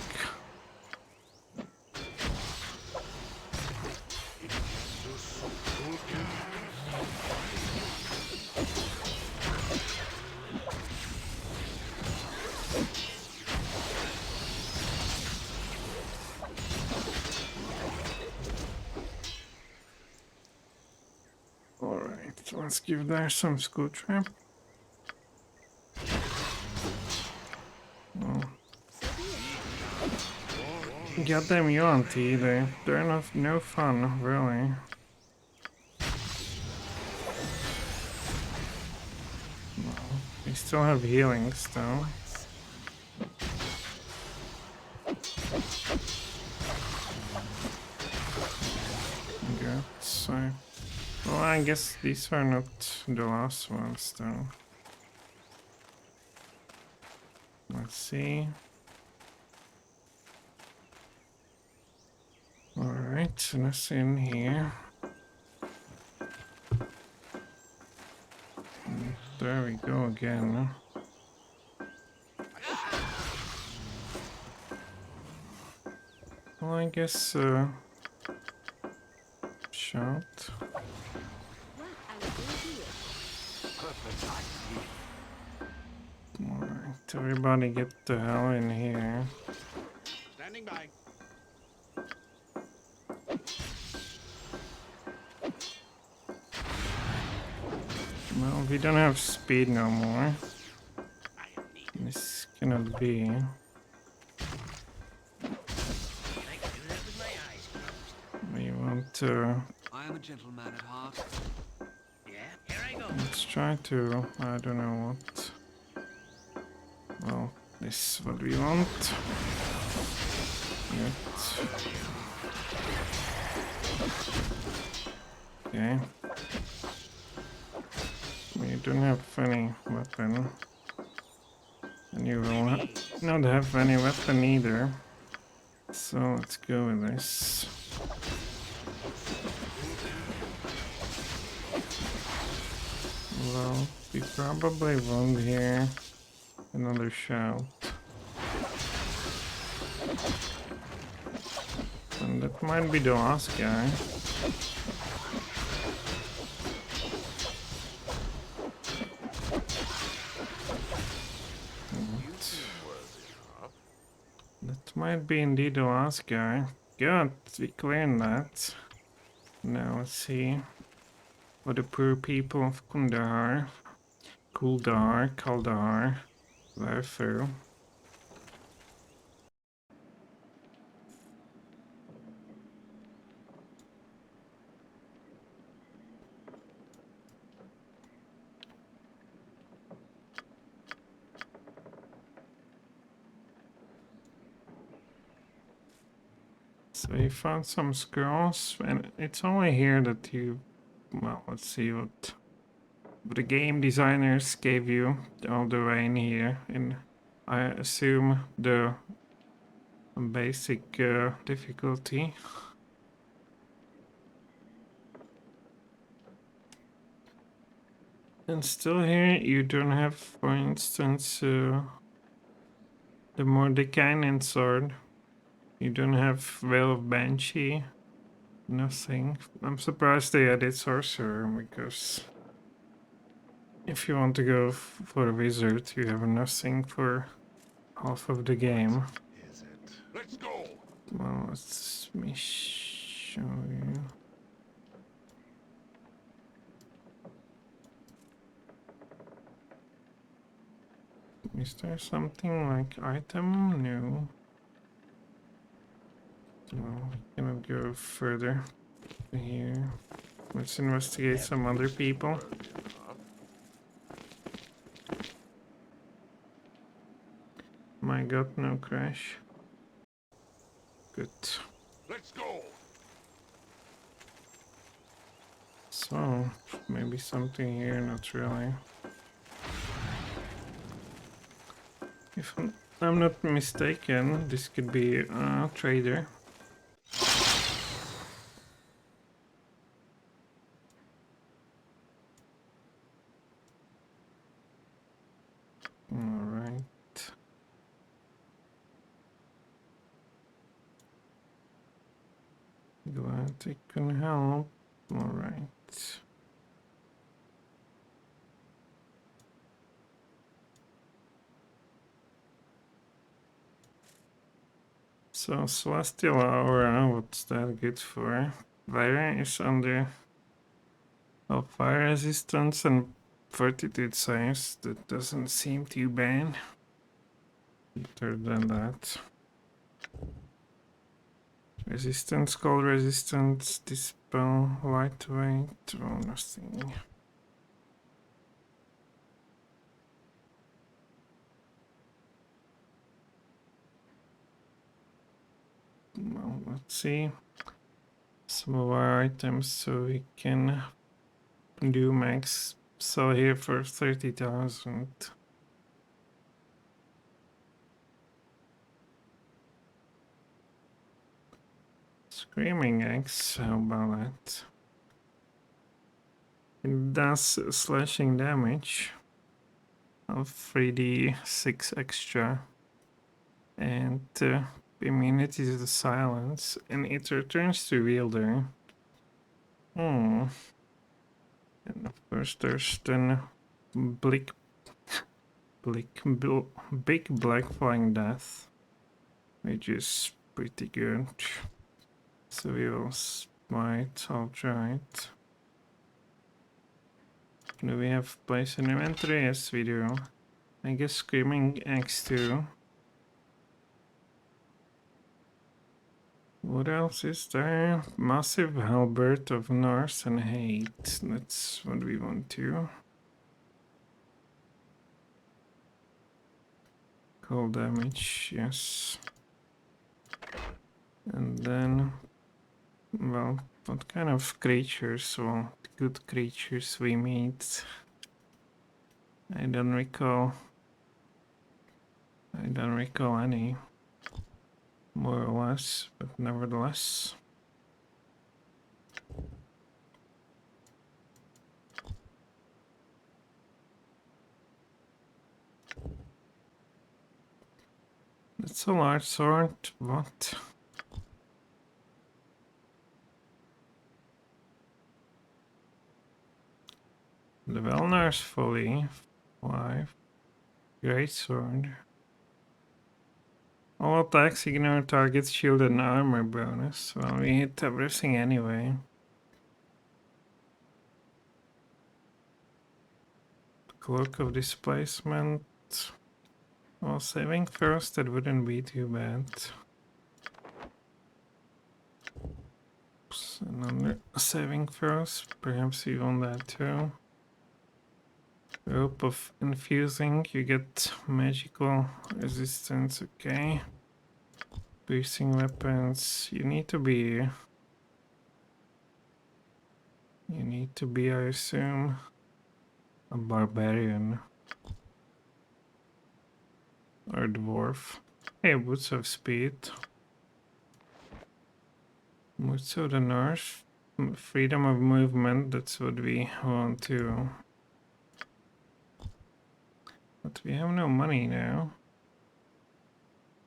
Alright, let's give there some school trap. Well, goddamn Yuan-Ti, they're no fun, really. Well, we still have healings though. Good, so... Well, I guess these are not the last ones though. Let's see. Alright, nothing here. There we go again. Well, I guess, shout. Well, I will do as you wish. Alright, everybody get the hell in here. Standing by. Well, we don't have speed no more. This cannot be. We want to... I am a gentleman at heart. Let's try to... I don't know what... Well, this is what we want. Good. Okay. We don't have any weapon. And you will not have any weapon either. So let's go with this. Well, we probably won't hear another shout. And that might be the last guy. That might be indeed the last guy. Good, we cleared that. Now let's see what the poor people of Kaldahar were through. So we found some scrolls, and it's only here that you... Well, let's see what the game designers gave you all the way in here in I assume the basic difficulty. And still here you don't have, for instance, the Mordekainen sword. You don't have Veil of Banshee. Nothing. I'm surprised they added Sorcerer, because if you want to go for a wizard, you have nothing for half of the game. Is it? Let's go! Well, let me show you. Is there something like item? No. Well, we cannot go further here. Let's investigate some other people. My god, no crash. Good. Let's go! So, maybe something here, not really. If I'm not mistaken, this could be a trader. Alright. Glad I can help. Alright. So, Celestial Aura, what's that good for? Fire is under fire resistance and fortitude size. That doesn't seem too bad. Better than that. Resistance, cold resistance, dispel, lightweight, well, nothing. Well, let's see some of our items so we can do max sell here for 30,000. Screaming Axe, how about that? It does slashing damage of 3d6 extra and immunity to the silence, and it returns to wielder. And of course there's then big black flying death, which is pretty good. So we will smite, I'll try it. Do we have place in inventory? Yes, we do. I guess Screaming Axe too. What else is there? Massive Halberd of Norse and Hate. That's what we want to. Cold damage, yes. And then, well, what kind of creatures? Well, good creatures we meet. I don't recall any. More or less, but nevertheless. That's a large sword. What? The Velnar's Folly. 5. Great sword. All attacks ignore target's shield and armor bonus. Well, we hit everything anyway. Cloak of Displacement. Well, saving first, that wouldn't be too bad. Oops, another saving first, perhaps you want that too. Rope of Infusing, you get magical resistance, okay. Piercing weapons, you need to be, I assume, a barbarian. or dwarf. Hey, Boots of Speed. Boots of the North. Freedom of movement, that's what we want to. But we have no money now.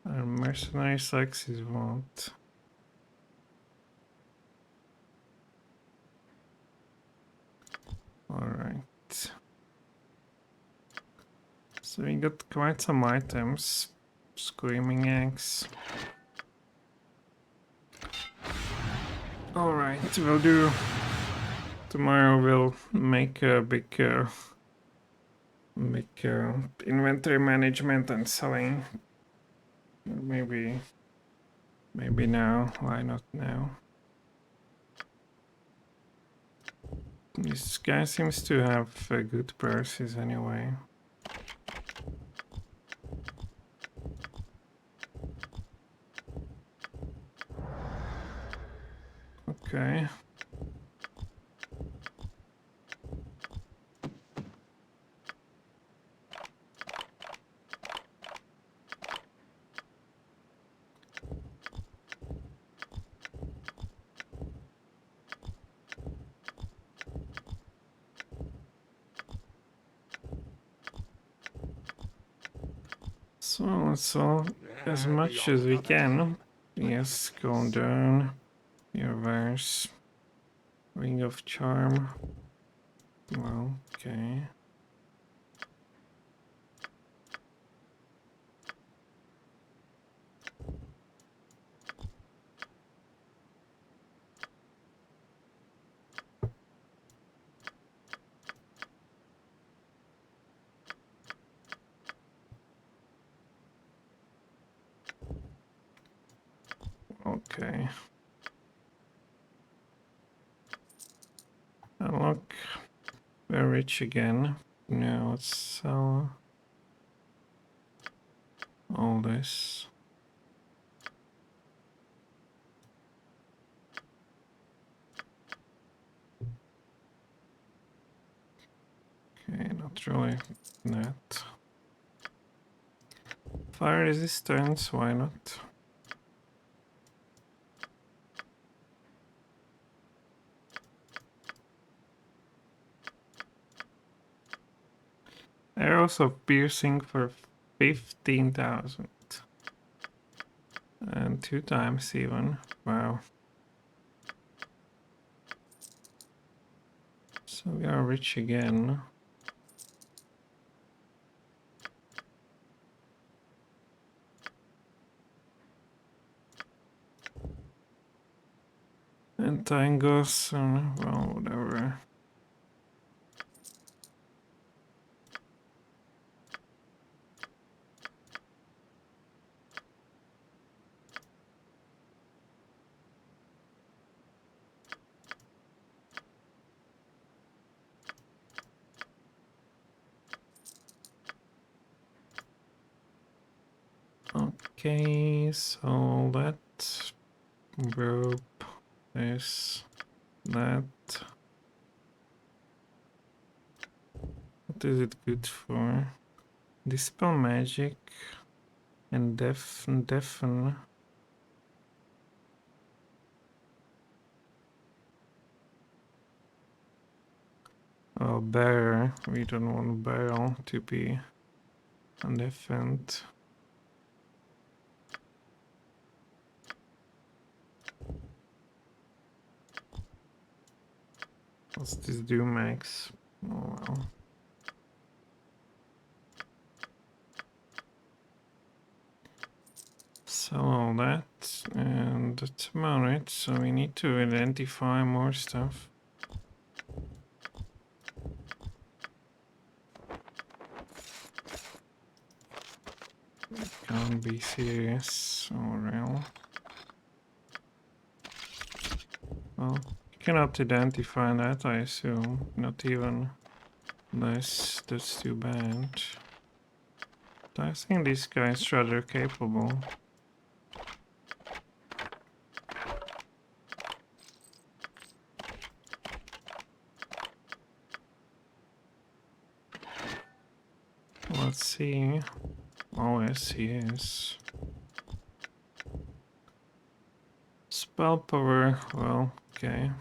Our mercenary Saxes want. Alright. So we got quite some items. Screaming axe. Alright, we'll do. Tomorrow we'll make a big inventory management and selling. Maybe now. Why not now? This guy seems to have good purses anyway. Okay. So let's sell as much as we can. Yes, going down. Reverse. Ring of Charm. Well, okay. Okay. And look, we're rich again. Now let's sell all this. Okay, not really that. Fire resistance, why not? Arrows of piercing for 15,000. And 2 times even. Wow. So we are rich again. Entangles, well, whatever. Okay, so that rope, this, that. What is it good for? Dispel magic and deafen. Oh, bear. We don't want barrel to be undeafened. What's this do, Max? Oh well. Sell all that, and that's about it. So we need to identify more stuff. Can't be serious or real. Well, you cannot identify that, I assume. Not even this. That's too bad. I think this guy is rather capable. Let's see. Oh, yes, he is. Spell power, well, okay.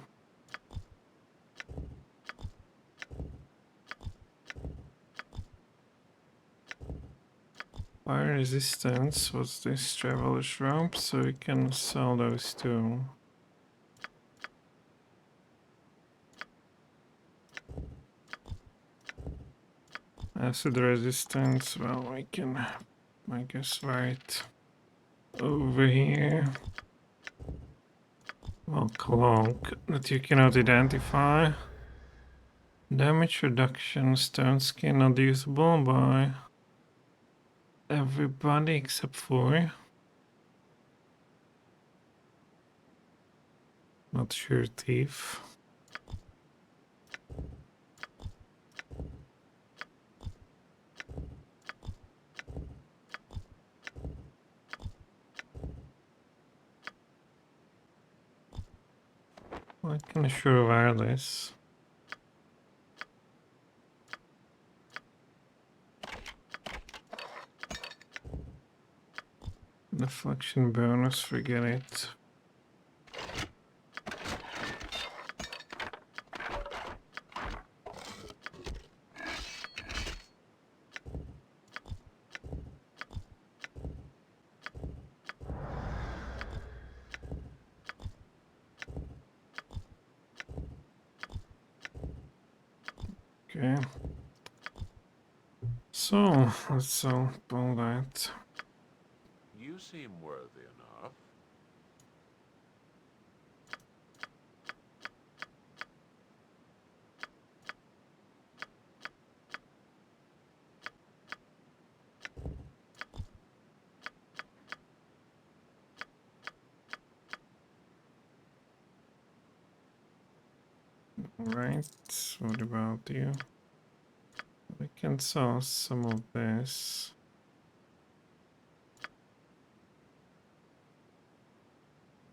Fire resistance, what's this? Traveler's rope, so we can sell those too. Acid resistance, well, I can, I guess, right over here. Well, cloak that you cannot identify. Damage reduction, stone skin not usable by everybody except for. Not sure, thief. I can sure wear this. Deflection bonus, forget it. Okay. So, let's sell all that. You seem worthy enough. Right, what about you? We can sell some of this.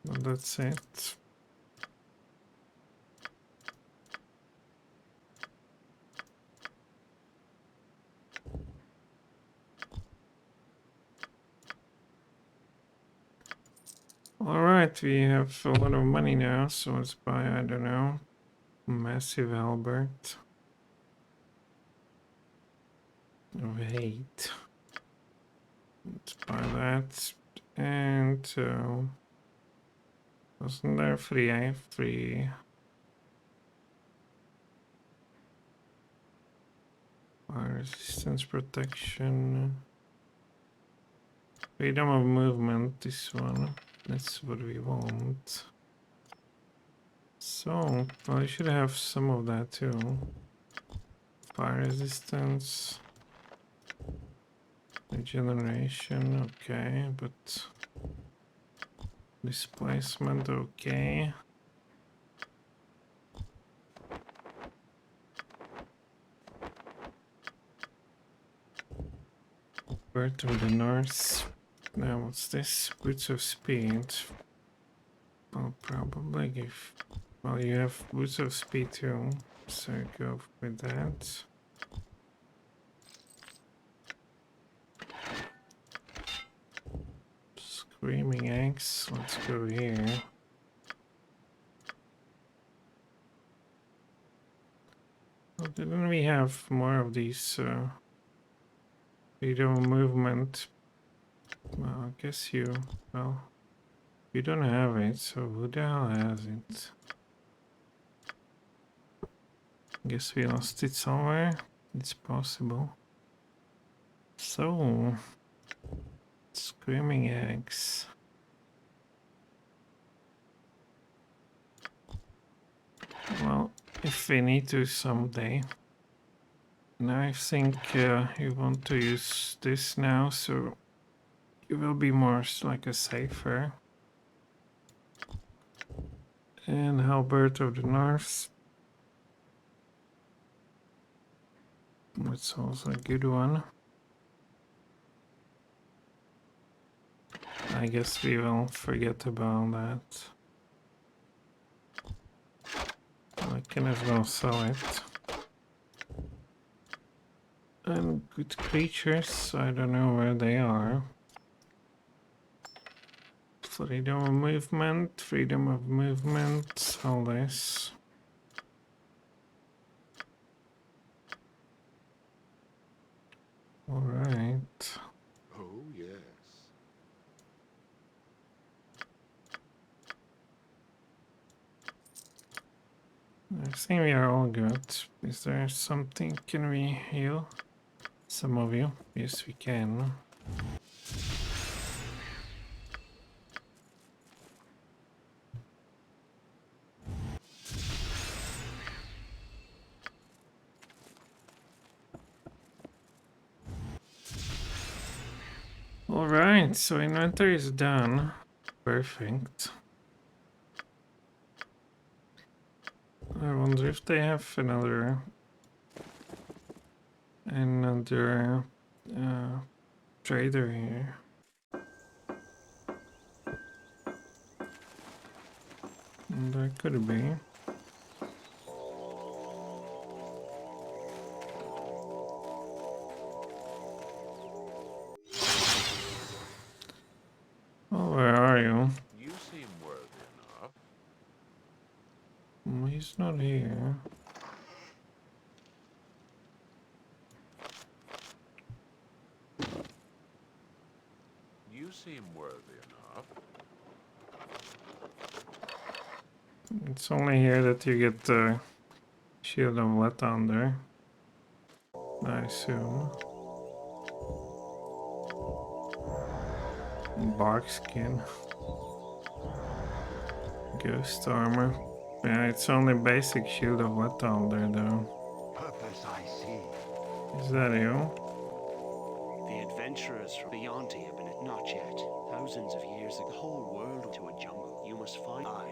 But that's it. Alright, we have a lot of money now, so let's buy, I don't know, massive halberd of 8. Let's buy that. And wasn't there free? I have free. Fire resistance protection. Freedom of movement, this one. That's what we want. So, I should have some of that too. Fire resistance. Regeneration, okay, but displacement, okay. Birth of the North. Now, what's this? Boots of Speed. I'll probably give. Well, you have Boots of Speed too, so go with that. Screaming Axe, let's go here. Well, didn't we have more of these freedom of movement? Well, I guess you, well, you don't have it, so who the hell has it? Guess we lost it somewhere. It's possible. So, Screaming Eggs. Well, if we need to someday. Now I think you want to use this now, so it will be more like a safer. And Halberd of the North. That's also a good one. I guess we will forget about that. I can as well sell it. And good creatures, I don't know where they are. Freedom of movement, all this. Alright. Oh, yes. I think we are all good. Is there something? Can we heal some of you? Yes, we can. Alright, so inventory is done. Perfect. I wonder if they have another trader here. There could be. Oh, where are you? You seem worthy enough. He's not here. You seem worthy enough. It's only here that you get the shield of Let under, I assume. Bark skin. Ghost armor. Yeah, it's only basic shield of Let under though. Purpose I see. Is that you? The adventurers from Beyond have been it not yet. Thousands of years ago, the whole world to a jungle. You must find that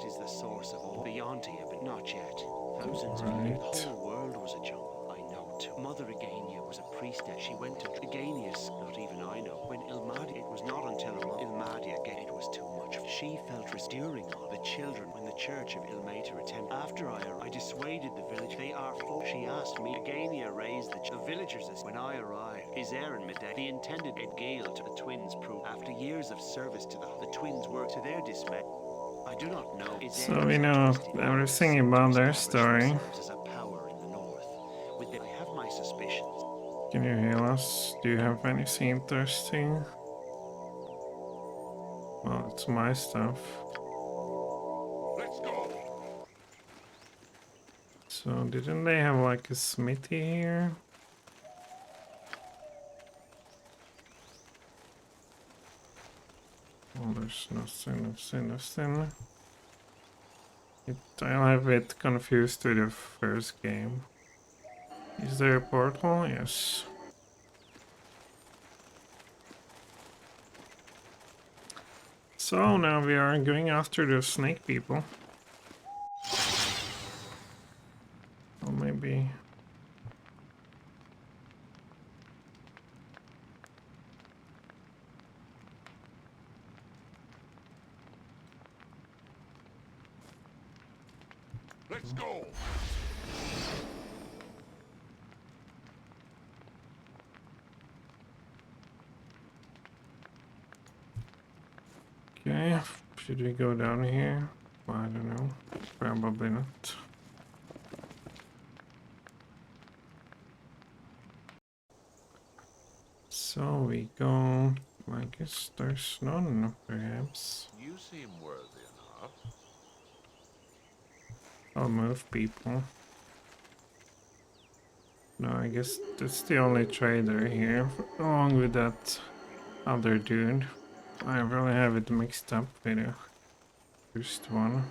is the source of all. Beyond but not yet. Thousands of years, the whole world was a jungle. I know too. Mother Agania was a priestess. She went to Aganius, not even I know. When Ilmadia, it was not until Ilmadia again it was too much. She felt during all the children when the church of Ilmater attempted. After I dissuaded the village. They are full. She asked me. Agania raised the villagers when I arrived. Is Aaron Medea, the intended Edgale to the twins proved. After years of service to the twins were to their dismay. I do not know. So we know everything about their story. As a power in the north. I have my suspicions. Can you heal us? Do you have anything interesting? Well, it's my stuff. Let's go. So didn't they have like a smithy here? Oh, there's nothing. I'll have it confused with the first game. Is there a portal? Yes. So now we are going after the snake people. Or maybe... Let's go. Okay, should we go down here? I don't know. Probably not. So we go... I guess there's none, perhaps. You seem worthy enough. I'll move people. No, I guess that's the only trader here, along with that other dude. I really have it mixed up with the first one.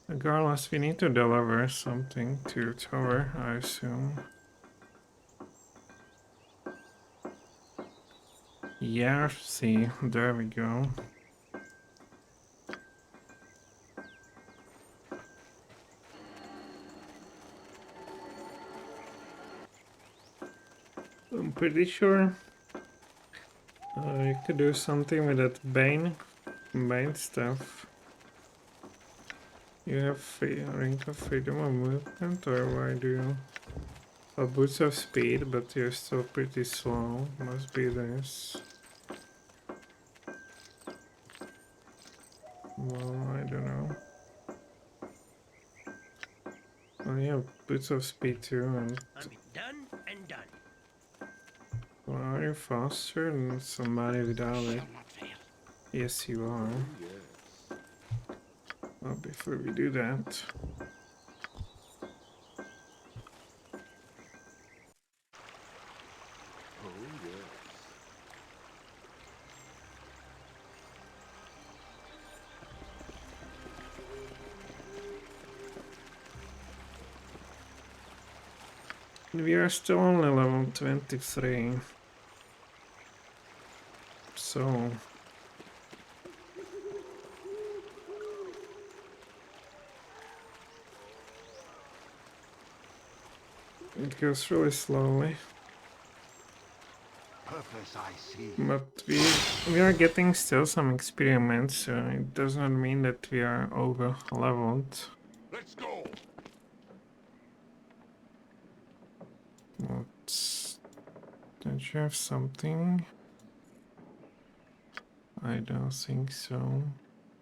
Regardless, we need to deliver something to Tower, I assume. Yeah, see, there we go. I'm pretty sure I could do something with that Bane stuff. You have ring of freedom of movement, or why do you? A boost of speed, but you're still pretty slow. Must be this. Well, I don't know. Oh, you have boots of speed too, and I'm done and done. well, are you faster than somebody without it? Yes, you are. Well, before we do that, we are still only level 23. So it goes really slowly. Purpose I see. But we are getting still some experiments, so it does not mean that we are over leveled. Let's go. What's... Don't you have something? I don't think so.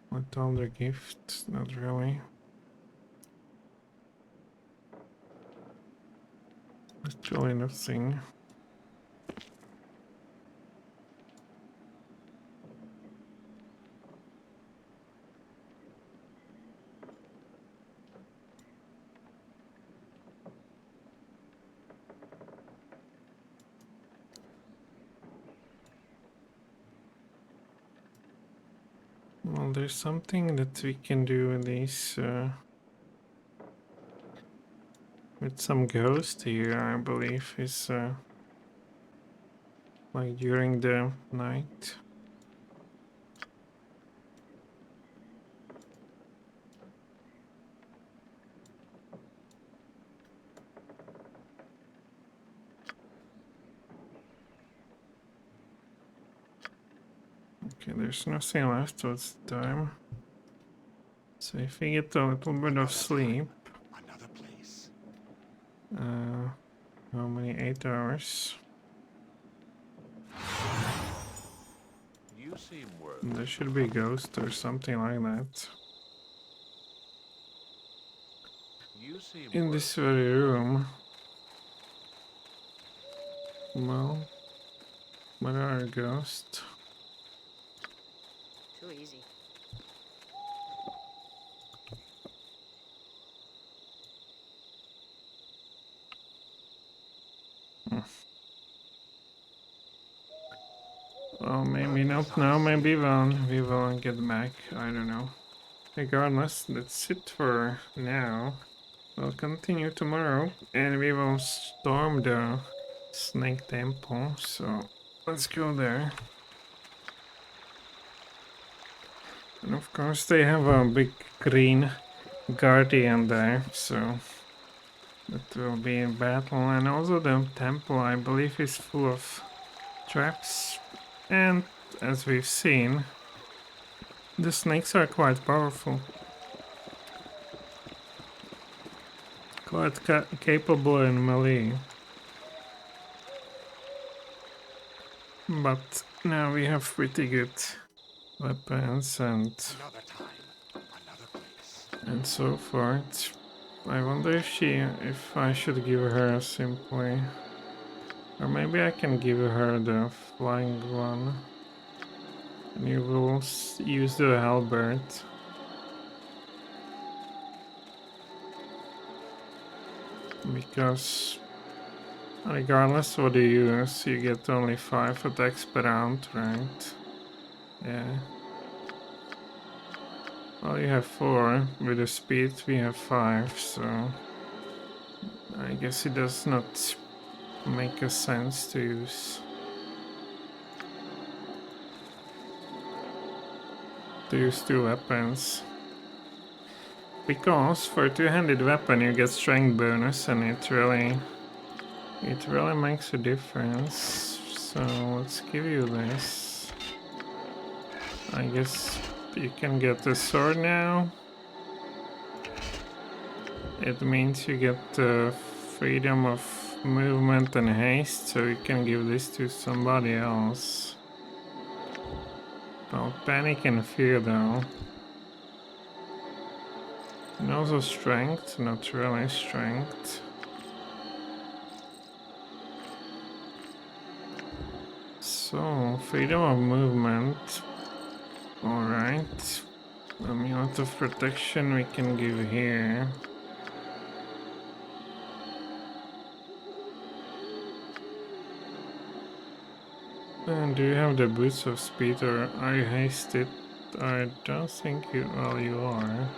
What other gift? Not really. It's really nothing. Well, there's something that we can do with these, with some ghost here, I believe, is like during the night. Okay, there's nothing left, so it's time. So if we get a little bit of sleep, Another place. how many? 8 hours? You seem worthy. There should be a ghost or something like that. You seem In worthy. this very room. Well, what are a ghost? Too easy. Well, maybe not now, maybe we will get back, I don't know. Regardless, that's it for now. We'll continue tomorrow, and we will storm the Snake Temple, so let's go there. And of course they have a big green guardian there, so that will be in battle. And also the temple, I believe, is full of traps, and as we've seen, the snakes are quite powerful, quite capable in melee. But now we have pretty good weapons and Another time. Another place. and so forth. I wonder if I should give her simply, or maybe I can give her the flying one. And you will use the halberd. Because regardless what you use, you get only 5 attacks per round, right? Yeah. Well, you have 4. With the speed, we have 5, so I guess it does not make a sense to use 2 weapons. Because for 2-handed weapon you get strength bonus, and it really makes a difference. So let's give you this. I guess you can get the sword now. it means you get freedom of movement and haste, so you can give this to somebody else. Well, panic and fear though. And also strength, not really strength. So, freedom of movement. Alright. Amount of protection we can give here. And do you have the boots of speed or are you hasted? I don't think you, well, you are.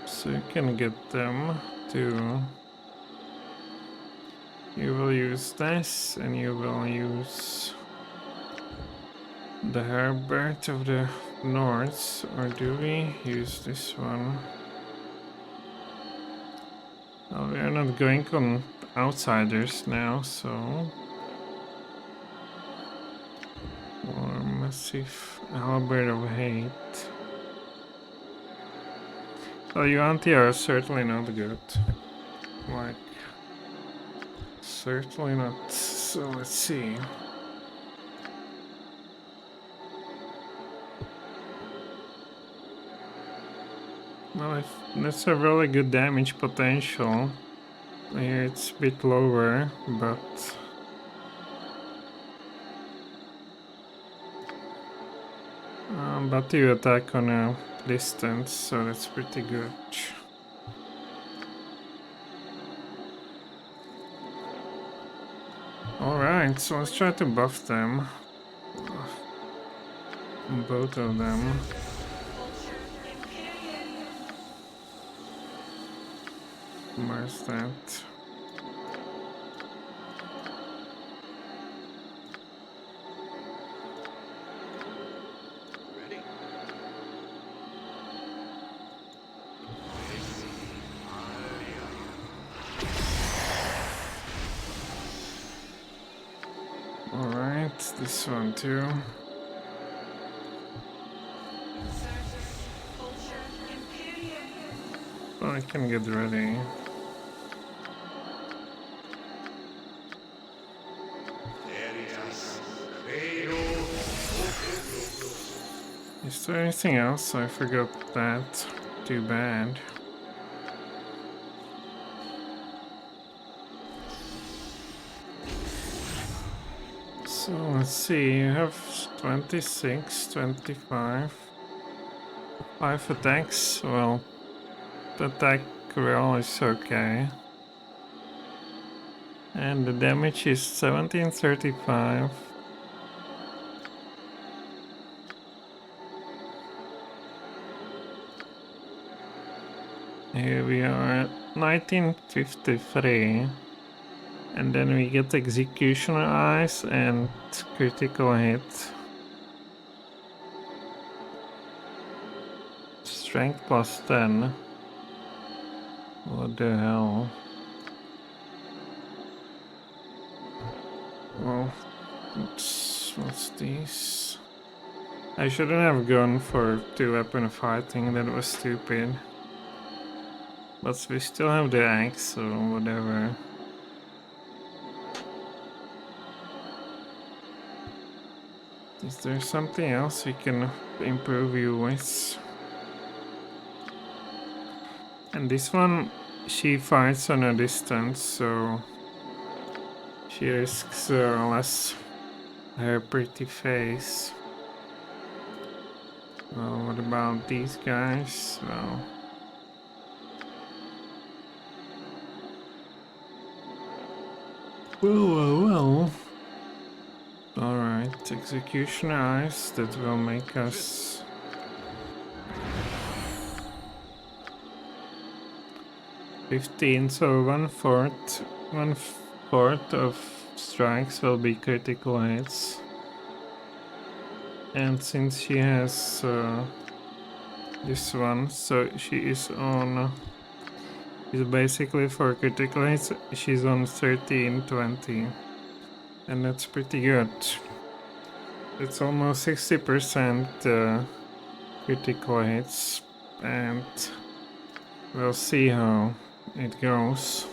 So you can get them too. You will use this and you will use the Herbert of the North, or do we use this one? Well, we are not going on outsiders now, so... Or massive halberd of hate. Well, you anti are certainly not good. Like, certainly not. So let's see. Well, that's a really good damage potential. Here it's a bit lower, but... but you attack on a distance, so that's pretty good. Alright, so let's try to buff them. Both of them. Where's that? Alright, this one too. Well, I can get ready. Is there anything else? I forgot that. Too bad. So let's see, you have 26, 25, 5 attacks. Well, the attack roll is okay. And the damage is 1735. Here we are at 1953. And then we get Executioner Eyes and critical hit. Strength plus 10. What the hell? Well, what's this? I shouldn't have gone for 2-weapon fighting, that was stupid. But we still have the axe, so whatever. Is there something else we can improve you with? And this one, she fights on a distance, so she risks less her pretty face. Well, what about these guys? Well, well. Alright, Executioner Eyes, that will make us... $15, so one fourth of strikes will be critical hits. And since she has this one, so she is on... is basically for critical hits, she's on 1320. And that's pretty good. It's almost 60% critical hits and We'll see how it goes.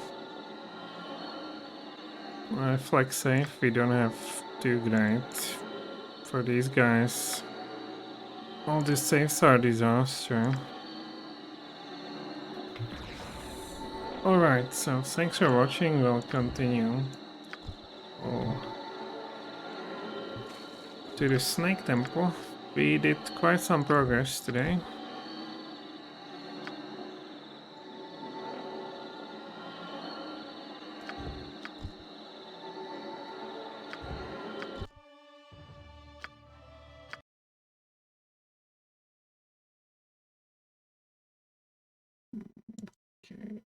Flex safe, we don't have too great for these guys. All the safes are disaster. Alright, so thanks for watching, we'll continue. To the Snake Temple. We did quite some progress today. Okay.